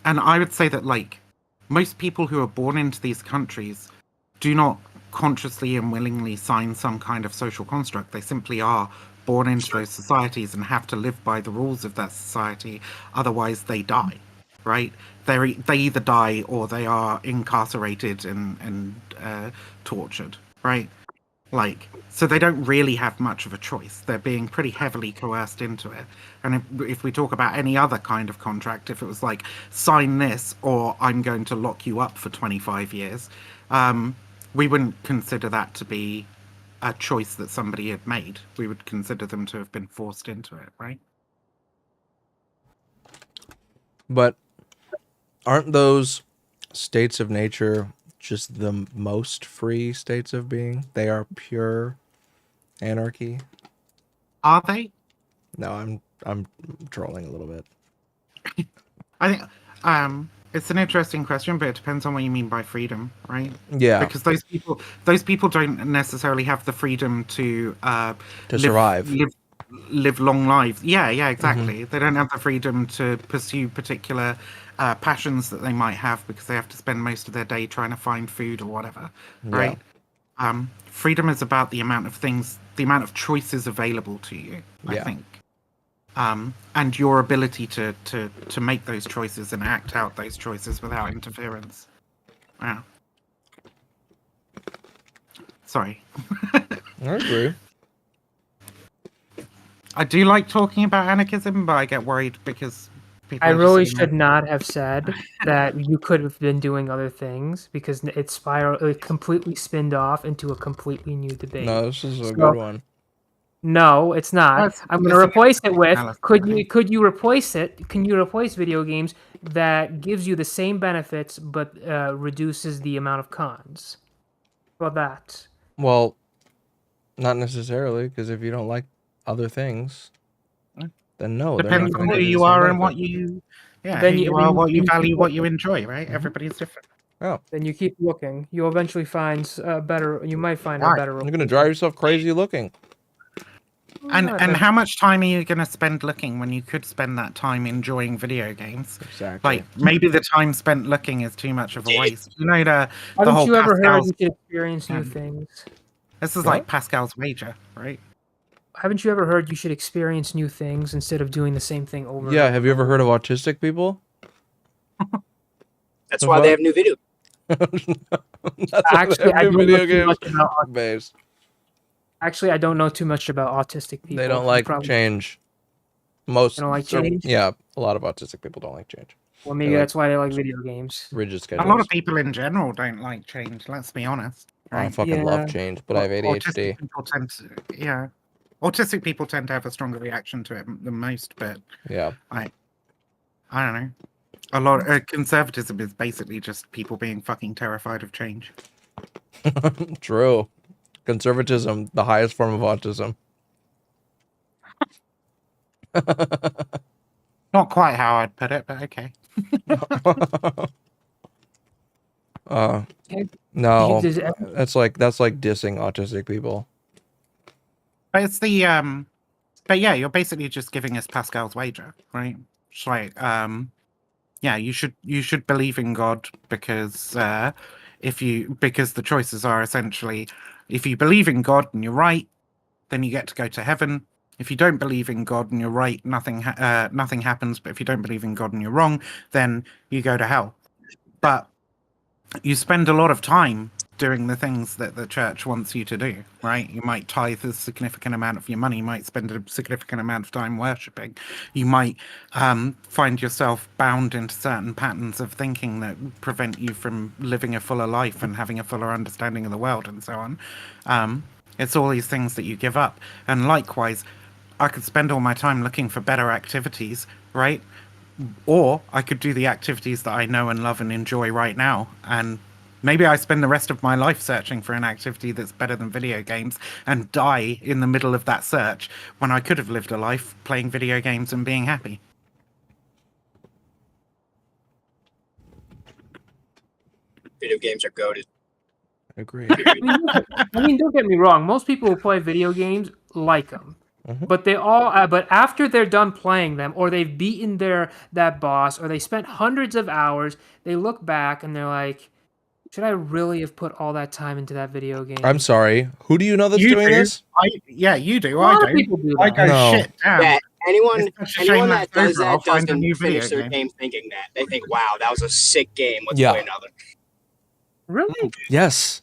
I would say that like most people who are born into these countries do not consciously and willingly sign some kind of social construct. They simply are born into those societies and have to live by the rules of that society. Otherwise, they die, right? They either die or they are incarcerated and tortured, right? Like, so they don't really have much of a choice. They're being pretty heavily coerced into it. And if we talk about any other kind of contract, if it was like, sign this or I'm going to lock you up for 25 years, we wouldn't consider that to be a choice that somebody had made. We would consider them to have been forced into it, right? But aren't those states of nature just the most free states of being? They are pure anarchy. Are they? No, I'm trolling a little bit. I think it's an interesting question, but it depends on what you mean by freedom, right? Yeah. Because those people don't necessarily have the freedom to survive. live long lives. Yeah, exactly. They don't have the freedom to pursue particular passions that they might have because they have to spend most of their day trying to find food or whatever, right? Freedom is about the amount of choices available to you, I think. And your ability to make those choices and act out those choices without interference. Wow. Sorry. I agree. I do like talking about anarchism, but I get worried because people I are just really saying, should not have said that you could have been doing other things because it completely spinned off into a completely new debate. No, this is a good one. No, it's not. I'm going to replace it with analysis, could you replace it? Can you replace video games that gives you the same benefits but reduces the amount of cons? How about that? Well, not necessarily, because if you don't like other things, then no. depends on who you are and what you Yeah, Then who you- you then are, you- what then you you keep value, what you looking. enjoy, right? Everybody's different. Oh. Then you keep looking. You'll eventually find a better. You might find a Right. better. You're gonna drive yourself crazy looking. And Not and that- how much time are you going to spend looking when you could spend that time enjoying video games? Exactly. Like maybe the time spent looking is too much of a waste. You know the Haven't whole you ever heard Pascal's. you can experience new Yeah. things? This is What? like Pascal's wager, right? Haven't you ever heard you should experience new things instead of doing the same thing over? Yeah, and have you ever heard of autistic people? That's why they have new video. Actually, I don't know video too much games. about. Babes. Actually, I don't know too much about autistic people. They don't You like probably- change. Most They don't like so- change? Yeah, a lot of autistic people don't like change. Well, maybe They like that's why they like video games. rigid A schedules. lot of people in general don't like change. Let's be honest. I Right? fucking love change, but I have ADHD. Autistic people tend to, yeah. Autistic people tend to have a stronger reaction to it than most, but Yeah. I don't know. A lot conservatism is basically just people being fucking terrified of change. True. Conservatism, the highest form of autism. Not quite how I'd put it, but okay. No, Does- that's like dissing autistic people. But it's the but yeah, you're basically just giving us Pascal's wager, right? It's like yeah, you should believe in God because because the choices are essentially if you believe in God and you're right, then you get to go to heaven. If you don't believe in God and you're right, nothing happens. But if you don't believe in God and you're wrong, then you go to hell. But you spend a lot of time doing the things that the church wants you to do, right? You might tithe a significant amount of your money. You might spend a significant amount of time worshipping. You might find yourself bound into certain patterns of thinking that prevent you from living a fuller life and having a fuller understanding of the world and so on. It's all these things that you give up. And likewise, I could spend all my time looking for better activities, right? Or I could do the activities that I know and love and enjoy right now. And maybe I spend the rest of my life searching for an activity that's better than video games and die in the middle of that search when I could have lived a life playing video games and being happy. Video games are goated. Agree. I mean, don't get me wrong. Most people who play video games like them, but they all. But after they're done playing them, or they've beaten that boss, or they spent hundreds of hours, they look back and they're like, "Should I really have put all that time into that video game?" I'm sorry. Who do you know that's You doing do. this? Yeah, you do. A lot I of do. people do I that. go No. shit. Damn. Yeah, anyone It's such a shame that that's does over. I'll that find a doesn't new finish video their game. game thinking that. They think, wow, that was a sick game. Let's Yeah. play another. Really? Yes.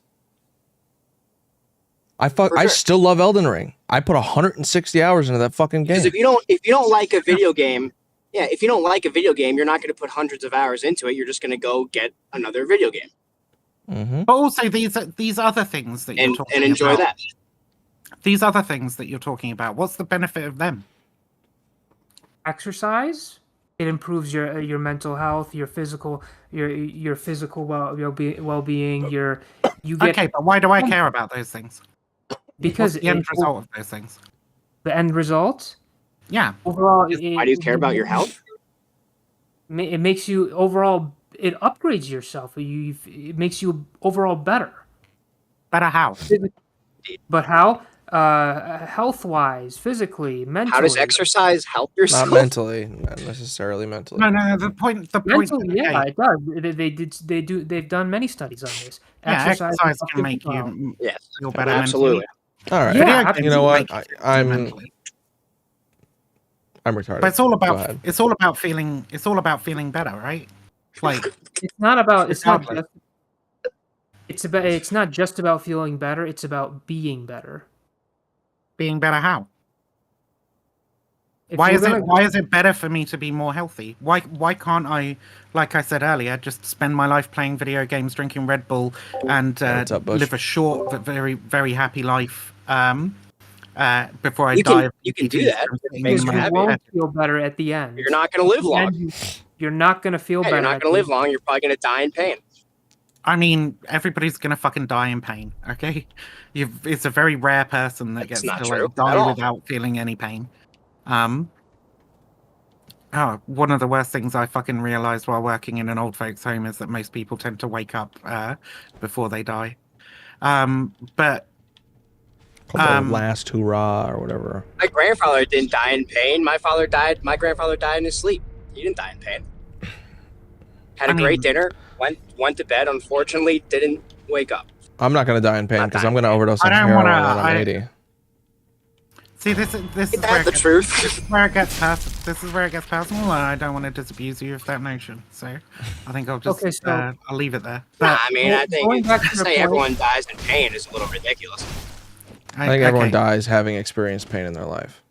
I sure. still love Elden Ring. I put 160 hours into that fucking game. Because if you don't like a video game, if you don't like a video game, you're not going to put hundreds of hours into it. You're just going to go get another video game But also these other things that you're talking and enjoy about. that. These other things that you're talking about. What's the benefit of them? Exercise. It improves your mental health, your physical well-being. You get Okay, but why do I care about those things? because What's the end result of those things? The end result. Yeah. Overall, Why do you care about your health? It makes you overall. It upgrades yourself. It makes you overall better. Better how? But how? Health-wise, physically, mentally. How does exercise help yourself? Not mentally, not necessarily mentally. No. The point. Mentally, yeah, okay. it does. They've done many studies on this. Yeah, exercise can make you feel better absolutely. All right. Yeah, Video games You know what? make you I'm mentally. I'm retarded. But it's all Go about ahead. feeling better, right? Like It's not about. It's not. Exactly. It's not just about feeling better. It's about being better. being better how? If Why you're is gonna- it why is it better for me to be more healthy? Why can't I, like I said earlier, just spend my life playing video games, drinking Red Bull, and What's up, Bush? live a short but very very happy life before I You die? can of you can do diabetes that. from sitting Because in you my you have bed? won't feel better at the end. You're not going to live long. You're not going to feel Yeah, better. you're not at going to the live long. You're probably going to die in pain. I mean, everybody's gonna fucking die in pain. Okay, it's a very rare person that That's gets not to true like at die all. without feeling any pain. Oh, one of the worst things I fucking realized while working in an old folks' home is that most people tend to wake up before they die. But Called the last hurrah or whatever. My grandfather didn't die in pain. My grandfather died in his sleep. He didn't die in pain. Had a great dinner, went to bed, unfortunately didn't wake up. I'm not gonna die in pain because I'm gonna overdose I on don't heroin wanna- when I'm 80. See, this is where the truth. This is where it gets this is where it gets personal, and I don't want to disabuse you of that notion. So, I think I'll just Okay, so- I'll leave it there. Nah, I mean, I think going back to to the say point- everyone dies in pain is a little ridiculous. I think everyone okay. dies having experienced pain in their life.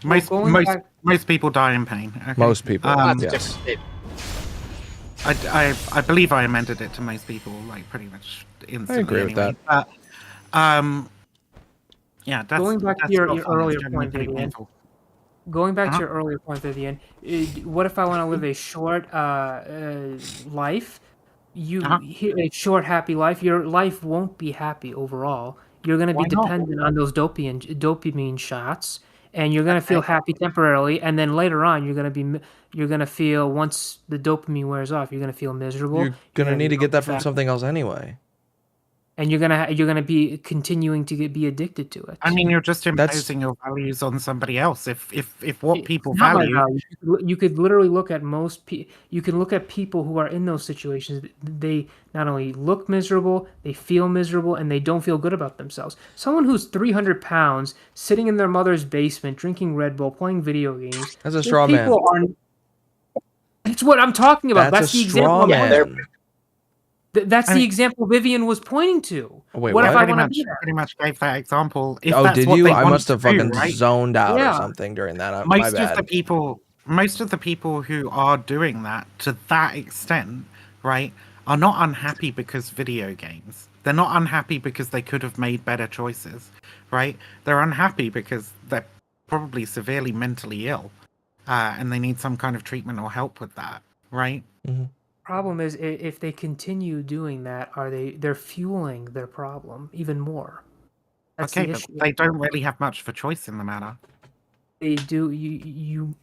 Most people die in pain. Okay. Most people, yes. I believe I amended it to most people, like pretty much instantly. I agree with anyway. that. Yeah, that's, Going back to that's your not fun, it's earlier generally point, pretty Vivian. painful. Going back Uh-huh. to your earlier point, Vivian, what if I want to live a short life? A short, happy life. Your life won't be happy overall. You're going to be Why not? dependent on those dopamine shots, and you're going to feel happy temporarily, and then later on, you're going to feel once the dopamine wears off, you're going to feel miserable. You're gonna need to get that from upset, something else anyway. and you're gonna be continuing to be addicted to it. I mean, you're just imposing your values on somebody else. If what people Not my value, value. You could literally look at you can look at people who are in those situations. They not only look miserable, they feel miserable, and they don't feel good about themselves. Someone who's 300 pounds, sitting in their mother's basement, drinking Red Bull, playing video games. That's a straw man. That's what I'm talking about. That's the a straw example. man. That's the example Vivian was pointing to. Wait, what if I pretty want to much, be that? pretty much gave that example. If Oh, that's did what you? they I want must have to do, fucking right? zoned out or Yeah. something during that. My Most of the bad. people, most of the people who are doing that to that extent, right, are not unhappy because video games. They're not unhappy because they could have made better choices, right? They're unhappy because they're probably severely mentally ill, and they need some kind of treatment or help with that, right? Problem is, if they continue doing that, they're fueling their problem even more. That's Okay, the but issue. they don't really have much of a choice in the matter. They do. You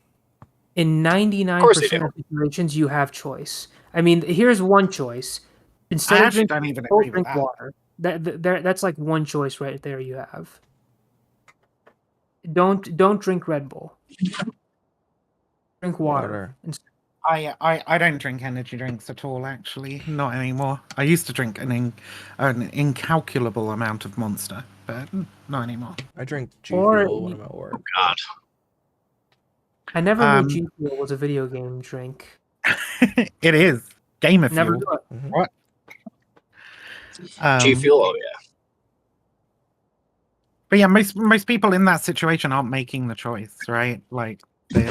in 99% course they of situations you have choice. I mean, here's one choice. Instead I of actually drinking, don't even don't agree with drink that. water. That's like one choice right there. You have. Don't drink Red Bull. Drink water. I don't drink energy drinks at all, actually. Not anymore. I used to drink an incalculable amount of Monster, but not anymore. I drink G Or Fuel when I'm at work. God. I never knew G Fuel was a video game drink. It is. Gamer Never Fuel. knew it. What? G Fuel, oh yeah. But yeah, most people in that situation aren't making the choice, right? Like they're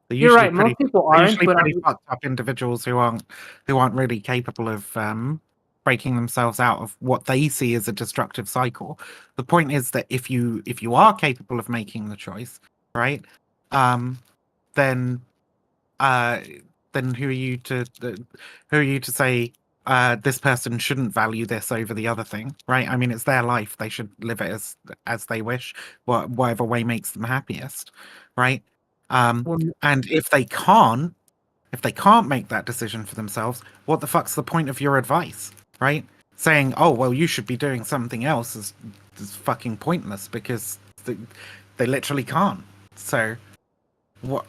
You're usually right, most people they're aren't, usually but pretty fucked up individuals who aren't really capable of breaking themselves out of what they see as a destructive cycle. The point is that if you are capable of making the choice, right? Then who are you to say this person shouldn't value this over the other thing, right? I mean, it's their life; they should live it as they wish, whatever way makes them happiest, right? And if they can't make that decision for themselves, what the fuck's the point of your advice, right? Saying, oh well, you should be doing something else is fucking pointless because they literally can't. So, what?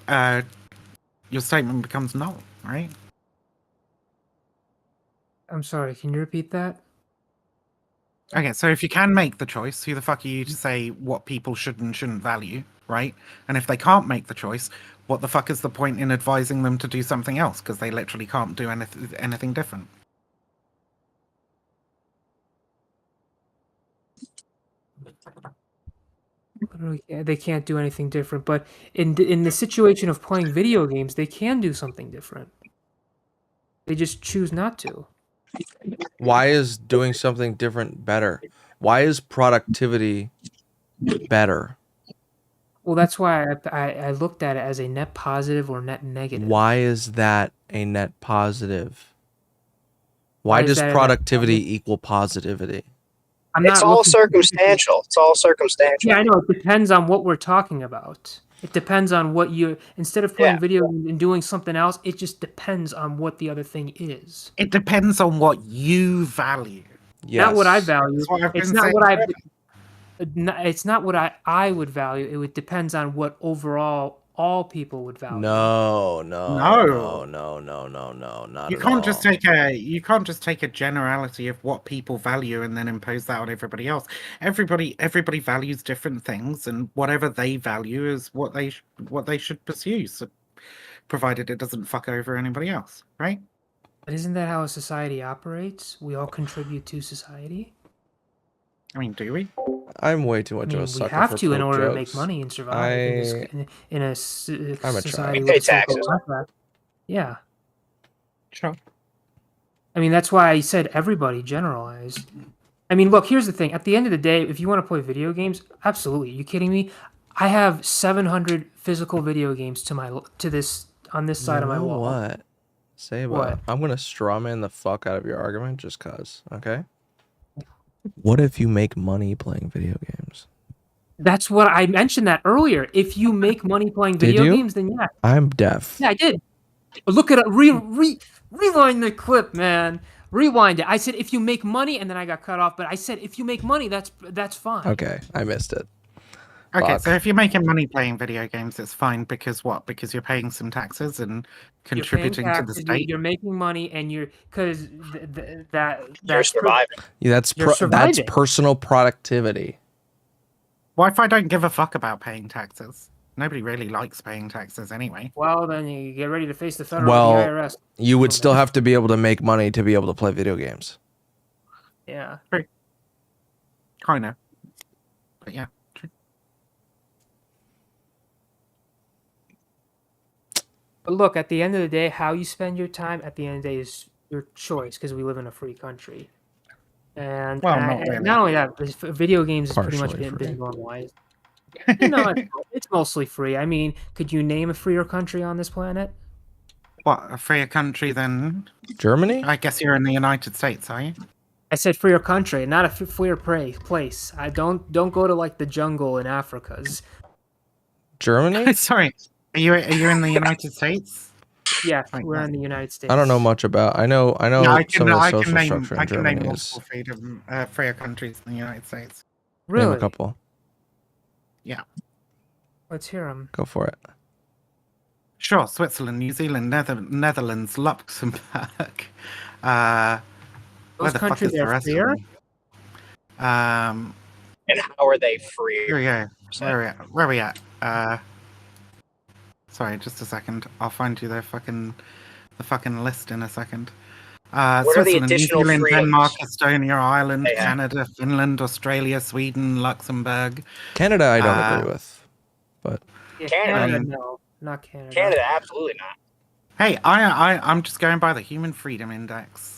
Your statement becomes null, right? I'm sorry. Can you repeat that? Okay, so if you can make the choice, who the fuck are you to say what people should and shouldn't value, right? And if they can't make the choice, what the fuck is the point in advising them to do something else? Because they literally can't do anything different. Literally, they can't do anything different. But in the situation of playing video games, they can do something different. They just choose not to. Why is doing something different better? Why is productivity better? Well, that's why I looked at it as a net positive or net negative. Why is that a net positive? Why is does that a net productivity equal positivity? I'm It's not all looking- circumstantial. It's all circumstantial. Yeah, I know. It depends on what we're talking about. It depends on what you instead of playing video games and doing something else. It just depends on what the other thing is. It depends on what you value. Not what I value. That's what I've It's been not saying what I. forever. It's not what I would value. It would depends on what overall all people would value. No, No. not You at can't all. just take a generality of what people value and then impose that on everybody else. Everybody values different things, and whatever they value is what they should pursue. So, provided it doesn't fuck over anybody else, right? But isn't that how a society operates? We all contribute to society. I mean, do we? I'm way too much of a we sucker have for to in cloak order to jokes. make money and survive in a I'm a society try. with Pay a social taxes. contract. Yeah. Sure. I mean, that's why I said everybody generalized. I mean, look, here's the thing. At the end of the day, if you want to play video games, absolutely. Are you kidding me? I have 700 physical video games to this on this side of my wall. What? Say What? I'm gonna strawman the fuck out of your argument just cause, okay? What if you make money playing video games? That's what I mentioned that earlier. If you make money playing Did video you? games, then yeah. I'm deaf. Yeah, I did. Look at it. Rewind the clip, man. Rewind it. I said if you make money, and then I got cut off. But I said if you make money, that's fine. Okay, I missed it. Okay, Fuck. so if you're making money playing video games, it's fine because what? Because you're paying some taxes and contributing You're paying to the taxes, state. You're making money, and because You're that's surviving. Yeah, that's You're that's surviving. personal productivity. What if I don't give a fuck about paying taxes? Nobody really likes paying taxes anyway. Well, then you get ready to face the federal Well, the IRS. you would still have to be able to make money to be able to play video games. Yeah. Kind of. But yeah. True. But look, at the end of the day, how you spend your time at the end of the day is your choice because we live in a free country. And, Well, and not really. not only that, video games is pretty much Partially been free. normalized. It's mostly free. I mean, could you name a freer country on this planet? What, a freer country than Germany? I guess you're in the United States, are you? I said freer country, not a freer place. I don't go to like the jungle in Africa. Germany? Sorry. Are you in the United States? Yeah, Like we're that. in the United States. I don't know much about. I know Yeah, some of the social structure in I can Germany name is. multiple freer countries in the United States. Really? Name a couple. Yeah. Let's hear them. Go for it. Sure, Switzerland, New Zealand, Netherlands, Luxembourg. Where Those the fuck countries is the are rest of freer? them? And how are they free? Here we go. Where are we at? Sorry, just a second. I'll find you the fucking list in a second. What are the Switzerland, New additional Zealand, freedoms? Denmark, Estonia, Ireland, They have? Canada, Finland, Australia, Sweden, Luxembourg. Canada, I don't agree with, but Yeah, Canada. no, not Canada. Canada, absolutely not. Hey, I'm just going by the Human Freedom Index.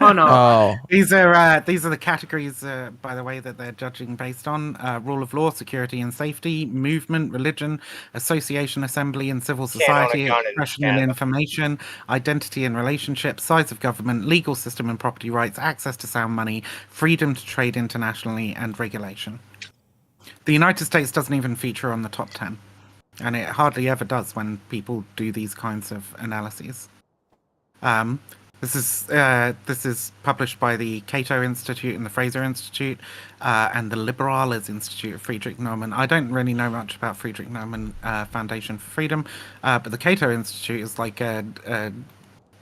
Oh no. Oh, These are the categories, by the way, that they're judging based on: rule of law, security and safety, movement, religion, association, assembly and civil Can't own a society, gun in expression and Canada. information, identity and relationships, size of government, legal system and property rights, access to sound money, freedom to trade internationally, and regulation. The United States doesn't even feature on the top 10, and it hardly ever does when people do these kinds of analyses. This is published by the Cato Institute and the Fraser Institute and the Liberales Institute of Friedrich Naumann. I don't really know much about Friedrich Naumann Foundation for Freedom, but the Cato Institute is like a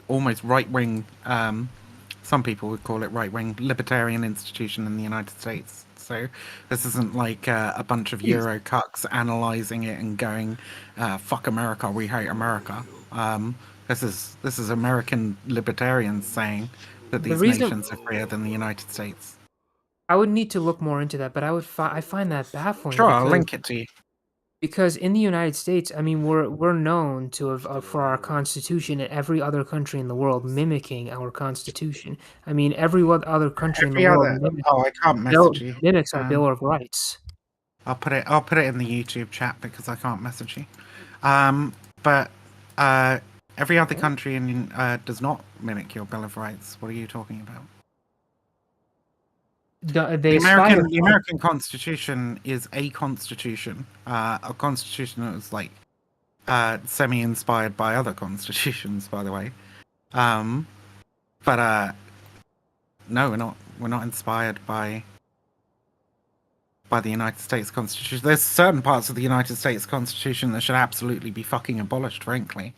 almost right-wing, some people would call it right-wing, libertarian institution in the United States. So this isn't like a bunch of Euro cucks analysing it and going, fuck America, we hate America. This is American libertarians saying that these nations are freer than the United States. I would need to look more into that, but I find that baffling. Sure, I'll because- link it to you. Because in the United States, I mean, we're known to have for our Constitution, and every other country in the world mimicking our Constitution. I mean, every other country in the world I can't message you. mimics our Bill of Rights. I'll put it in the YouTube chat because I can't message you. But every other country does not mimic your Bill of Rights. What are you talking about? They aspire. The American Constitution is a constitution that was like semi-inspired by other constitutions, by the way. But no, we're not inspired by the United States Constitution. There's certain parts of the United States Constitution that should absolutely be fucking abolished, frankly,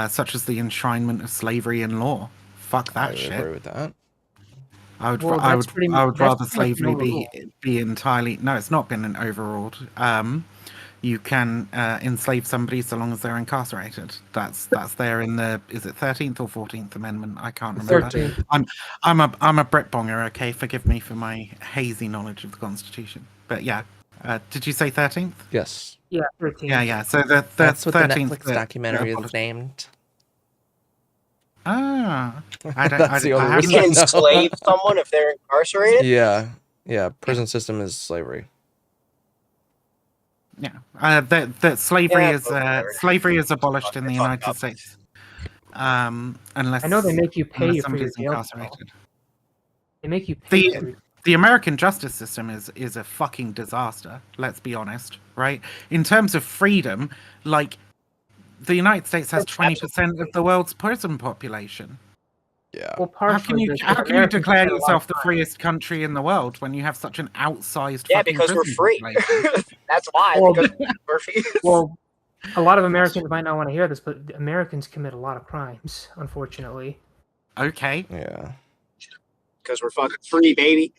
such as the enshrinement of slavery in law. Fuck that shit. I agree with that. I would Well, I that's would pretty- I would that's rather pretty much slavery overruled. be entirely. No, it's not been overruled. You can enslave somebody so long as they're incarcerated. That's there in the, is it 13th or 14th Amendment? I can't remember. 13th. I'm a Brit bonger. Okay, forgive me for my hazy knowledge of the Constitution. But yeah, did you say 13th? Yes. Yeah, 13th. Yeah. So the That's what the 13th Netflix documentary is named. Ah, That's the only I reason You I can know. enslave someone if they're incarcerated. Yeah. Prison system is slavery. Yeah, that slavery Yeah, is but whatever. slavery is abolished in the United States. Unless I know they make you pay unless you for your somebody's jail. incarcerated. They make you pay for The American justice system is a fucking disaster. Let's be honest, right? In terms of freedom, like the United States has 20% of the world's prison population. Yeah. Well, How can you Americans declare spend a lot yourself of the time. freest country in the world when you have such an outsized Yeah, fucking because we're prison free. population? That's why. Well, Because we're free. Well, a lot of Americans might not want to hear this, but Americans commit a lot of crimes, unfortunately. Okay. Yeah. Because we're fucking free, baby.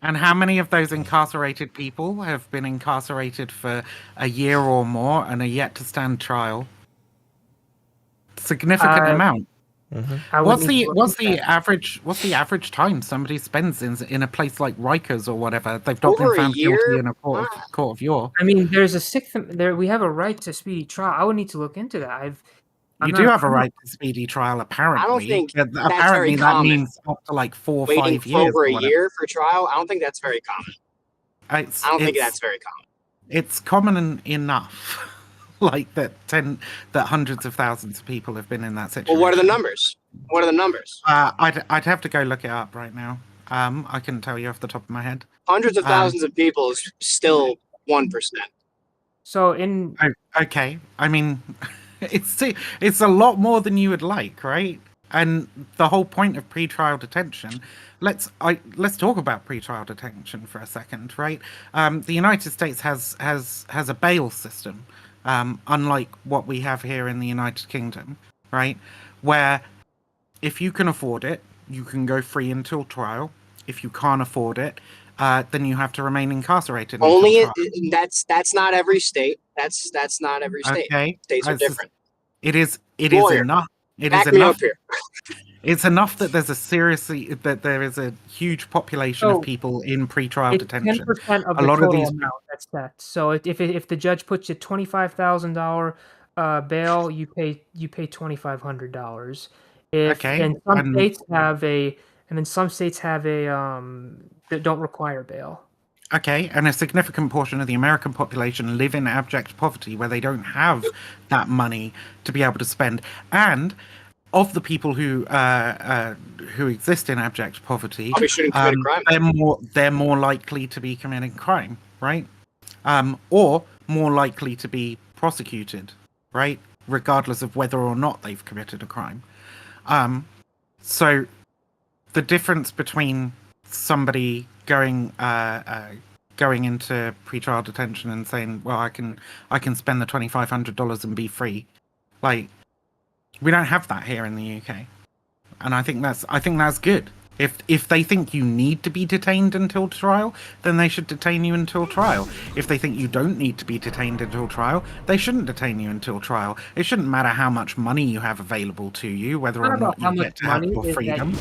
And how many of those incarcerated people have been incarcerated for a year or more and are yet to stand trial? Significant amount. I would What's need the to look what's at the that. average time somebody spends in a place like Rikers or whatever? They've not Over been a found guilty year? in a court of law. I mean, there's a sixth. There, we have a right to speedy trial. I would need to look into that. You do have a right to speedy trial, apparently. think But that's apparently very that common. means up to like 4 or Waiting 5 for years. over or a whatever. year for trial. I don't think that's very common. I don't think that's very common. It's common enough, like that hundreds of thousands of people have been in that situation. Well, what are the numbers? What are the numbers? I'd have to go look it up right now. I couldn't tell you off the top of my head. Hundreds of thousands of people is still 1%. So in okay, I mean, it's a lot more than you would like, right? And the whole point of pretrial detention. Let's talk about pretrial detention for a second, right? The United States has a bail system, unlike what we have here in the United Kingdom, right? Where if you can afford it, you can go free until trial. If you can't afford it, then you have to remain incarcerated. Only until trial. that's not every state. That's not every state. Okay. States are It's just- different. It is Lawyer, enough. It back is me enough. up here. It's enough that there is a huge population So, of people in pretrial it's detention. 10% of A the lot total of these amount that's set. So if the judge puts you $25,000 bail, you pay $2,500. Okay, And some and- states have that don't require bail. Okay, and a significant portion of the American population live in abject poverty where they don't have that money to be able to spend. And of the people who exist in abject poverty, Probably shouldn't commit a crime. they're more likely to be committing crime, right? Or more likely to be prosecuted, right? Regardless of whether or not they've committed a crime. So the difference between somebody going into pretrial detention and saying, "Well, I can spend the $2,500 and be free," like we don't have that here in the UK, and I think that's good. If they think you need to be detained until trial, then they should detain you until trial. If they think you don't need to be detained until trial, they shouldn't detain you until trial. It shouldn't matter how much money you have available to you, whether or not you get to have your freedom.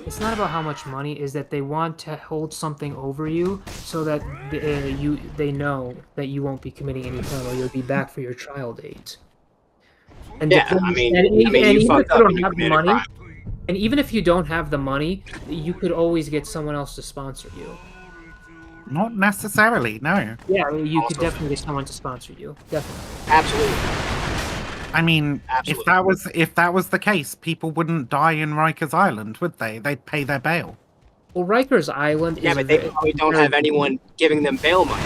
It's not about how much money, is that they want to hold something over you so that they know that you won't be committing any crime or you'll be back for your trial date. And Yeah, the- I mean, and you even if fucked you up don't and you have the committed a money, crime. and even if you don't have the money, you could always get someone else to sponsor you. Not necessarily, no. Yeah, you could definitely get someone to sponsor you. Definitely. Absolutely. I mean, if that was the case, people wouldn't die in Rikers Island, would they? They'd pay their bail. Well, Rikers Island Yeah, is but they probably don't have anyone giving them bail money.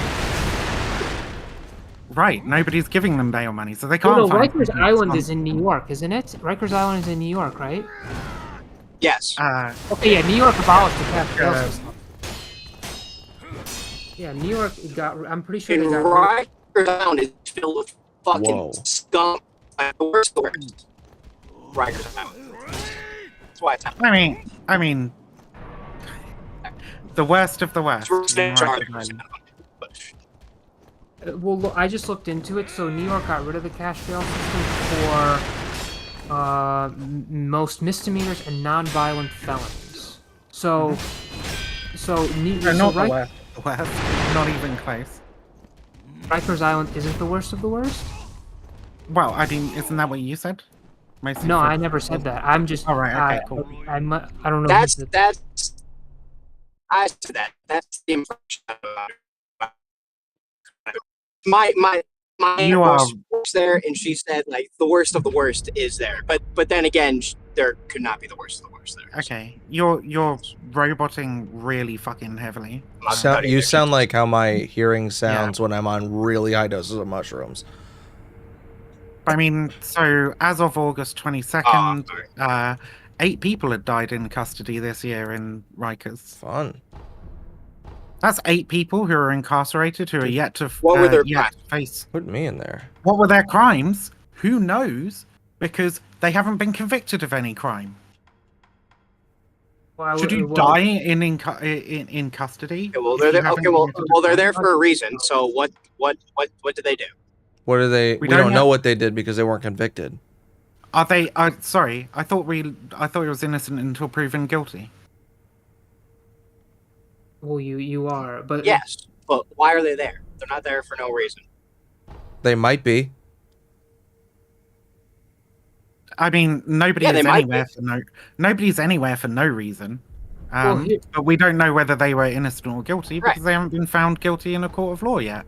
Right, nobody's giving them bail money, so they Well, can't no, find Rikers something Island that's is in New York, isn't it? Rikers Island is in New York, right? Yes. Okay, yeah, New York abolished the cash bail system. Yeah, New York got. I'm pretty sure they got. Rikers Island is filled with fucking scum. Like the worst of the worst. Rikers Island. That's why it's happening. I mean, the worst of the worst. in Rikers Island. Well, look, I just looked into it. So New York got rid of the cash bail system for most misdemeanors and non-violent felonies. So, Not the worst. The worst. Not even close. Rikers Island isn't the worst of the worst. Well, I mean, isn't that what you said? No, I never said that. I'm just. All right. Okay. Cool. I don't know. That's I said that. That's the impression. My You aunt works there, and she said like the worst of the worst is there. But then again, there could not be the worst of the worst there. Okay, you're roboting really fucking heavily. You sound like how my hearing sounds when I'm on really high doses of mushrooms. I mean, so as of August 22nd, 8 people had died in custody this year in Rikers. Fun. That's 8 people who are incarcerated who are yet to What were their face. Put me in there. What were their crimes? Who knows? Because they haven't been convicted of any crime. Should you die in custody? Okay, well, they're there. Okay, well, they're there for a reason. So what did they do? What are they? We don't know what they did because they weren't convicted. Are they? Sorry, I thought it was innocent until proven guilty. Well, you are, but Yes, but why are they there? They're not there for no reason. They might be. I mean, nobody's anywhere for no reason. But we don't know whether they were innocent or guilty because they haven't been found guilty in a court of law yet.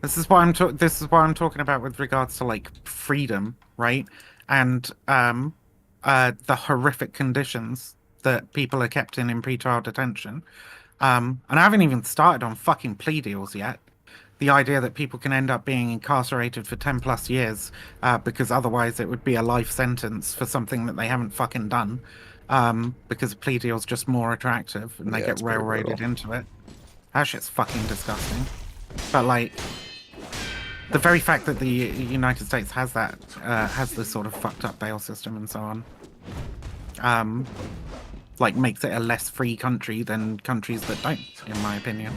This is what I'm talking about with regards to like freedom, right? And the horrific conditions that people are kept in pretrial detention. And I haven't even started on fucking plea deals yet. The idea that people can end up being incarcerated for 10 plus years because otherwise it would be a life sentence for something that they haven't fucking done because a plea deal's just more attractive and they get railroaded into it. That shit's fucking disgusting. But like, the very fact that the United States has this sort of fucked up bail system and so on, like makes it a less free country than countries that don't, in my opinion.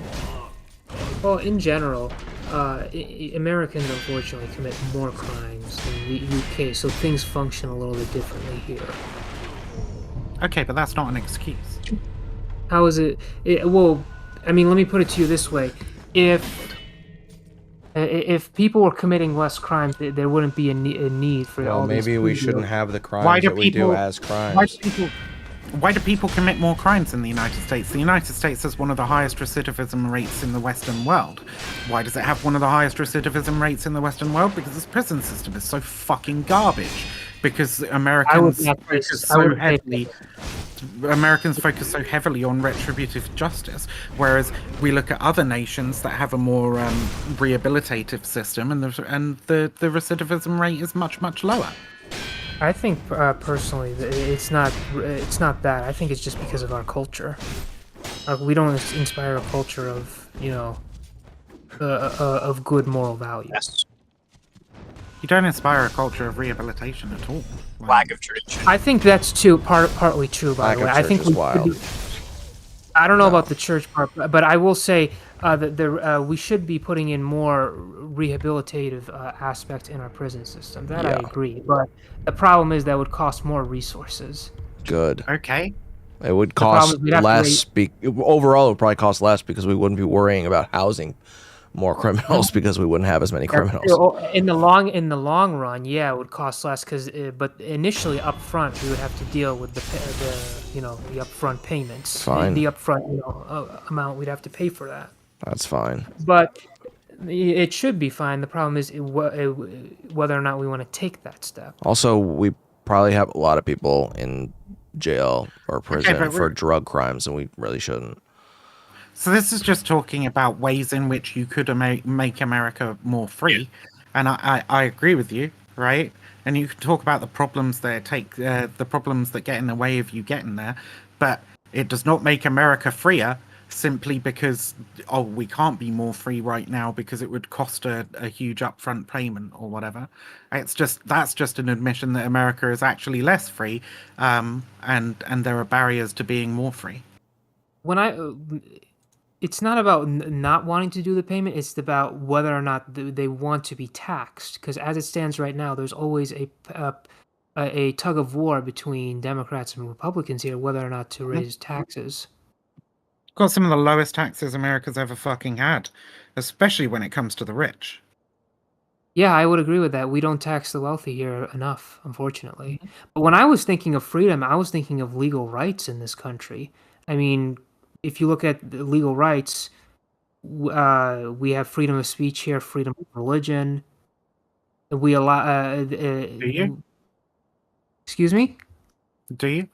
Well, in general, Americans unfortunately commit more crimes in the UK, so things function a little bit differently here. Okay, but that's not an excuse. How is it? Well, I mean, let me put it to you this way: if people were committing less crimes, there wouldn't be a need for all these. Maybe we shouldn't have the crimes that we do as crimes. Why do people commit more crimes in the United States? The United States has one of the highest recidivism rates in the Western world. Why does it have one of the highest recidivism rates in the Western world? Because its prison system is so fucking garbage. Because Americans focus so heavily on retributive justice, whereas we look at other nations that have a more rehabilitative system, and the recidivism rate is much, much lower. I think personally, it's not that. I think it's just because of our culture. We don't inspire a culture of of good moral values. Yes. You don't inspire a culture of rehabilitation at all. Lack of tradition. I think that's partly true. By the way, I think I don't know about the church part, but I will say that we should be putting in more rehabilitative aspect in our prison system. That I agree, but the problem is that would cost more resources. Good. Okay. It would cost less. Overall, it would probably cost less because we wouldn't be worrying about housing more criminals because we wouldn't have as many criminals. In the long run, yeah, it would cost less but initially up front we would have to deal with the upfront payments. Fine. The upfront amount we'd have to pay for that. That's fine. But it should be fine. The problem is whether or not we want to take that step. Also, we probably have a lot of people in jail or prison but for drug crimes, and we really shouldn't. So this is just talking about ways in which you could make America more free, and I agree with you, right? And you can talk about the problems the problems that get in the way of you getting there, but it does not make America freer simply because we can't be more free right now because it would cost a huge upfront payment or whatever. That's just an admission that America is actually less free, and there are barriers to being more free. It's not about not wanting to do the payment. It's about whether or not they want to be taxed. Because as it stands right now, there's always a tug of war between Democrats and Republicans here, whether or not to raise taxes. Got some of the lowest taxes America's ever fucking had, especially when it comes to the rich. Yeah, I would agree with that. We don't tax the wealthy here enough, unfortunately. But when I was thinking of freedom, I was thinking of legal rights in this country. I mean, if you look at the legal rights, we have freedom of speech here, freedom of religion. We allow. Do you? Excuse me? Do you?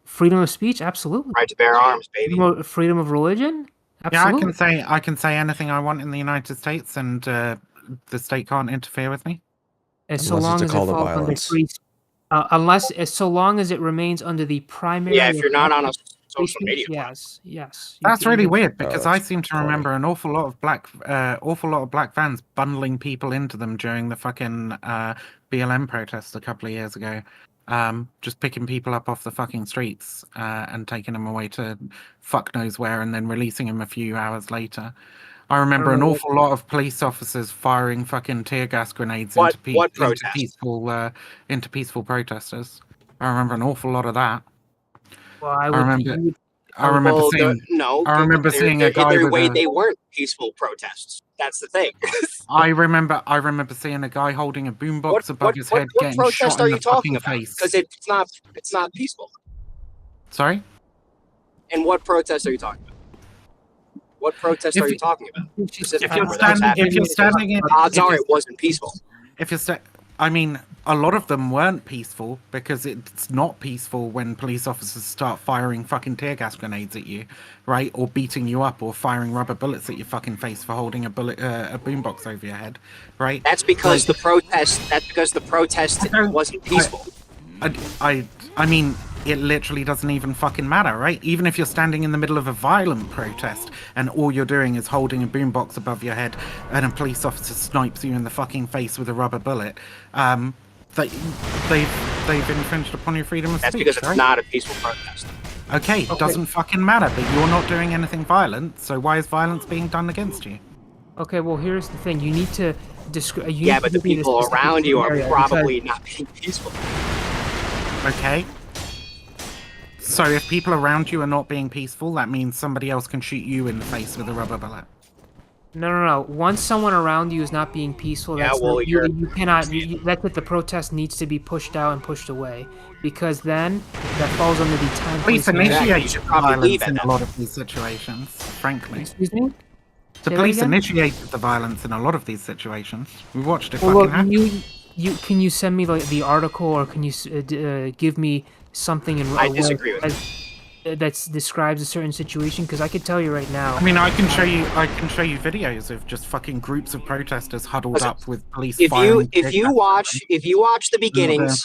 Freedom of speech, absolutely. Right to bear arms, baby. Freedom of religion, Yeah, absolutely. I can say anything I want in the United States, and the state can't interfere with me. And so long as it falls under free, so long as it remains under the primary. Yeah, if you're not on a social media. Yes. That's really weird because I seem to remember an awful lot of black vans bundling people into them during the fucking BLM protests a couple of years ago. Just picking people up off the fucking streets and taking them away to fuck knows where, and then releasing them a few hours later. I remember an awful lot of police officers firing fucking tear gas grenades into peaceful protesters. I remember an awful lot of that. Well, I remember seeing a guy either with way, a, they weren't peaceful protests. That's the thing. I remember seeing a guy holding a boombox above his head, getting shot in the fucking face. Because it's not peaceful. Sorry? And what protest are you talking about? What protest are you talking about? If you're standing in, odds are it wasn't peaceful. I mean, a lot of them weren't peaceful because it's not peaceful when police officers start firing fucking tear gas grenades at you, right? Or beating you up or firing rubber bullets at your fucking face for holding a boombox over your head, right? That's because the protest wasn't peaceful. I mean, it literally doesn't even fucking matter, right? Even if you're standing in the middle of a violent protest and all you're doing is holding a boombox above your head and a police officer snipes you in the fucking face with a rubber bullet, they've infringed upon your freedom of speech. That's because it's not a peaceful protest. Okay, doesn't fucking matter, but you're not doing anything violent, so why is violence being done against you? Okay, well, here's the thing. You need to describe... Yeah, but the people around you are probably not being peaceful. Okay. So if people around you are not being peaceful, that means somebody else can shoot you in the face with a rubber bullet. No. Once someone around you is not being peaceful, that's you cannot. That's it. The protest needs to be pushed out and pushed away, because then that falls under the time. Police initiated violence in a lot of these situations, frankly. Excuse me? The police initiated the violence in a lot of these situations. We watched it Well, fucking happen. Can you send me the article, or can you give me something in I disagree with that describes a certain situation? Because I could tell you right now. I mean, I can show you videos of just fucking groups of protesters huddled up with police. If you watch the beginnings,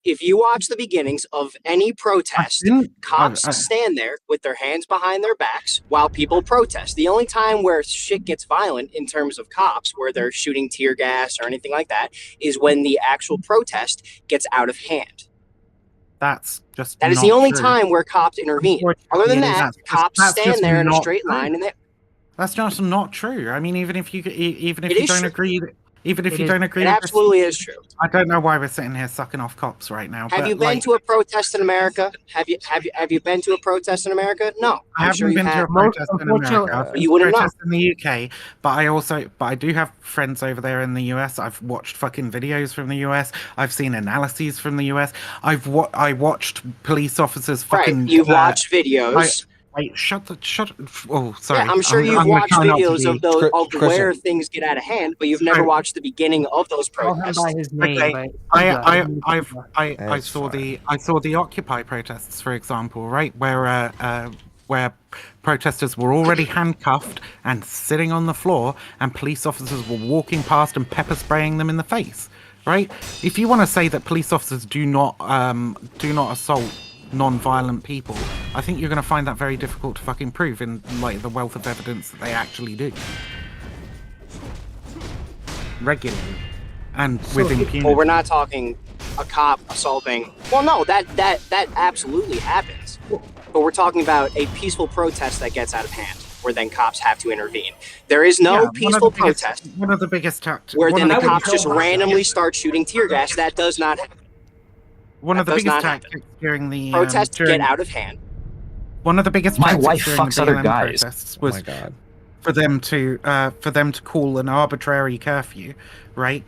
if you watch the beginnings of any protest, cops stand there with their hands behind their backs while people protest. The only time where shit gets violent in terms of cops, where they're shooting tear gas or anything like that, is when the actual protest gets out of hand. That is the only time where cops intervene. Other than that, cops stand there in a straight line, and that's just not true. I mean, even if you don't agree. It absolutely is true. I don't know why we're sitting here sucking off cops right now. Have you been to a protest in America? Have you been to a protest in America? No. I haven't been to a protest in America. You wouldn't know. In the UK, but I do have friends over there in the US. I've watched fucking videos from the US. I've seen analyses from the US. I watched police officers fucking. Right, you've watched videos. Shut. Oh, sorry. Yeah, I'm sure you've gonna watched try not to videos be- of those of Christian. where things get out of hand, but you've never watched the beginning of those Call him protests. by his name. Okay, But I saw the Occupy protests, for example, right, where protesters were already handcuffed and sitting on the floor, and police officers were walking past and pepper spraying them in the face, right? If you want to say that police officers do not assault non-violent people, I think you're going to find that very difficult to fucking prove in like the wealth of evidence that they actually do regularly and with impunity. Well, we're not talking a cop assaulting. Well, no, that absolutely happens. But we're talking about a peaceful protest that gets out of hand, where then cops have to intervene. There is no peaceful protest One of the biggest tactics. where then the cops just randomly start shooting tear gas. That does not happen. One of the That does biggest not happen. tactics during the Protests get out of hand. One of the biggest My tactics wife during fucks the other BLM guys. protests Oh was my God. for them to call an arbitrary curfew, right?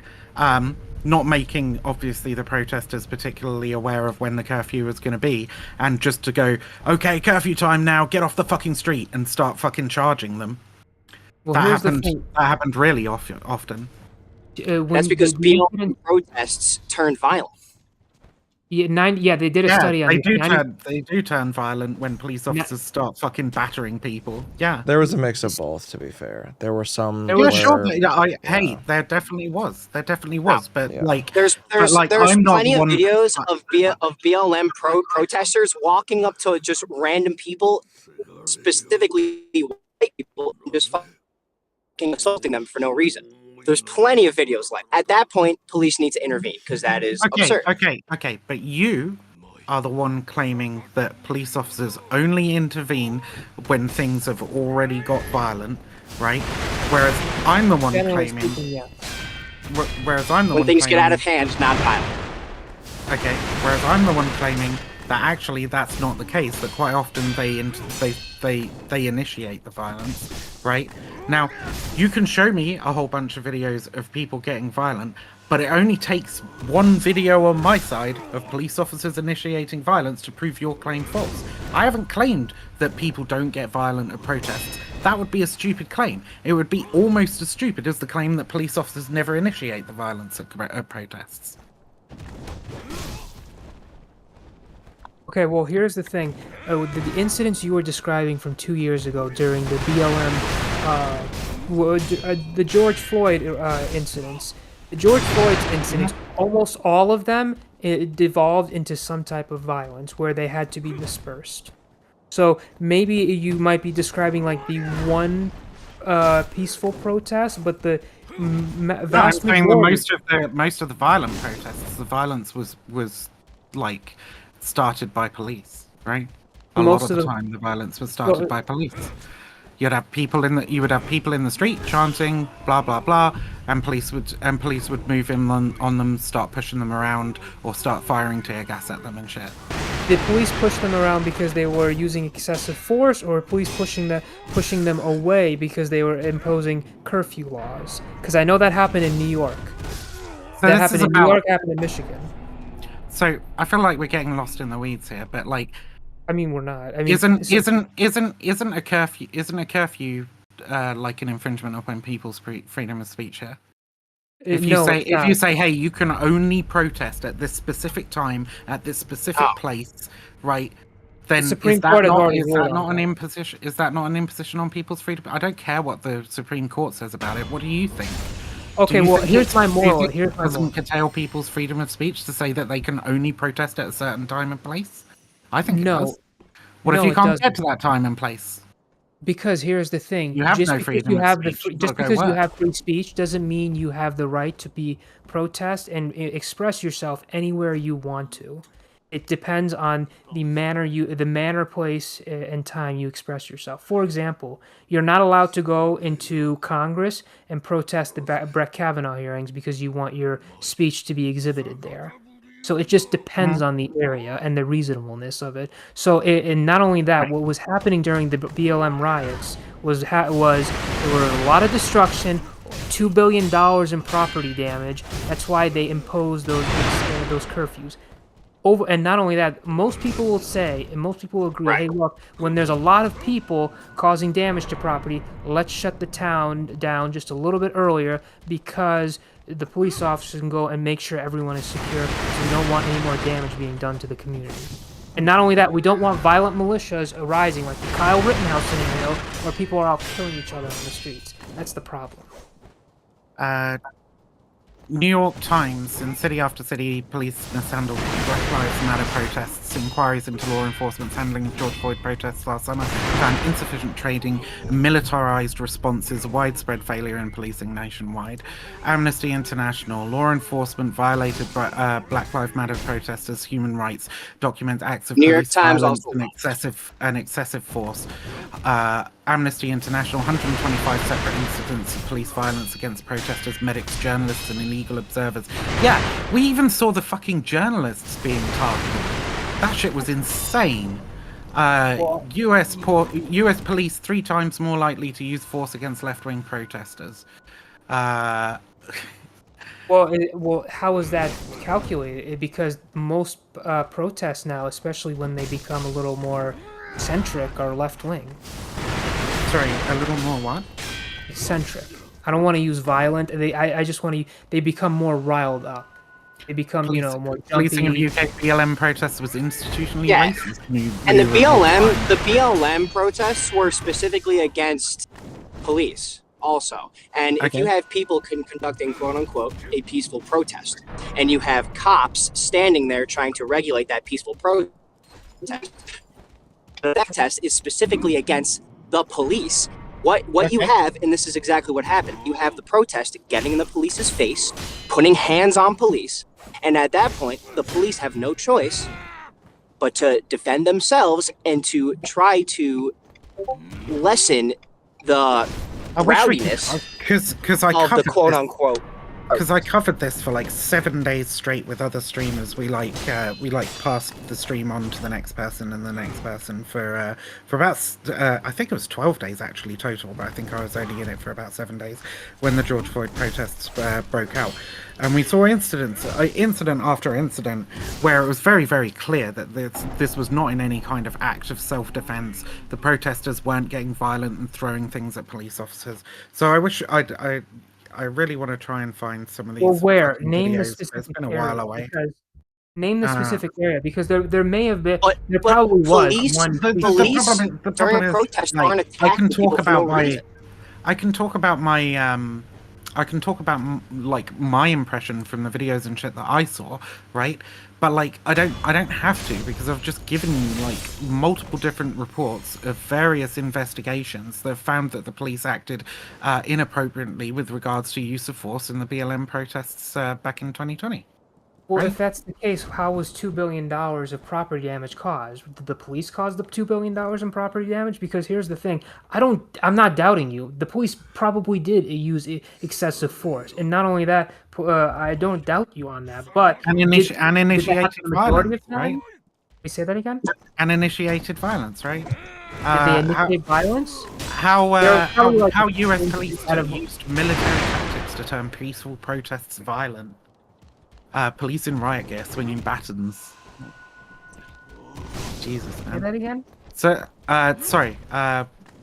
Not making obviously the protesters particularly aware of when the curfew was going to be, and just to go, okay, curfew time now, get off the fucking street, and start fucking charging them. Well, that here's the happened. thing. That happened really often. That's because BLM protests turned violent. Yeah, they did a study on They do turn violent when police officers start fucking battering people. Yeah. There was a mix of both, to be fair. There were some. Hey, there definitely was. There definitely was. But like, There's like, there's I'm not plenty of one- videos of BLM protesters walking up to just random people, specifically white people, and just fucking assaulting them for no reason. There's plenty of videos like. At that point, police need to intervene because that is absurd. Okay. But you are the one claiming that police officers only intervene when things have already got violent, right? Whereas I'm the one Generally claiming. speaking, yeah. Whereas I'm the When one things get out of claiming- hand, not violent. Okay, whereas I'm the one claiming that actually that's not the case, that quite often they initiate the violence, right? Now, you can show me a whole bunch of videos of people getting violent, but it only takes one video on my side of police officers initiating violence to prove your claim false. I haven't claimed that people don't get violent at protests. That would be a stupid claim. It would be almost as stupid as the claim that police officers never initiate the violence at protests. Okay, well, here's the thing. The incidents you were describing from 2 years ago during the BLM, the George Floyd incidents. The George Floyd incidents, almost all of them devolved into some type of violence where they had to be dispersed. So maybe you might be describing like the one peaceful protest, but the vast I'm saying majority... most of the violent protests, the violence was like started by police, right? A lot of the time, the violence was started by police. You'd have people in the street chanting blah blah blah, and police would move in on them, start pushing them around, or start firing tear gas at them and shit. Did police push them around because they were using excessive force, or police pushing them away because they were imposing curfew laws? Because I know that happened in New York. So That happened in New York, happened in Michigan. So I feel like we're getting lost in the weeds here, but like, I mean, we're not. I mean, isn't a curfew like an infringement upon people's freedom of speech here? If you say, hey, you can only protest at this specific time at this specific place, right? Then is that not an imposition? Is that not an imposition on people's freedom? I don't care what the Supreme Court says about it. What do you think? Okay, well, here's my moral. Here's my doesn't moral. curtail people's freedom of speech to say that they can only protest at a certain time and place? I think it does. What if you can't get to that time and place? Because here's the thing: you have just no because freedom you of have speech. just because you have free speech doesn't mean you have the right to be protest and express yourself anywhere you want to. It depends on the manner, place, and time you express yourself. For example, you're not allowed to go into Congress and protest the Brett Kavanaugh hearings because you want your speech to be exhibited there. So it just depends on the area and the reasonableness of it. So, and not only that, what was happening during the BLM riots was there were a lot of destruction, $2 billion in property damage. That's why they imposed those curfews. and not only that, most people will say, and most people will agree, hey, look, when there's a lot of people causing damage to property, let's shut the town down just a little bit earlier because the police officers can go and make sure everyone is secure, so we don't want any more damage being done to the community. And not only that, we don't want violent militias arising like the Kyle Rittenhouse scenario where people are out killing each other on the streets. That's the problem. New York Times, in city after city, police mishandled Black Lives Matter protests. Inquiries into law enforcement's handling of George Floyd protests last summer found insufficient training, militarized responses, widespread failure in policing nationwide. Amnesty International, law enforcement violated Black Lives Matter protesters' human rights, document acts of New York police Times violence also and excessive force. Amnesty International, 125 separate incidents of police violence against protesters, medics, journalists, and illegal observers. Yeah, we even saw the fucking journalists being targeted. That shit was insane. US police 3 times more likely to use force against left-wing protesters. Well, how is that calculated? Because most protests now, especially when they become a little more eccentric, are left-wing. Sorry, a little more what? Eccentric. I don't want to use violent. I just want to. They become more riled up. They become, more jumpy. Policing of UK BLM protests was institutionally racist. And the BLM protests were specifically against police also. And if you have people conducting quote unquote a peaceful protest, and you have cops standing there trying to regulate that peaceful protest, the test is specifically against the police. What you have, and this is exactly what happened, you have the protest getting in the police's face, putting hands on police, and at that point, the police have no choice but to defend themselves and to try to lessen the rowdiness of the quote unquote. Because I covered this for like 7 days straight with other streamers. We passed the stream on to the next person and the next person for about I think it was 12 days actually total, but I think I was only in it for about 7 days when the George Floyd protests broke out, and we saw incident after incident where it was very, very clear that this was not in any kind of act of self-defense. The protesters weren't getting violent and throwing things at police officers. So I wish I really want to try and find some of these. Well, where? Name the specific It's been a while away. Name the specific area, because there may have been. There probably was one. The problem is, protest like, aren't attacking I can talk people for no about my. reason. I can talk about my. I can talk about like my impression from the videos and shit that I saw, right? But like I don't have to, because I've just given you like multiple different reports of various investigations that have found that the police acted inappropriately with regards to use of force in the BLM protests back in 2020. Well, if that's the case, how was $2 billion of property damage caused? Did the police cause the $2 billion in property damage? Because here's the thing, I'm not doubting you. The police probably did use excessive force, and not only that, I don't doubt you on that. But uninitiated violence, right? We say that again? Uninitiated violence, right? Did they initiate violence? How U.S. police used military tactics to turn peaceful protests violent. Police in riot gear swinging batons. Jesus, man. Say that again? So, sorry.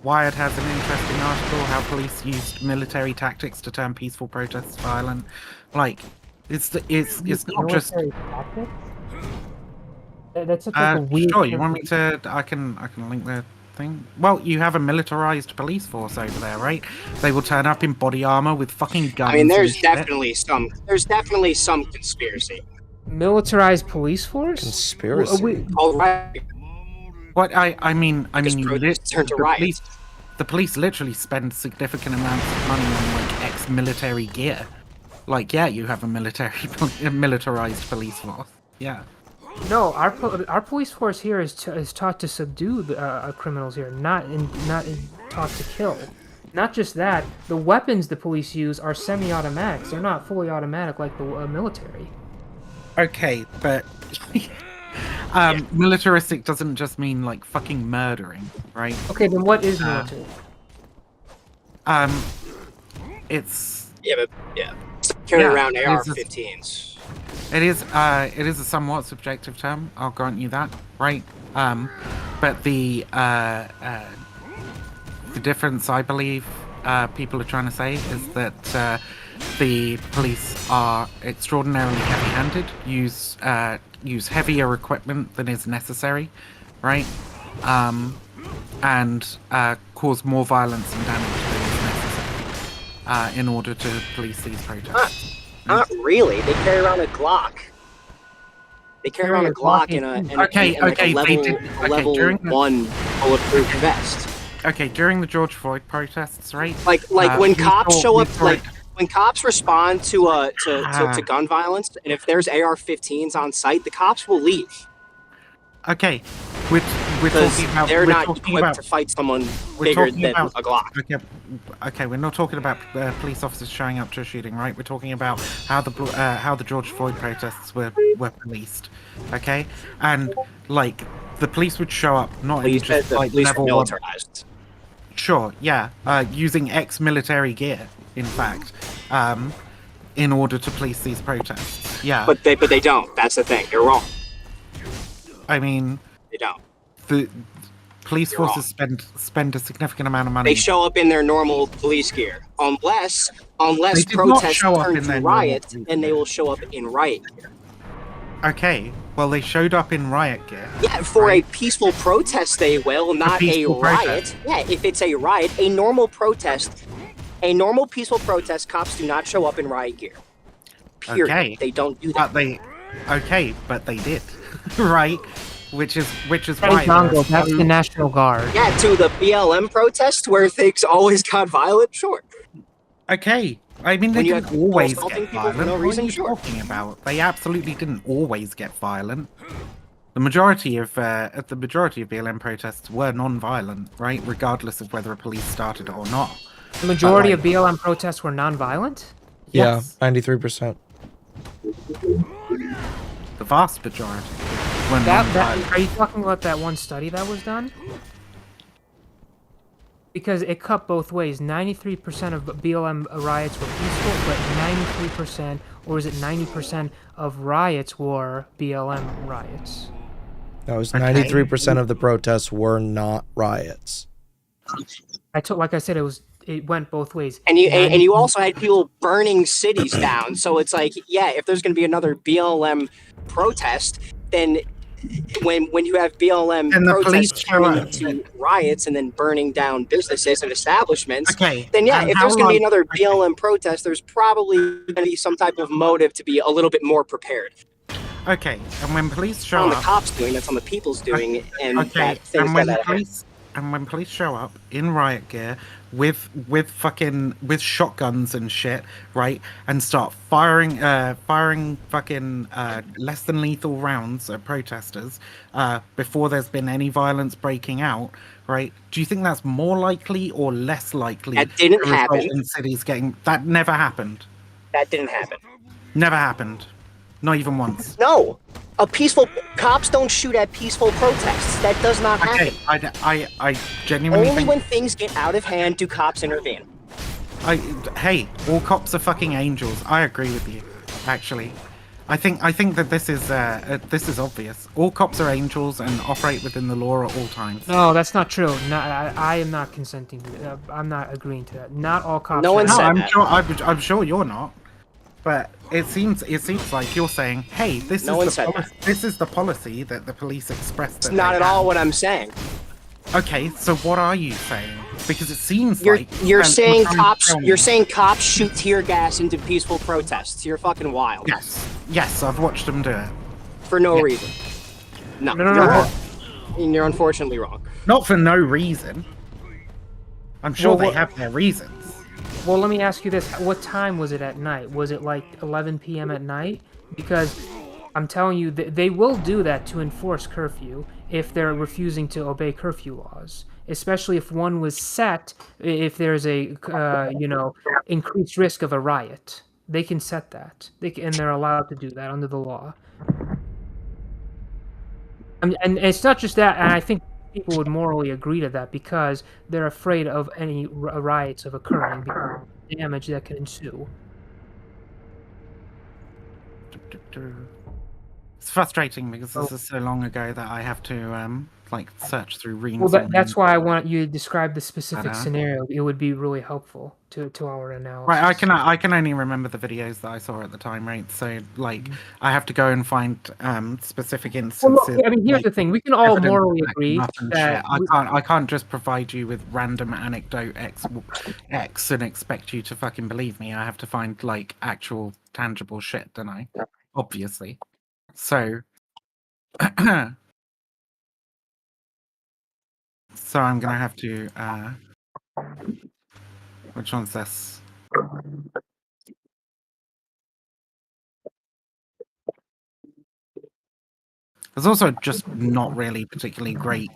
Wired has an interesting article how police used military tactics to turn peaceful protests violent. Like, it's not just. Tactics? That's such a weird. Sure, you want me to? I can link the thing. Well, you have a militarized police force over there, right? They will turn up in body armor with fucking guns. I mean, there's definitely some conspiracy. Militarized police force? Conspiracy. All right. What I mean, turn to riots. The police literally spend significant amounts of money on like ex-military gear. Like, yeah, you have a militarized police force. Yeah. No, our police force here is taught to subdue the criminals here, not taught to kill. Not just that, the weapons the police use are semi-automatics. They're not fully automatic like the military. Okay, but militaristic doesn't just mean like fucking murdering, right? Okay, then what is military? It's carrying around AR-15s. It is a somewhat subjective term. I'll grant you that, right? But the difference, I believe, people are trying to say is that the police are extraordinarily heavy-handed, use heavier equipment than is necessary, right? And cause more violence and damage than is necessary in order to police these protests. Not really. They carry around a Glock. They carry around a Glock in a level during the, 1 bulletproof vest. Okay, during the George Floyd protests, right? Like when cops show up, when cops respond to gun violence, and if there's AR-15s on site, the cops will leave. Okay, we're talking about they're we're not talking equipped about, to fight someone we're bigger talking than about, a Glock. Okay, we're not talking about police officers showing up to a shooting, right? We're talking about how the George Floyd protests were policed, okay? And like the police would show up not in just like level militarized. Sure, yeah, using ex-military gear, in fact, in order to police these protests. Yeah, But they don't. That's the thing. You're wrong. I mean, They don't. the police forces spend a significant amount of money. They show up in their normal police gear, unless They did not protests show up turn in to their normal riots, police and they will show up in riot gear. Okay, well they showed up in riot gear. Yeah, for a peaceful protest they will, not a peaceful riot. protest. Yeah, if it's a riot, a normal protest, a normal peaceful protest, cops do not show up in riot gear. Period. Okay, They don't do that. But they did, right? Which is Hey, why. Dongo, that's the National Guard. Yeah, to the BLM protest where things always got violent, sure. Okay, I mean they When you didn't have always assaulting get people for violent. no What reason, are you sure. talking about? They absolutely didn't always get violent. The majority of BLM protests were non-violent, right? Regardless of whether a police started it or not. The majority of BLM protests were non-violent? Yeah, 93%. The vast majority. Are you talking about that one study that was done? Because it cut both ways. 93% of BLM riots were peaceful, but 93%, or is it 90% of riots were BLM riots? That was 93% of the protests were not riots. Like I said, it went both ways. And you also had people burning cities down. So it's like, yeah, if there's going to be another BLM protest, then when you have BLM And the protests police show turning up. into riots and then burning down businesses and establishments, Okay, then yeah, and if how there's going to be long- another BLM protest, there's probably going to be some type of motive to be a little bit more prepared. Okay, and when police That's show not on up, the cops doing, that's on the people's doing, and okay, that things and when that the police show up in riot gear with shotguns and shit, right, and start firing fucking less than lethal rounds at protesters before there's been any violence breaking out, right? Do you think that's more likely or less likely? That didn't to result happen. in cities getting that never happened. That didn't happen. Never happened. Not even once. No, cops don't shoot at peaceful protests. That does not happen. Okay, I genuinely Only think when things get out of hand do cops intervene. hey, all cops are fucking angels. I agree with you. Actually, I think that this is obvious. All cops are angels and operate within the law at all times. No, that's not true. No, I am not consenting to that. I'm not agreeing to that. Not all cops. No one are- said I'm that. sure. I'm sure you're not. But it seems like you're saying, hey, this No one is said the policy that the police expressed. It's that not they at have. all what I'm saying. Okay, so what are you saying? Because it seems You're like saying trying to cops. tell me- You're saying cops shoot tear gas into peaceful protests. You're fucking wild. Yes, I've watched them do it. For no reason. No, No. you're wrong. And you're unfortunately wrong. Not for no reason. I'm sure Well, they what- have their reasons. Well, let me ask you this: what time was it at night? Was it like 11 p.m. at night? Because I'm telling you, they will do that to enforce curfew if they're refusing to obey curfew laws. Especially if one was set, if there's a increased risk of a riot, they can set that. And they're allowed to do that under the law. And it's not just that. And I think people would morally agree to that because they're afraid of any riots of occurring because of the damage that can ensue. It's frustrating because this is so long ago that I have to like search through reams. Well, and that's reams. why I want you to describe the specific But, scenario. It would be really helpful to our analysis. Right, I can only remember the videos that I saw at the time, right? So like I have to go and find specific instances. Well, look, I mean, here's like, the thing: we can all evidence morally backing agree up and that shit. I can't just provide you with random anecdote X and expect you to fucking believe me. I have to find like actual tangible shit, don't I? Obviously. So so I'm gonna have to which one's this? There's also just not really particularly great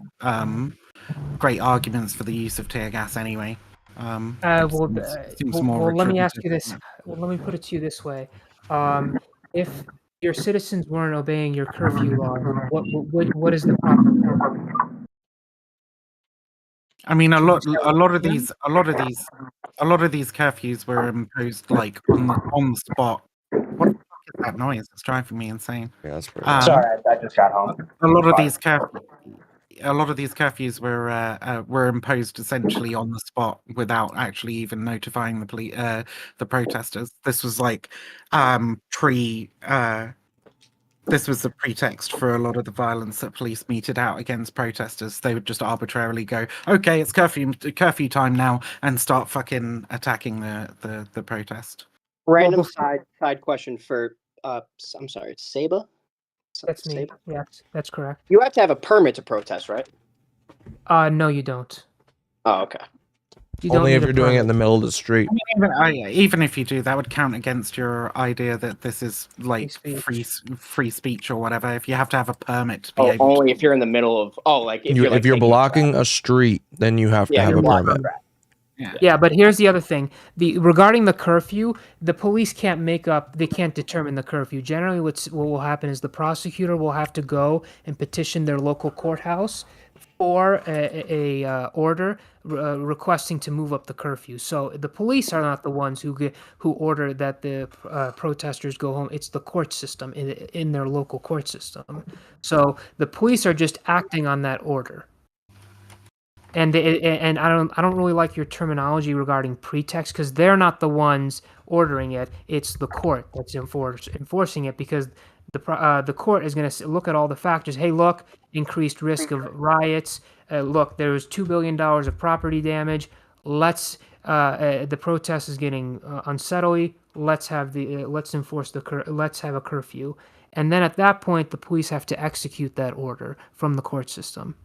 great arguments for the use of tear gas anyway. Seems more let me ask retributive. you this. Well, let me put it to you this way: if your citizens weren't obeying your curfew laws, what is the proper penalty? I mean, a lot of these curfews were imposed like on the spot. What the fuck is that noise? It's driving me insane. Yeah, that's pretty. Sorry, I just got home. A lot of these curfews were imposed essentially on the spot without actually even notifying the protesters. This was like this was the pretext for a lot of the violence that police meted out against protesters. They would just arbitrarily go, "Okay, it's curfew time now," and start fucking attacking the protest. Random side question for I'm sorry, Saba. That's me. Yes, that's correct. You have to have a permit to protest, right? No, you don't. Oh, okay. You don't Only if need a you're doing it permit. in the middle of the street. Even if you do, that would count against your idea that this is like free speech or whatever. If you have to have a permit to be able Only if you're in the middle of if you're like if you're taking blocking a street, then you have to Yeah, have you're a blocking permit. traffic. Yeah, but here's the other thing: regarding the curfew, the police can't they can't determine the curfew. Generally, what will happen is the prosecutor will have to go and petition their local courthouse for a order requesting to move up the curfew. So the police are not the ones who order that the protesters go home. It's the court system in their local court system. So the police are just acting on that order. And I don't really like your terminology regarding pretext because they're not the ones ordering it. It's the court that's enforcing it because the court is going to look at all the factors. Hey, look, increased risk of riots. Look, there was $2 billion of property damage. The protest is getting unsettling. Let's have let's have a curfew. And then at that point, the police have to execute that order from the court system.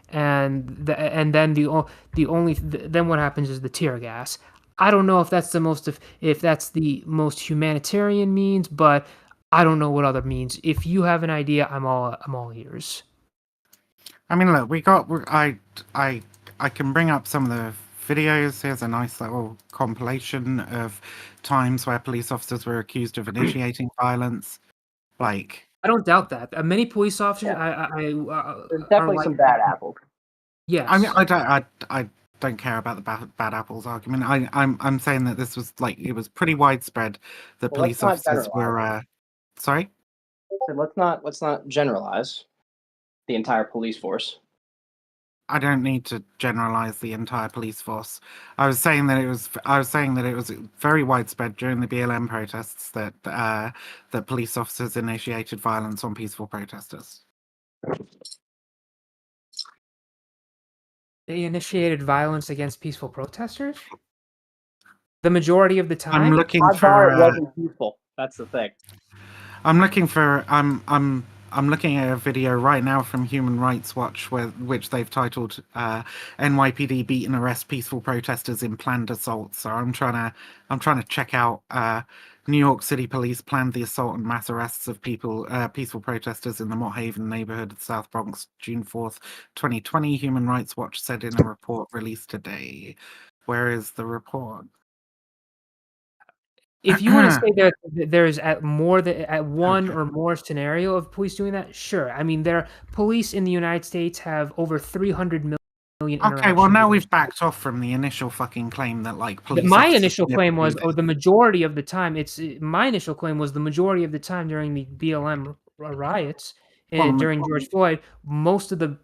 And then then what happens is the tear gas. I don't know if that's the most humanitarian means, but I don't know what other means. If you have an idea, I'm all ears. I mean, look, I can bring up some of the videos. Here's a nice little compilation of times where police officers were accused of initiating violence. Like, I don't doubt that. Many police officers, There's definitely some bad apples. Yes. I mean, I don't care about the bad apples argument. I'm saying that this was like it was pretty widespread that Well, police let's not officers were. Sorry. So let's not generalize the entire police force. I don't need to generalize the entire police force. I was saying that it was very widespread during the BLM protests that that police officers initiated violence on peaceful protesters. They initiated violence against peaceful protesters? The majority of the time? I'm looking Odds for. are it wasn't peaceful. That's the thing. I'm looking for. I'm looking at a video right now from Human Rights Watch, which they've titled "NYPD beat and arrest peaceful protesters in planned assault." So I'm trying to check out. New York City police planned the assault and mass arrests of peaceful protesters in the Mott Haven neighborhood of South Bronx, June 4th, 2020. Human Rights Watch said in a report released today. Where is the report? If you want to say that there's at one or more scenario of police doing that, sure. I mean, police in the United States have over 300 million million Okay, interactions. well now with we've backed off from the initial fucking claim that like police. My officers initial never claim do was, this. oh, the majority of the time, my initial claim was the majority of the time during the BLM riots and during George Floyd, most of the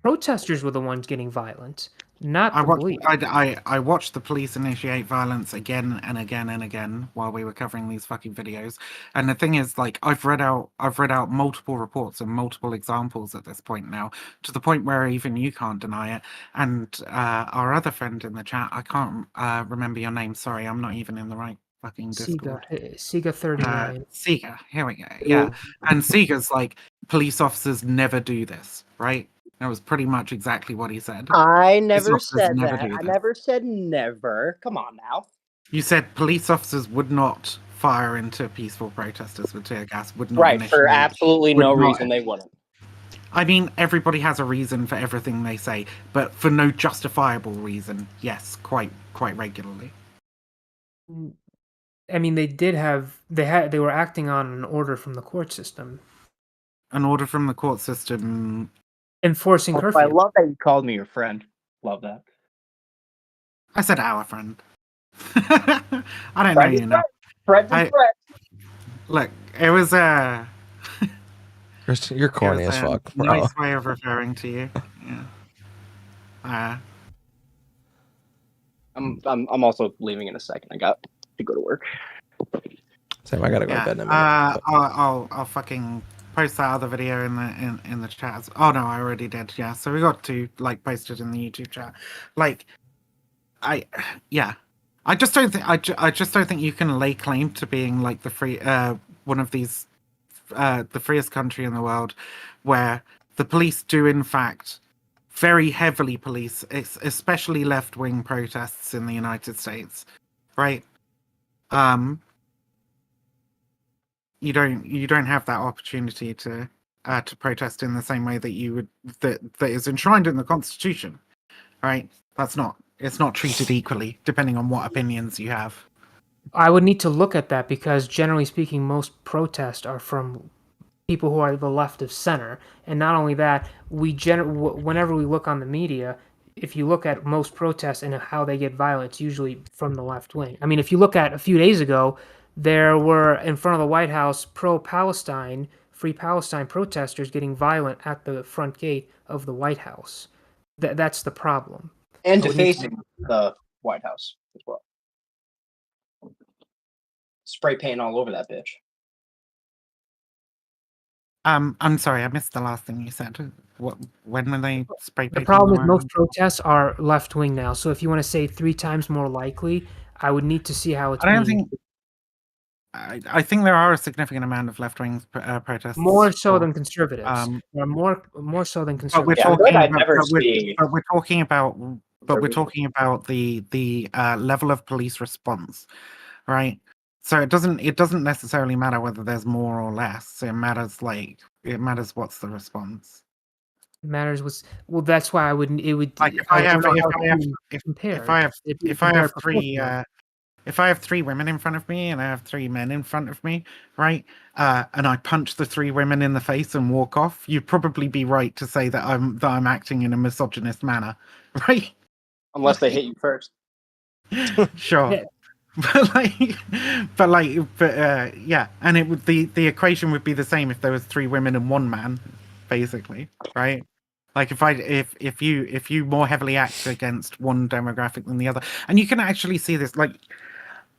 protesters were the ones getting violent, not the police. I watched the police initiate violence again and again and again while we were covering these fucking videos. And the thing is, like, I've read out multiple reports and multiple examples at this point now, to the point where even you can't deny it. And our other friend in the chat, I can't remember your name. Sorry, I'm not even in the right fucking Discord. Sega 39. Sega, here we go. Yeah, and Sega's like, police officers never do this, right? That was pretty much exactly what he said. I Police never officers said never that. do I this. never said never. Come on now. You said police officers would not fire into peaceful protesters with tear gas, would not Right, for initiate, absolutely would no not- reason they wouldn't. I mean, everybody has a reason for everything they say, but for no justifiable reason, yes, quite regularly. I mean, they were acting on an order from the court system. An order from the court system enforcing Oh, curfew. I love that you called me your friend. Love that. I said our friend. I don't know you now. Friends and friends. Look, it was You're corny as fuck, bro. Nice way of referring to you. Yeah. I'm also leaving in a second. I got to go to work. Same. I gotta go to bed in a minute. I'll fucking post that other video in the chat. Oh no, I already did. Yeah, so we got to like post it in the YouTube chat. Like, I just don't think I just don't think you can lay claim to being like the free one of these the freest country in the world, where the police do in fact very heavily police, especially left-wing protests in the United States, right? You don't have that opportunity to protest in the same way that you would that is enshrined in the Constitution, right? It's not treated equally depending on what opinions you have. I would need to look at that because generally speaking, most protests are from people who are the left of center, and not only that, whenever we look on the media, if you look at most protests and how they get violent, it's usually from the left wing. I mean, if you look at a few days ago, there were in front of the White House pro-Palestine, Free Palestine protesters getting violent at the front gate of the White House. That's the problem. And defacing the White House as well. Spray paint all over that bitch. I'm sorry, I missed the last thing you said. When they spray paint? The problem is most protests are left wing now. So if you want to say 3 times more likely, I would need to see how it's. I think there are a significant amount of left wing protests. More so than conservatives. Or more so than But we're conservatives. talking about the level of police response, right? So it doesn't necessarily matter whether there's more or less. It matters what's the response. It matters what's that's why I wouldn't. It would like if I have 3 women in front of me and I have 3 men in front of me, right? And I punch the 3 women in the face and walk off, you'd probably be right to say that I'm acting in a misogynist manner, right? Unless they hit you first. Sure. Yeah. Yeah, and it would the equation would be the same if there was 3 women and 1 man, basically, right? Like if you more heavily act against one demographic than the other, and you can actually see this. Like,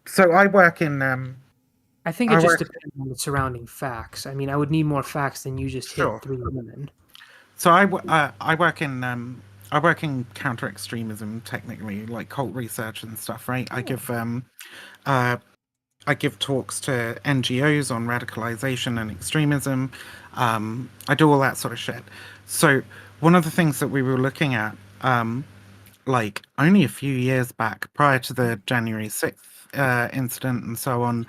so I work in. I think it just depends on the surrounding facts. I mean, I would need more facts than you just hit 3 women. So I work in counter extremism, technically, like cult research and stuff, right? I give talks to NGOs on radicalization and extremism. I do all that sort of shit. So one of the things that we were looking at, like only a few years back, prior to the January 6th incident and so on,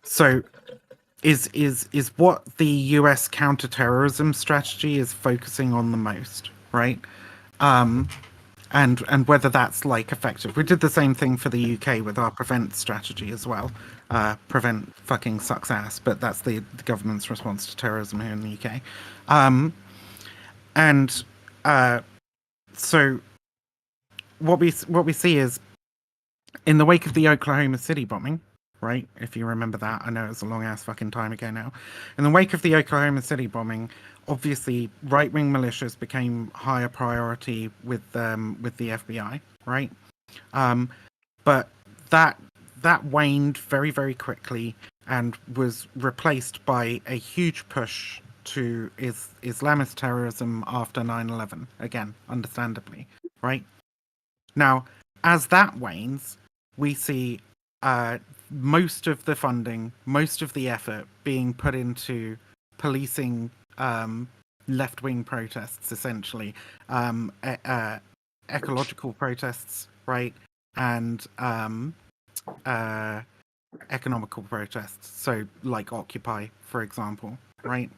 so is what the US counterterrorism strategy is focusing on the most, right? And whether that's like effective. We did the same thing for the UK with our prevent strategy as well. Prevent fucking sucks ass, but that's the government's response to terrorism here in the UK. So what we see is, in the wake of the Oklahoma City bombing, right? If you remember that, I know it's a long ass fucking time ago now. In the wake of the Oklahoma City bombing, obviously right-wing militias became higher priority with the FBI, right? But that waned very, very quickly and was replaced by a huge push to Islamist terrorism after 9/11. Again, understandably, right? Now, as that wanes, we see most of the funding, most of the effort being put into policing left-wing protests, essentially, ecological protests, right, and economical protests. So, like Occupy, for example, right?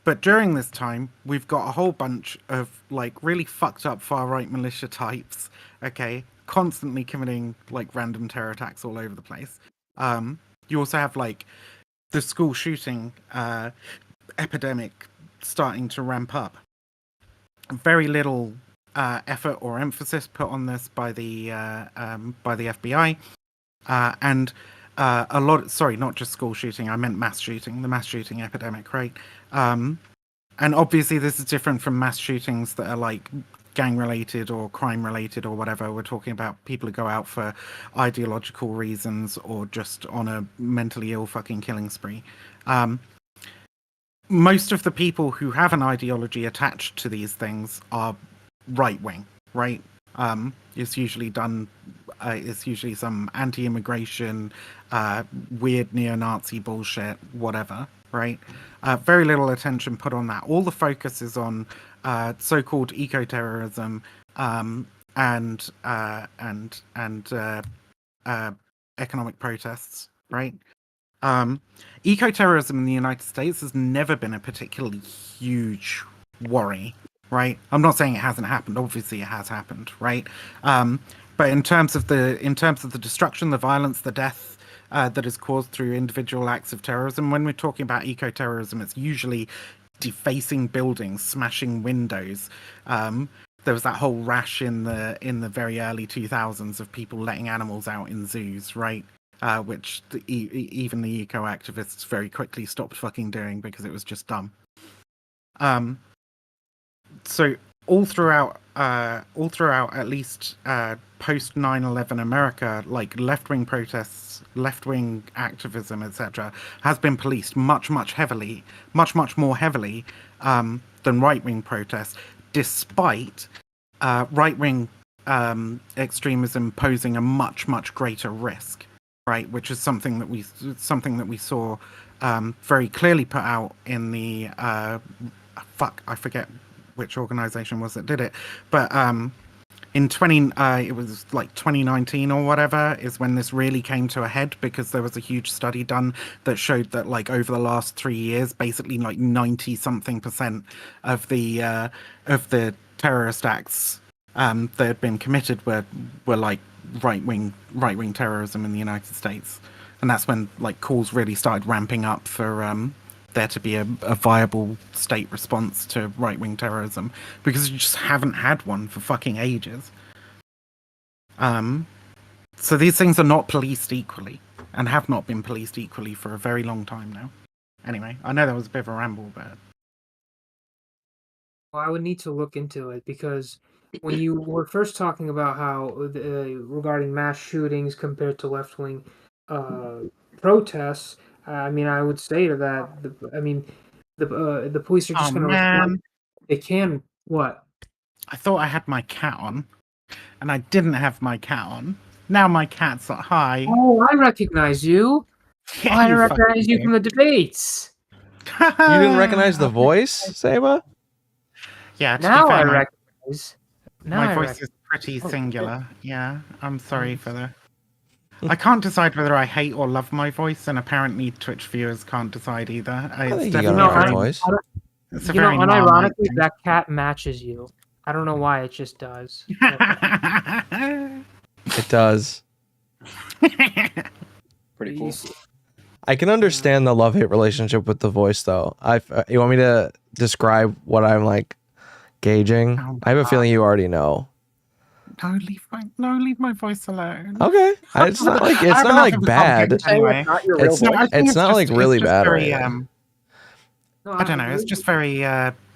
But during this time, we've got a whole bunch of like really fucked up far right militia types, okay, constantly committing like random terror attacks all over the place. You also have like the school shooting epidemic starting to ramp up. Very little effort or emphasis put on this by the FBI, and a lot. Sorry, not just school shooting. I meant mass shooting. The mass shooting epidemic, right? And obviously, this is different from mass shootings that are like gang related or crime related or whatever. We're talking about people who go out for ideological reasons or just on a mentally ill fucking killing spree. Most of the people who have an ideology attached to these things are right wing, right? It's usually done. It's usually some anti-immigration, weird neo-Nazi bullshit, whatever, right? Very little attention put on that. All the focus is on so-called eco-terrorism and economic protests, right? Eco-terrorism in the United States has never been a particularly huge worry, right? I'm not saying it hasn't happened. Obviously, it has happened, right? But in terms of the destruction, the violence, the death that is caused through individual acts of terrorism, when we're talking about eco-terrorism, it's usually defacing buildings, smashing windows. There was that whole rash in the very early 2000s of people letting animals out in zoos, right? Which even the eco activists very quickly stopped fucking doing because it was just dumb. So all throughout at least post 9/11 America, like left-wing protests, left-wing activism, etc., has been policed much more heavily than right-wing protests, despite right-wing extremism posing a much greater risk, right? Which is something that we saw very clearly put out in the I forget which organization was that did it, but in it was like 2019 or whatever is when this really came to a head, because there was a huge study done that showed that like over the last 3 years, basically like 90-something% of the terrorist acts that had been committed were like right wing terrorism in the United States, and that's when like calls really started ramping up for there to be a viable state response to right-wing terrorism, because you just haven't had one for fucking ages. So these things are not policed equally, and have not been policed equally for a very long time now. Anyway, I know that was a bit of a ramble, but Well, I would need to look into it, because when you were first talking about how regarding mass shootings compared to left-wing protests, I mean, I would say to that, the police are just going to respond. They can what? I thought I had my cat on, and I didn't have my cat on. Now my cat's like, hi. Oh, I recognize you. Yeah, I you recognize you fucking from the debates. You didn't recognize the voice, Seba? Yeah, to Now be fair, I my recognize. Now my I voice recognize. is pretty Oh, singular. Yeah, I'm sorry for the. I can't decide whether I hate or love my voice, and apparently Twitch viewers can't decide either. I It's think you got a definitely good voice. It's a You know, very Marmite unironically, thing. that cat matches you. I don't know why, it just does. It does. Pretty cool. I can understand the love-hate relationship with the voice, though. You want me to describe what I'm like gauging. Oh I have a feeling you already know. Leave my voice alone. Okay, it's not like I have enough of a bad. subject anyway. It's No, I think it's not like it's really just bad very, or anything. I don't know. It's just very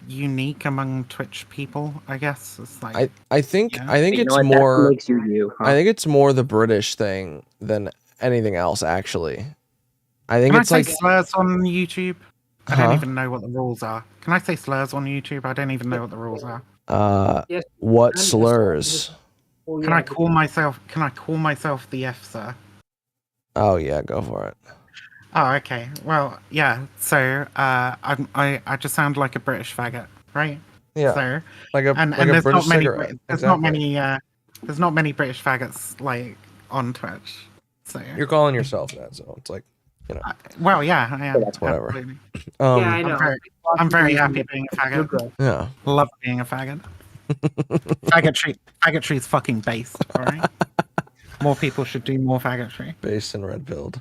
unique among Twitch people, I guess. It's like I think yeah. I think You know it's what, that's what more. makes you you, huh? I think it's more the British thing than anything else. Actually, I think Can I it's say like, slurs on YouTube? I don't huh? even know what the rules are. Can I say slurs on YouTube? I don't even know what the rules are. Yes, What and slurs? Oh, Can yeah, I call myself? Can I call myself the F sir? Oh yeah, go for it. Oh, okay. Well, yeah. So, I just sound like a British faggot, right? Yeah, So, like a and British there's not many. cigarette. There's not Exactly. many. There's not many British faggots like on Twitch. So. You're calling yourself that, so it's like, you know. Well, yeah, I am. That's whatever. Absolutely. Yeah, I know. I'm very happy being a You're faggot. good. Yeah. Love being a faggot. Faggotry is fucking based. All right. More people should do more faggotry. Based and red pilled.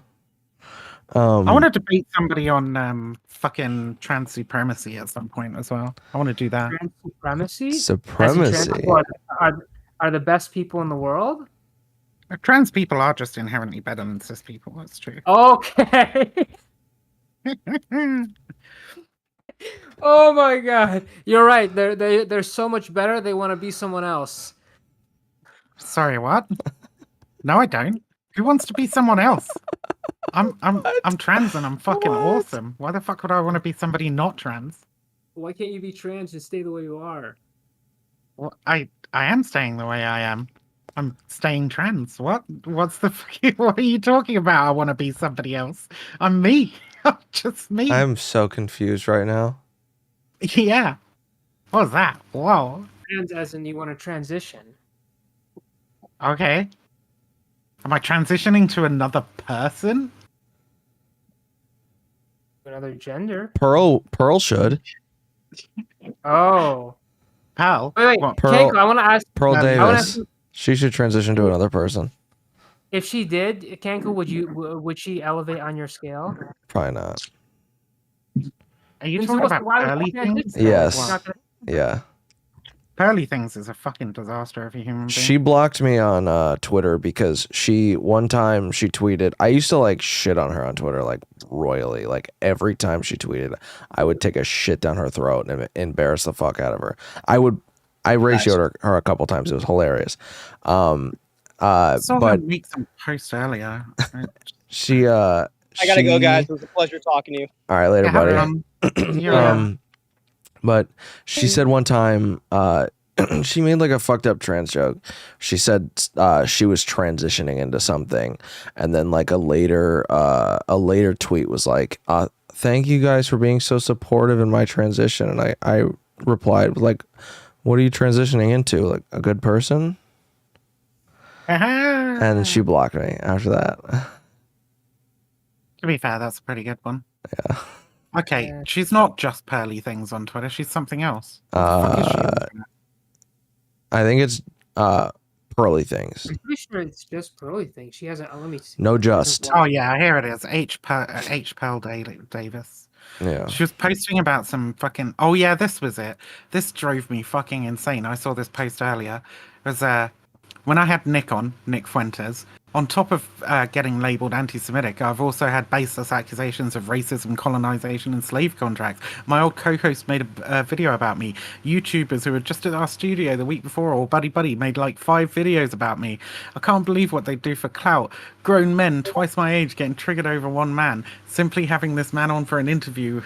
I want to debate somebody on fucking trans supremacy at some point as well. I want to do that. Trans supremacy? As in Supremacy. trans people are the best people in the world? Trans people are just inherently better than cis people. That's true. Okay. Oh my god. You're right. They're so much better. They want to be someone else. Sorry, what? No, I don't. Who wants to be someone else? I'm trans and I'm fucking awesome. Why the fuck would I want to be somebody not trans? Why can't you be trans and stay the way you are? Well, I am staying the way I am. I'm staying trans. What? What's the fucking? What are you talking about? I want to be somebody else. I'm me. I'm just me. I'm so confused right now. Yeah. What was that? Whoa. Trans as in you want to transition. Okay. Am I transitioning to another person? Another gender. Pearl should. Oh. Pearl? Wait, Pearl, Keiko, I want to ask. Pearl I wanna Davis. ask, She should transition to another person. if she did, Kanko, would she elevate on your scale? Probably not. Are you Then talking what's- about why would pearly she transition? things? Yes. She's not gonna- Yeah. Pearly things is a fucking disaster of a human being. She blocked me on Twitter because one time she tweeted. I used to like shit on her on Twitter like royally. Like every time she tweeted, I would take a shit down her throat and embarrass the fuck out of her. I ratioed her a couple times. It was hilarious. saw her But make some post earlier. she I gotta go, guys. It was a pleasure talking to you. All right, later, Yeah, buddy. Yeah. But she said one time, she made like a fucked up trans joke. She said she was transitioning into something, and then like a later tweet was like, "Thank you guys for being so supportive in my transition." And I replied like, "What are you transitioning into? Like a good person?" And she blocked me after that. To be fair, that's a pretty good one. Yeah. Okay, she's not just pearly things on Twitter. She's something else. What the fuck is she on Twitter? I think it's pearly things. I'm pretty sure it's just Pearly thing. She hasn't. Let me see. No just. Oh yeah, here it is. H. Pearl Davis. Yeah. She was posting about some fucking. Oh yeah, this was it. This drove me fucking insane. I saw this post earlier. It was when I had Nick Fuentes. On top of getting labelled anti-Semitic, I've also had baseless accusations of racism, colonization, and slave contracts. My old co-host made a video about me. YouTubers who were just at our studio the week before, or Buddy Buddy, made like 5 videos about me. I can't believe what they do for clout. Grown men, twice my age, getting triggered over one man. Simply having this man on for an interview.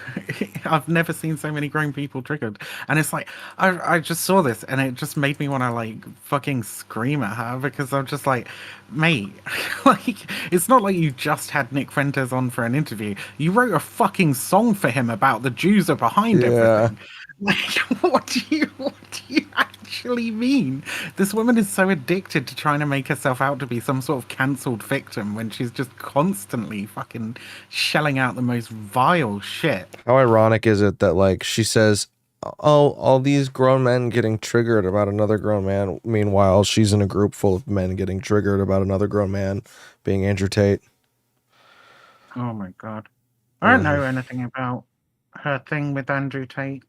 I've never seen so many grown people triggered. And it's like, I just saw this, and it just made me want to like fucking scream at her, because I'm just like, mate, like, it's not like you just had Nick Fuentes on for an interview. You wrote a fucking song for him about the Jews are behind everything. Like, what do you actually mean? This woman is so addicted to trying to make herself out to be some sort of cancelled victim when she's just constantly fucking shelling out the most vile shit. How ironic is it that like she says, "Oh, all these grown men getting triggered about another grown man." Meanwhile, she's in a group full of men getting triggered about another grown man being Andrew Tate. Oh my god. I don't know anything about her thing with Andrew Tate.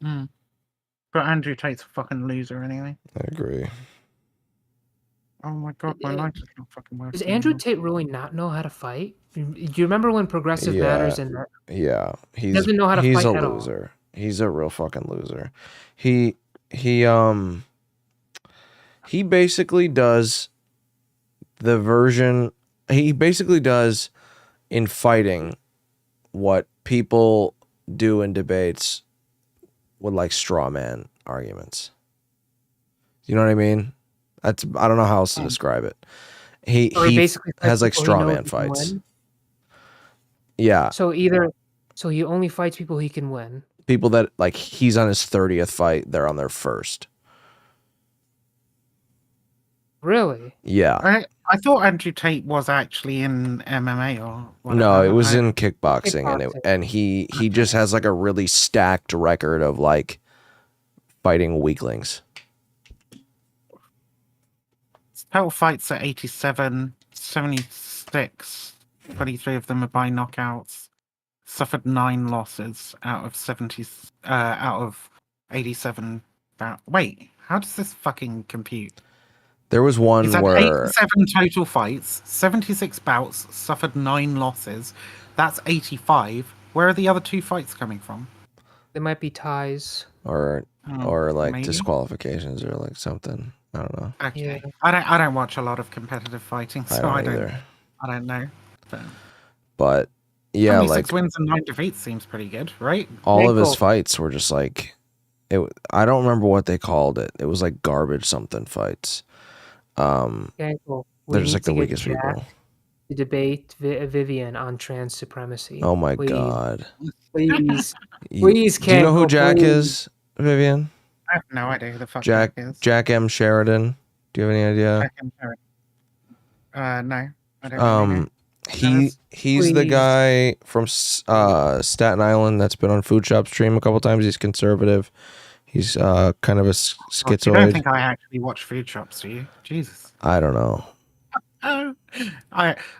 Mm. But Andrew Tate's a fucking loser anyway. I agree. Oh my god, my life is not fucking working. Does Andrew Tate really not know how to fight? Do you remember when Progressive Matters and that? Yeah, He doesn't know how to he's fight a at all. loser. He's a real fucking loser. He basically does the version he basically does in fighting what people do in debates with like straw man arguments. You know what I mean? I don't know how else to describe it. He basically has like fights people he straw knows man he can fights. win. Yeah. So he only fights people he can win. People that like he's on his 30th fight, they're on their first. Really? Yeah. I thought Andrew Tate was actually in MMA or whatever. No, it was in kickboxing, and he just has like a really stacked record of like fighting weaklings. Total fights at 87, 76, 23 of them are by knockouts. Suffered 9 losses out of 87. Wait, how does this fucking compute? There was one He's had where 87 total fights, 76 bouts, suffered 9 losses. That's 85. Where are the other 2 fights coming from? There might be ties. or Oh, like maybe. disqualifications or like something. I don't know. Okay. I don't watch a lot of competitive fighting, so don't either. I don't know. But yeah, 26 like wins and 9 defeats seems pretty good, right? all of his fights were just like I don't remember what they called it. It was like garbage something fights. Okay, cool. They're We just need like the to get weakest Jack people. to debate Vivian on trans supremacy. Oh my Please. god. Please. You- Please, do you know who Cankle, Jack please. is, Vivian? I have no idea who the fuck Jack Jack is. Jack M. Sheridan. Do you have any idea? Jack and Jared. No, I don't really know. He's the Please. guy from Staten Island that's been on Food Shop Stream a couple times. He's conservative. He's kind of a You don't schizoid. think I actually watch Food Shops, do you? Jesus. I don't know. Oh,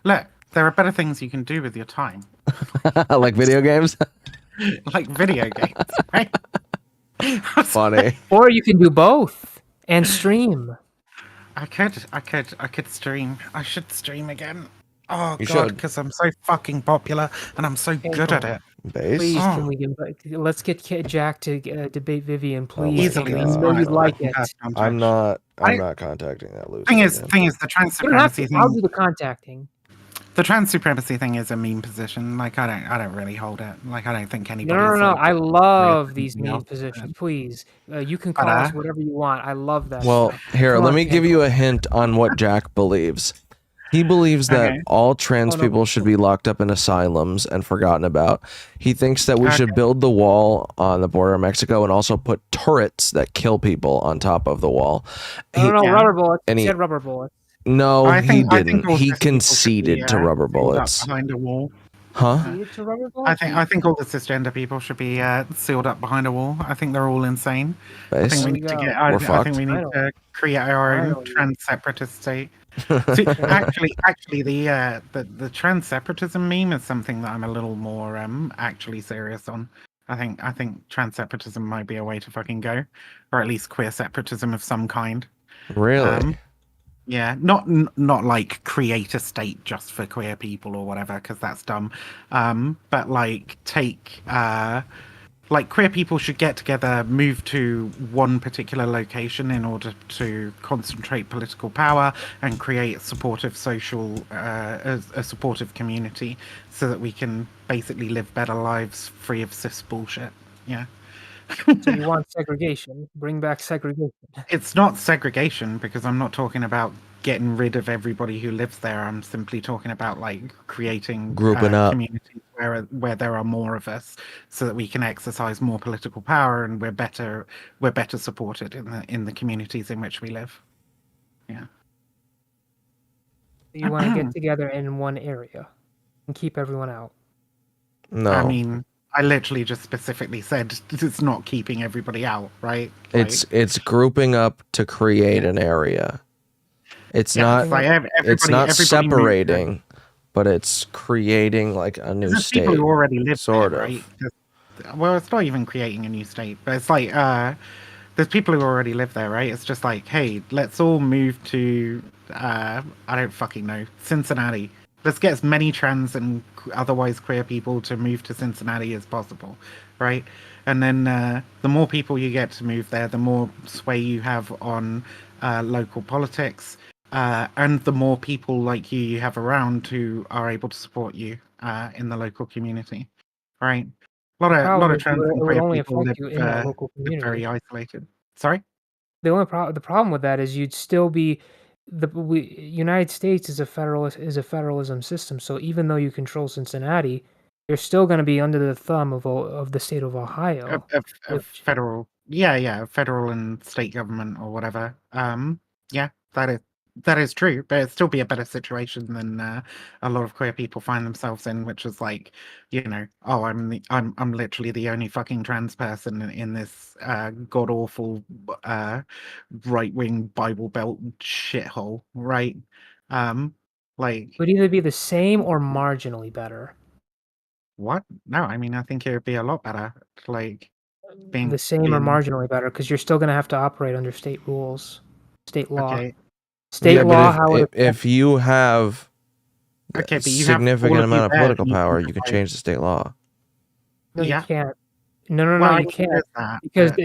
look. There are better things you can do with your time, Like video games. like video games, right? Funny. Or you can do both and stream. I could stream. I should stream again. Oh You god, should. because I'm so fucking popular and I'm so good at it. Base. Please, Oh. can we let's get Jack to debate Vivian, please. Easily, I that's know fine. you'd like I can it. pass on to I'm it. not I- contacting that loser. Thing is, again. the trans You don't have supremacy to. I'll do thing. the contacting. The trans supremacy thing is a meme position. Like I don't really hold it. Like I don't think anybody. No. Like, I love really these anything meme else. positions. Please, you can But, call us whatever you want. I love that. Well, stuff. here, Come let on, me give Cankle. you a hint on what Jack believes. He believes that Okay. all trans Oh, no. people should be locked up in asylums and forgotten about. He thinks that we should Okay. build the wall on the border of Mexico and also put turrets that kill people on top of the wall. No, He- rubber bullets. and He he- said rubber bullets. No, I he think didn't. all He cis people should be, conceded to rubber sealed up bullets. behind a wall. Huh? Needed to rubber bullets? I think all the cisgender people should be sealed up behind a wall. I think they're all insane. I Base? think we There need we to go. get. We're I think we fucked. need to create our own Finally. trans separatist state. See, actually, the trans separatism meme is something that I'm a little more actually serious on. I think trans separatism might be a way to fucking go, or at least queer separatism of some kind. Really? Yeah, not like create a state just for queer people or whatever, because that's dumb. But like take like queer people should get together, move to one particular location in order to concentrate political power and create supportive social, a supportive community, so that we can basically live better lives free of cis bullshit. Yeah. So you want segregation? Bring back segregation. It's not segregation because I'm not talking about getting rid of everybody who lives there. I'm simply talking about like creating Grouping up. communities where there are more of us, so that we can exercise more political power and we're better supported in the communities in which we live. Yeah. You want to get together in one area and keep everyone out. No. I mean, I literally just specifically said it's not keeping everybody out, right? It's grouping up to create an area. It's Yeah, not it's like it's not everybody moved separating, but it's creating like a new There's state. people who already live sort there, of. right? well, it's not even creating a new state, but it's like there's people who already live there, right? It's just like, hey, let's all move to I don't fucking know, Cincinnati. Let's get as many trans and otherwise queer people to move to Cincinnati as possible, right? And then the more people you get to move there, the more sway you have on local politics, and the more people like you have around who are able to support you in the local community, right? The Lot problem of is trans and it would queer only people affect you in that local live very community. isolated. Sorry. The problem with that is you'd still be United States is a federalism system. So even though you control Cincinnati, you're still going to be under the thumb of the state of Ohio, Of which federal, yeah, federal and state government or whatever. Yeah, that is true, but it'd still be a better situation than a lot of queer people find themselves in, which is like, oh, I'm literally the only fucking trans person in this god awful right wing Bible Belt shithole, right? Like would either be the same or marginally better. what? No, I mean I think it would be a lot better. Like The same or being marginally better, because you're still going to have to operate under state rules, state law. okay. State But law, how it if you have Okay, a but you have all significant of you amount of there, political and you can power, you can provide. change the state law. No, you Yeah. can't. No, Well, I you mean, can't. there's that, Because but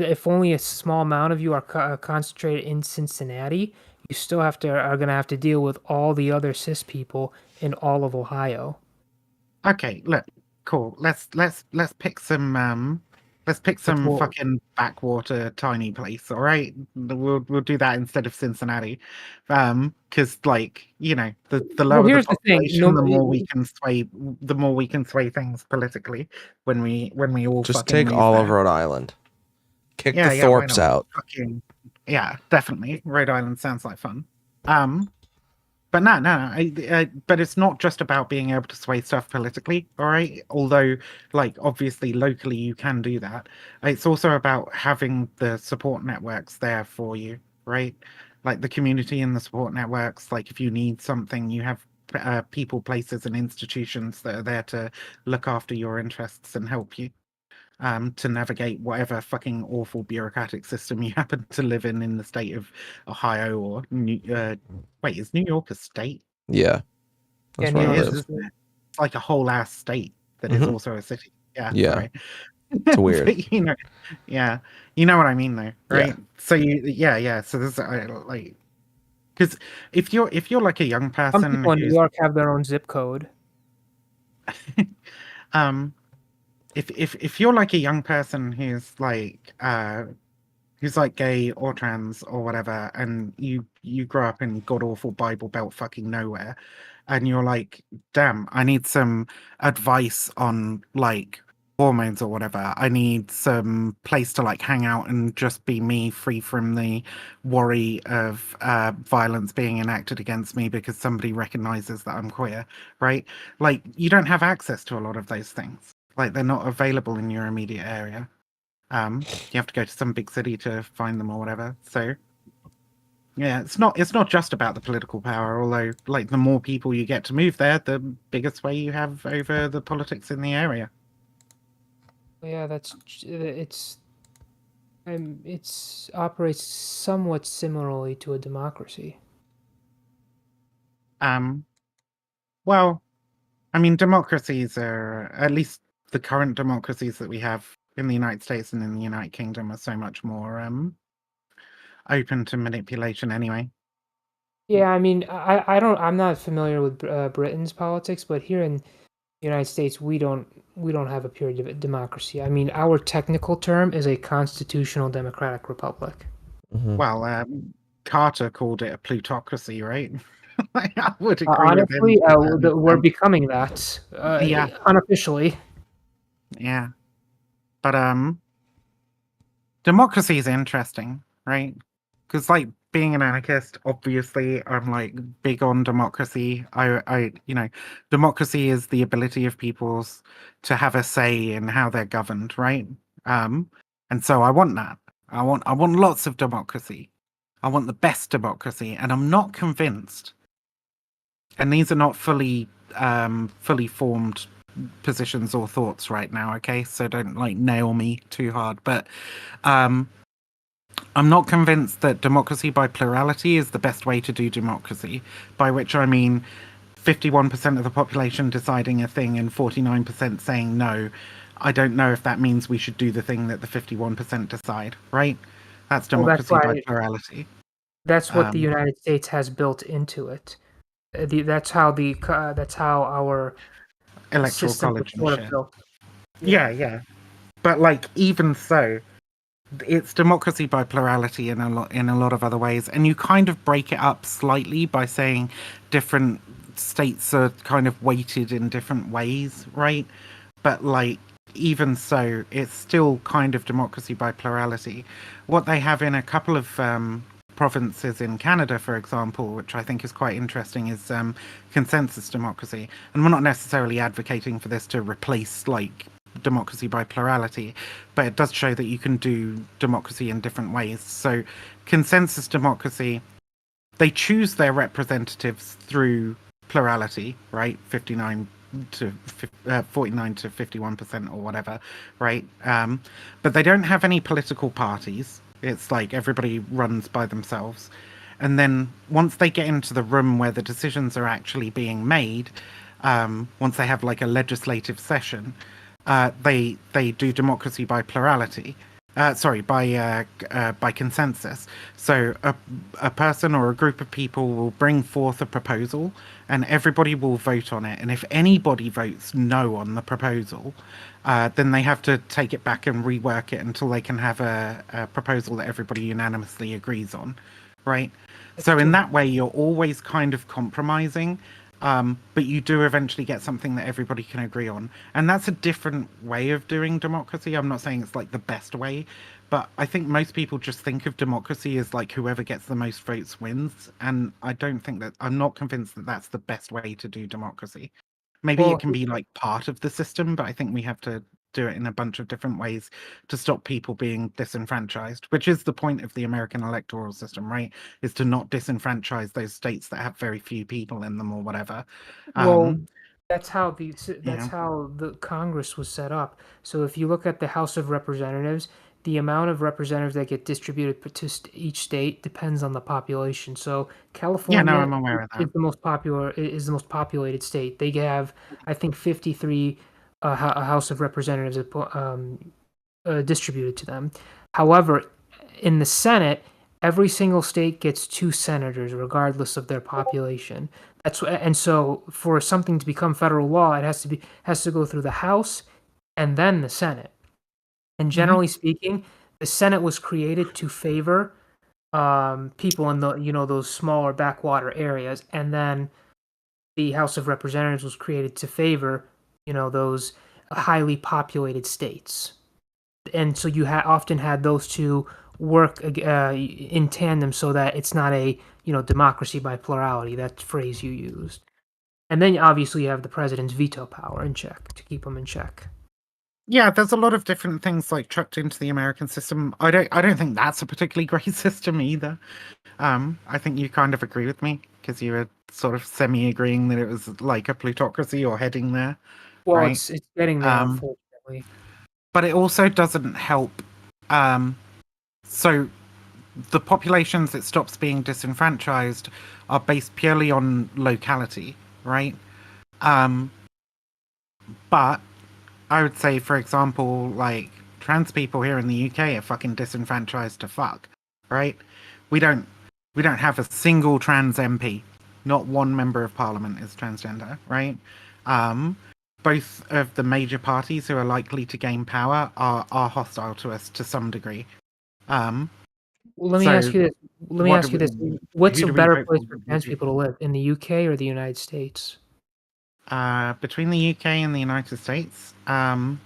if only a small amount of you are concentrated in Cincinnati, you still are going to have to deal with all the other cis people in all of Ohio. okay, look, cool. Let's pick some Well, fucking backwater tiny place, all right? We'll do that instead of Cincinnati, because like the well, lower the here's the thing. population, the more we can sway things politically when we all Just fucking take move all there. of Rhode Island. Kick Yeah, the yeah, why Thorpes not? out. Fucking yeah, definitely. Rhode Island sounds like fun. But no. But it's not just about being able to sway stuff politically, all right? Although, like, obviously, locally you can do that. It's also about having the support networks there for you, right? Like the community and the support networks. Like, if you need something, you have people, places, and institutions that are there to look after your interests and help you to navigate whatever fucking awful bureaucratic system you happen to live in the state of Ohio or wait, is New York a state? Yeah, that's New where I It York is, live. isn't it? It's like a whole ass state that is Mhm. also a city. Yeah, Yeah, sorry. it's weird. But, yeah, you know what I mean, though, Yeah. right? So yeah. So this like, because if you're like a young some person people in New who's York have their own zip code. um, if you're like a young person who's like gay or trans or whatever, and you grow up in god awful Bible Belt fucking nowhere, and you're like, damn, I need some advice on like hormones or whatever. I need some place to like hang out and just be me, free from the worry of violence being enacted against me because somebody recognizes that I'm queer, right? Like, you don't have access to a lot of those things. Like, they're not available in your immediate area. You have to go to some big city to find them or whatever. So yeah, it's not just about the political power, although like the more people you get to move there, the bigger sway you have over the politics in the area. Yeah, it's operates somewhat similarly to a democracy. Well, I mean, democracies are, at least the current democracies that we have in the United States and in the United Kingdom, are so much more open to manipulation anyway. Yeah, I mean, I'm not familiar with Britain's politics, but here in the United States, we don't have a pure democracy. I mean, our technical term is a constitutional democratic republic. Well, Carter called it a plutocracy, right? I would agree with him. Honestly, we're becoming that. Yeah. Unofficially. Yeah. But democracy is interesting, right? Because like being an anarchist, obviously I'm like big on democracy. I democracy is the ability of peoples to have a say in how they're governed, right? And so I want that. I want lots of democracy. I want the best democracy, and I'm not convinced. And these are not fully formed positions or thoughts right now, okay? So don't like nail me too hard. But I'm not convinced that democracy by plurality is the best way to do democracy, by which I mean 51% of the population deciding a thing and 49% saying no. I don't know if that means we should do the thing that the 51% decide, right? That's Well, that's democracy by why plurality. that's what the United States has built into it. That's how our Electoral system was college and sort of shit. built. Yeah. But like even so, it's democracy by plurality in a lot of other ways, and you kind of break it up slightly by saying different states are kind of weighted in different ways, right? But like even so, it's still kind of democracy by plurality. What they have in a couple of provinces in Canada, for example, which I think is quite interesting, is consensus democracy. And we're not necessarily advocating for this to replace like democracy by plurality, but it does show that you can do democracy in different ways. So consensus democracy, they choose their representatives through plurality, right? 49 to 49 to 51% or whatever, right? But they don't have any political parties. It's like everybody runs by themselves. And then once they get into the room where the decisions are actually being made, once they have like a legislative session, they do democracy by plurality. By consensus. So a person or a group of people will bring forth a proposal, and everybody will vote on it. And if anybody votes no on the proposal, then they have to take it back and rework it until they can have a proposal that everybody unanimously agrees on, right? So in that way, you're always kind of compromising. But you do eventually get something that everybody can agree on. And that's a different way of doing democracy. I'm not saying it's like the best way, but I think most people just think of democracy as like whoever gets the most votes wins. And I'm not convinced that that's the best way to do democracy. Maybe Well, it can be like part of the system, but I think we have to do it in a bunch of different ways to stop people being disenfranchised, which is the point of the American electoral system, right? Is to not disenfranchise those states that have very few people in them or whatever. Well, that's Yeah. how the Congress was set up. So if you look at the House of Representatives, the amount of representatives that get distributed to each state depends on the population. So Yeah, no, California I'm aware of that. is the most populated state. They have, I think, 53 House of Representatives distributed to them. However, in the Senate, every single state gets 2 senators, regardless of their population. And so for something to become federal law, it has to go through the House and then the Senate. And generally speaking, the Senate was created to favor people in those smaller backwater areas, and then the House of Representatives was created to favor those highly populated states. And so you often had those two work in tandem, so that it's not a democracy by plurality, that phrase you used. And then obviously you have the president's veto power in check to keep them in check. Yeah, there's a lot of different things like chucked into the American system. I don't think that's a particularly great system either. I think you kind of agree with me because you were sort of semi-agreeing that it was like a plutocracy or heading there. Well, right? it's getting there, unfortunately. But it also doesn't help. So the populations that stops being disenfranchised are based purely on locality, right? But I would say, for example, like trans people here in the UK are fucking disenfranchised to fuck, right? We don't have a single trans MP. Not one member of parliament is transgender, right? Both of the major parties who are likely to gain power are hostile to us to some degree. Well, let me ask you this: what's a better place for trans people to live, in the UK or the United States? Between the UK and the United States, that's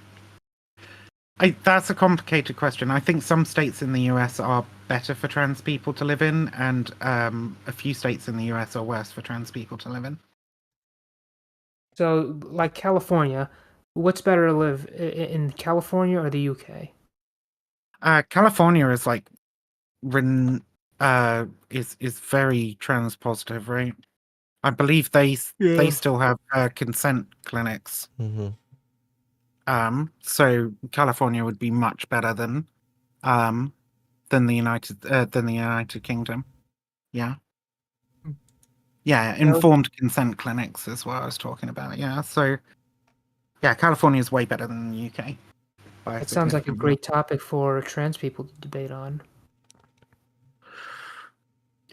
a complicated question. I think some states in the US are better for trans people to live in, and a few states in the US are worse for trans people to live in. So, like California, what's better to live in California or the UK? California is like is very trans positive, right? I believe they still have consent clinics. Mm-hmm. So California would be much better than the United Kingdom. Yeah. Yeah, informed consent clinics is what I was talking about. Yeah, so yeah, California is way better than the UK. It sounds like a great topic for trans people to debate on.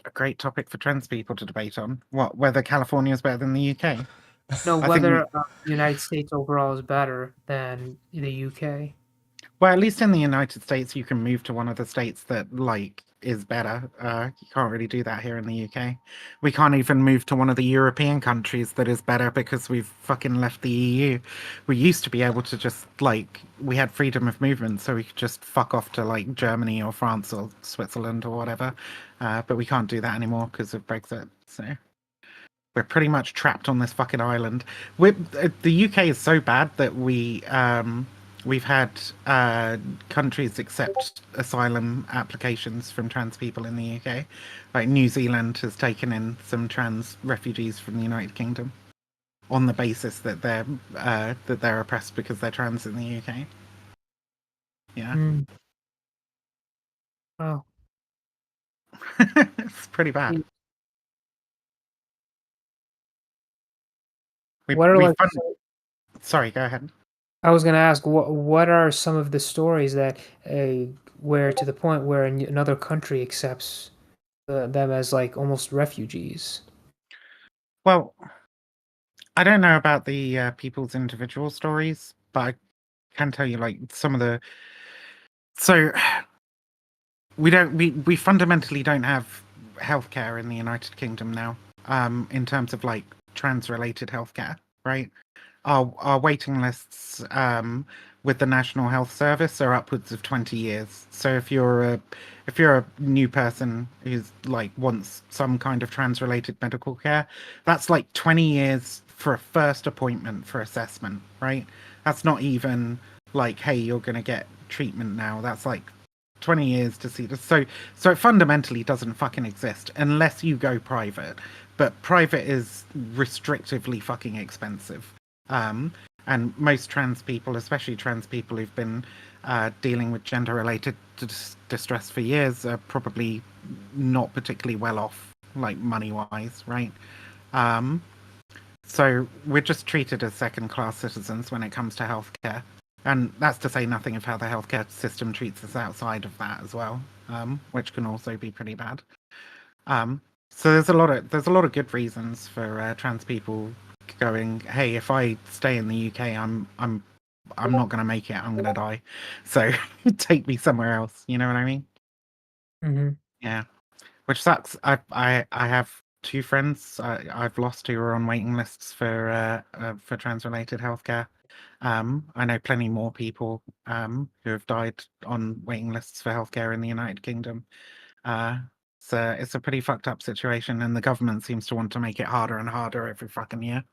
A great topic for trans people to debate on. What, whether California is better than the UK? No, I think whether the United States overall is better than the UK. well, at least in the United States, you can move to one of the states that is better. You can't really do that here in the UK. We can't even move to one of the European countries that is better because we've fucking left the EU. We used to be able to just we had freedom of movement, so we could just fuck off to Germany or France or Switzerland or whatever. But we can't do that anymore because of Brexit. So we're pretty much trapped on this fucking island. The UK is so bad that we've had countries accept asylum applications from trans people in the UK. Like New Zealand has taken in some trans refugees from the United Kingdom on the basis that they're oppressed because they're trans in the UK. Yeah. Oh. It's pretty bad. Sorry, go ahead. I was going to ask, what are some of the stories that where to the point where another country accepts them as almost refugees? Well, I don't know about the people's individual stories, but I can tell you some of the. So we fundamentally don't have healthcare in the United Kingdom now. In terms of trans-related healthcare, right? Our waiting lists with the National Health Service are upwards of 20 years. So if you're a new person who's wants some kind of trans-related medical care, that's 20 years for a first appointment for assessment, right? That's not even hey, you're gonna get treatment now. That's 20 years to see this. So it fundamentally doesn't fucking exist unless you go private. But private is restrictively fucking expensive. And most trans people, especially trans people who've been dealing with gender-related distress for years, are probably not particularly well off, money-wise, right? So we're just treated as second-class citizens when it comes to healthcare. And that's to say nothing of how the healthcare system treats us outside of that as well, which can also be pretty bad. So there's a lot of good reasons for trans people going, hey, if I stay in the UK, I'm not gonna make it. I'm gonna die. So take me somewhere else. You know what I mean? Mm-hmm. Yeah, which sucks. I have two friends I've lost who are on waiting lists for trans-related healthcare. I know plenty more people who have died on waiting lists for healthcare in the United Kingdom. So it's a pretty fucked up situation, and the government seems to want to make it harder and harder every fucking year.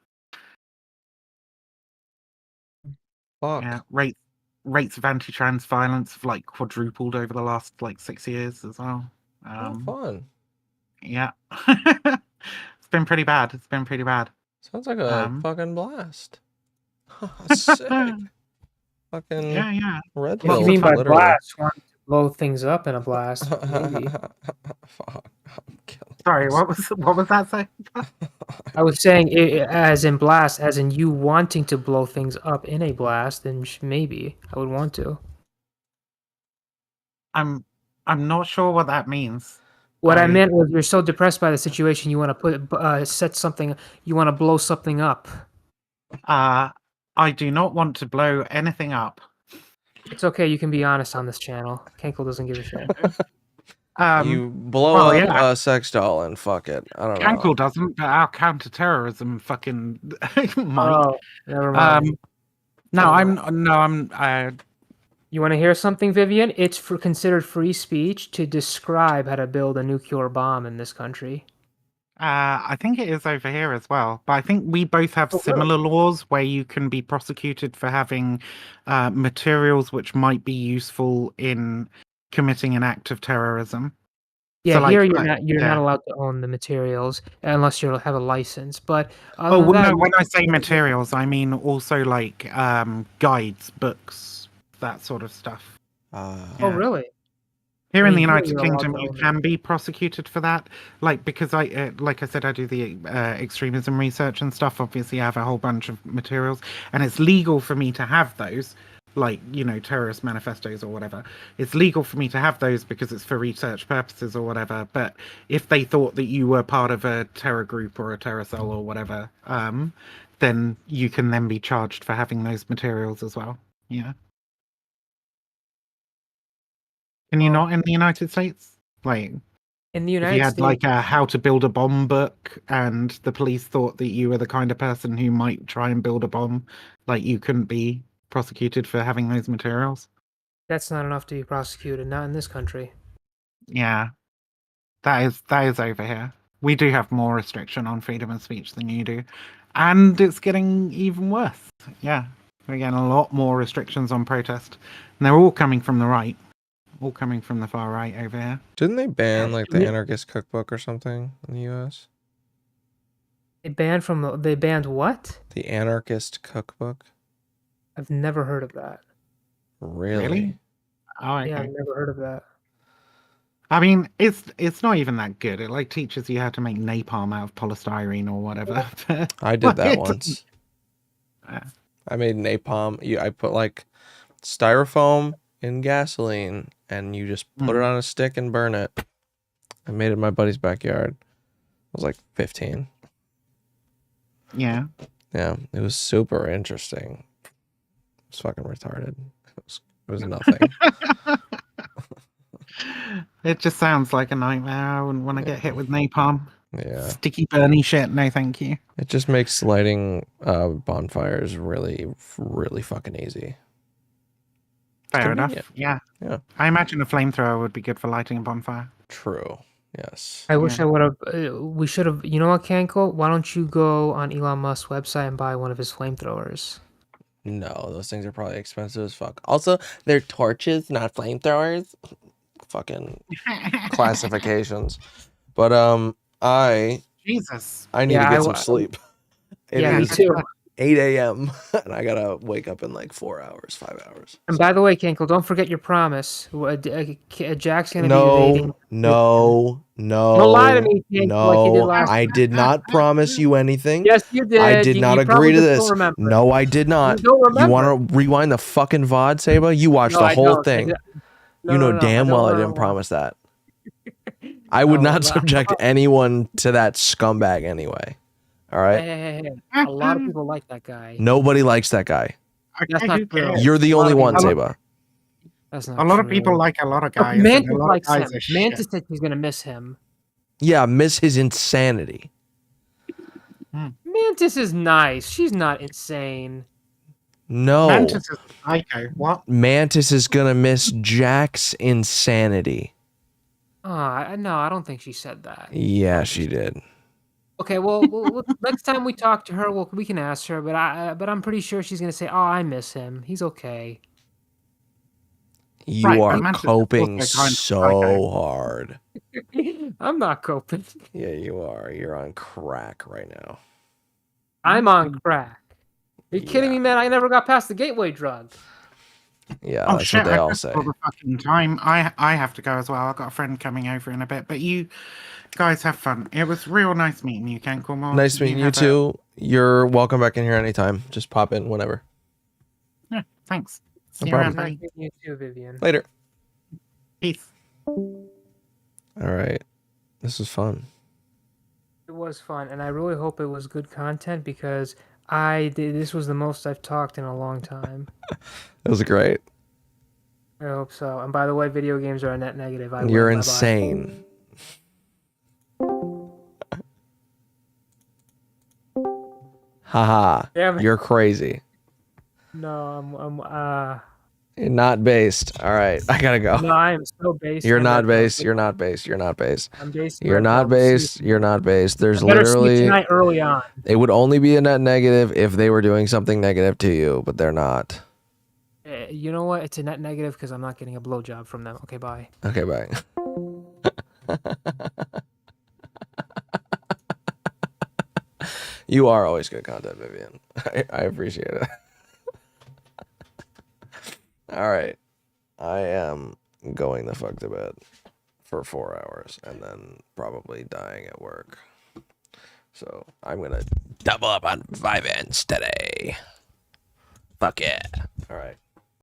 Fuck. Yeah, rates of anti-trans violence have quadrupled over the last 6 years as well. Fun. Yeah, it's been pretty bad. Sounds like a fucking blast. Sick. Fucking yeah. red What do you pill, mean by literally. blast? Want to blow things up in a blast? Maybe. Fuck. I'm killing Sorry, what was that say? I was saying, as in blast, as in you wanting to blow things up in a blast, then maybe I would want to. I'm not sure what that means. What I meant was you're so depressed by the situation, you want to set something, you want to blow something up. I do not want to blow anything up. It's okay, you can be honest on this channel. Kenkel doesn't give a shit. You blow up a sex doll and fuck it. I don't know. Kenkel doesn't, but our counterterrorism fucking might. Oh, never mind. You want to hear something, Vivian? It's considered free speech to describe how to build a nuclear bomb in this country. I think it is over here as well, but I think we both have similar laws where you can be prosecuted for having materials which might be useful in committing an act of terrorism. Yeah, So, like, here you're not yeah. allowed to own the materials unless you have a license. But Oh, other than well, that, no, when I say materials, I mean also like guides, books, that sort of stuff. Oh, really? Here I in the mean, here United you're allowed Kingdom, to you own it. can be prosecuted for that. Like, because like I said, I do the extremism research and stuff. Obviously, I have a whole bunch of materials, and it's legal for me to have those, like, you know, terrorist manifestos or whatever. It's legal for me to have those because it's for research purposes or whatever. But if they thought that you were part of a terror group or a terror cell or whatever, then you can then be charged for having those materials as well. Yeah. Can you not in the United States? Like, In the if you United had like States, a how to build a bomb book and the police thought that you were the kind of person who might try and build a bomb, like you couldn't be prosecuted for having those materials. that's not enough to be prosecuted. Not in this country. Yeah. That is over here. We do have more restriction on freedom of speech than you do. And it's getting even worse. Yeah. We're getting a lot more restrictions on protest. And they're all coming from the right. All coming from the far right over here. Didn't they ban like the anarchist cookbook or something in the U.S.? They banned what? The anarchist cookbook. I've never heard of that. Really? Oh, okay. Yeah, I've never heard of that. I mean, it's not even that good. It like teaches you how to make napalm out of polystyrene or whatever. I did that It once. doesn't- I made napalm. I put like styrofoam in gasoline, and you just put it on a stick and burn it. I made it in my buddy's backyard. I was like 15. Yeah. Yeah, it was super interesting. It was fucking retarded. It was nothing. It just sounds like a nightmare. I wouldn't want to get hit with napalm. Yeah. Sticky, burny shit. No, thank you. It just makes lighting bonfires really, really fucking easy. Fair Convenient. enough. Yeah. Yeah. I imagine a flamethrower would be good for lighting a bonfire. True. Yes. I wish I would have. We should have. You know what, Kanko? Why don't you go on Elon Musk's website and buy one of his flamethrowers? No, those things are probably expensive as fuck. Also, they're torches, not flamethrowers. Fucking classifications. But Jesus. I need to get some sleep. It Yeah, me is too. 8 a.m. and I gotta wake up in like 4 hours, 5 hours. And by the way, Kanko, don't forget your promise. Jack's gonna be evading. No, Don't lie to me, Kanko, like you did last I did not promise you anything. Yes, you did. I did not you agree to probably just this. don't remember. No, I did not. You don't You want remember. to rewind the fucking VOD, Saba? You watched No, the I whole don't. thing. No, You know no, damn I don't well I wanna didn't watch. promise that. I would No, not but- subject anyone to that scumbag anyway. All right? Hey. A lot of people like that guy. Nobody likes that guy. That's not true. You're the A lot only of one, people- Saba. That's not A lot of true. people like a lot of guys. and Mantis a lot of likes guys him. are shit. Mantis thinks he's gonna miss him. Yeah, miss his insanity. Mantis is nice. She's not insane. No. Mantis is psycho. What? Mantis is gonna miss Jack's insanity. No, I don't think she said that. Yeah, she did. Okay, well, next time we talk to her, we can ask her. But I'm pretty sure she's gonna say, "Oh, I miss him. He's okay." You Right, are Mantis is coping also kind of so psycho. hard. I'm not coping. Yeah, you are. You're on crack right now. I'm on crack. Are you kidding me, man? I never got past the gateway drug. Yeah, Oh that's shit! what they I all just say. saw the fucking time. I have to go as well. I've got a friend coming over in a bit. But you guys have fun. It was real nice meeting you, Ken Cornwall. Nice meeting you have a- too. You're welcome back in here anytime. Just pop in whenever. Yeah, thanks. No See you problem. around, Nice buddy. meeting you too, Vivian. Later. Peace. All right. This was fun. It was fun, and I really hope it was good content because this was the most I've talked in a long time. It was great. I hope so. And by the way, video games are a net negative. You're win. Bye-bye. insane. Haha. Yeah, man. You're crazy. No, You're not based. All right. I gotta go. no, I am so based. You're I'm not not based. You're not based. You're not based. I'm based. You're not based. You're not based. There's I better sleep literally. tonight early on. It would only be a net negative if they were doing something negative to you, but they're not. You know what? It's a net negative because I'm not getting a blowjob from them. Okay, bye. Okay, bye. You are always good content, Vivian. I appreciate it. All right. I am going the fuck to bed for 4 hours and then probably dying at work. So I'm going to double up on 5 ends today. Fuck yeah. All right.